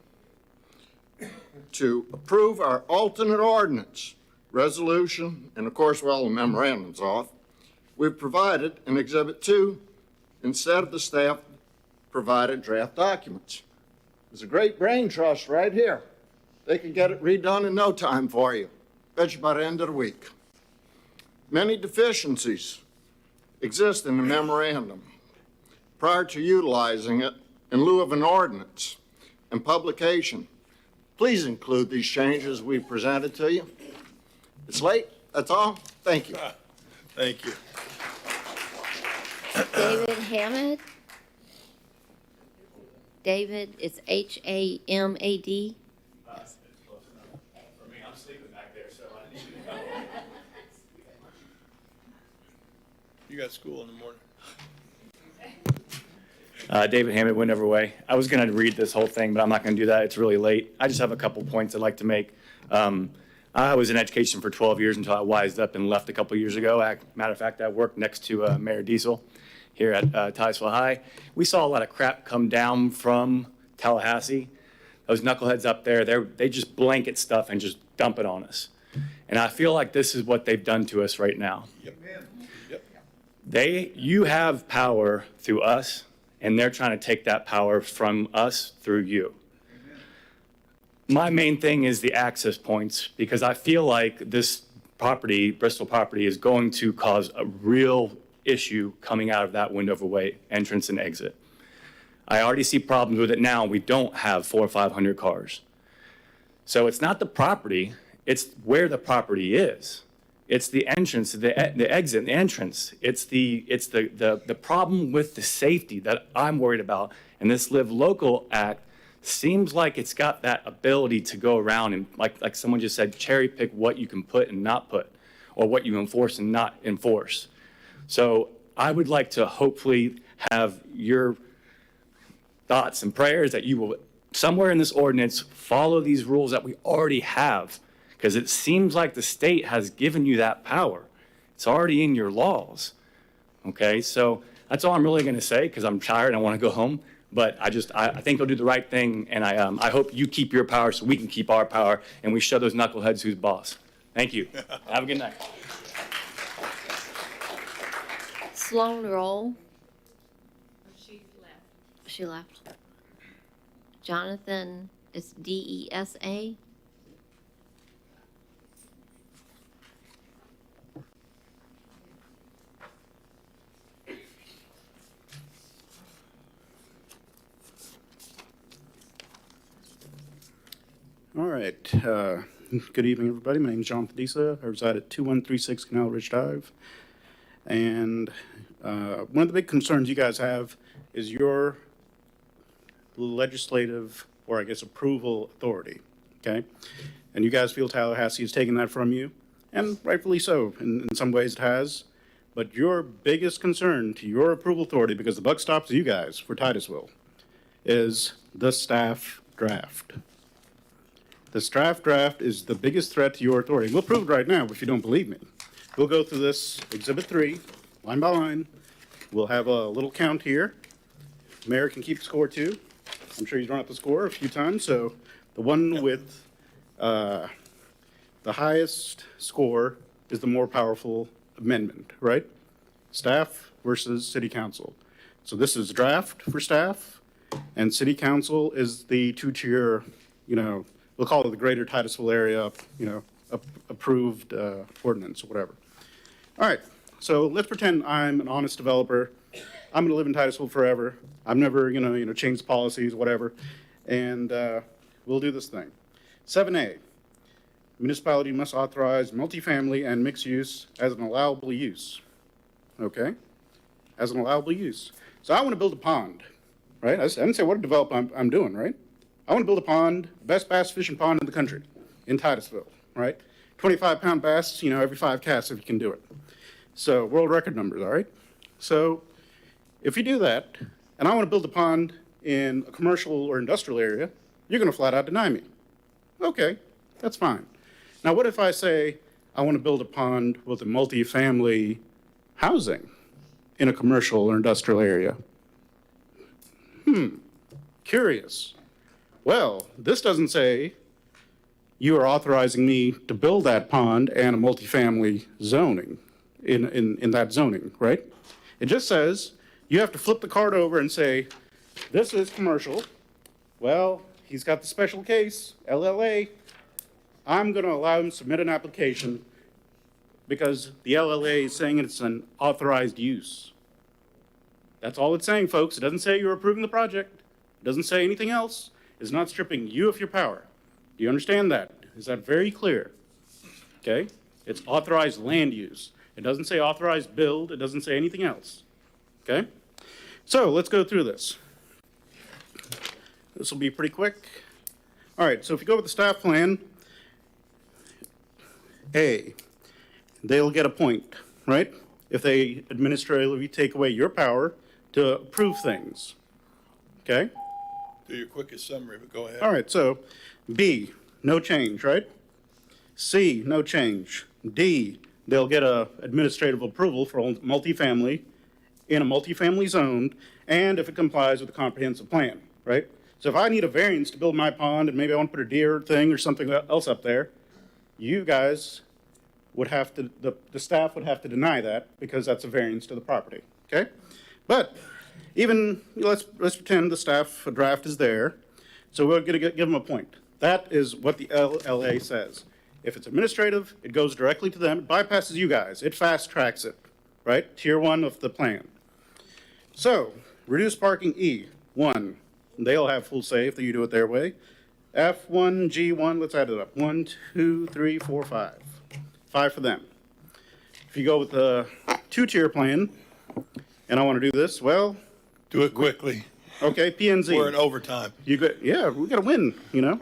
to approve our alternate ordinance, resolution, and of course, well, the memorandum's off. We've provided in Exhibit 2 instead of the staff provided draft documents. There's a great brain trust right here. They can get it redone in no time for you. Bet you by the end of the week. Many deficiencies exist in the memorandum. Prior to utilizing it in lieu of an ordinance and publication, please include these changes we presented to you. It's late, that's all. Thank you. Thank you. David Hammond. David, it's H-A-M-A-D. For me, I'm sleeping back there, so I need You got school in the morning. David Hammett, Windover Way. I was going to read this whole thing, but I'm not going to do that. It's really late. I just have a couple points I'd like to make. I was in education for 12 years until I wised up and left a couple years ago. Matter of fact, I worked next to Mayor Diesel here at Titusville High. We saw a lot of crap come down from Tallahassee. Those knuckleheads up there, they just blanket stuff and just dump it on us. And I feel like this is what they've done to us right now. You have power through us, and they're trying to take that power from us through you. My main thing is the access points, because I feel like this property, Bristol property, is going to cause a real issue coming out of that Windover Way entrance and exit. I already see problems with it now. We don't have 400 or 500 cars. So it's not the property, it's where the property is. It's the entrance, the exit, and the entrance. It's the problem with the safety that I'm worried about. And this Live Local Act seems like it's got that ability to go around and, like someone just said, cherry pick what you can put and not put, or what you enforce and not enforce. So I would like to hopefully have your thoughts and prayers that you will, somewhere in this ordinance, follow these rules that we already have, because it seems like the state has given you that power. It's already in your laws. Okay, so that's all I'm really going to say, because I'm tired and I want to go home. But I think they'll do the right thing, and I hope you keep your power so we can keep our power, and we show those knuckleheads who's boss. Thank you. Have a good night. Sloan Roll. She left. Jonathan is DESA. All right. Good evening, everybody. My name is Jonathan Disa. I reside at 2136 Canal Ridge Drive. And one of the big concerns you guys have is your legislative, or I guess approval authority, okay? And you guys feel Tallahassee has taken that from you, and rightfully so. In some ways it has. But your biggest concern to your approval authority, because the buck stops with you guys for Titusville, is the staff draft. The staff draft is the biggest threat to your authority. We'll prove it right now if you don't believe me. We'll go through this Exhibit 3, line by line. We'll have a little count here. Mayor can keep score too. I'm sure he's run up the score a few times. So the one with the highest score is the more powerful amendment, right? Staff versus city council. So this is draft for staff, and city council is the two-tier, we'll call it the greater Titusville area, approved ordinance or whatever. All right, so let's pretend I'm an honest developer. I'm going to live in Titusville forever. I'm never going to change the policies, whatever. And we'll do this thing. 7A, municipality must authorize multifamily and mixed use as an allowable use. Okay? As an allowable use. So I want to build a pond, right? I didn't say what a development I'm doing, right? I want to build a pond, best bass fishing pond in the country, in Titusville, right? 25-pound bass, every 5 casts if you can do it. So world record numbers, all right? So if you do that, and I want to build a pond in a commercial or industrial area, you're going to flat out deny me. Okay, that's fine. Now, what if I say I want to build a pond with a multifamily housing in a commercial or industrial area? Curious. Well, this doesn't say you are authorizing me to build that pond and a multifamily zoning in that zoning, right? It just says you have to flip the card over and say, this is commercial. Well, he's got the special case, LLA. I'm going to allow him to submit an application because the LLA is saying it's an authorized use. That's all it's saying, folks. It doesn't say you're approving the project. It doesn't say anything else. It's not stripping you of your power. Do you understand that? Is that very clear? Okay? It's authorized land use. It doesn't say authorized build. It doesn't say anything else. Okay? So let's go through this. This will be pretty quick. All right, so if you go with the staff plan, A, they'll get a point, right? if they administratively take away your power to approve things. Okay? Do your quickest summary, but go ahead. All right, so B, no change, right? C, no change. D, they'll get a administrative approval for multifamily in a multifamily zone, and if it complies with the comprehensive plan, right? So if I need a variance to build my pond, and maybe I want to put a deer thing or something else up there, you guys would have to, the staff would have to deny that because that's a variance to the property, okay? But even, let's pretend the staff draft is there, so we're gonna give them a point. That is what the LLA says. If it's administrative, it goes directly to them, it bypasses you guys, it fast tracks it, right? Tier 1 of the plan. So, reduced parking E, 1. They'll have full say if you do it their way. F1, G1, let's add it up. 1, 2, 3, 4, 5. 5 for them. If you go with the 2-tier plan, and I want to do this, well. Do it quickly. Okay, P and Z. We're in overtime. You got, yeah, we got to win, you know.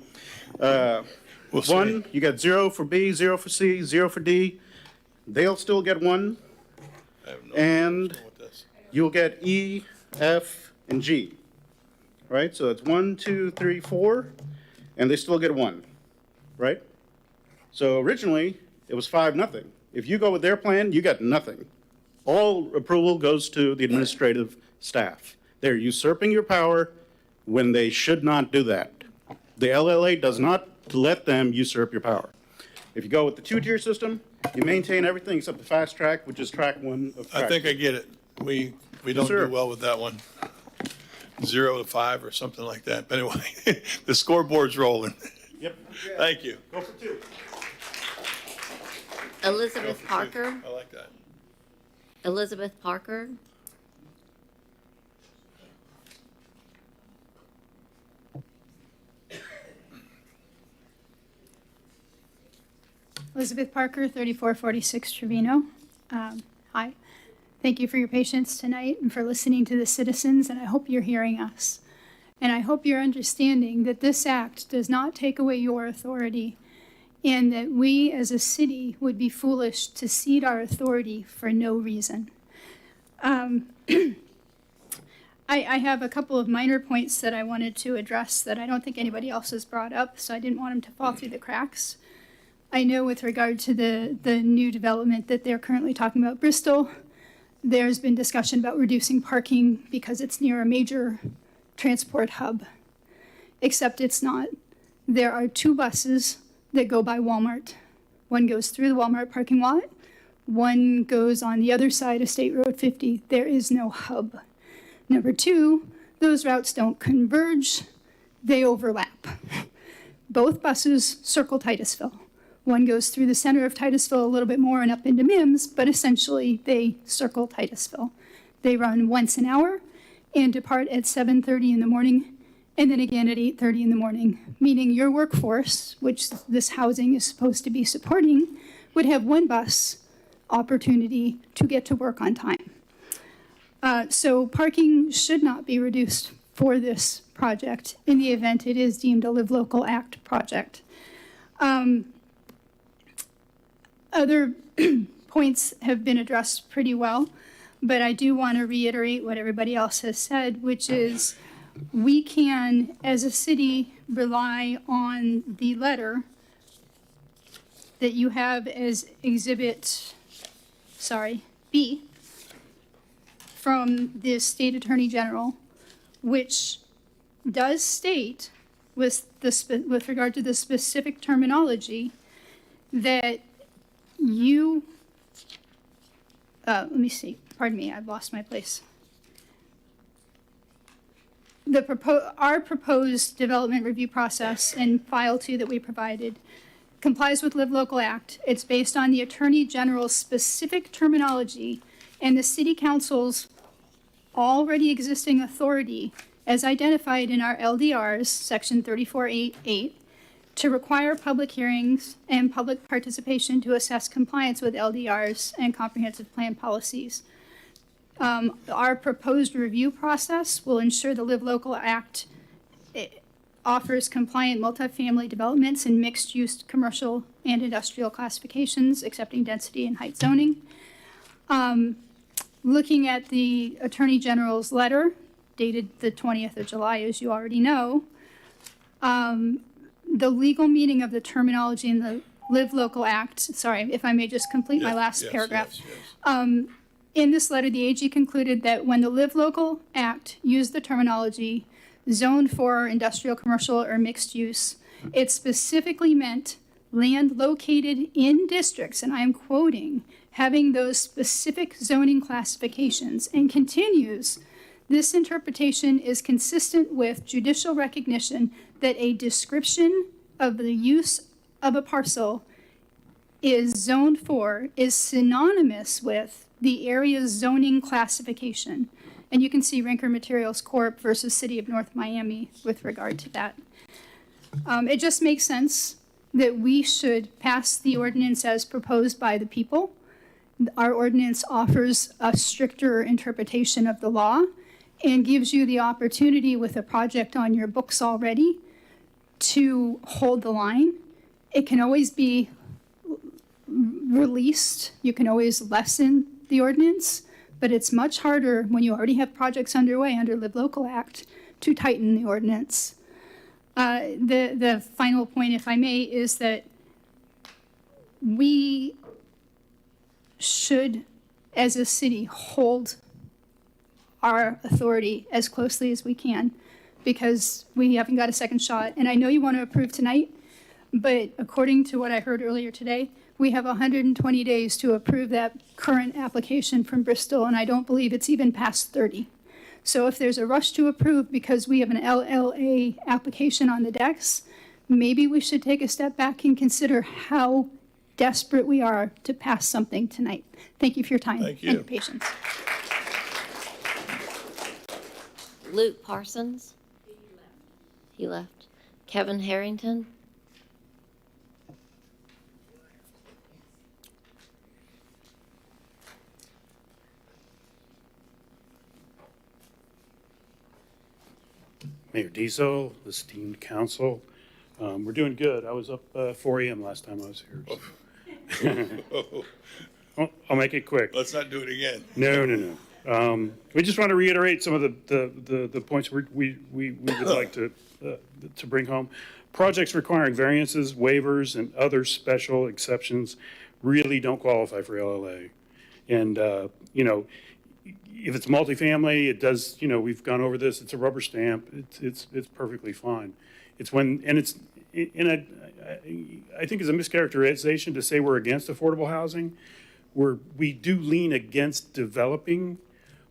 We'll 1, see. you got 0 for B, 0 for C, 0 for D. They'll still get 1. I have no And idea what this. you'll get E, F, and G. Right? So it's 1, 2, 3, 4, and they still get 1. Right? So originally, it was 5-0. If you go with their plan, you got nothing. All approval goes to the administrative staff. They're usurping your power when they should not do that. The LLA does not let them usurp your power. If you go with the 2-tier system, you maintain everything except the fast track, which is track 1 of track. I think I get it. We don't sir. do well with that one. 0 to 5 or something like that. But anyway, the scoreboard's rolling. Yep. Thank you. Go for 2. Elizabeth Parker. I like that. Elizabeth Parker. Elizabeth Parker, 3446 Trevino. Hi. Thank you for your patience tonight and for listening to the citizens, and I hope you're hearing us. And I hope you're understanding that this act does not take away your authority, and that we as a city would be foolish to cede our authority for no reason. I have a couple of minor points that I wanted to address that I don't think anybody else has brought up, so I didn't want them to fall through the cracks. I know with regard to the new development that they're currently talking about Bristol, there's been discussion about reducing parking because it's near a major transport hub, except it's not. There are 2 buses that go by Walmart. One goes through the Walmart parking lot, one goes on the other side of State Road 50. There is no hub. Number 2, those routes don't converge, they overlap. Both buses circle Titusville. One goes through the center of Titusville a little bit more and up into Mims, but essentially they circle Titusville. They run once an hour and depart at 7:30 in the morning and then again at 8:30 in the morning, meaning your workforce, which this housing is supposed to be supporting, would have 1 bus opportunity to get to work on time. So parking should not be reduced for this project in the event it is deemed a Live Local Act project. Other points have been addressed pretty well, but I do want to reiterate what everybody else has said, which is we can, as a city, rely on the letter that you have as Exhibit, B, from the State Attorney General, which does state, with regard to the specific terminology, that you, let me see, pardon me, I've lost my place. Our proposed development review process in File 2 that we provided complies with Live Local Act. It's based on the Attorney General's specific terminology and the City Council's already existing authority as identified in our LDRs, Section 3488, to require public hearings and public participation to assess compliance with LDRs and comprehensive plan policies. Our proposed review process will ensure the Live Local Act offers compliant multifamily developments in mixed-use commercial and industrial classifications, accepting density and height zoning. Looking at the Attorney General's letter dated the 20th of July, as you already know, the legal meaning of the terminology in the Live Local Act, sorry, if I may just complete my last paragraph. In this letter, the AG concluded that when the Live Local Act used the terminology zone for industrial, commercial, or mixed use, it specifically meant land located in districts, and I am quoting, having those specific zoning classifications, and continues, this interpretation is consistent with judicial recognition that a description of the use of a parcel is zoned for is synonymous with the area's zoning classification. And you can see Rinker Materials Corp. Versus City of North Miami with regard to that. It just makes sense that we should pass the ordinance as proposed by the people. Our ordinance offers a stricter interpretation of the law and gives you the opportunity with a project on your books already to hold the line. It can always be released. You can always lessen the ordinance, but it's much harder when you already have projects underway under Live Local Act to tighten the ordinance. The final point, if I may, is that we should, as a city, hold our authority as closely as we can, because we haven't got a second shot. And I know you want to approve tonight, but according to what I heard earlier today, we have 120 days to approve that current application from Bristol, and I don't believe it's even past 30. So if there's a rush to approve because we have an LLA application on the decks, maybe we should take a step back and consider how desperate we are to pass something tonight. Thank you for your time and your patience. Luke Parsons? He left. Kevin Harrington? Mayor Diesel, esteemed council, we're doing good. I was up 4 a.m. last time I was here. So. I'll make it quick. Let's not do it again. No. We just want to reiterate some of the points we would like to bring home. Projects requiring variances, waivers, and other special exceptions really don't qualify for LLA. And, if it's multifamily, it does, we've gone over this, it's a rubber stamp, it's perfectly fine. It's when, and it's, and I think it's a mischaracterization to say we're against affordable housing. We do lean against developing,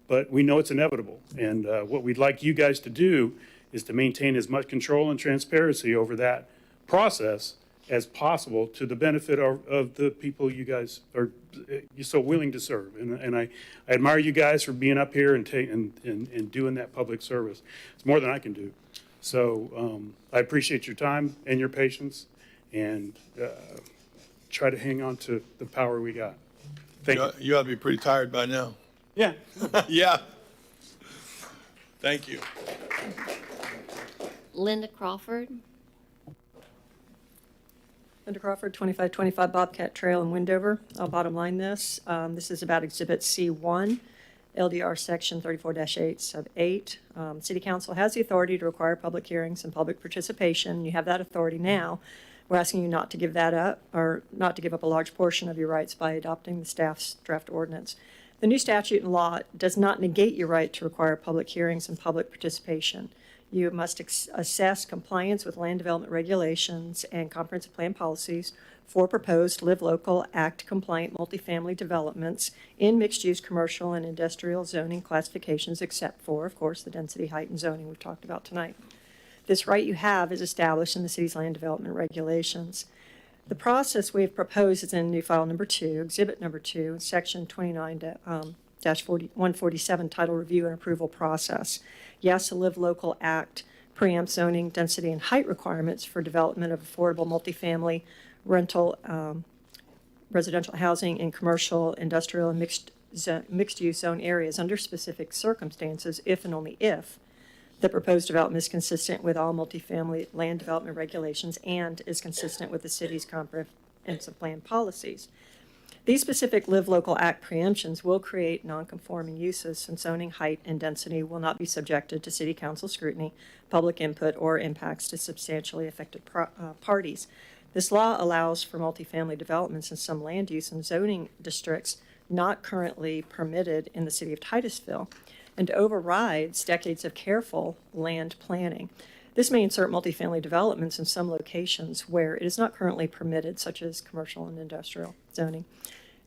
but we know it's inevitable. And what we'd like you guys to do is to maintain as much control and transparency over that process as possible to the benefit of the people you guys are so willing to serve. And I admire you guys for being up here and doing that public service. It's more than I can do. So I appreciate your time and your patience, and try to hang on to the power we got. Thank you. You ought to be pretty tired by now. Yeah. Yeah. Thank you. Linda Crawford? Linda Crawford, 2525 Bobcat Trail in Windover. I'll bottom line this. This is about Exhibit C1, LDR Section 34-8 Sub 8. City Council has the authority to require public hearings and public participation. You have that authority now. We're asking you not to give that up, or not to give up a large portion of your rights by adopting the staff's draft ordinance. The new statute and law does not negate your right to require public hearings and public participation. You must assess compliance with land development regulations and comprehensive plan policies for proposed Live Local Act compliant multifamily developments in mixed-use commercial and industrial zoning classifications, except for, of course, the density, height, and zoning we've talked about tonight. This right you have is established in the city's land development regulations. The process we've proposed is in new file number 2, exhibit number 2, section 29-147, title review and approval process. Yes, the Live Local Act preempts zoning, density, and height requirements for development of affordable multifamily rental residential housing in commercial, industrial, and mixed-use zone areas under specific circumstances, if and only if the proposed development is consistent with all multifamily land development regulations and is consistent with the city's comprehensive plan policies. These specific Live Local Act preemptions will create nonconforming uses since zoning height and density will not be subjected to City Council scrutiny, public input, or impacts to substantially affected parties. This law allows for multifamily developments in some land use and zoning districts not currently permitted in the city of Titusville and overrides decades of careful land planning. This may insert multifamily developments in some locations where it is not currently permitted, such as commercial and industrial zoning.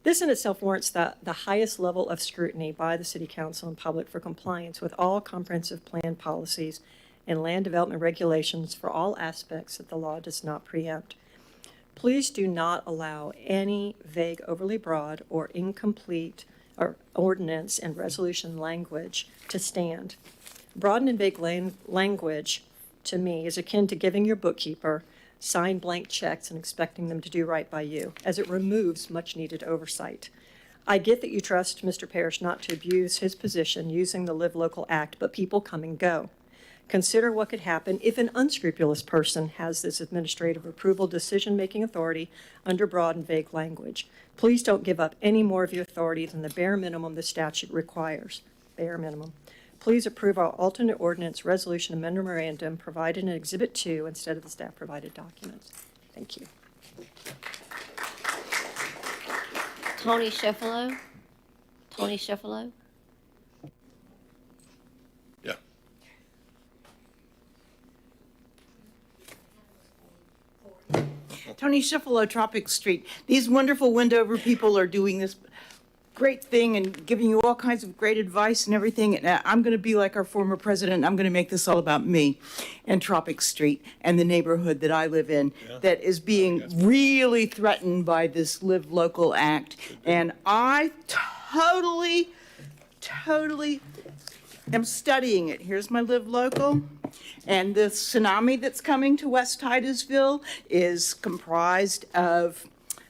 This in itself warrants the highest level of scrutiny by the City Council and public for compliance with all comprehensive plan policies and land development regulations for all aspects that the law does not preempt. Please do not allow any vague, overly broad, or incomplete ordinance and resolution language to stand. Broad and vague language, to me, is akin to giving your bookkeeper sign blank checks and expecting them to do right by you, as it removes much-needed oversight. I get that you trust Mr. Parrish not to abuse his position using the Live Local Act, but people come and go. Consider what could happen if an unscrupulous person has this administrative approval decision-making authority under broad and vague language. Please don't give up any more of your authority than the bare minimum the statute requires. Bare minimum. Please approve our alternate ordinance resolution and memorandum provided in Exhibit 2 instead of the staff-provided documents. Thank you. Tony Sheffalo? Tony Sheffalo? Yeah. Tony Sheffalo, Tropic Street. These wonderful Wendover people are doing this great thing and giving you all kinds of great advice and everything. And I'm going to be like our former president. I'm going to make this all about me and Tropic Street and the neighborhood that I live in that is being really threatened by this Live Local Act. And I totally am studying it. Here's my Live Local. And the tsunami that's coming to West Titusville is comprised of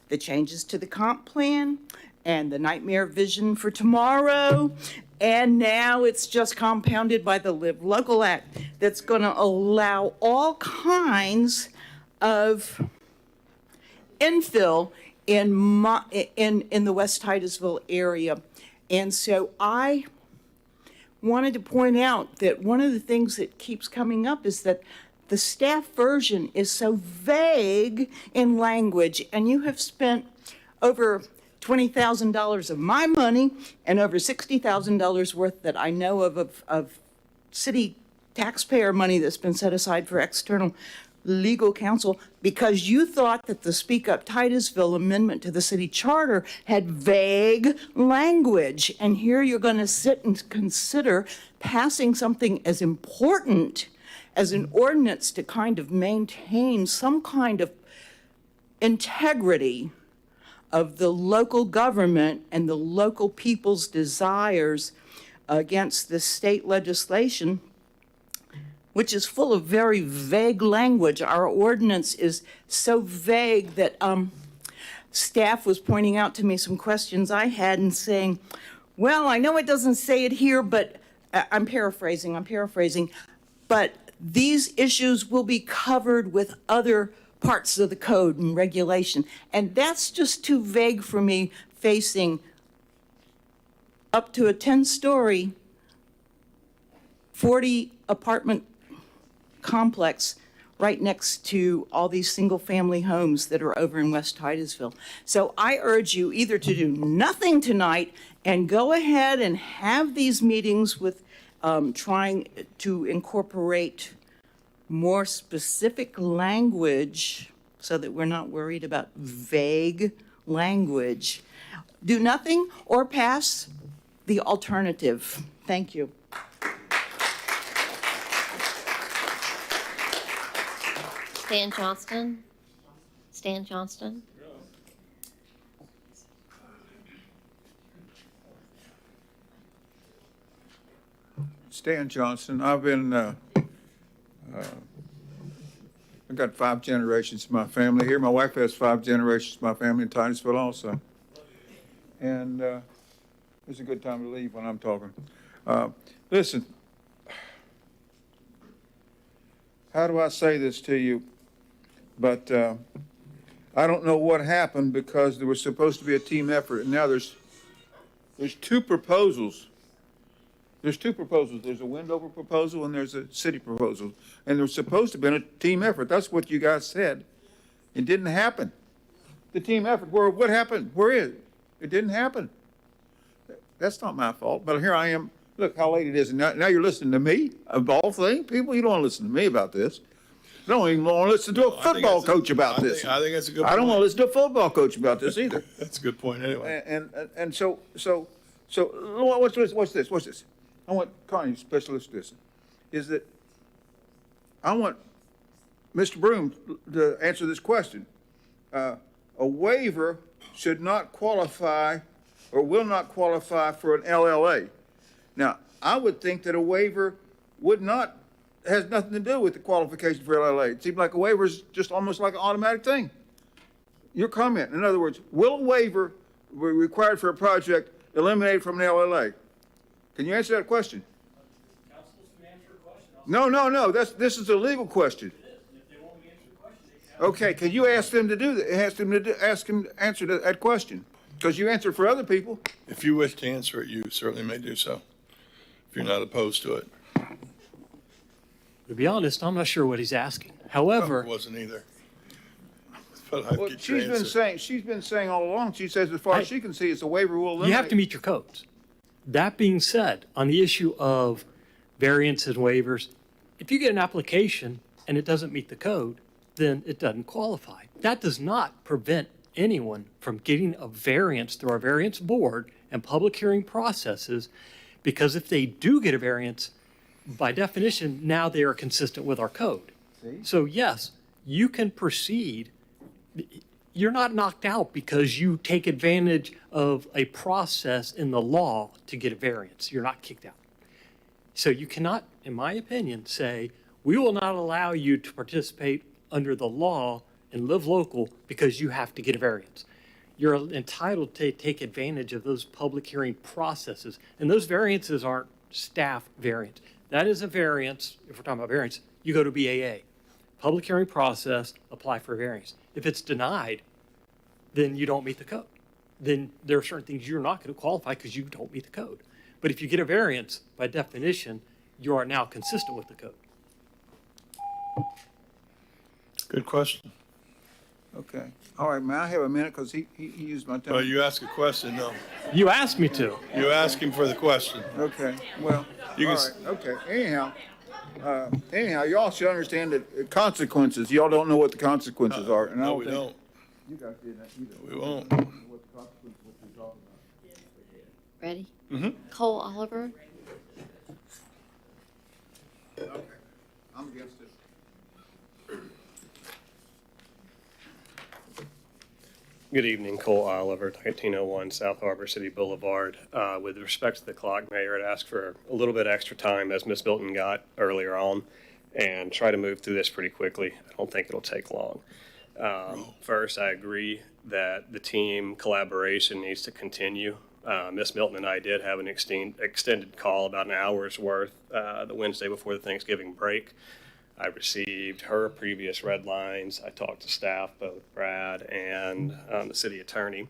the changes to the comp plan and the nightmare vision for tomorrow. And now it's just compounded by the Live Local Act that's going to allow all kinds of infill in the West Titusville area. And so I wanted to point out that one of the things that keeps coming up is that the staff version is so vague in language, and you have spent over $20,000 of my money and over $60,000 worth that I know of city taxpayer money that's been set aside for external legal counsel because you thought that the Speak Up Titusville amendment to the city charter had vague language. And here you're going to sit and consider passing something as important as an ordinance to kind of maintain some kind of integrity of the local government and the local people's desires against the state legislation, which is full of very vague language. Our ordinance is so vague that staff was pointing out to me some questions I had and saying, well, I know it doesn't say it here, but I'm paraphrasing, but these issues will be covered with other parts of the code and regulation. And that's just too vague for me facing up to a 10-story, 40 apartment complex right next to all these single-family homes that are over in West Titusville. So I urge you either to do nothing tonight and go ahead and have these meetings with trying to incorporate more specific language so that we're not worried about vague language. Do nothing or pass the alternative. Thank you. Stan Johnston? Stan Johnston? Stan Johnston. I've been, I've got 5 generations of my family here. My wife has 5 generations of my family in Titusville also. And it's a good time to leave when I'm talking. Listen, how do I say this to you? But I don't know what happened because there was supposed to be a team effort, and now there's two proposals. There's two proposals. There's a Wendover proposal and there's a city proposal. And there's supposed to have been a team effort. That's what you guys said. It didn't happen. The team effort, what happened? Where is it? It didn't happen. That's not my fault, but here I am. Look how late it is, and now you're listening to me, of all things? People, you don't want to listen to me about this. I don't even want to listen to a football coach about this. I think that's a good point. I don't want to listen to a football coach about this either. That's a good point anyway. And so what's this? I want Connie, specialist this, is that I want Mr. Broom to answer this question. A waiver should not qualify or will not qualify for an LLA. Now, I would think that a waiver has nothing to do with the qualification for LLA. It seems like a waiver is just almost like an automatic thing. Your comment, in other words, will a waiver be required for a project eliminated from an LLA? Can you answer that question? No, this is a legal question. Okay, can you ask them to do that? Ask them to answer that question, because you answered for other people. If you wish to answer it, you certainly may do so, if you're not opposed to it. To be honest, I'm not sure what he's asking. However, I wasn't either. But I Well, get your answer. she's been saying all along, she says as far as she can see, it's a waiver will eliminate. you have to meet your codes. That being said, on the issue of variants and waivers, if you get an application and it doesn't meet the code, then it doesn't qualify. That does not prevent anyone from getting a variance through our variance board and public hearing processes, because if they do get a variance, by definition, now they are consistent with our code. See? So yes, you can proceed. You're not knocked out because you take advantage of a process in the law to get a variance. You're not kicked out. So you cannot, in my opinion, say, we will not allow you to participate under the law and live local because you have to get a variance. You're entitled to take advantage of those public hearing processes. And those variances aren't staff variants. That is a variance. If we're talking about variance, you go to BAA. Public hearing process, apply for a variance. If it's denied, then you don't meet the code. Then there are certain things you're not going to qualify because you don't meet the code. But if you get a variance, by definition, you are now consistent with the code. Good question. Okay. All right, may I have a minute, because he used my time. Well, you ask a question, though. You asked me to. You ask him for the question. Okay, well, You all can right, okay. Anyhow, y'all should understand that consequences, y'all don't know what the consequences are. And I No, we think don't. You guys did that either. We won't. What the consequences, what you're talking about. Ready? Mm-hmm. Cole Oliver, Okay, I'm against it. Good evening, Cole Oliver, 1901 South Harbor City Boulevard. With respect to the clock, Mayor, I'd ask for a little bit extra time, as Ms. Milton got earlier on, and try to move through this pretty quickly. I don't think it'll take long. First, I agree that the team collaboration needs to continue. Ms. Milton and I did have an extended call, about an hour's worth, the Wednesday before the Thanksgiving break. I received her previous red lines. I talked to staff, both Brad and the city attorney,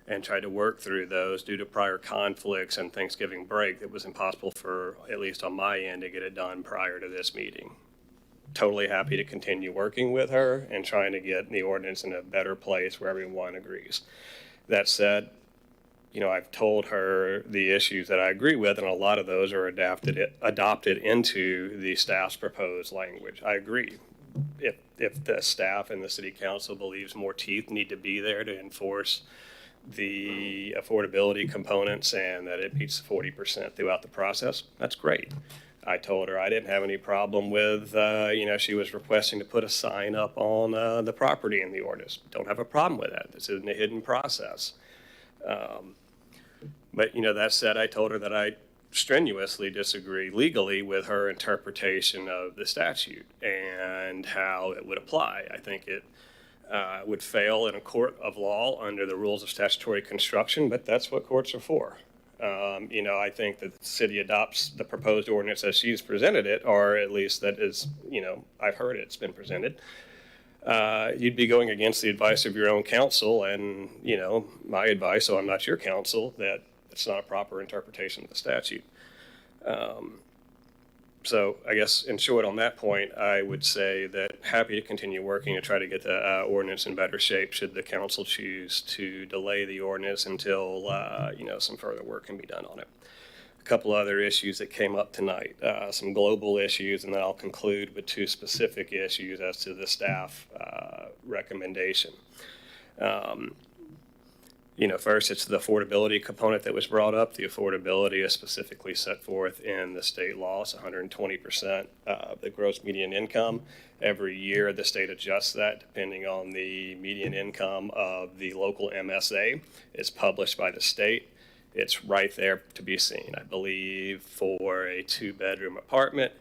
and tried to work through those. Due to prior conflicts and Thanksgiving break, it was impossible for, at least on my end, to get it done prior to this meeting. Totally happy to continue working with her and trying to get the ordinance in a better place where everyone agrees. That said, I've told her the issues that I agree with, and a lot of those are adopted into the staff's proposed language. I agree. If the staff and the city council believes more teeth need to be there to enforce the affordability components and that it meets 40% throughout the process, that's great. I told her I didn't have any problem with, she was requesting to put a sign up on the property in the ordinance. Don't have a problem with that. This isn't a hidden process. But that said, I told her that I strenuously disagree legally with her interpretation of the statute and how it would apply. I think it would fail in a court of law under the rules of statutory construction, but that's what courts are for. I think that the city adopts the proposed ordinance as she's presented it, or at least that is, I've heard it's been presented. you'd be going against the advice of your own counsel and, my advice, so I'm not your counsel, that it's not a proper interpretation of the statute. So I guess in short on that point, I would say that happy to continue working to try to get the ordinance in better shape should the council choose to delay the ordinance until, some further work can be done on it. A couple other issues that came up tonight, some global issues, and then I'll conclude with two specific issues as to the staff recommendation. First, it's the affordability component that was brought up. The affordability is specifically set forth in the state law. It's 120% of the gross median income. Every year, the state adjusts that depending on the median income of the local MSA. It's published by the state. It's right there to be seen. I believe for a 2-bedroom apartment,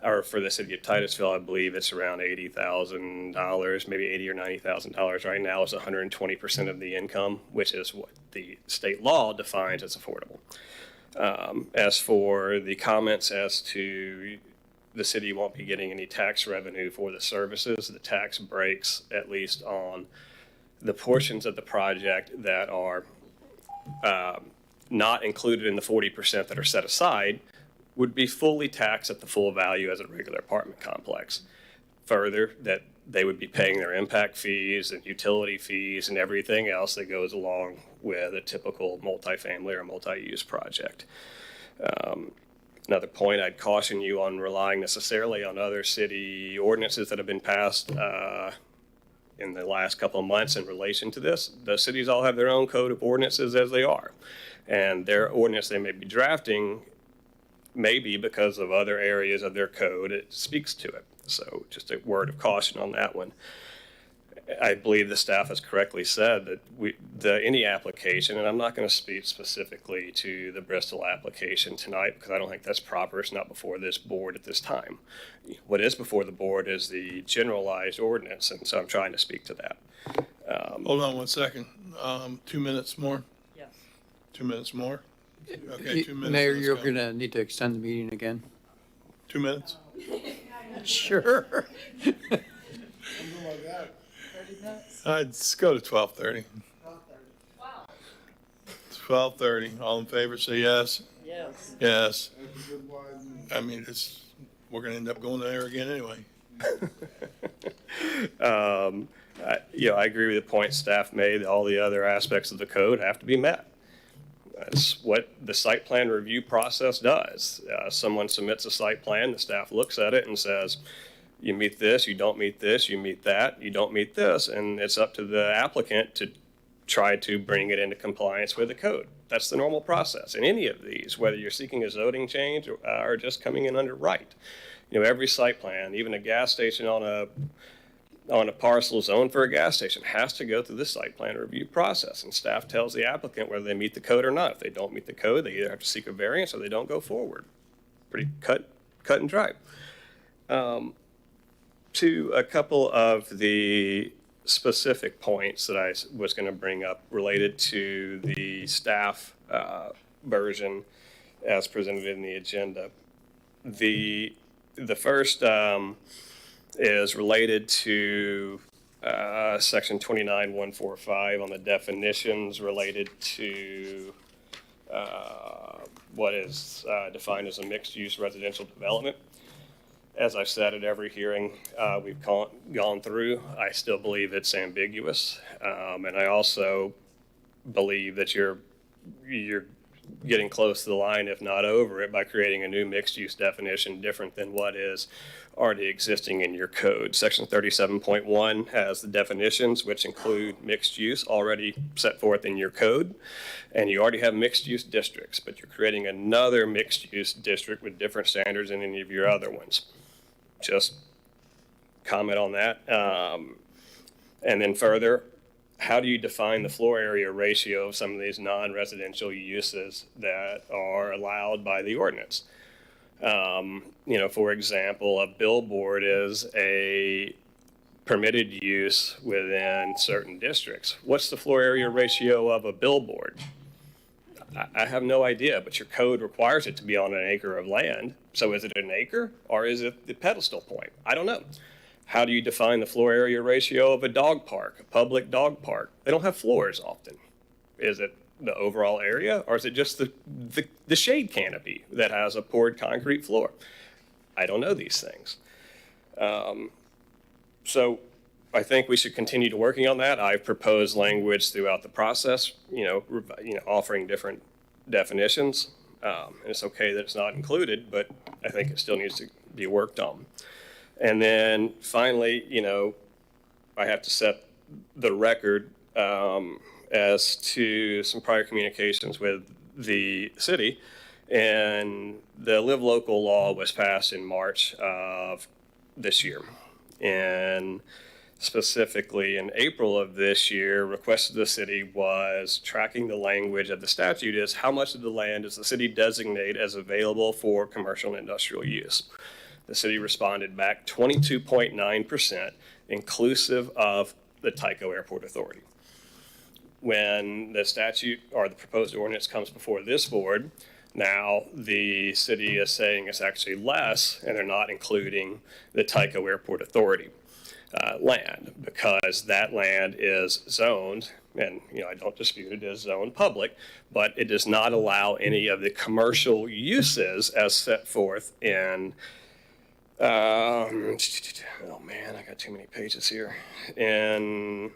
or for the city of Titusville, I believe it's around $80,000, maybe $80,000 or $90,000 right now is 120% of the income, which is what the state law defines as affordable. As for the comments as to the city won't be getting any tax revenue for the services, the tax breaks at least on the portions of the project that are not included in the 40% that are set aside would be fully taxed at the full value as a regular apartment complex. Further, that they would be paying their impact fees and utility fees and everything else that goes along with a typical multifamily or multi-use project. Another point, I'd caution you on relying necessarily on other city ordinances that have been passed in the last couple of months in relation to this. Those cities all have their own code of ordinances as they are. And their ordinance they may be drafting maybe because of other areas of their code, it speaks to it. So just a word of caution on that one. I believe the staff has correctly said that any application, and I'm not going to speak specifically to the Bristol application tonight because I don't think that's proper. It's not before this board at this time. What is before the board is the generalized ordinance, and so I'm trying to speak to that. Hold on 1 second. 2 minutes more? Yes. 2 minutes more? Okay, 2 minutes. Mayor, let's you're go. going to need to extend the meeting again. 2 minutes? Sure. Let's go to 12:30. 12:30. All in favor, say yes. Yes. Yes. I mean, we're going to end up going there again anyway. I agree with the point staff made. All the other aspects of the code have to be met. That's what the site plan review process does. Someone submits a site plan, the staff looks at it and says, you meet this, you don't meet this, you meet that, you don't meet this, and it's up to the applicant to try to bring it into compliance with the code. That's the normal process in any of these, whether you're seeking a zoning change or just coming in under right. Every site plan, even a gas station on a parcel zoned for a gas station has to go through the site plan review process, and staff tells the applicant whether they meet the code or not. If they don't meet the code, they either have to seek a variance or they don't go forward. Pretty cut and dry. To a couple of the specific points that I was going to bring up related to the staff version as presented in the agenda. The first is related to section 29145 on the definitions related to what is defined as a mixed-use residential development. As I've said at every hearing we've gone through, I still believe it's ambiguous. And I also believe that you're getting close to the line, if not over it, by creating a new mixed-use definition different than what is already existing in your code. Section 37.1 has the definitions, which include mixed use already set forth in your code. And you already have mixed-use districts, but you're creating another mixed-use district with different standards than any of your other ones. Just comment on that. And then further, how do you define the floor area ratio of some of these non-residential uses that are allowed by the ordinance? For example, a billboard is a permitted use within certain districts. What's the floor area ratio of a billboard? I have no idea, but your code requires it to be on an acre of land. So is it an acre or is it the pedestal point? I don't know. How do you define the floor area ratio of a dog park, a public dog park? They don't have floors often. Is it the overall area, or is it just the shade canopy that has a poured concrete floor? I don't know these things. So I think we should continue to working on that. I've proposed language throughout the process, offering different definitions. And it's okay that it's not included, but I think it still needs to be worked on. And then finally, I have to set the record as to some prior communications with the city. And the Live Local law was passed in March of this year. And specifically in April of this year, request of the city was tracking the language of the statute is how much of the land does the city designate as available for commercial and industrial use? The city responded back 22.9%, inclusive of the Tyco Airport Authority. When the statute or the proposed ordinance comes before this board, now the city is saying it's actually less, and they're not including the Tyco Airport Authority land, because that land is zoned, and I don't dispute it is zoned public, but it does not allow any of the commercial uses as set forth in oh man, I got too many pages here. In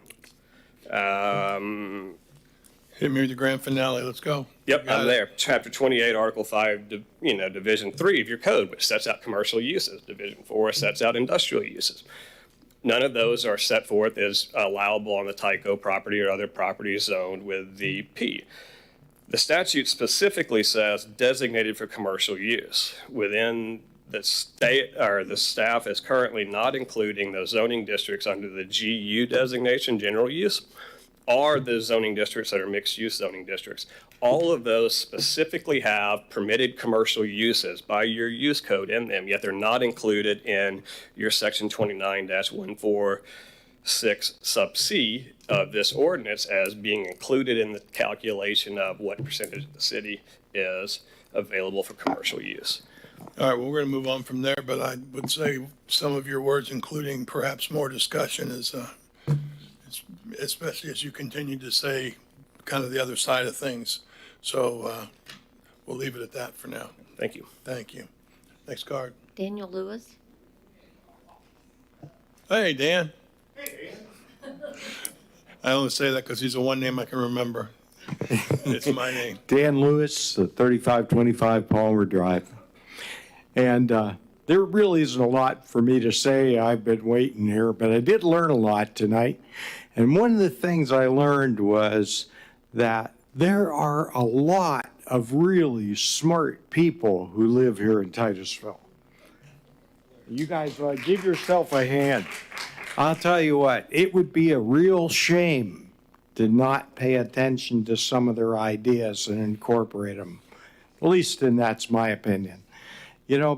hit me with the grand finale. Let's go. Yep, I'm there. Chapter 28, Article 5, Division 3 of your code, which sets out commercial uses. Division 4 sets out industrial uses. None of those are set forth as allowable on the Tyco property or other properties zoned with the P. The statute specifically says designated for commercial use. Within the state, or the staff is currently not including those zoning districts under the GU designation, general use, or the zoning districts that are mixed use zoning districts. All of those specifically have permitted commercial uses by your use code in them, yet they're not included in your section 29-146 sub C of this ordinance as being included in the calculation of what percentage of the city is available for commercial use. All right, well, we're going to move on from there, but I would say some of your words, including perhaps more discussion, is especially as you continue to say kind of the other side of things. So we'll leave it at that for now. Thank you. Thank you. Next card. Daniel Lewis. Hey, Dan. Hey, Dan. I only say that because he's the one name I can remember. It's my name. Dan Lewis, 3525 Palmer Drive. And there really isn't a lot for me to say. I've been waiting here, but I did learn a lot tonight. And one of the things I learned was that there are a lot of really smart people who live here in Titusville. You guys give yourself a hand. I'll tell you what, it would be a real shame to not pay attention to some of their ideas and incorporate them. At least, and that's my opinion.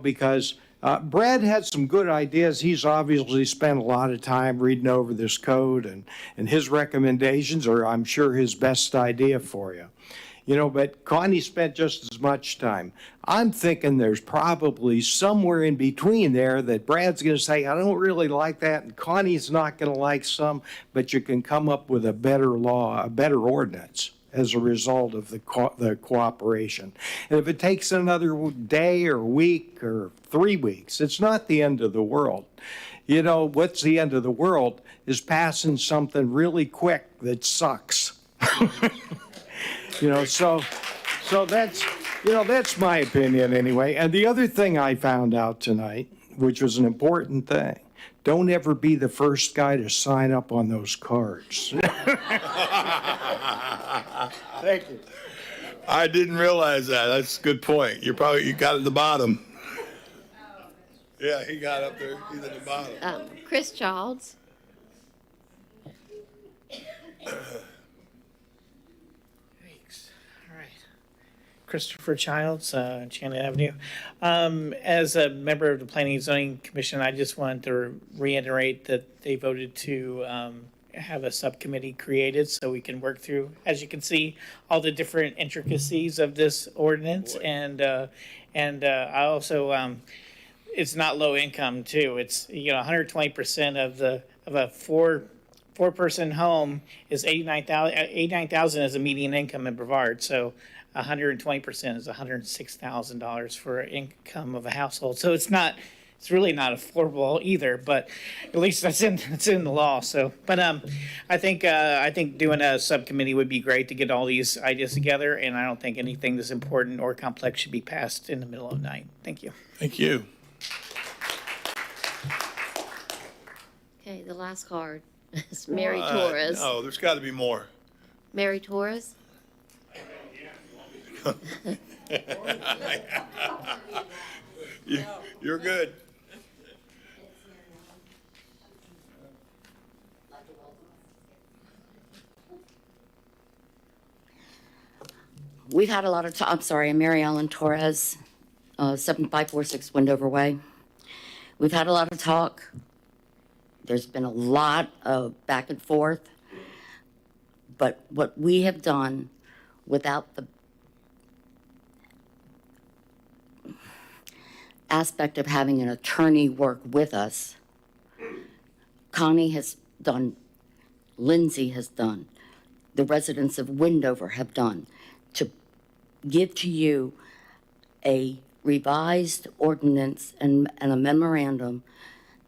Because Brad had some good ideas. He's obviously spent a lot of time reading over this code, and his recommendations are, I'm sure, his best idea for you. But Connie spent just as much time. I'm thinking there's probably somewhere in between there that Brad's going to say, I don't really like that, and Connie's not going to like some, but you can come up with a better law, a better ordinance as a result of the cooperation. And if it takes another day or week or 3 weeks, it's not the end of the world. What's the end of the world is passing something really quick that sucks. So that's my opinion anyway. And the other thing I found out tonight, which was an important thing, don't ever be the first guy to sign up on those cards. Thank you. I didn't realize that. That's a good point. You got it at the bottom. Yeah, he got up there. He's at the bottom. Chris Childs. Christopher Childs, Chandler Avenue. As a member of the Planning and Zoning Commission, I just wanted to reiterate that they voted to have a subcommittee created so we can work through, as you can see, all the different intricacies of this ordinance. And I also, it's not low income too. It's, 120% of a four person home is 89,000 is a median income in Brevard. So 120% is $106,000 for income of a household. So it's really not affordable either, but at least it's in the law. So, but I think doing a subcommittee would be great to get all these ideas together, and I don't think anything that's important or complex should be passed in the middle of the night. Thank you. Thank you. Okay, the last card is Mary Torres. No, there's got to be more. Mary Torres? You're good. We've had a lot of I'm sorry, I'm Mary Ellen Torres, 7546 Wendover Way. We've had a lot of talk. There's been a lot of back and forth. But what we have done without the aspect of having an attorney work with us, Connie has done, Lindsay has done, the residents of Wendover have done, to give to you a revised ordinance and a memorandum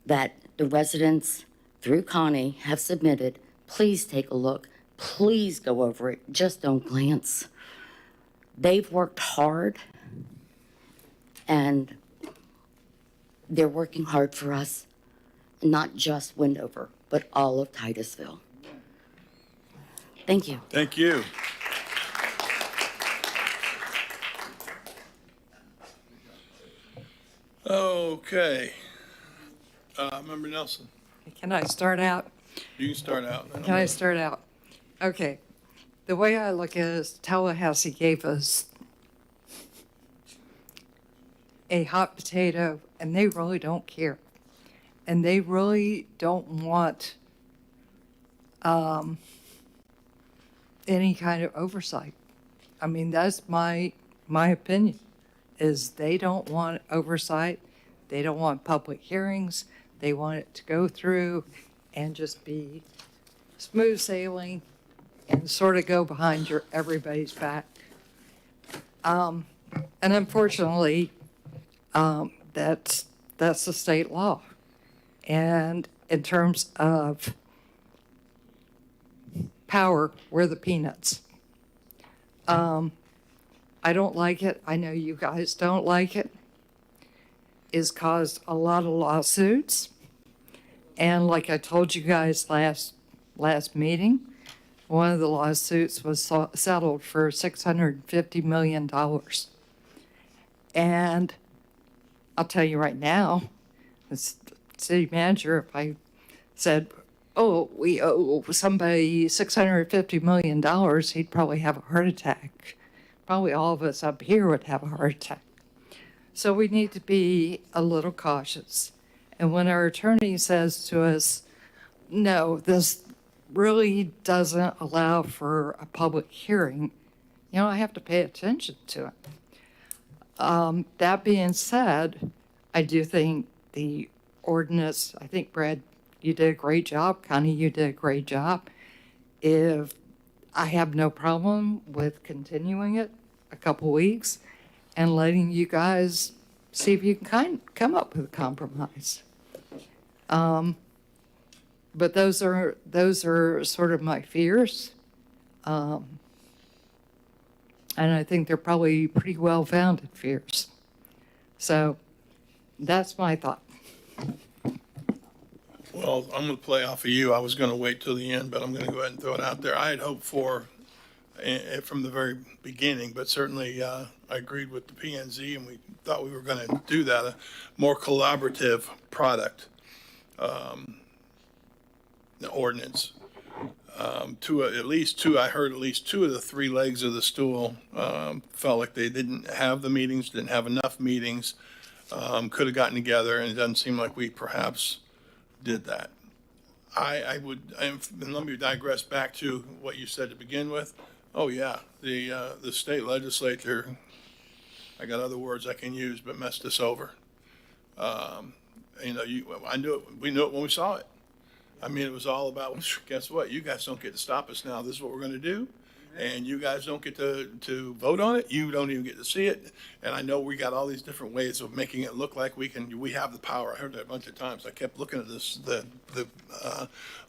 that the residents, through Connie, have submitted. Please take a look. Please go over it. Just don't glance. They've worked hard, and they're working hard for us, not just Wendover, but all of Titusville. Thank you. Thank you. Okay. Member Nelson, Can I start out? you can start out. Can I start out? Okay. The way I look at it is Tallahassee gave us a hot potato, and they really don't care. And they really don't want any kind of oversight. I mean, that's my opinion, is they don't want oversight. They don't want public hearings. They want it to go through and just be smooth sailing and sort of go behind everybody's back. And unfortunately, that's the state law. And in terms of power, we're the peanuts. I don't like it. I know you guys don't like it. It's caused a lot of lawsuits. And like I told you guys last meeting, one of the lawsuits was settled for $650 million. And I'll tell you right now, as city manager, if I said, oh, we owe somebody $650 million, he'd probably have a heart attack. Probably all of us up here would have a heart attack. So we need to be a little cautious. And when our attorney says to us, no, this really doesn't allow for a public hearing, I have to pay attention to it. That being said, I do think the ordinance, I think, Brad, you did a great job. Connie, you did a great job. If I have no problem with continuing it a couple weeks and letting you guys see if you can come up with a compromise. But those are sort of my fears. And I think they're probably pretty well-founded fears. So that's my thought. Well, I'm going to play off of you. I was going to wait till the end, but I'm going to go ahead and throw it out there. I had hoped for, from the very beginning, but certainly I agreed with the PNZ, and we thought we were going to do that, a more collaborative product, the ordinance. At least two, I heard at least two of the three legs of the stool felt like they didn't have the meetings, didn't have enough meetings, could have gotten together, and it doesn't seem like we perhaps did that. And let me digress back to what you said to begin with. Oh yeah, the state legislature, I got other words I can use, but messed us over. I knew it, we knew it when we saw it. I mean, it was all about, guess what? You guys don't get to stop us now. This is what we're going to do. And you guys don't get to vote on it. You don't even get to see it. And I know we got all these different ways of making it look like we have the power. I heard that a bunch of times. I kept looking at the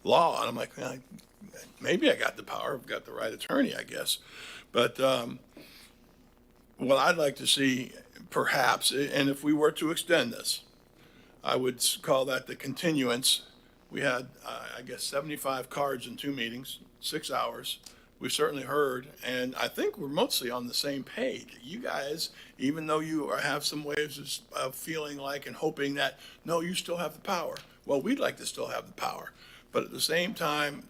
law, and I'm like, maybe I got the power. I've got the right attorney, I guess. But what I'd like to see, perhaps, and if we were to extend this, I would call that the continuance. We had, I guess, 75 cards in 2 meetings, 6 hours. We've certainly heard, and I think we're mostly on the same page. You guys, even though you have some ways of feeling like and hoping that, no, you still have the power. Well, we'd like to still have the power. But at the same time,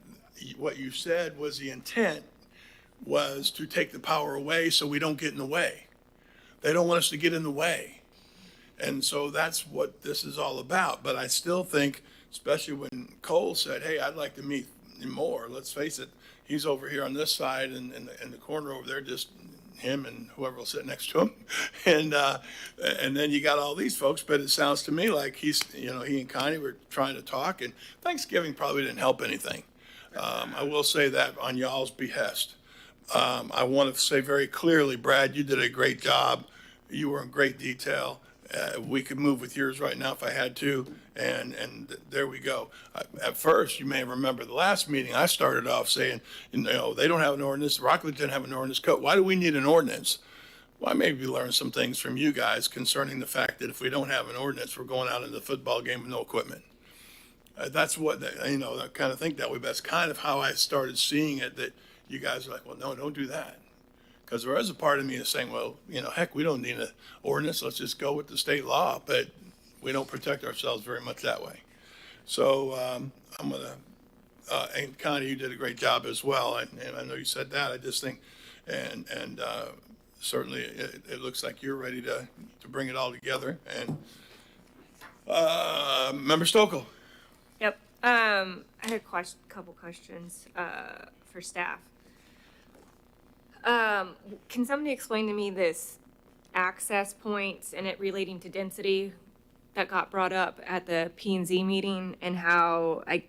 what you said was the intent was to take the power away so we don't get in the way. They don't want us to get in the way. And so that's what this is all about. But I still think, especially when Cole said, hey, I'd like to meet more, let's face it, he's over here on this side and in the corner over there, just him and whoever will sit next to him. And then you got all these folks, but it sounds to me like he and Connie were trying to talk, and Thanksgiving probably didn't help anything. I will say that on y'all's behest. I want to say very clearly, Brad, you did a great job. You were in great detail. We could move with yours right now if I had to, and there we go. At first, you may remember the last meeting, I started off saying, they don't have an ordinance, Rockledge didn't have an ordinance code. Why do we need an ordinance? Well, I maybe learned some things from you guys concerning the fact that if we don't have an ordinance, we're going out into the football game with no equipment. That's what, I kind of think that way, but that's kind of how I started seeing it, that you guys are like, well, no, don't do that. Because there is a part of me that's saying, well, heck, we don't need an ordinance. Let's just go with the state law. But we don't protect ourselves very much that way. So I'm going to, and Connie, you did a great job as well. And I know you said that. I just think, and certainly it looks like you're ready to bring it all together. And Member Stokel. Yep. I had a couple questions for staff. Can somebody explain to me this access points and it relating to density that got brought up at the P&Z meeting, and how, I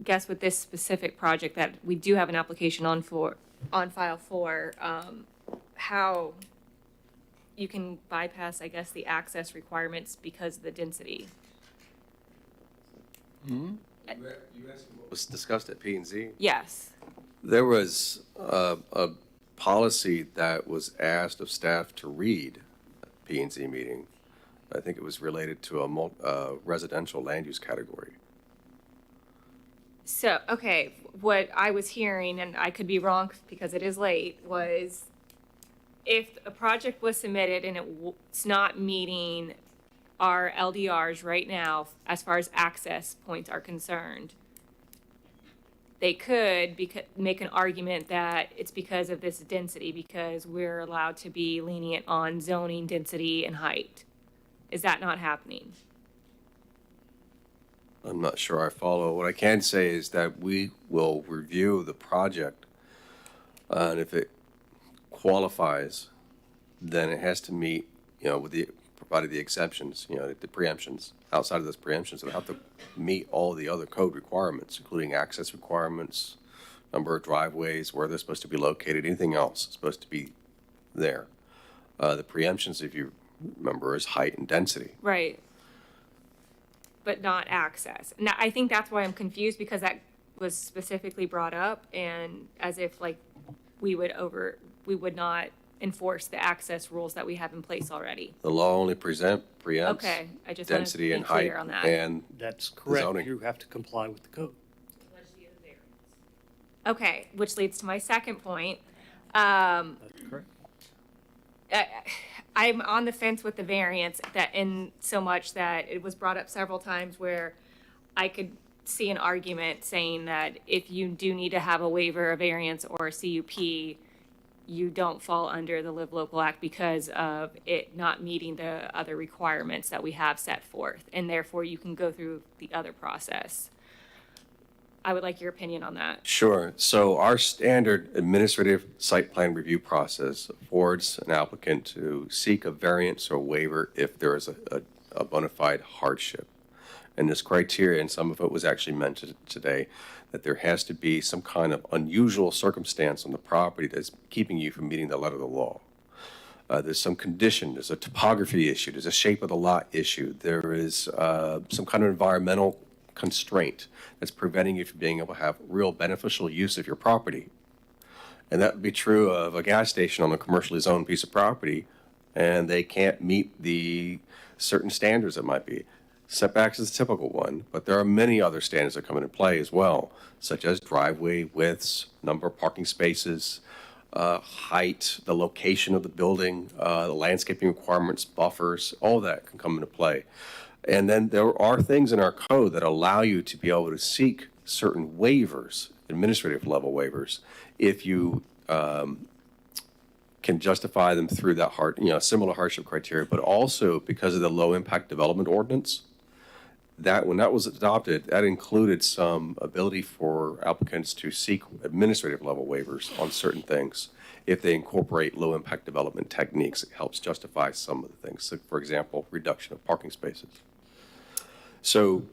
guess with this specific project that we do have an application on file for, how you can bypass, I guess, the access requirements because of the density? You asked what was discussed at P&Z? Yes. There was a policy that was asked of staff to read at P&Z meeting. I think it was related to a residential land use category. So, okay, what I was hearing, and I could be wrong because it is late, was if a project was submitted and it's not meeting our LDRs right now as far as access points are concerned, they could make an argument that it's because of this density, because we're allowed to be lenient on zoning density and height. Is that not happening? I'm not sure I follow. What I can say is that we will review the project, and if it qualifies, then it has to meet, provided the exceptions, the preemptions. Outside of those preemptions, it'll have to meet all the other code requirements, including access requirements, number of driveways, where they're supposed to be located, anything else is supposed to be there. The preemptions, if you remember, is height and density. Right. But not access. Now, I think that's why I'm confused, because that was specifically brought up, and as if we would not enforce the access rules that we have in place already. The law only preempts Okay, I just want to density be and height clear on that. and That's correct. zoning. You have to comply with the code. Okay, which leads to my second point. That's correct. I'm on the fence with the variance, that in so much that it was brought up several times where I could see an argument saying that if you do need to have a waiver, a variance, or a CUP, you don't fall under the Live Local Act because of it not meeting the other requirements that we have set forth, and therefore you can go through the other process. I would like your opinion on that. Sure. So our standard administrative site plan review process affords an applicant to seek a variance or waiver if there is a bona fide hardship. And this criteria, and some of it was actually mentioned today, that there has to be some kind of unusual circumstance on the property that's keeping you from meeting the letter of the law. There's some condition, there's a topography issue, there's a shape of the lot issue, there is some kind of environmental constraint that's preventing you from being able to have real beneficial use of your property. And that would be true of a gas station on a commercially zoned piece of property, and they can't meet the certain standards that might be. Setbacks is a typical one, but there are many other standards that come into play as well, such as driveway widths, number of parking spaces, height, the location of the building, the landscaping requirements, buffers, all that can come into play. And then there are things in our code that allow you to be able to seek certain waivers, administrative level waivers, if you can justify them through that similar hardship criteria, but also because of the low impact development ordinance. That when that was adopted, that included some ability for applicants to seek administrative level waivers on certain things if they incorporate low impact development techniques. It helps justify some of the things. So, for example, reduction of parking spaces. So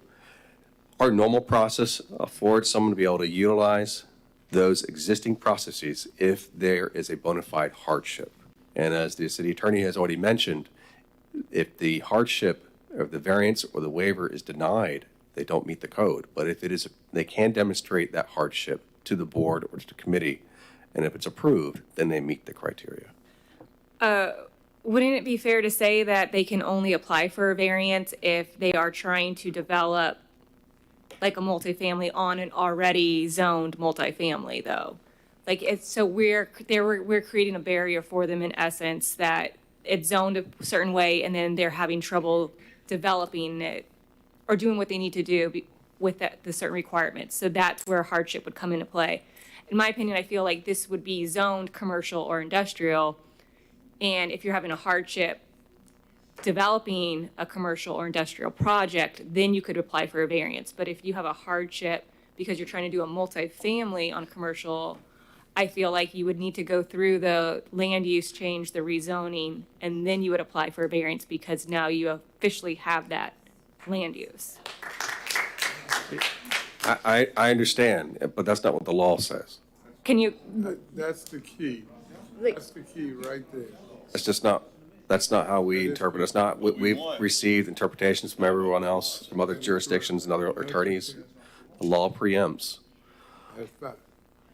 our normal process affords someone to be able to utilize those existing processes if there is a bona fide hardship. And as the city attorney has already mentioned, if the hardship or the variance or the waiver is denied, they don't meet the code. But if it is, they can demonstrate that hardship to the board or to the committee, and if it's approved, then they meet the criteria. Wouldn't it be fair to say that they can only apply for a variance if they are trying to develop like a multifamily on an already zoned multifamily, though? Like, it's, so we're creating a barrier for them in essence, that it's zoned a certain way and then they're having trouble developing it or doing what they need to do with the certain requirements. So that's where hardship would come into play. In my opinion, I feel like this would be zoned commercial or industrial. And if you're having a hardship developing a commercial or industrial project, then you could apply for a variance. But if you have a hardship because you're trying to do a multifamily on commercial, I feel like you would need to go through the land use change, the rezoning, and then you would apply for a variance because now you officially have that land use. I understand, but that's not what the law says. Can you? That's the key. That's the key right there. It's just not, that's not how we interpret it. It's not, we've received interpretations from everyone else, from other jurisdictions and other attorneys. The law preempts That's right.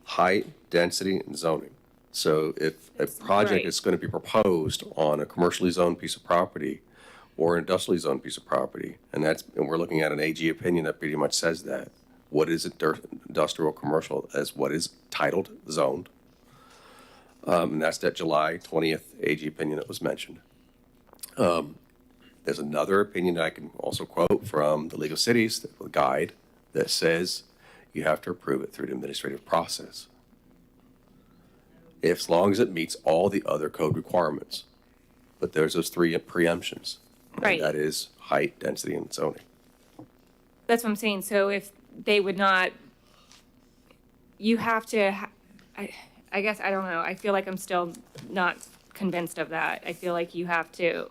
height, density, and zoning. So if a project Right. is going to be proposed on a commercially zoned piece of property or an industrially zoned piece of property, and we're looking at an AG opinion that pretty much says that. What is industrial commercial as what is titled zoned. And that's that July 20th AG opinion that was mentioned. There's another opinion that I can also quote from the League of Cities, the guide, that says you have to approve it through the administrative process, as long as it meets all the other code requirements. But there's those three preemptions. Right. And that is height, density, and zoning. That's what I'm saying. So if they would not, you have to, I guess, I don't know. I feel like I'm still not convinced of that. I feel like you have to,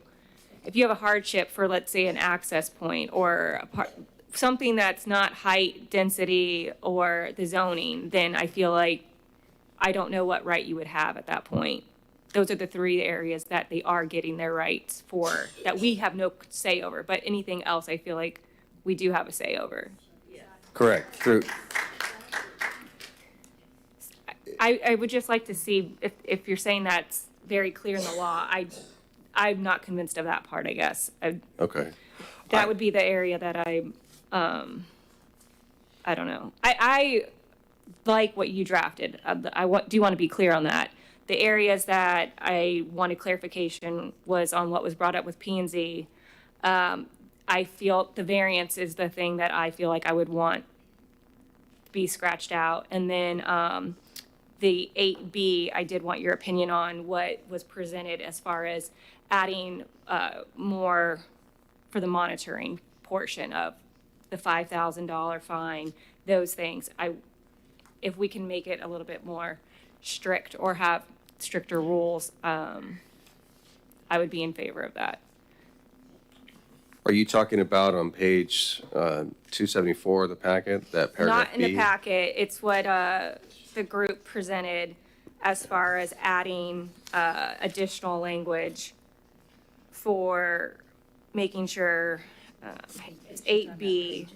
if you have a hardship for, let's say, an access point or something that's not height, density, or the zoning, then I feel like I don't know what right you would have at that point. Those are the three areas that they are getting their rights for, that we have no say over. But anything else, I feel like we do have a say over. Correct. True. I would just like to see if you're saying that's very clear in the law. I'm not convinced of that part, I guess. Okay. That would be the area that I don't know. I like what you drafted. Do want to be clear on that. The areas that I wanted clarification was on what was brought up with P&Z. I feel the variance is the thing that I feel like I would want to be scratched out. And then the 8B, I did want your opinion on what was presented as far as adding more for the monitoring portion of the $5,000 fine, those things. If we can make it a little bit more strict or have stricter rules, I would be in favor of that. Are you talking about on page 274 of the packet, that paragraph Not in the B? packet, it's what the group presented as far as adding additional language for making sure, it's 8B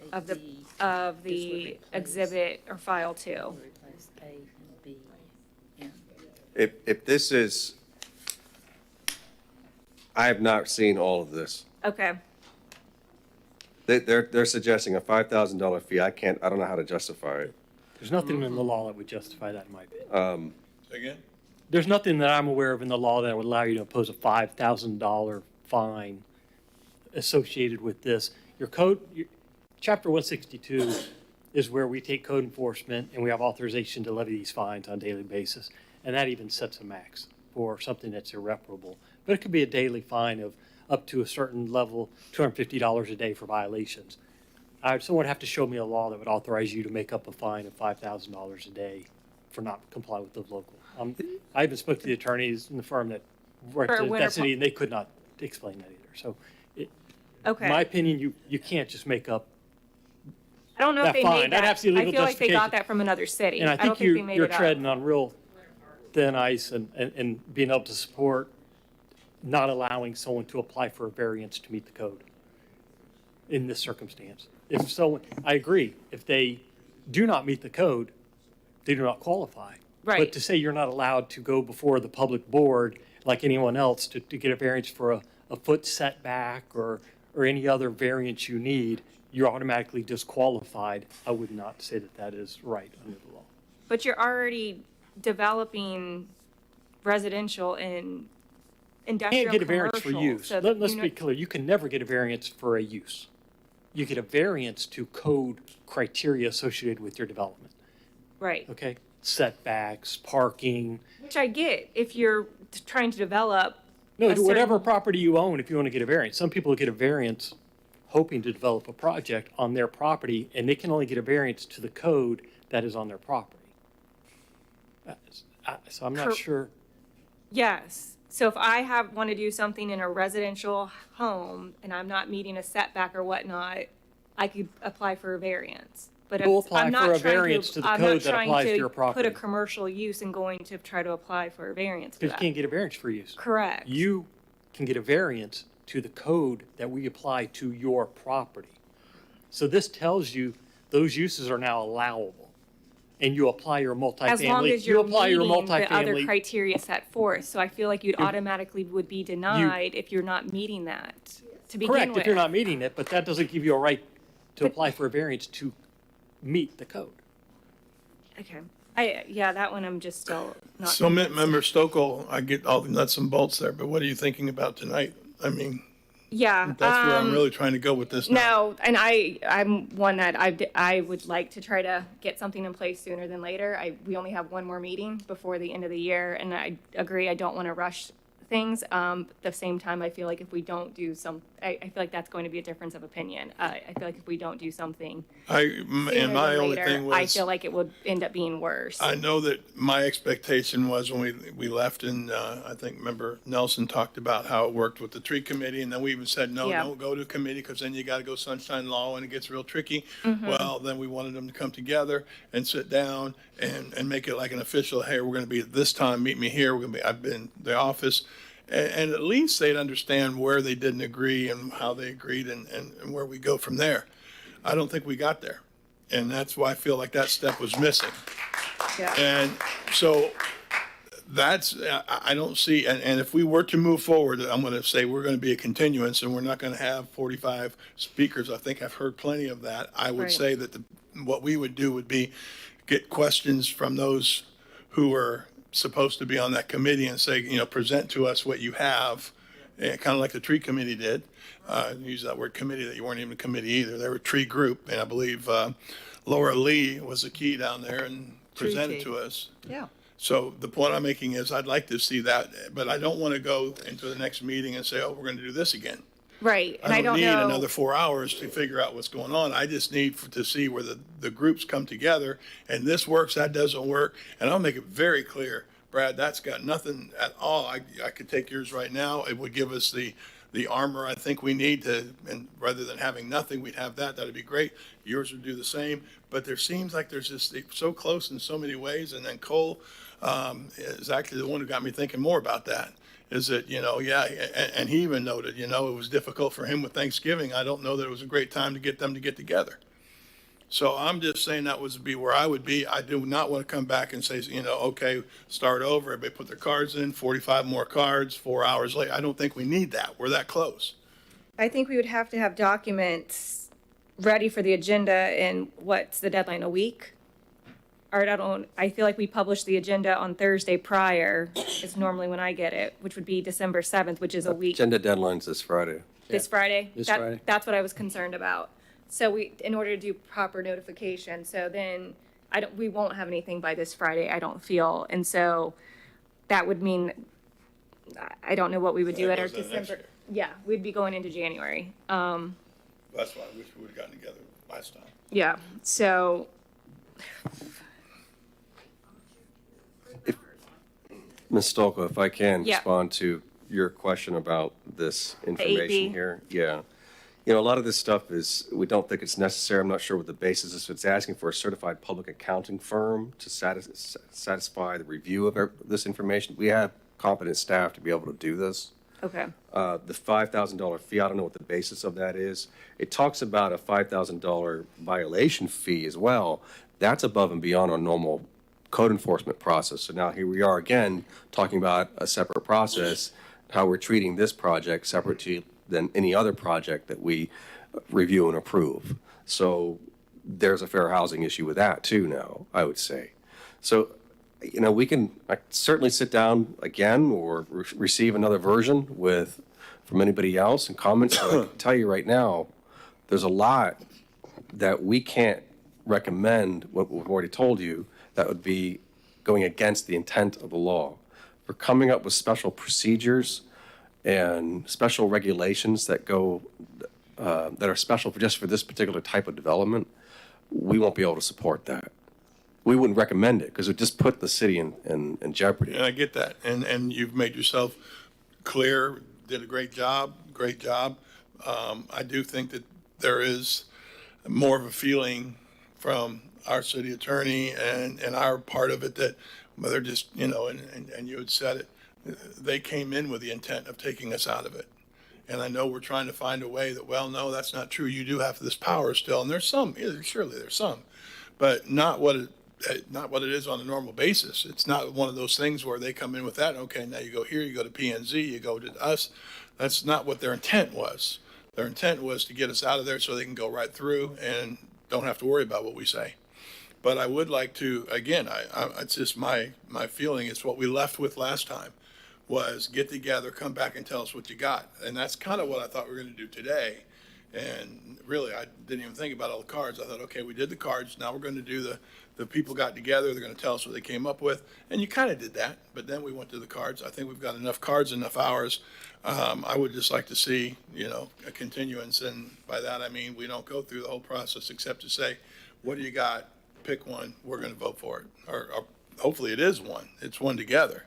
of the exhibit or file 2. If this is, I have not seen all of this. Okay. They're suggesting a $5,000 fee. I don't know how to justify it. There's nothing in the law that would justify that in my opinion. Again? There's nothing that I'm aware of in the law that would allow you to impose a $5,000 fine associated with this. Your code, Chapter 162 is where we take code enforcement and we have authorization to levy these fines on a daily basis. And that even sets a max for something that's irreparable. But it could be a daily fine of up to a certain level, $250 a day for violations. Someone would have to show me a law that would authorize you to make up a fine of $5,000 a day for not complying with the local. I even spoke to the attorneys in the firm that represent that city, and they could not explain that either. So, Okay. in my opinion, you can't just make up I don't know if that they fine. made That has that. to be I legal feel like they got justification. that from another city. And I don't think think they made you're it up. treading on real thin ice and being able to support not allowing someone to apply for a variance to meet the code in this circumstance. If someone, I agree, if they do not meet the code, they do not qualify. Right. But to say you're not allowed to go before the public board like anyone else to get a variance for a foot setback or any other variance you need, you're automatically disqualified. I would not say that that is right under the law. But you're already developing residential and You industrial can't get a variance for commercial, use. so Let's you be know- clear, you can never get a variance for a use. You get a variance to code criteria associated with your development, Right. okay? Setbacks, parking, Which I get if you're trying to develop. no, a whatever certain- property you own, if you want to get a variance. Some people get a variance hoping to develop a project on their property, and they can only get a variance to the code that is on their property. So I'm not Cor- sure. Yes. So if I want to do something in a residential home and I'm not meeting a setback or whatnot, I could apply for a variance. But We'll if apply I'm for not a trying variance to the I'm code not that trying applies to to your put property. a commercial use and going to try to apply for a variance for Because you that. can't get a variance for use. Correct. You can get a variance to the code that we apply to your property. So this tells you those uses are now allowable. And you apply your multifamily. As long as you you're apply your meeting the other multifamily. criteria set forth. So I feel like you'd automatically would be denied if you're not meeting that to begin Correct, with. if you're not meeting it, but that doesn't give you a right to apply for a variance to meet the code. Okay. Yeah, that one I'm just still not. So, Member Stokel, I get all the nuts and bolts there, but what are you thinking about tonight? I mean, Yeah. that's where I'm really trying to go with this now. No, and I'm one that I would like to try to get something in place sooner than later. We only have one more meeting before the end of the year, and I agree, I don't want to rush things. At the same time, I feel like if we don't do I feel like that's going to be a difference of opinion. I feel like if we don't do something And sooner my than only later, thing I was, feel like it would end up being worse. I know that my expectation was when we left, and I think Member Nelson talked about how it worked with the tree committee, and then we even said, no, Yeah. don't go to committee, because then you got to go sunshine law, and it gets real tricky. Mhm. Well, then we wanted them to come together and sit down and make it like an official, hey, we're going to be at this time, meet me here, I've been the office. And at least they'd understand where they didn't agree and how they agreed and where we go from there. I don't think we got there. And that's why I feel like that step was missing. Yeah. And so I don't see, and if we were to move forward, I'm going to say we're going to be a continuance and we're not going to have 45 speakers. I think I've heard plenty of that. I would Right. say that what we would do would be get questions from those who are supposed to be on that committee and say, present to us what you have, kind of like the tree committee did. Use that word committee, that you weren't even a committee either. They were a tree group, and I believe Laura Lee was the key down there and presented to us. Yeah. So the point I'm making is I'd like to see that, but I don't want to go into the next meeting and say, oh, we're going to do this again. Right, and I don't need know. another 4 hours to figure out what's going on. I just need to see where the groups come together, and this works, that doesn't work. And I'll make it very clear, Brad, that's got nothing at all. I could take yours right now. It would give us the The armor, I think we need to, and rather than having nothing, we'd have that. That'd be great. Yours would do the same. But there seems like there's just so close in so many ways. And then Cole is actually the one who got me thinking more about that. Is that, yeah, and he even noted, it was difficult for him with Thanksgiving. I don't know that it was a great time to get them to get together. So I'm just saying that would be where I would be. I do not want to come back and say, okay, start over. Everybody put their cards in, 45 more cards, 4 hours later. I don't think we need that. We're that close. I think we would have to have documents ready for the agenda in, what's the deadline, a week? Or I feel like we publish the agenda on Thursday prior, is normally when I get it, which would be December 7th, which is a week. Agenda deadline's this Friday. This Friday? This Friday. That's what I was concerned about. So in order to do proper notification, so then we won't have anything by this Friday, I don't feel. And so that would mean, I don't know what we would do at our December. Yeah, we'd be going into January. That's why I wish we would have gotten together last time. Yeah, so. Ms. Stolko, if I can Yeah. respond to your question about this information 8B. here. Yeah. A lot of this stuff is, we don't think it's necessary. I'm not sure what the basis is. It's asking for a certified public accounting firm to satisfy the review of this information. We have competent staff to be able to do this. Okay. The $5,000 fee, I don't know what the basis of that is. It talks about a $5,000 violation fee as well. That's above and beyond our normal code enforcement process. So now here we are again, talking about a separate process, how we're treating this project separate than any other project that we review and approve. So there's a fair housing issue with that too now, I would say. So, we can certainly sit down again or receive another version from anybody else and comments. But I can tell you right now, there's a lot that we can't recommend, what we've already told you, that would be going against the intent of the law. We're coming up with special procedures and special regulations that are special just for this particular type of development. We won't be able to support that. We wouldn't recommend it because it would just put the city in jeopardy. And I get that. And you've made yourself clear, did a great job. I do think that there is more of a feeling from our city attorney and our part of it that they're just, and you had said it, they came in with the intent of taking us out of it. And I know we're trying to find a way that, well, no, that's not true. You do have this power still. And there's some, surely there's some, but not what it is on a normal basis. It's not one of those things where they come in with that. Okay, now you go here, you go to P&Z, you go to us. That's not what their intent was. Their intent was to get us out of there so they can go right through and don't have to worry about what we say. But I would like to, again, it's just my feeling, it's what we left with last time, was get together, come back and tell us what you got. And that's kind of what I thought we were going to do today. And really, I didn't even think about all the cards. I thought, okay, we did the cards. Now we're going to do the people got together. They're going to tell us what they came up with. And you kind of did that. But then we went to the cards. I think we've got enough cards, enough hours. I would just like to see, a continuance. And by that, I mean, we don't go through the whole process except to say, what do you got? Pick one. We're going to vote for it. Or hopefully it is one. It's one together.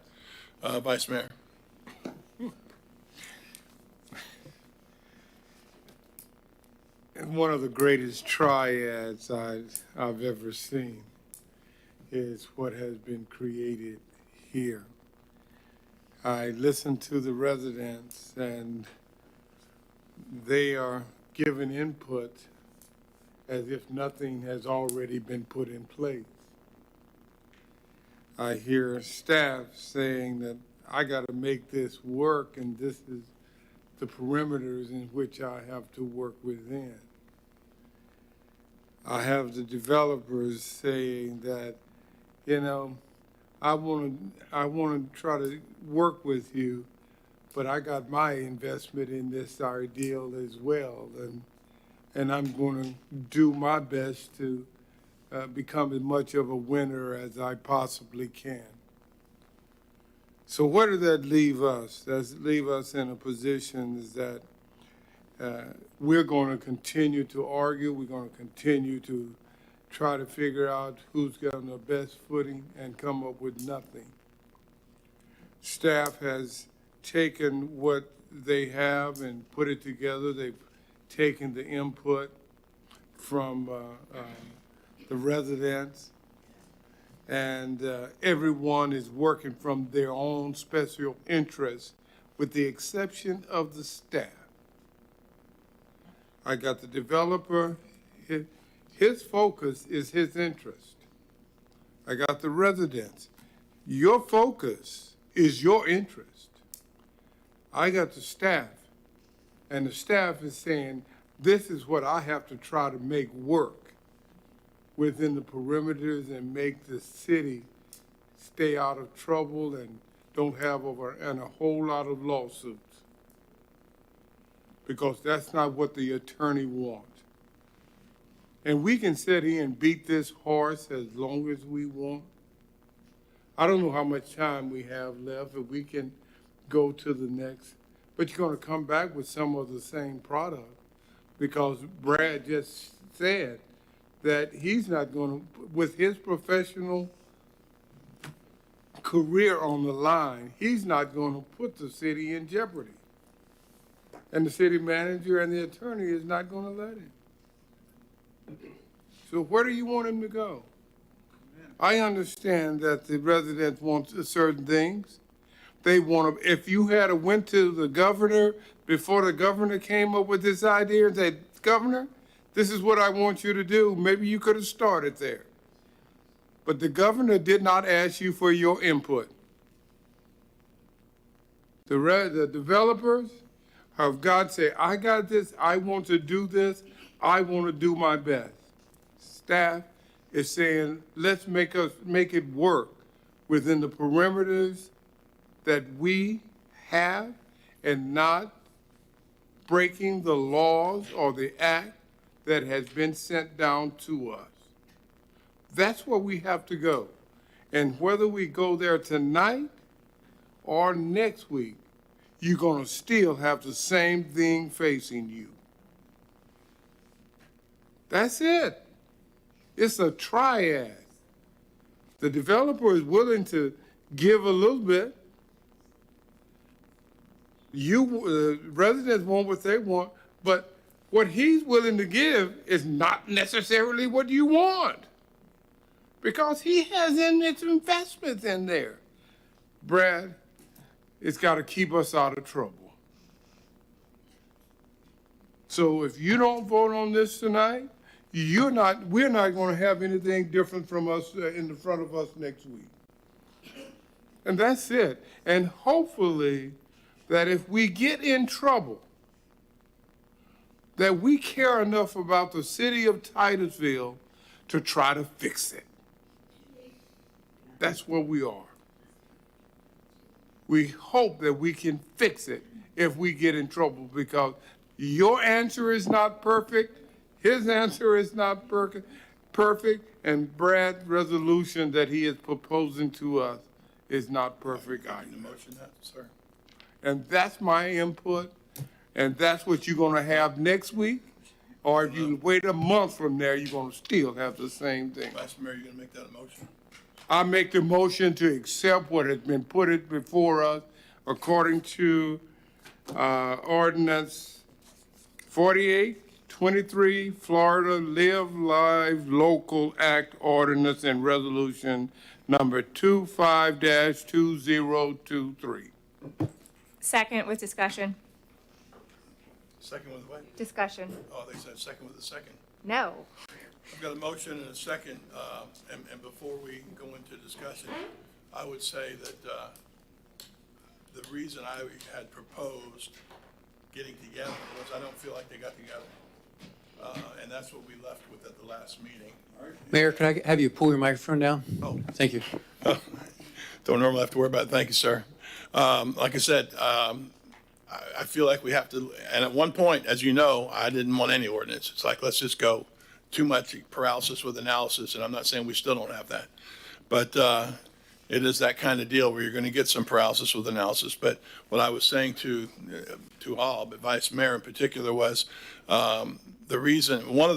Vice Mayor. One of the greatest triads I've ever seen is what has been created here. I listened to the residents and they are giving input as if nothing has already been put in place. I hear staff saying that I got to make this work and this is the perimeters in which I have to work within. I have the developers saying that, I want to try to work with you, but I got my investment in this ideal as well, and I'm going to do my best to become as much of a winner as I possibly can. So where does that leave us? Does it leave us in a position that we're going to continue to argue, we're going to continue to try to figure out who's got the best footing and come up with nothing. Staff has taken what they have and put it together. They've taken the input from the residents, and everyone is working from their own special interests, with the exception of the staff. I got the developer, his focus is his interest. I got the residents. Your focus is your interest. I got the staff, and the staff is saying, this is what I have to try to make work within the perimeters and make the city stay out of trouble and don't have a whole lot of lawsuits. Because that's not what the attorney wants. And we can sit here and beat this horse as long as we want. I don't know how much time we have left, but we can go to the next. But you're going to come back with some of the same product, because Brad just said that he's not going to, with his professional career on the line, he's not going to put the city in jeopardy. And the city manager and the attorney is not going to let him. So where do you want him to go? I understand that the residents want certain things. They want to, if you had went to the governor before the governor came up with this idea and said, Governor, this is what I want you to do, maybe you could have started there. But the governor did not ask you for your input. The developers have got to say, I got this, I want to do this, I want to do my best. Staff is saying, let's make it work within the perimeters that we have and not breaking the laws or the act that has been sent down to us. That's where we have to go. And whether we go there tonight or next week, you're going to still have the same thing facing you. That's it. It's a triad. The developer is willing to give a little bit. Residents want what they want, but what he's willing to give is not necessarily what you want, because he has his investments in there. Brad, it's got to keep us out of trouble. So if you don't vote on this tonight, we're not going to have anything different from us in the front of us next week. And that's it. And hopefully that if we get in trouble, that we care enough about the city of Titusville to try to fix it. That's where we are. We hope that we can fix it if we get in trouble, because your answer is not perfect, his answer is not perfect, and Brad's resolution that he is proposing to us is not perfect either. Motion that, sir. And that's my input, and that's what you're going to have next week. Or if you wait a month from there, you're going to still have the same thing. Vice Mayor, you going to make that a motion? I make the motion to accept what has been put before us according to ordinance 4823, Florida Live Live Local Act Ordinance and Resolution number 25-2023. Second with discussion. Second with what? Discussion. Oh, they said second with a second. No. I've got a motion and a second, and before we go into discussion, I would say that the reason I had proposed getting together was I don't feel like they got together. And that's what we left with at the last meeting. Mayor, could I have you pull your microphone down? Oh. Thank you. Don't normally have to worry about it. Thank you, sir. Like I said, I feel like we have to, and at one point, as you know, I didn't want any ordinance. It's like, let's just go. Too much paralysis with analysis, and I'm not saying we still don't have that. But it is that kind of deal where you're going to get some paralysis with analysis. But what I was saying to all, but Vice Mayor in particular, was one of the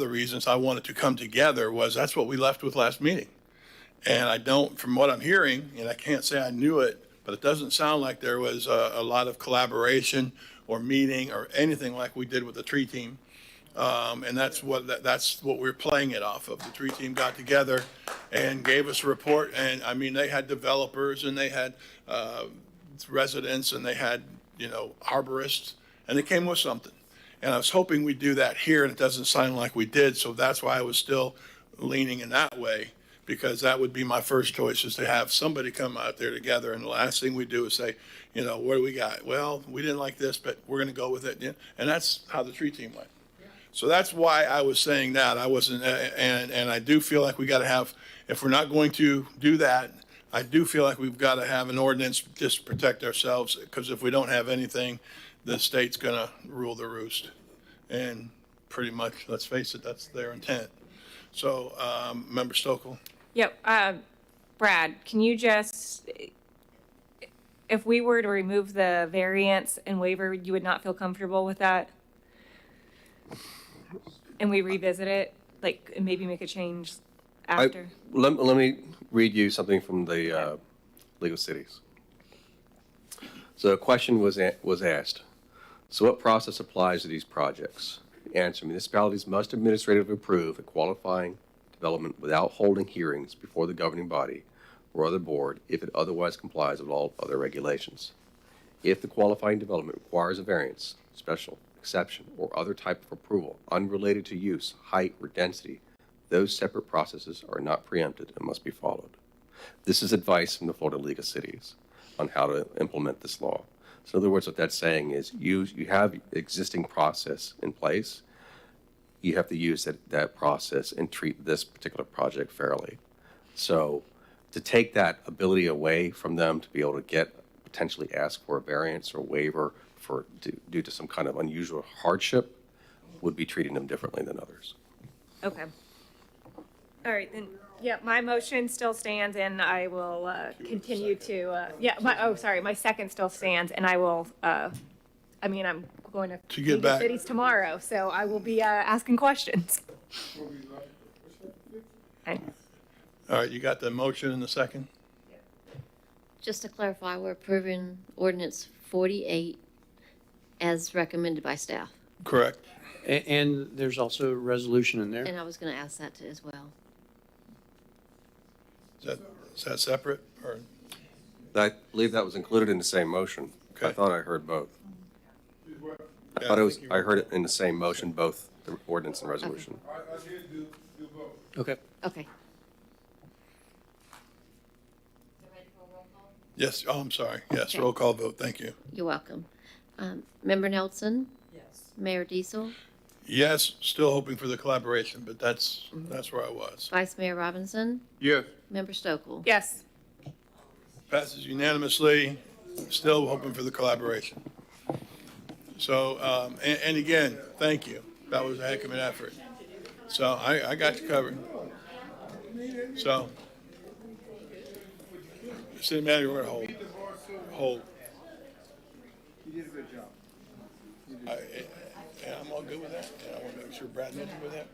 reasons I wanted to come together was that's what we left with last meeting. And I don't, from what I'm hearing, and I can't say I knew it but it doesn't sound like there was a lot of collaboration or meeting or anything like we did with the tree team. And that's what we're playing it off of. The tree team got together and gave us a report, and I mean, they had developers and they had residents and they had, arborists, and they came with something. And I was hoping we'd do that here, and it doesn't sound like we did, so that's why I was still leaning in that way, because that would be my first choice, is to have somebody come out there together, and the last thing we do is say, what do we got? Well, we didn't like this, but we're gonna go with it, and that's how the tree team went. So that's why I was saying that. I wasn't, and I do feel like we gotta have, if we're not going to do that, I do feel like we've gotta have an ordinance just to protect ourselves, because if we don't have anything, the state's gonna rule the roost. And pretty much, let's face it, that's their intent. So, Member Stokel? Yep. Brad, can you just, if we were to remove the variance and waiver, you would not feel comfortable with that? And we revisit it, like, and maybe make a change after? Let me read you something from the League of Cities. So a question was asked. So what process applies to these projects? Answer: municipalities must administratively approve a qualifying development without holding hearings before the governing body or other board if it otherwise complies with all other regulations. If the qualifying development requires a variance, special exception, or other type of approval unrelated to use, height, or density, those separate processes are not preempted and must be followed. This is advice from the Florida League of Cities on how to implement this law. So in other words, what that's saying is you have existing process in place. You have to use that process and treat this particular project fairly. So to take that ability away from them to be able to potentially ask for a variance or waiver due to some kind of unusual hardship would be treating them differently than others. Okay. All right, then, yeah, my motion still stands, and I will continue to, my second still stands, and I will, I'm going to get League of back. Cities tomorrow, so I will be asking questions. Okay. All right, you got the motion in the second? Just to clarify, we're approving ordinance 48 as recommended by staff. Correct. And there's also a resolution in there. And I was going to ask that as well. Is that separate, or? I believe that was included in the same motion. Okay. I thought I heard both. I heard it in the same motion, both the ordinance and resolution. Okay. Okay. Yes, I'm sorry. Yes, Okay. roll call vote, thank you. You're welcome. Member Nelson? Yes. Mayor Diesel? Yes, still hoping for the collaboration, but that's where I was. Vice Mayor Robinson? Yes. Member Stokel? Yes. Passes unanimously, still hoping for the collaboration. So, and again, thank you. That was a heck of an effort. So I got you covered. So, City Manager, we're gonna hold. You did a good job. Yeah, I'm all good with that. And I want to make sure Brad knows with that.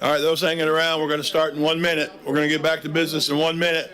All right, those hanging around, we're going to start in 1 minute. We're going to get back to business in 1 minute.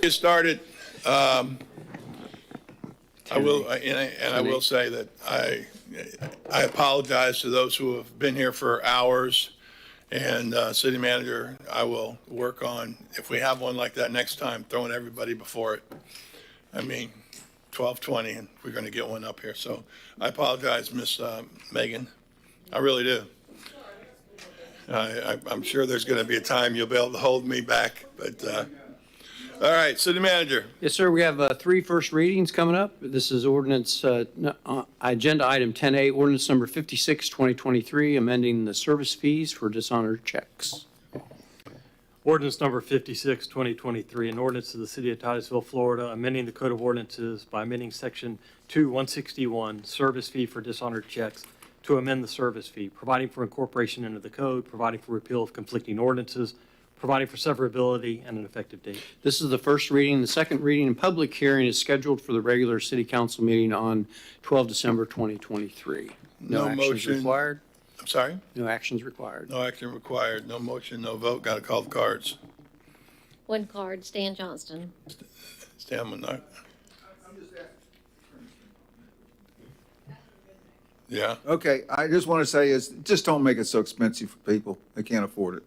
Get started. I will say that I apologize to those who have been here for hours. And city manager, I will work on, if we have one like that next time, throwing everybody before it. I mean, 12:20, and we're going to get one up here. So I apologize, Miss Megan. I really do. I'm sure there's going to be a time you'll be able to hold me back, but all right, city manager. Yes, sir. We have 3 first readings coming up. This is ordinance, agenda item 10A, ordinance number 56, 2023, amending the service fees for dishonored checks. Ordinance number 56, 2023, an ordinance of the City of Titusville, Florida, amending the Code of Ordinances by amending Section 2161, service fee for dishonored checks, to amend the service fee, providing for incorporation into the code, providing for repeal of conflicting ordinances, providing for severability and an effective date. This is the first reading. The second reading and public hearing is scheduled for the regular city council meeting on 12 December 2023. No actions motion. required. I'm sorry? No actions required. No action required. No motion, no vote. Got to call the cards. One card, Stan Johnston. Stan would not. Yeah. Okay, I just want to say is, just don't make it so expensive for people. They can't afford it.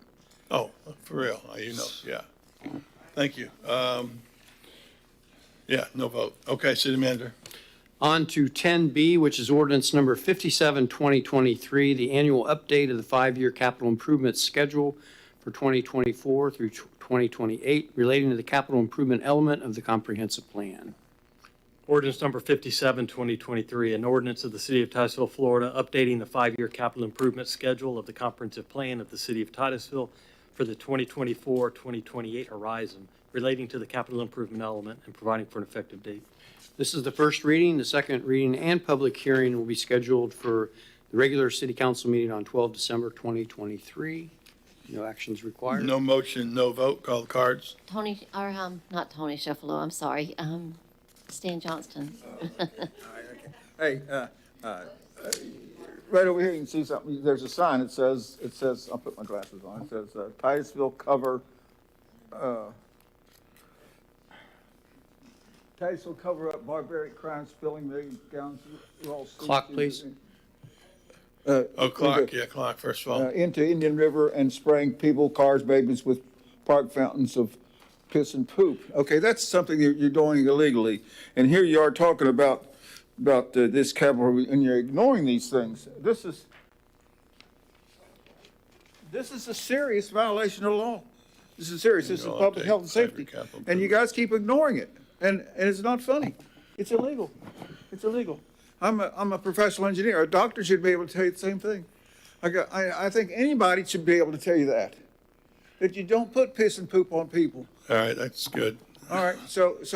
Oh, for real? You know, yeah. Thank you. Yeah, no vote. Okay, city manager. On to 10B, which is ordinance number 57, 2023, the annual update of the 5-year capital improvement schedule for 2024 through 2028 relating to the capital improvement element of the comprehensive plan. Ordinance number 57, 2023, an ordinance of the City of Titusville, Florida, updating the 5-year capital improvement schedule of the comprehensive plan of the City of Titusville for the 2024-2028 horizon relating to the capital improvement element and providing for an effective date. This is the first reading. The second reading and public hearing will be scheduled for the regular city council meeting on 12 December 2023. No actions required. No motion, no vote. Call the cards. Not Tony Sheffalo, I'm sorry. Stan Johnston. Hey, right over here, you can see something, there's a sign, it says, I'll put my glasses on, it says Titusville cover up barbaric crime spilling millions of gallons of raw seeds. Clock, please. Clock, yeah, clock, first of all. Into Indian River and spraying people, cars, babies with park fountains of piss and poop. Okay, that's something you're doing illegally. And here you are talking about this capital, and you're ignoring these things. This is a serious violation of the law. This is serious. This is public health and safety. And you guys keep ignoring it. And it's not funny. It's illegal. It's illegal. I'm a professional engineer. A doctor should be able to tell you the same thing. I think anybody should be able to tell you that you don't put piss and poop on people. All right, that's good. All right,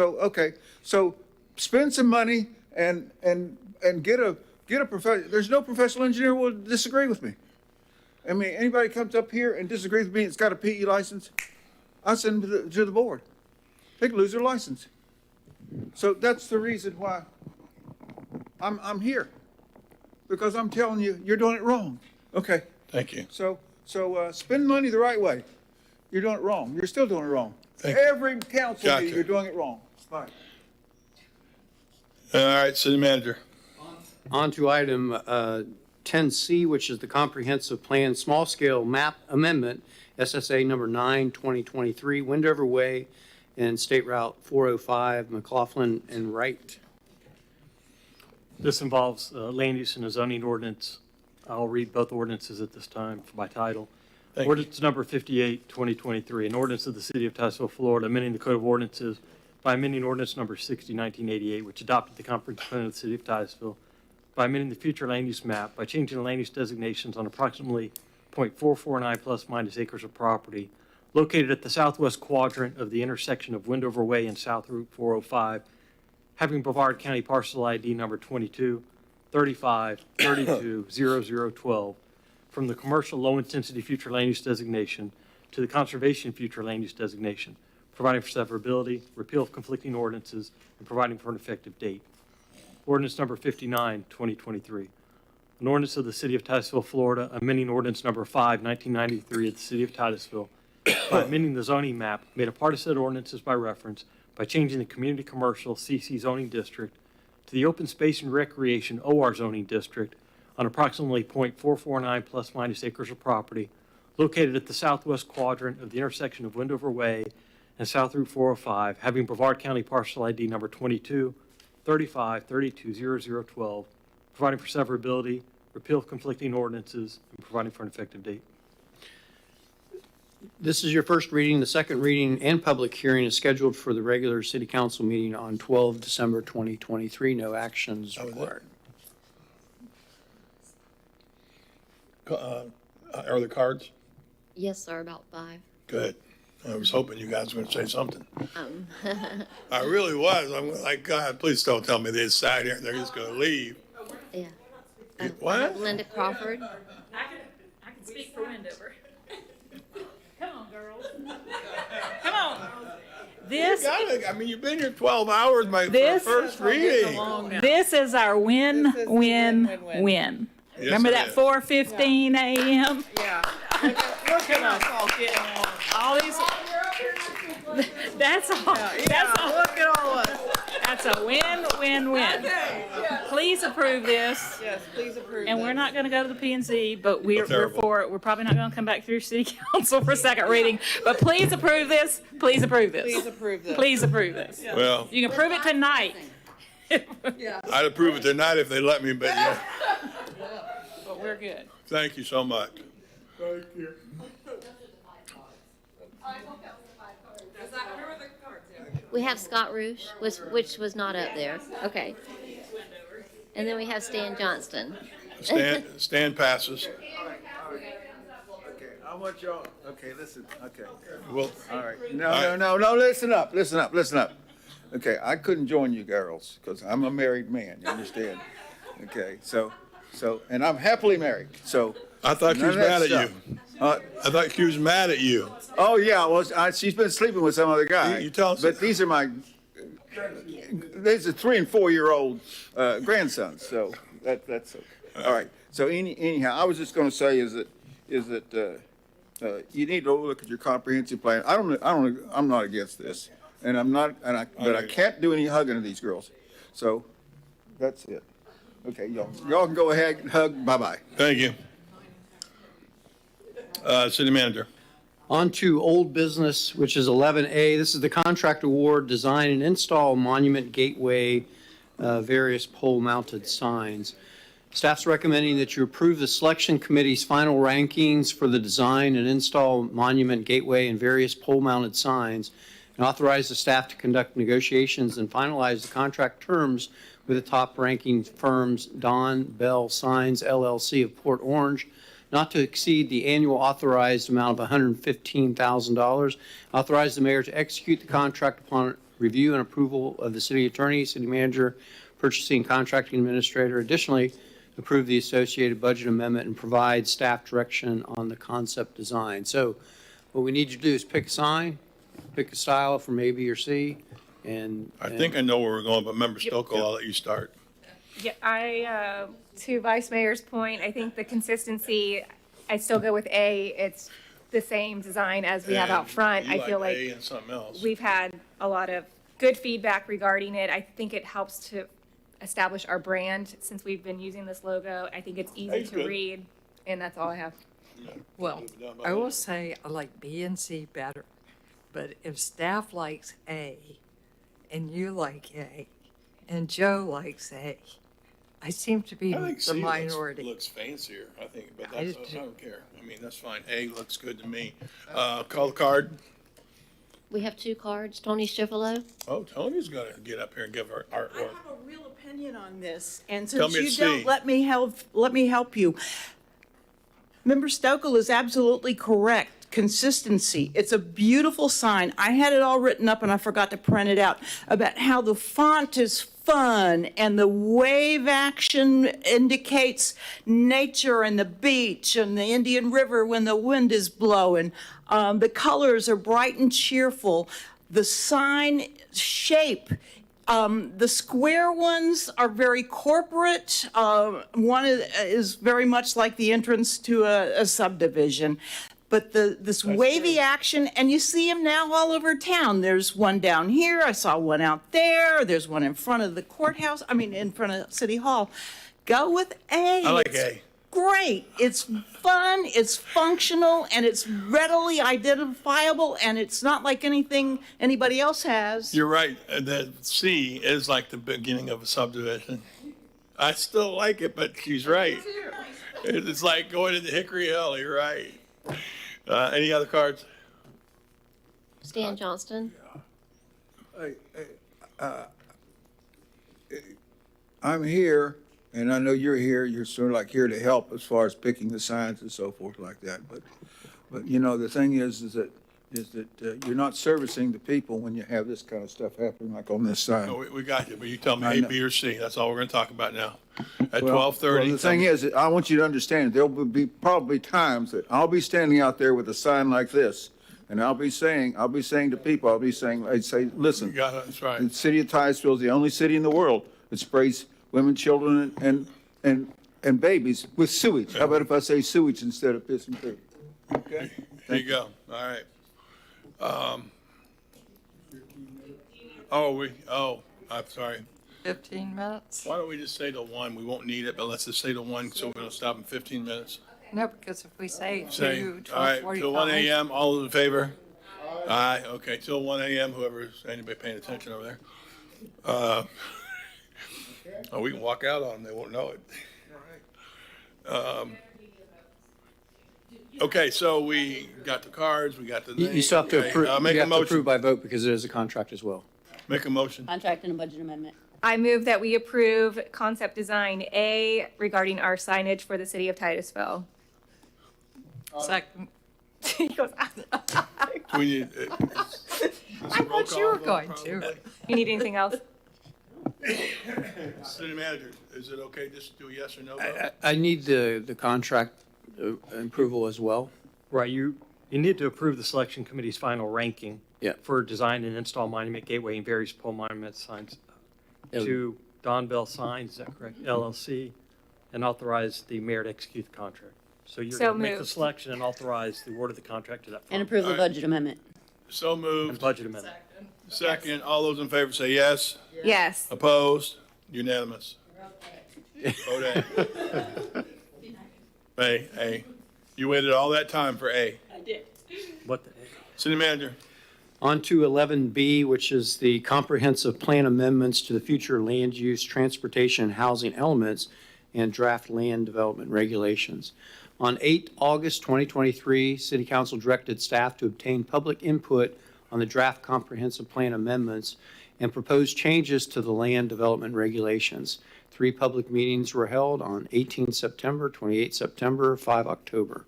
okay. So spend some money and get a professional. There's no professional engineer who will disagree with me. I mean, anybody comes up here and disagrees with me, it's got a PE license, I send them to the board. They can lose their license. So that's the reason why I'm here, because I'm telling you, you're doing it wrong. Okay. Thank you. So spend money the right way. You're doing it wrong. You're still doing it wrong. Thank you. Every council meeting, you're doing it wrong. Bye. All right, city manager. On to item 10C, which is the comprehensive plan small-scale map amendment, SSA number 9, 2023, Windover Way and State Route 405, McLaughlin and Wright. This involves land use and a zoning ordinance. I'll read both ordinances at this time by title. Ordinance number 58, 2023, an ordinance of the City of Titusville, Florida, amending the Code of Ordinances by amending ordinance number 60, 1988, which adopted the comprehensive plan of the City of Titusville, by amending the future land use map, by changing the land use designations on approximately 0.449 plus minus acres of property located at the southwest quadrant of the intersection of Windover Way and South Route 405, having Brevard County parcel ID number 22 35 32 0012, from the commercial low-intensity future land use designation to the conservation future land use designation, providing for severability, repeal of conflicting ordinances, and providing for an effective date. Ordinance number 59, 2023. An ordinance of the City of Titusville, Florida, amending ordinance number 5, 1993 of the City of Titusville by amending the zoning map made a part of said ordinances by reference by changing the community commercial CC zoning district to the open space and recreation OR zoning district on approximately 0.449 plus minus acres of property located at the southwest quadrant of the intersection of Windover Way and South Route 405, having Brevard County parcel ID number 22 35 32 0012, providing for severability, repeal of conflicting ordinances, and providing for an effective date. This is your first reading. The second reading and public hearing is scheduled for the regular city council meeting on 12 December 2023. No actions required. Are the cards? Yes, sir, about 5. Good. I was hoping you guys were going to say something. I really was. I'm like, God, please don't tell me they sat here and they're just going to leave. Yeah. What? Linda Crawford. I can speak for Windover. Come on, girls. You gotta, I mean, you've been here 12 hours, for first reading. This is our win. Remember it that is. 4:15 a.m.? Yeah. Look at us all getting All these. That's all. That's all. Look at all of us. That's a win. Please approve this. Yes, please approve. And we're not going to go to the P&Z, but we're terrible. for it. We're probably not going to come back through City Council for second reading. But please approve this. Please approve this. Please approve this. Please approve this. Well, You can approve it tonight. I'd approve it tonight if they let me, but yeah, But we're good. thank you so much. Thank you. We have Scott Roosh, which was not up there. Okay. And then we have Stan Johnston. Stan passes. Okay, I want y'all, okay, listen, okay. Well, All right, no, listen up. Okay, I couldn't join you girls, because I'm a married man, you understand? Okay, so, and I'm happily married, so. I thought she none was of that mad at stuff. you. I thought she was mad at you. Oh, yeah, well, she's been sleeping with some other guy. You tell us. But these are 3 and 4 year old grandsons, so that's okay. All right, so anyhow, I was just gonna say is that you need to look at your comprehensive plan. I'm not against this, and but I can't do any hugging of these girls. So that's it. Okay, y'all can go ahead and hug. Bye-bye. Thank you. City Manager. On to old business, which is 11A. This is the contract award, design and install monument gateway, various pole-mounted signs. Staff's recommending that you approve the selection committee's final rankings for the design and install monument gateway and various pole-mounted signs, and authorize the staff to conduct negotiations and finalize the contract terms with the top-ranking firms, Don Bell Signs LLC of Port Orange, not to exceed the annual authorized amount of $115,000. Authorize the mayor to execute the contract upon review and approval of the city attorney, city manager, purchasing contracting administrator. Additionally, approve the associated budget amendment and provide staff direction on the concept design. So what we need you to do is pick a sign, pick a style from A, B, or C, and I think I know where we're going, but Member Stokel, I'll let you start. Yeah, to Vice Mayor's point, I think the consistency, I still go with A. It's the same design as we have out And front. you I feel A like and something else. we've had a lot of good feedback regarding it. I think it helps to establish our brand since we've been using this logo. I think it's easy A's to good. read, and that's all I have. Well, I will say I like B and C better, but if staff likes A, and you like A, and Joe likes A, I seem to be I think the C minority. looks fancier, I think, but I that's, do I too. don't care. I mean, that's fine. A looks good to me. Call the card. We have 2 cards. Tony Schifolo. Oh, Tony's gonna get up here and give her I artwork. have a real opinion on this, and Tell since me you it's don't C. let me help you. Member Stokel is absolutely correct. Consistency. It's a beautiful sign. I had it all written up and I forgot to print it out about how the font is fun and the wave action indicates nature and the beach and the Indian River when the wind is blowing. The colors are bright and cheerful. The sign shape, the square ones are very corporate. One is very much like the entrance to a subdivision. But this wavy action, and you see them now all over town. There's one down here. I saw one out there. There's one in front of the courthouse. I mean, in front of City Hall. Go with A. I like It's A. great. It's fun. It's functional, and it's readily identifiable. And it's not like anything anybody else has. You're right. The C is like the beginning of a subdivision. I still like it, but she's right. It's like going into Hickory Hill. You're right. Any other cards? Stan Johnston. I'm here, and I know you're here. You're sort of like here to help as far as picking the signs and so forth like that. But you know, the thing is that you're not servicing the people when you have this kind of stuff happening like on this side. No, we got you, but you tell me I A, know. B, or C. That's all we're going to talk about now. At Well, 12:30. well, the thing is, I want you to understand, there will be probably times that I'll be standing out there with a sign like this And I'll be saying to people, I'd say, listen, That's right. the city of Titusville is the only city in the world that sprays women, children, and babies with sewage. How about if I say sewage instead of piss and poop? Okay? There you go. All right. I'm sorry. 15 minutes? Why don't we just say till 1? We won't need it, but let's just say till 1, so we're gonna stop in 15 minutes. No, because if we say Say, 2, all right, till 1 12:45. a.m., all those in favor? Aye, okay, till 1 a.m., anybody paying attention over there? Oh, we can walk out on them, they won't know it. Okay, so we got the cards, we got the You name. still have to Okay, approve, Make you a have to approve motion, by vote because it is a contract as well. make a motion. Contract and a budget amendment. I move that we approve concept design A regarding our signage for the city of Titusville. Second. He goes, We need. I thought you were going to. you need anything else? City manager, is it okay just to do a yes or no vote? I need the contract approval as well. Right, you need to approve the selection committee's final ranking. Yeah. For design and install monument gateway and various pole monument signs to Don Bell Signs, is that correct? LLC, and authorize the mayor to execute the contract. So you're So going to make the moved. selection and authorize the award of the contract to that firm. And approve the budget amendment. So And moved. budget amendment. Second, all those in favor say yes. Yes. Opposed? Unanimous. Vote A. A. You waited all that time for A. What the? City manager. On to 11B, which is the comprehensive plan amendments to the future land use, transportation, and housing elements and draft land development regulations. On 8 August 2023, City Council directed staff to obtain public input on the draft comprehensive plan amendments and proposed changes to the land development regulations. 3 public meetings were held on 18 September, 28 September, 5 October.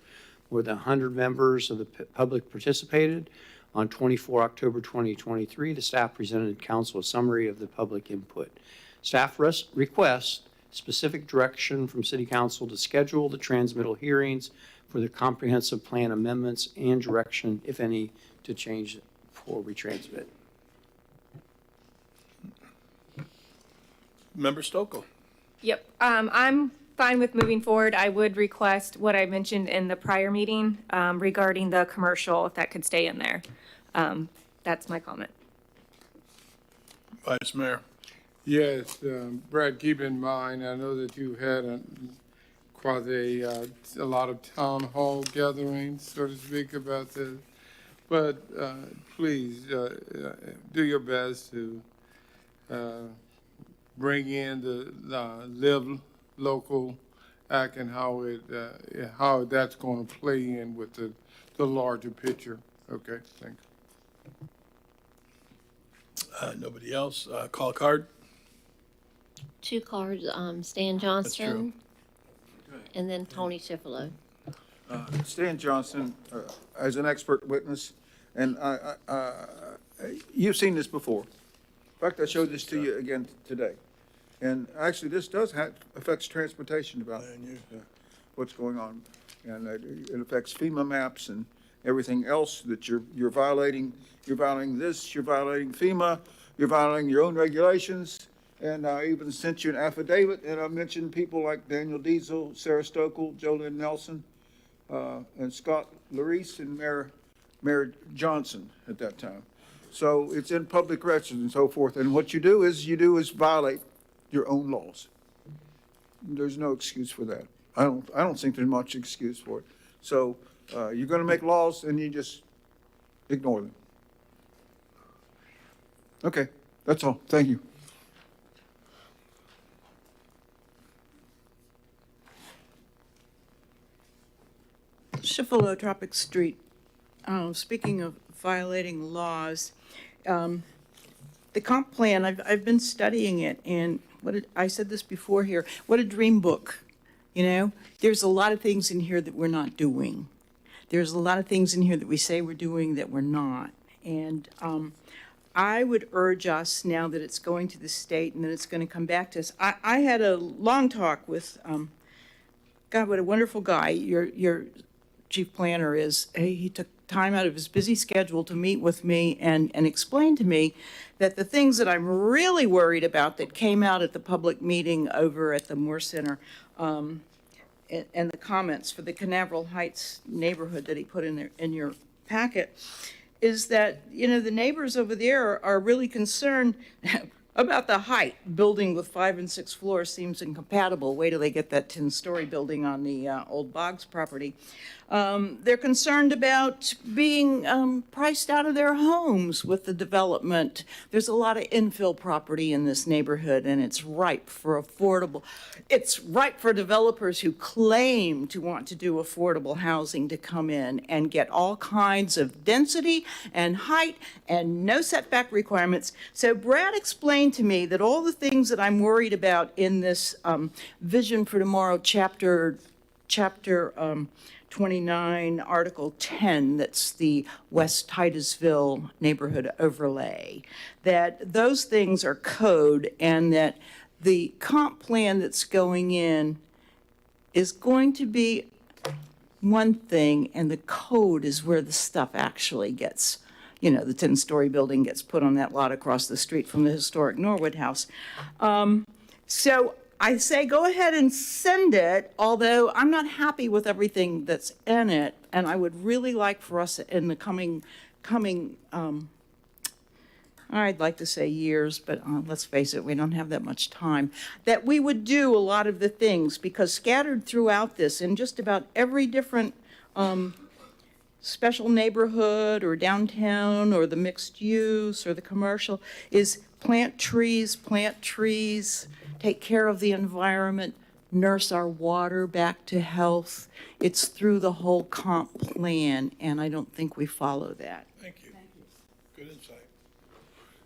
More than 100 members of the public participated. On 24 October 2023, the staff presented council a summary of the public input. Staff requests specific direction from City Council to schedule the transmittal hearings for the comprehensive plan amendments and direction, if any, to change it before we transmit. Member Stokel. Yep. I'm fine with moving forward. I would request what I mentioned in the prior meeting regarding the commercial, if that could stay in there. That's my comment. Vice Mayor. Yes, Brad, keep in mind, I know that you've had a lot of town hall gatherings, so to speak, about this. But please, do your best to bring in the live local act and how that's going to play in with the larger picture. Okay, thank you. Nobody else? Call card? 2 cards, Stan Johnston, and then Tony Schifolo. Stan Johnson, as an expert witness, and you've seen this before. In fact, I showed this to you again today. And actually, this does affects transportation about what's going on. And it affects FEMA maps and everything else that you're violating. You're violating this, you're violating FEMA, you're violating your own regulations. And I even sent you an affidavit, and I mentioned people like Daniel Diesel, Sarah Stokel, Jolynn Nelson, and Scott Larice, and Mayor Johnson at that time. So it's in public records and so forth. And what you do is violate your own laws. There's no excuse for that. I don't think there's much excuse for it. So you're going to make laws and you just ignore them. Okay, that's all. Thank you. Schifolo, Tropic Street. Speaking of violating laws, the comp plan, I've been studying it, and I said this before here, what a dream book, you know? There's a lot of things in here that we're not doing. There's a lot of things in here that we say we're doing that we're not. And I would urge us, now that it's going to the state and then it's going to come back to us, I had a long talk with, God, what a wonderful guy your chief planner is. He took time out of his busy schedule to meet with me and explain to me that the things that I'm really worried about that came out at the public meeting over at the Moore Center, and the comments for the Canaveral Heights neighborhood that he put in there in your packet, is that, you know, the neighbors over there are really concerned about the height. Building with 5 and 6 floors seems incompatible. Wait till they get that 10-story building on the old Boggs property. They're concerned about being priced out of their homes with the development. There's a lot of infill property in this neighborhood, and it's ripe for affordable. It's ripe for developers who claim to want to do affordable housing to come in and get all kinds of density and height and no setback requirements. So Brad explained to me that all the things that I'm worried about in this Vision for Tomorrow chapter 29, Article 10, that's the West Titusville neighborhood overlay, that those things are code, and that the comp plan that's going in is going to be one thing, and the code is where the stuff actually gets, you know, the 10-story building gets put on that lot across the street from the historic Norwood House. So I say go ahead and send it, although I'm not happy with everything that's in it, and I would really like for us in the coming I'd like to say years, but let's face it, we don't have that much time, that we would do a lot of the things, because scattered throughout this in just about every different special neighborhood or downtown or the mixed use or the commercial is plant trees, take care of the environment, nurse our water back to health. It's through the whole comp plan, and I don't think we follow that. Thank you. Good insight.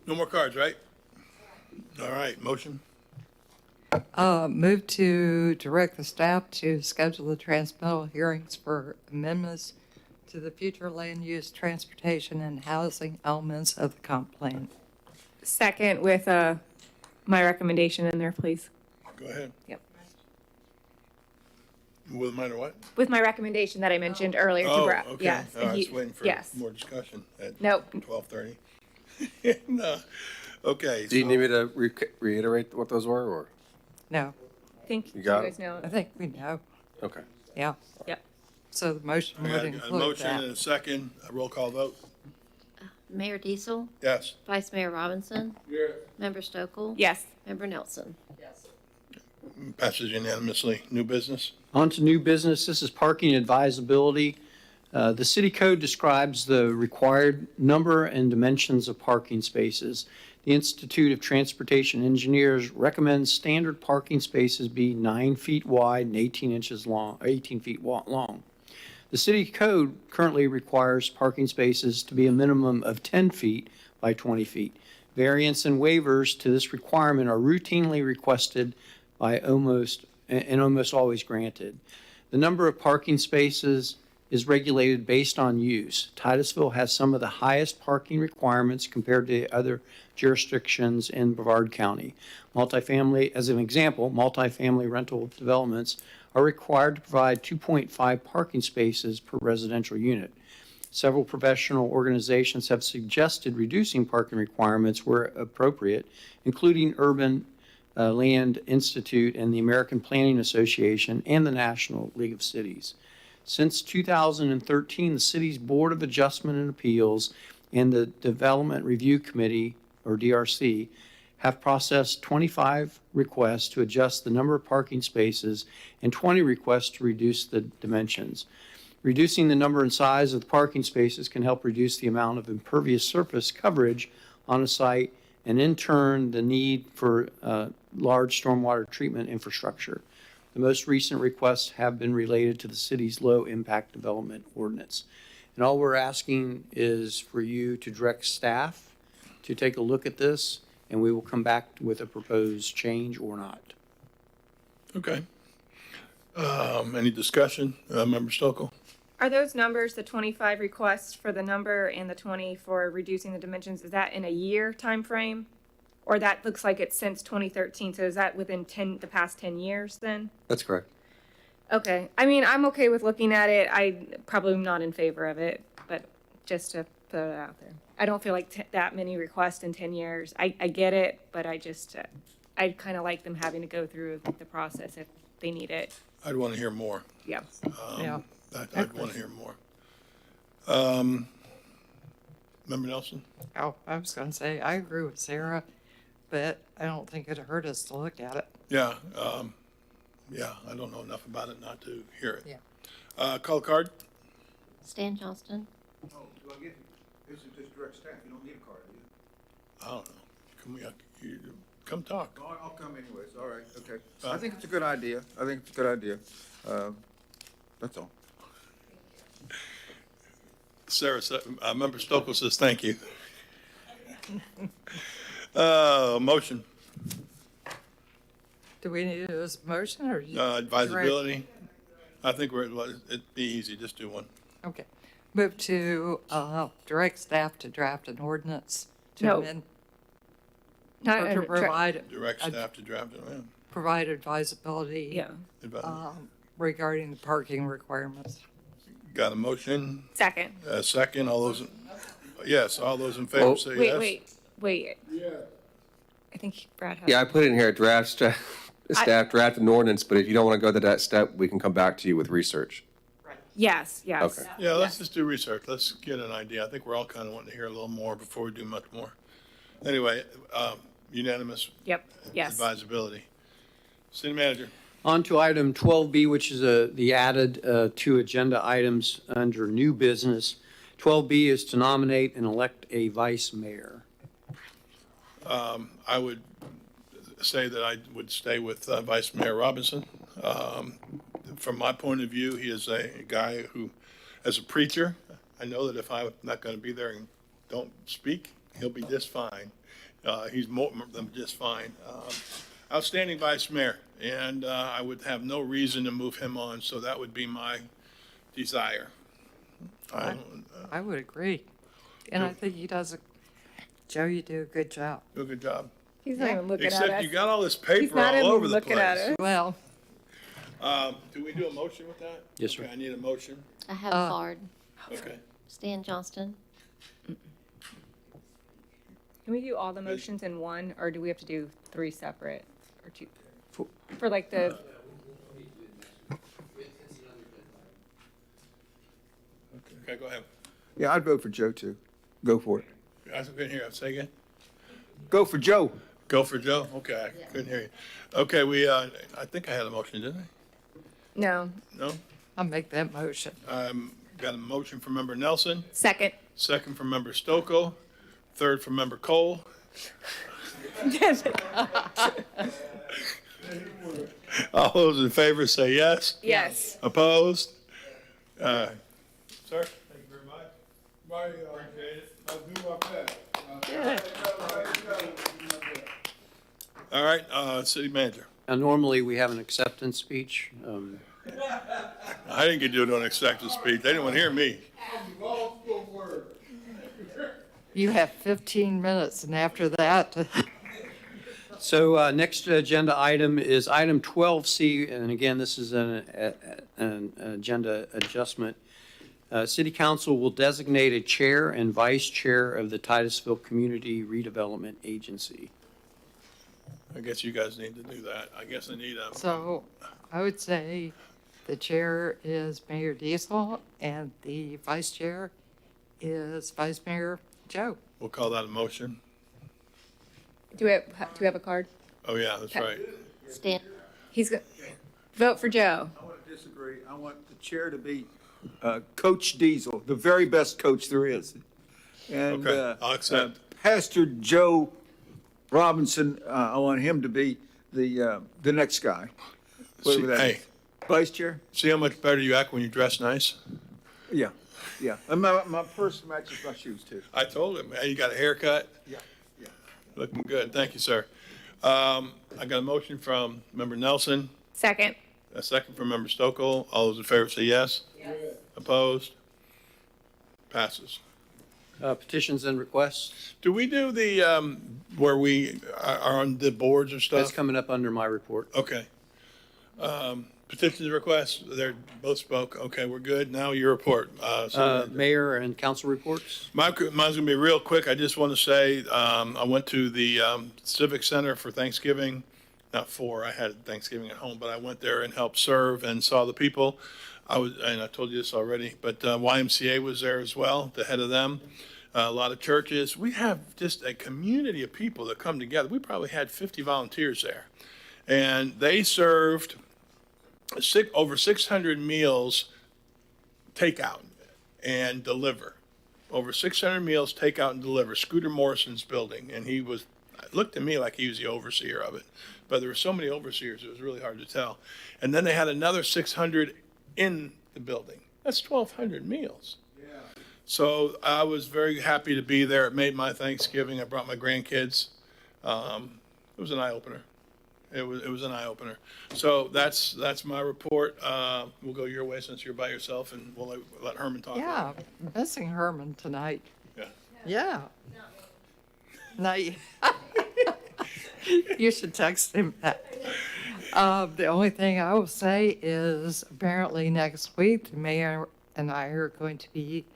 No more cards, right? All right, motion? Move to direct the staff to schedule the transmittal hearings for amendments to the future land use, transportation, and housing elements of the comp plan. Second with my recommendation in there, please. Go ahead. Yep. With mine or what? With my recommendation that I mentioned earlier to Brad. Okay. Yes. I was waiting for yes. more discussion at Nope. 12:30. No. Okay. Do you need me to reiterate what those were, or? No, I think You you got guys know. I think we know. Okay. Yeah. Yep. So the motion I would got a include motion that. and a second. A roll call vote? Mayor Diesel? Yes. Vice Mayor Robinson? Yes. Member Stokel? Yes. Member Nelson? Passes unanimously. New business? On to new business. This is parking advisability. The city code describes the required number and dimensions of parking spaces. The Institute of Transportation Engineers recommends standard parking spaces be 9 feet wide and 18 feet long. The city code currently requires parking spaces to be a minimum of 10 feet by 20 feet. Variants and waivers to this requirement are routinely requested by almost always granted. The number of parking spaces is regulated based on use. Titusville has some of the highest parking requirements compared to other jurisdictions in Brevard County. Multifamily, as an example, multifamily rental developments are required to provide 2.5 parking spaces per residential unit. Several professional organizations have suggested reducing parking requirements where appropriate, including Urban Land Institute and the American Planning Association and the National League of Cities. Since 2013, the city's Board of Adjustment and Appeals and the Development Review Committee, or DRC, have processed 25 requests to adjust the number of parking spaces and 20 requests to reduce the dimensions. Reducing the number and size of the parking spaces can help reduce the amount of impervious surface coverage on a site and in turn the need for large stormwater treatment infrastructure. The most recent requests have been related to the city's low-impact development ordinance. And all we're asking is for you to direct staff to take a look at this, and we will come back with a proposed change or not. Okay. Any discussion? Member Stokel? Are those numbers, the 25 requests for the number and the 20 for reducing the dimensions, is that in a year time frame? Or that looks like it's since 2013, so is that within the past 10 years then? That's correct. Okay, I mean, I'm okay with looking at it. I probably am not in favor of it, but just to put it out there. I don't feel like that many requests in 10 years. I get it, but I just, I kind of like them having to go through the process if they need it. I'd want to hear more. Yeah. Yeah. I'd want to hear more. Member Nelson? Oh, I was going to say, I agree with Sarah, but I don't think it'd hurt us to look at it. Yeah, yeah, I don't know enough about it not to hear it. Yeah. Call card? Stan Johnston. Oh, do I get, this is just direct staff, you don't need a card, do you? I don't know. Come talk. No, I'll come anyways, all right, okay. I think it's a good idea, That's all. Sarah, Member Stokel says thank you. Motion, Do we need it as a motion or? advisability. I think it'd be easy, just do one. Okay. Move to direct staff to draft an ordinance to No. amend. Not or to provide. Direct staff to draft it, yeah. Provide advisability. Yeah. Regarding the parking requirements. Got a motion? Second. A second, all those in favor say yes. Wait. Yeah. I think Brad has. Yeah, I put in here, staff draft an ordinance, but if you don't want to go to that step, we can come back to you with research. Yes. Okay. Yeah, let's just do research. Let's get an idea. I think we're all kind of wanting to hear a little more before we do much more. Anyway, unanimous Yep. Yes. advisability. City manager. On to item 12B, which is the added two agenda items under new business. 12B is to nominate and elect a vice mayor. I would say that I would stay with Vice Mayor Robinson. From my point of view, he is a guy who, as a preacher, I know that if I'm not going to be there and don't speak, he'll be just fine. He's more than just fine. Outstanding vice mayor, and I would have no reason to move him on, so that would be my desire. I would agree. And I think he does Joe, you do a good job. Do a good job. He's not even looking at us. Except you got all this paper He's not all even over the looking at place. us. Well, Do we do a motion with that? Yes, sir. Okay, I need a motion. I have a card. Okay. Stan Johnston. Can we do all the motions in one, or do we have to do three separate or two? For like the. Okay, go ahead. Yeah, I'd vote for Joe too. Go for it. I couldn't hear you. Say again. Go for Joe. Go for Joe? Okay, I couldn't hear you. Okay, I think I had a motion, didn't I? No. No? I'll make that motion. Got a motion from Member Nelson, Second. second from Member Stokoe, third from Member Cole. All those in favor say yes. Yes. Opposed? Sir? Thank you very much. Bye, I'll do my best. All right, city manager. Now, normally, we have an acceptance speech. I didn't get to do an acceptance speech. They didn't want to hear me. You have 15 minutes, and after that, So next agenda item is item 12C, and again, this is an agenda adjustment. City Council will designate a chair and vice chair of the Titusville Community Redevelopment Agency. I guess you guys need to do that. I guess I need a. so I would say the chair is Mayor Diesel, and the vice chair is Vice Mayor Joe. We'll call that a motion. Do we have a card? Oh, yeah, that's right. Stan. He's going vote for Joe. I want to disagree. I want the chair to be Coach Diesel, the very best coach there is. And Okay, I'll accept. Pastor Joe Robinson, I want him to be the next guy. Whatever that Hey, is. Vice chair? see how much better you act when you dress nice? Yeah, yeah. And my purse matches my shoes too. I told him, hey, you got a haircut? Yeah, yeah. Looking good. Thank you, sir. I got a motion from Member Nelson, Second. a second from Member Stokoe. All those in favor say yes. Yes. Opposed? Passes. Petitions and requests. Do we do the, where we are on the boards or That's stuff? coming up under my report. Okay. Petitions, requests, they're both spoke. Okay, we're good. Now your report. Mayor and council reports. Mine's gonna be real quick. I just want to say, I went to the Civic Center for Thanksgiving. I had Thanksgiving at home, but I went there and helped serve and saw the people. And I told you this already, but YMCA was there as well, the head of them. A lot of churches. We have just a community of people that come together. We probably had 50 volunteers there. And they served over 600 meals takeout and deliver. Over 600 meals takeout and deliver. Scooter Morrison's building, and it looked to me like he was the overseer of it. But there were so many overseers, it was really hard to tell. And then they had another 600 in the building. That's 1,200 meals. So I was very happy to be there. It made my Thanksgiving. I brought my grandkids. It was an eye opener. It was an eye opener. So that's my report. We'll go your way since you're by yourself, and we'll let Herman talk. Yeah, missing Herman tonight. Yeah. Yeah. Now, you should text him that. The only thing I will say is apparently next week, the mayor and I are going to be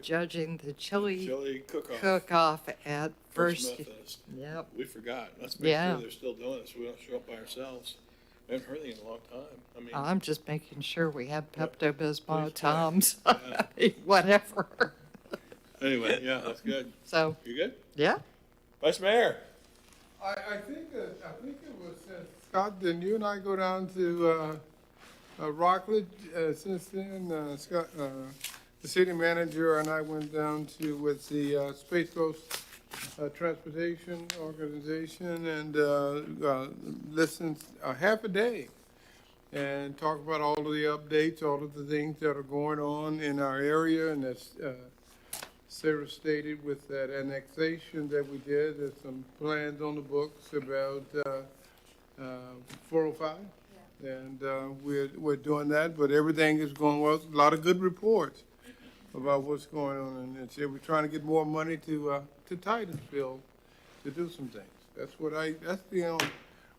judging the chili cook-off at First Methodist. Yep. We forgot. Let's make Yeah. sure they're still doing it so we don't show up by ourselves. We haven't heard anything in a long time. I mean, I'm just making sure we have Pepto-Bismol, Please, Tums, yeah. whatever. Anyway, yeah, that's good. So. You good? Yeah. Vice Mayor? I think it was Scott, didn't you and I go down to Rockledge since then? Scott, the city manager and I went down with the Space Coast Transportation Organization and listened half a day and talked about all of the updates, all of the things that are going on in our area, and as Sarah stated with that annexation that we did, there's some plans on the books about 405. And we're doing that, but everything is going well. A lot of good reports about what's going on, and we're trying to get more money to Titusville to do some things. That's the only.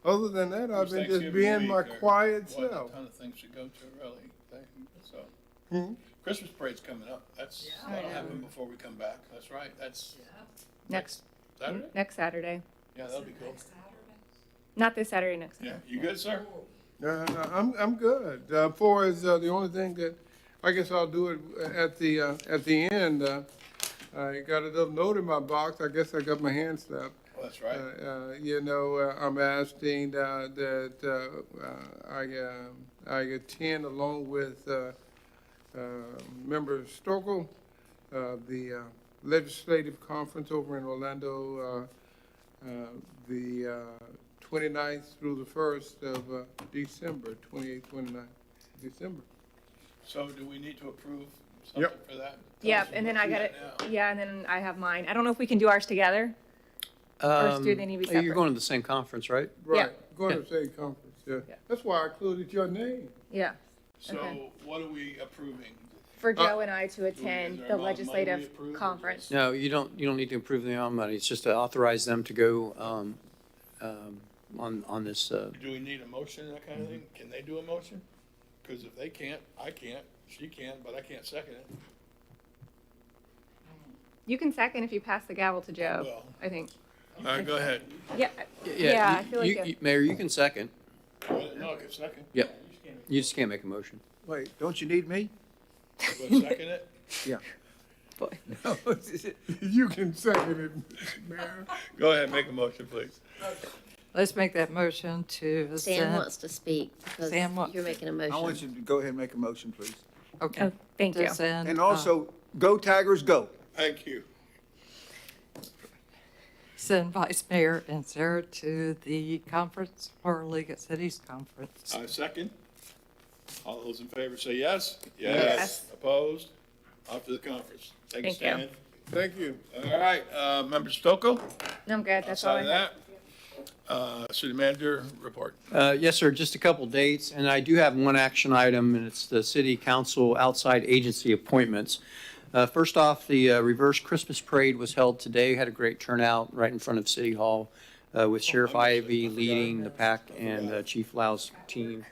Other than that, I've been just being my quiet self. A ton of things to go to, really. So, Christmas parade's coming up. That'll happen before we come back. That's right. That's Next Saturday. Next Saturday. Yeah, that'll be cool. Not this Saturday, next Saturday. Yeah, you good, sir? I'm good. For as the only thing that I guess I'll do it at the end. I got a little note in my box. I guess I got my hand slapped. Well, that's right. I'm asking that I attend along with Member Stokel the legislative conference over in Orlando the 29th through the 1st of December, 28th, 29th December. So do we need to approve something for that? Yep, and then I got it. Yeah, and then I have mine. I don't know if we can do ours together. Or do they need to be separate? You're going to the same conference, right? Right, going to the same conference, yeah. That's why I included your name. Yeah. So Okay. what are we approving? For Joe and I to attend there the a lot of money we legislative approve or conference. No, you don't need to approve the amount of money. It's just to authorize them to go on this. Do we need a motion, that kind of thing? Can they do a motion? Because if they can't, I can't, she can, but I can't second it. You can second if you pass the gavel to Joe, Well. I think. All right, go ahead. Yeah, yeah, I feel like. Mayor, you can second. No, I can second. Yep. You just can't make a motion. Wait, don't you need me? We'll second it? Yeah. No, you can second it, Mayor. Go ahead, make a motion, please. Let's make that motion to Sam wants to speak because Sam wants- you're making a I want motion. you to go ahead and make a motion, please. Okay. Oh, thank you. And also, go Tigers, go. Thank you. Send Vice Mayor and Sarah to the conference, or League of Cities conference. Second. All those in favor say yes? Yes. Opposed? Off to the conference. Take a Thank you. stand. Thank you. All right, Member Stokel? No, I'm good. That's all I Outside of have. that, City Manager report. Yes, sir, just a couple dates, and I do have one action item, and it's the City Council outside agency appointments. First off, the reverse Christmas parade was held today, had a great turnout right in front of City Hall with Sheriff Ivy leading the pack and Chief Lau's team.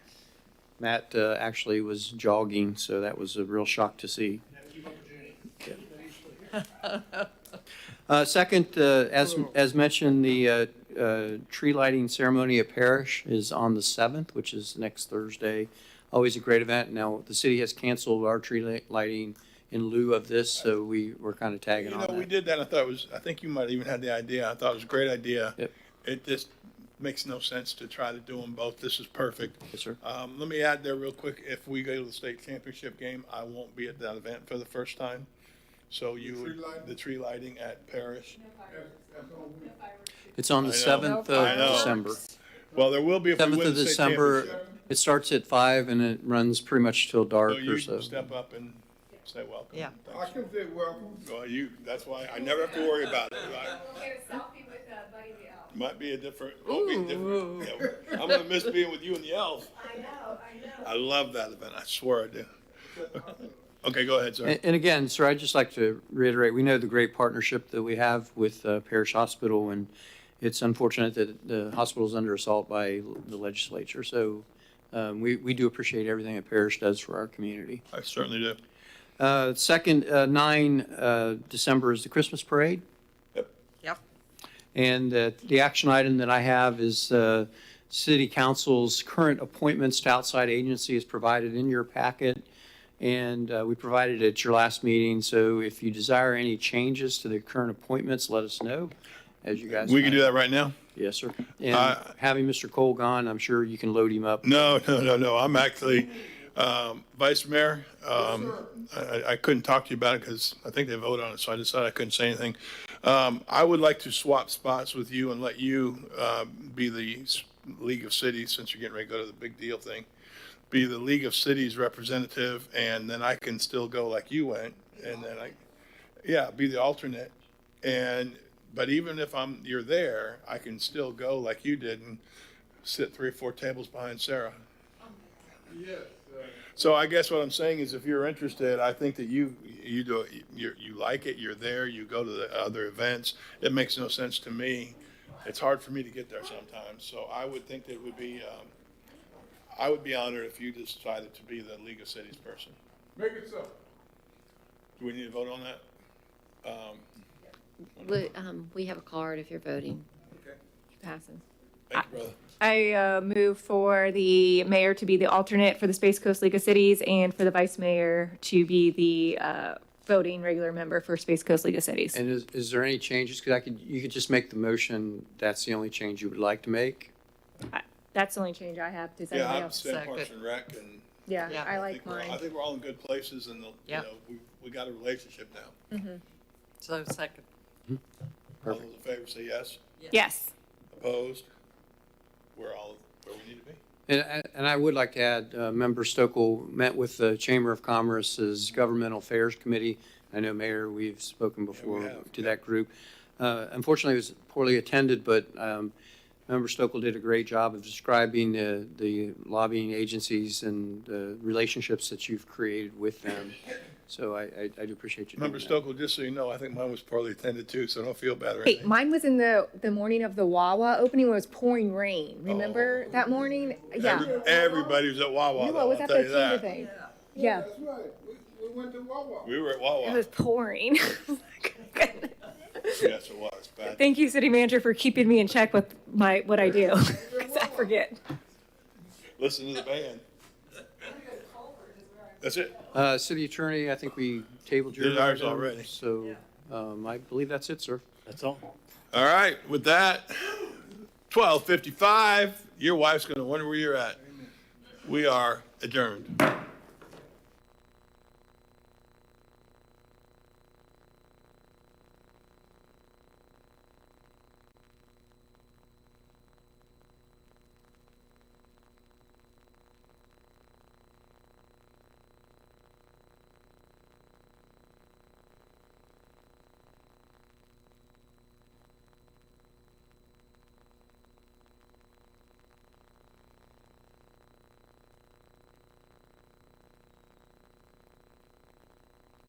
Matt actually was jogging, so that was a real shock to see. Second, as mentioned, the tree lighting ceremony at Parish is on the 7th, which is next Thursday. Always a great event. Now, the city has canceled our tree lighting in lieu of this, so we're kind of tagging on We that. did that. I think you might even had the idea. I thought it was a great idea. Yep. It just makes no sense to try to do them both. This is perfect. Yes, sir. Let me add there real quick. If we go to the state championship game, I won't be at that event for the first time. So the tree lighting at Parish. It's on the I know. 7th I of know. December. Well, there will be if we 7th win of the state December. championship. It starts at 5 and it runs pretty much till dark So you or so. step up and say welcome. Yeah. Thanks. I can say welcome. Well, that's why I never have to worry about it. Might be a different. Yeah, I'm gonna miss being with you and the elf. I know. I love that event. I swear I do. Okay, go ahead, sir. And again, sir, I'd just like to reiterate, we know the great partnership that we have with Parish Hospital, and it's unfortunate that the hospital is under assault by the legislature. So we do appreciate everything that Parish does for our community. I certainly do. Second, 9 December is the Christmas parade. Yep. And the action item that I have is City Council's current appointments to outside agency is provided in your packet. And we provided it at your last meeting. So if you desire any changes to the current appointments, let us know. As you guys. We can do that right now? Yes, sir. And having Mr. Cole gone, I'm sure you can load him up. No. I'm actually Vice Mayor. I couldn't talk to you about it because I think they voted on it, so I decided I couldn't say anything. I would like to swap spots with you and let you be the League of Cities, since you're getting ready to go to the big deal thing. Be the League of Cities representative, and then I can still go like you went, and then be the alternate. But even if you're there, I can still go like you did and sit 3 or 4 tables behind Sarah. Yes. So I guess what I'm saying is, if you're interested, I think that you like it. You're there. You go to the other events. It makes no sense to me. It's hard for me to get there sometimes. So I would think that it would be. I would be honored if you decided to be the League of Cities person. Make it so. Do we need to vote on that? We have a card if you're voting. Okay. Passes. Thank you, brother. I move for the mayor to be the alternate for the Space Coast League of Cities and for the vice mayor to be the voting regular member for Space Coast League of Cities. And is there any changes? Because you could just make the motion. That's the only change you would like to make. That's the only change I have. Does anybody I'm else? staying Parks and Rec, and Yeah, Yeah. I like I mine. think we're all in good places, and we got a relationship now. So second. All those in favor say yes. Yes. Opposed? We're all where we need to be. And I would like to add, Member Stokel met with the Chamber of Commerce's Governmental Affairs Committee. I know, Mayor, we've spoken before have, to that group. Unfortunately, it was poorly attended, but Member Stokel did a great job of describing the lobbying agencies and the relationships that you've created with them. So I do appreciate you doing Member that. Stokel, just so you know, I think mine was poorly attended too, so don't feel bad or Hey, anything. mine was in the morning of the Wawa opening when it was pouring rain. Remember that morning? Yeah. Everybody was at Wawa, No, though, it was I'll at tell the you chamber that. thing. Yeah. That's right. We went to Wawa. We were at It Wawa. was pouring. Yes, it was. Bad. Thank you, city manager, for keeping me in check with what I do, because I forget. Listen to the band. That's it. City Attorney, I think we tabled your Did ours item, already. So I believe that's it, sir. That's all. All right, with that, 12:55, your wife's going to wonder where you're at. We are adjourned.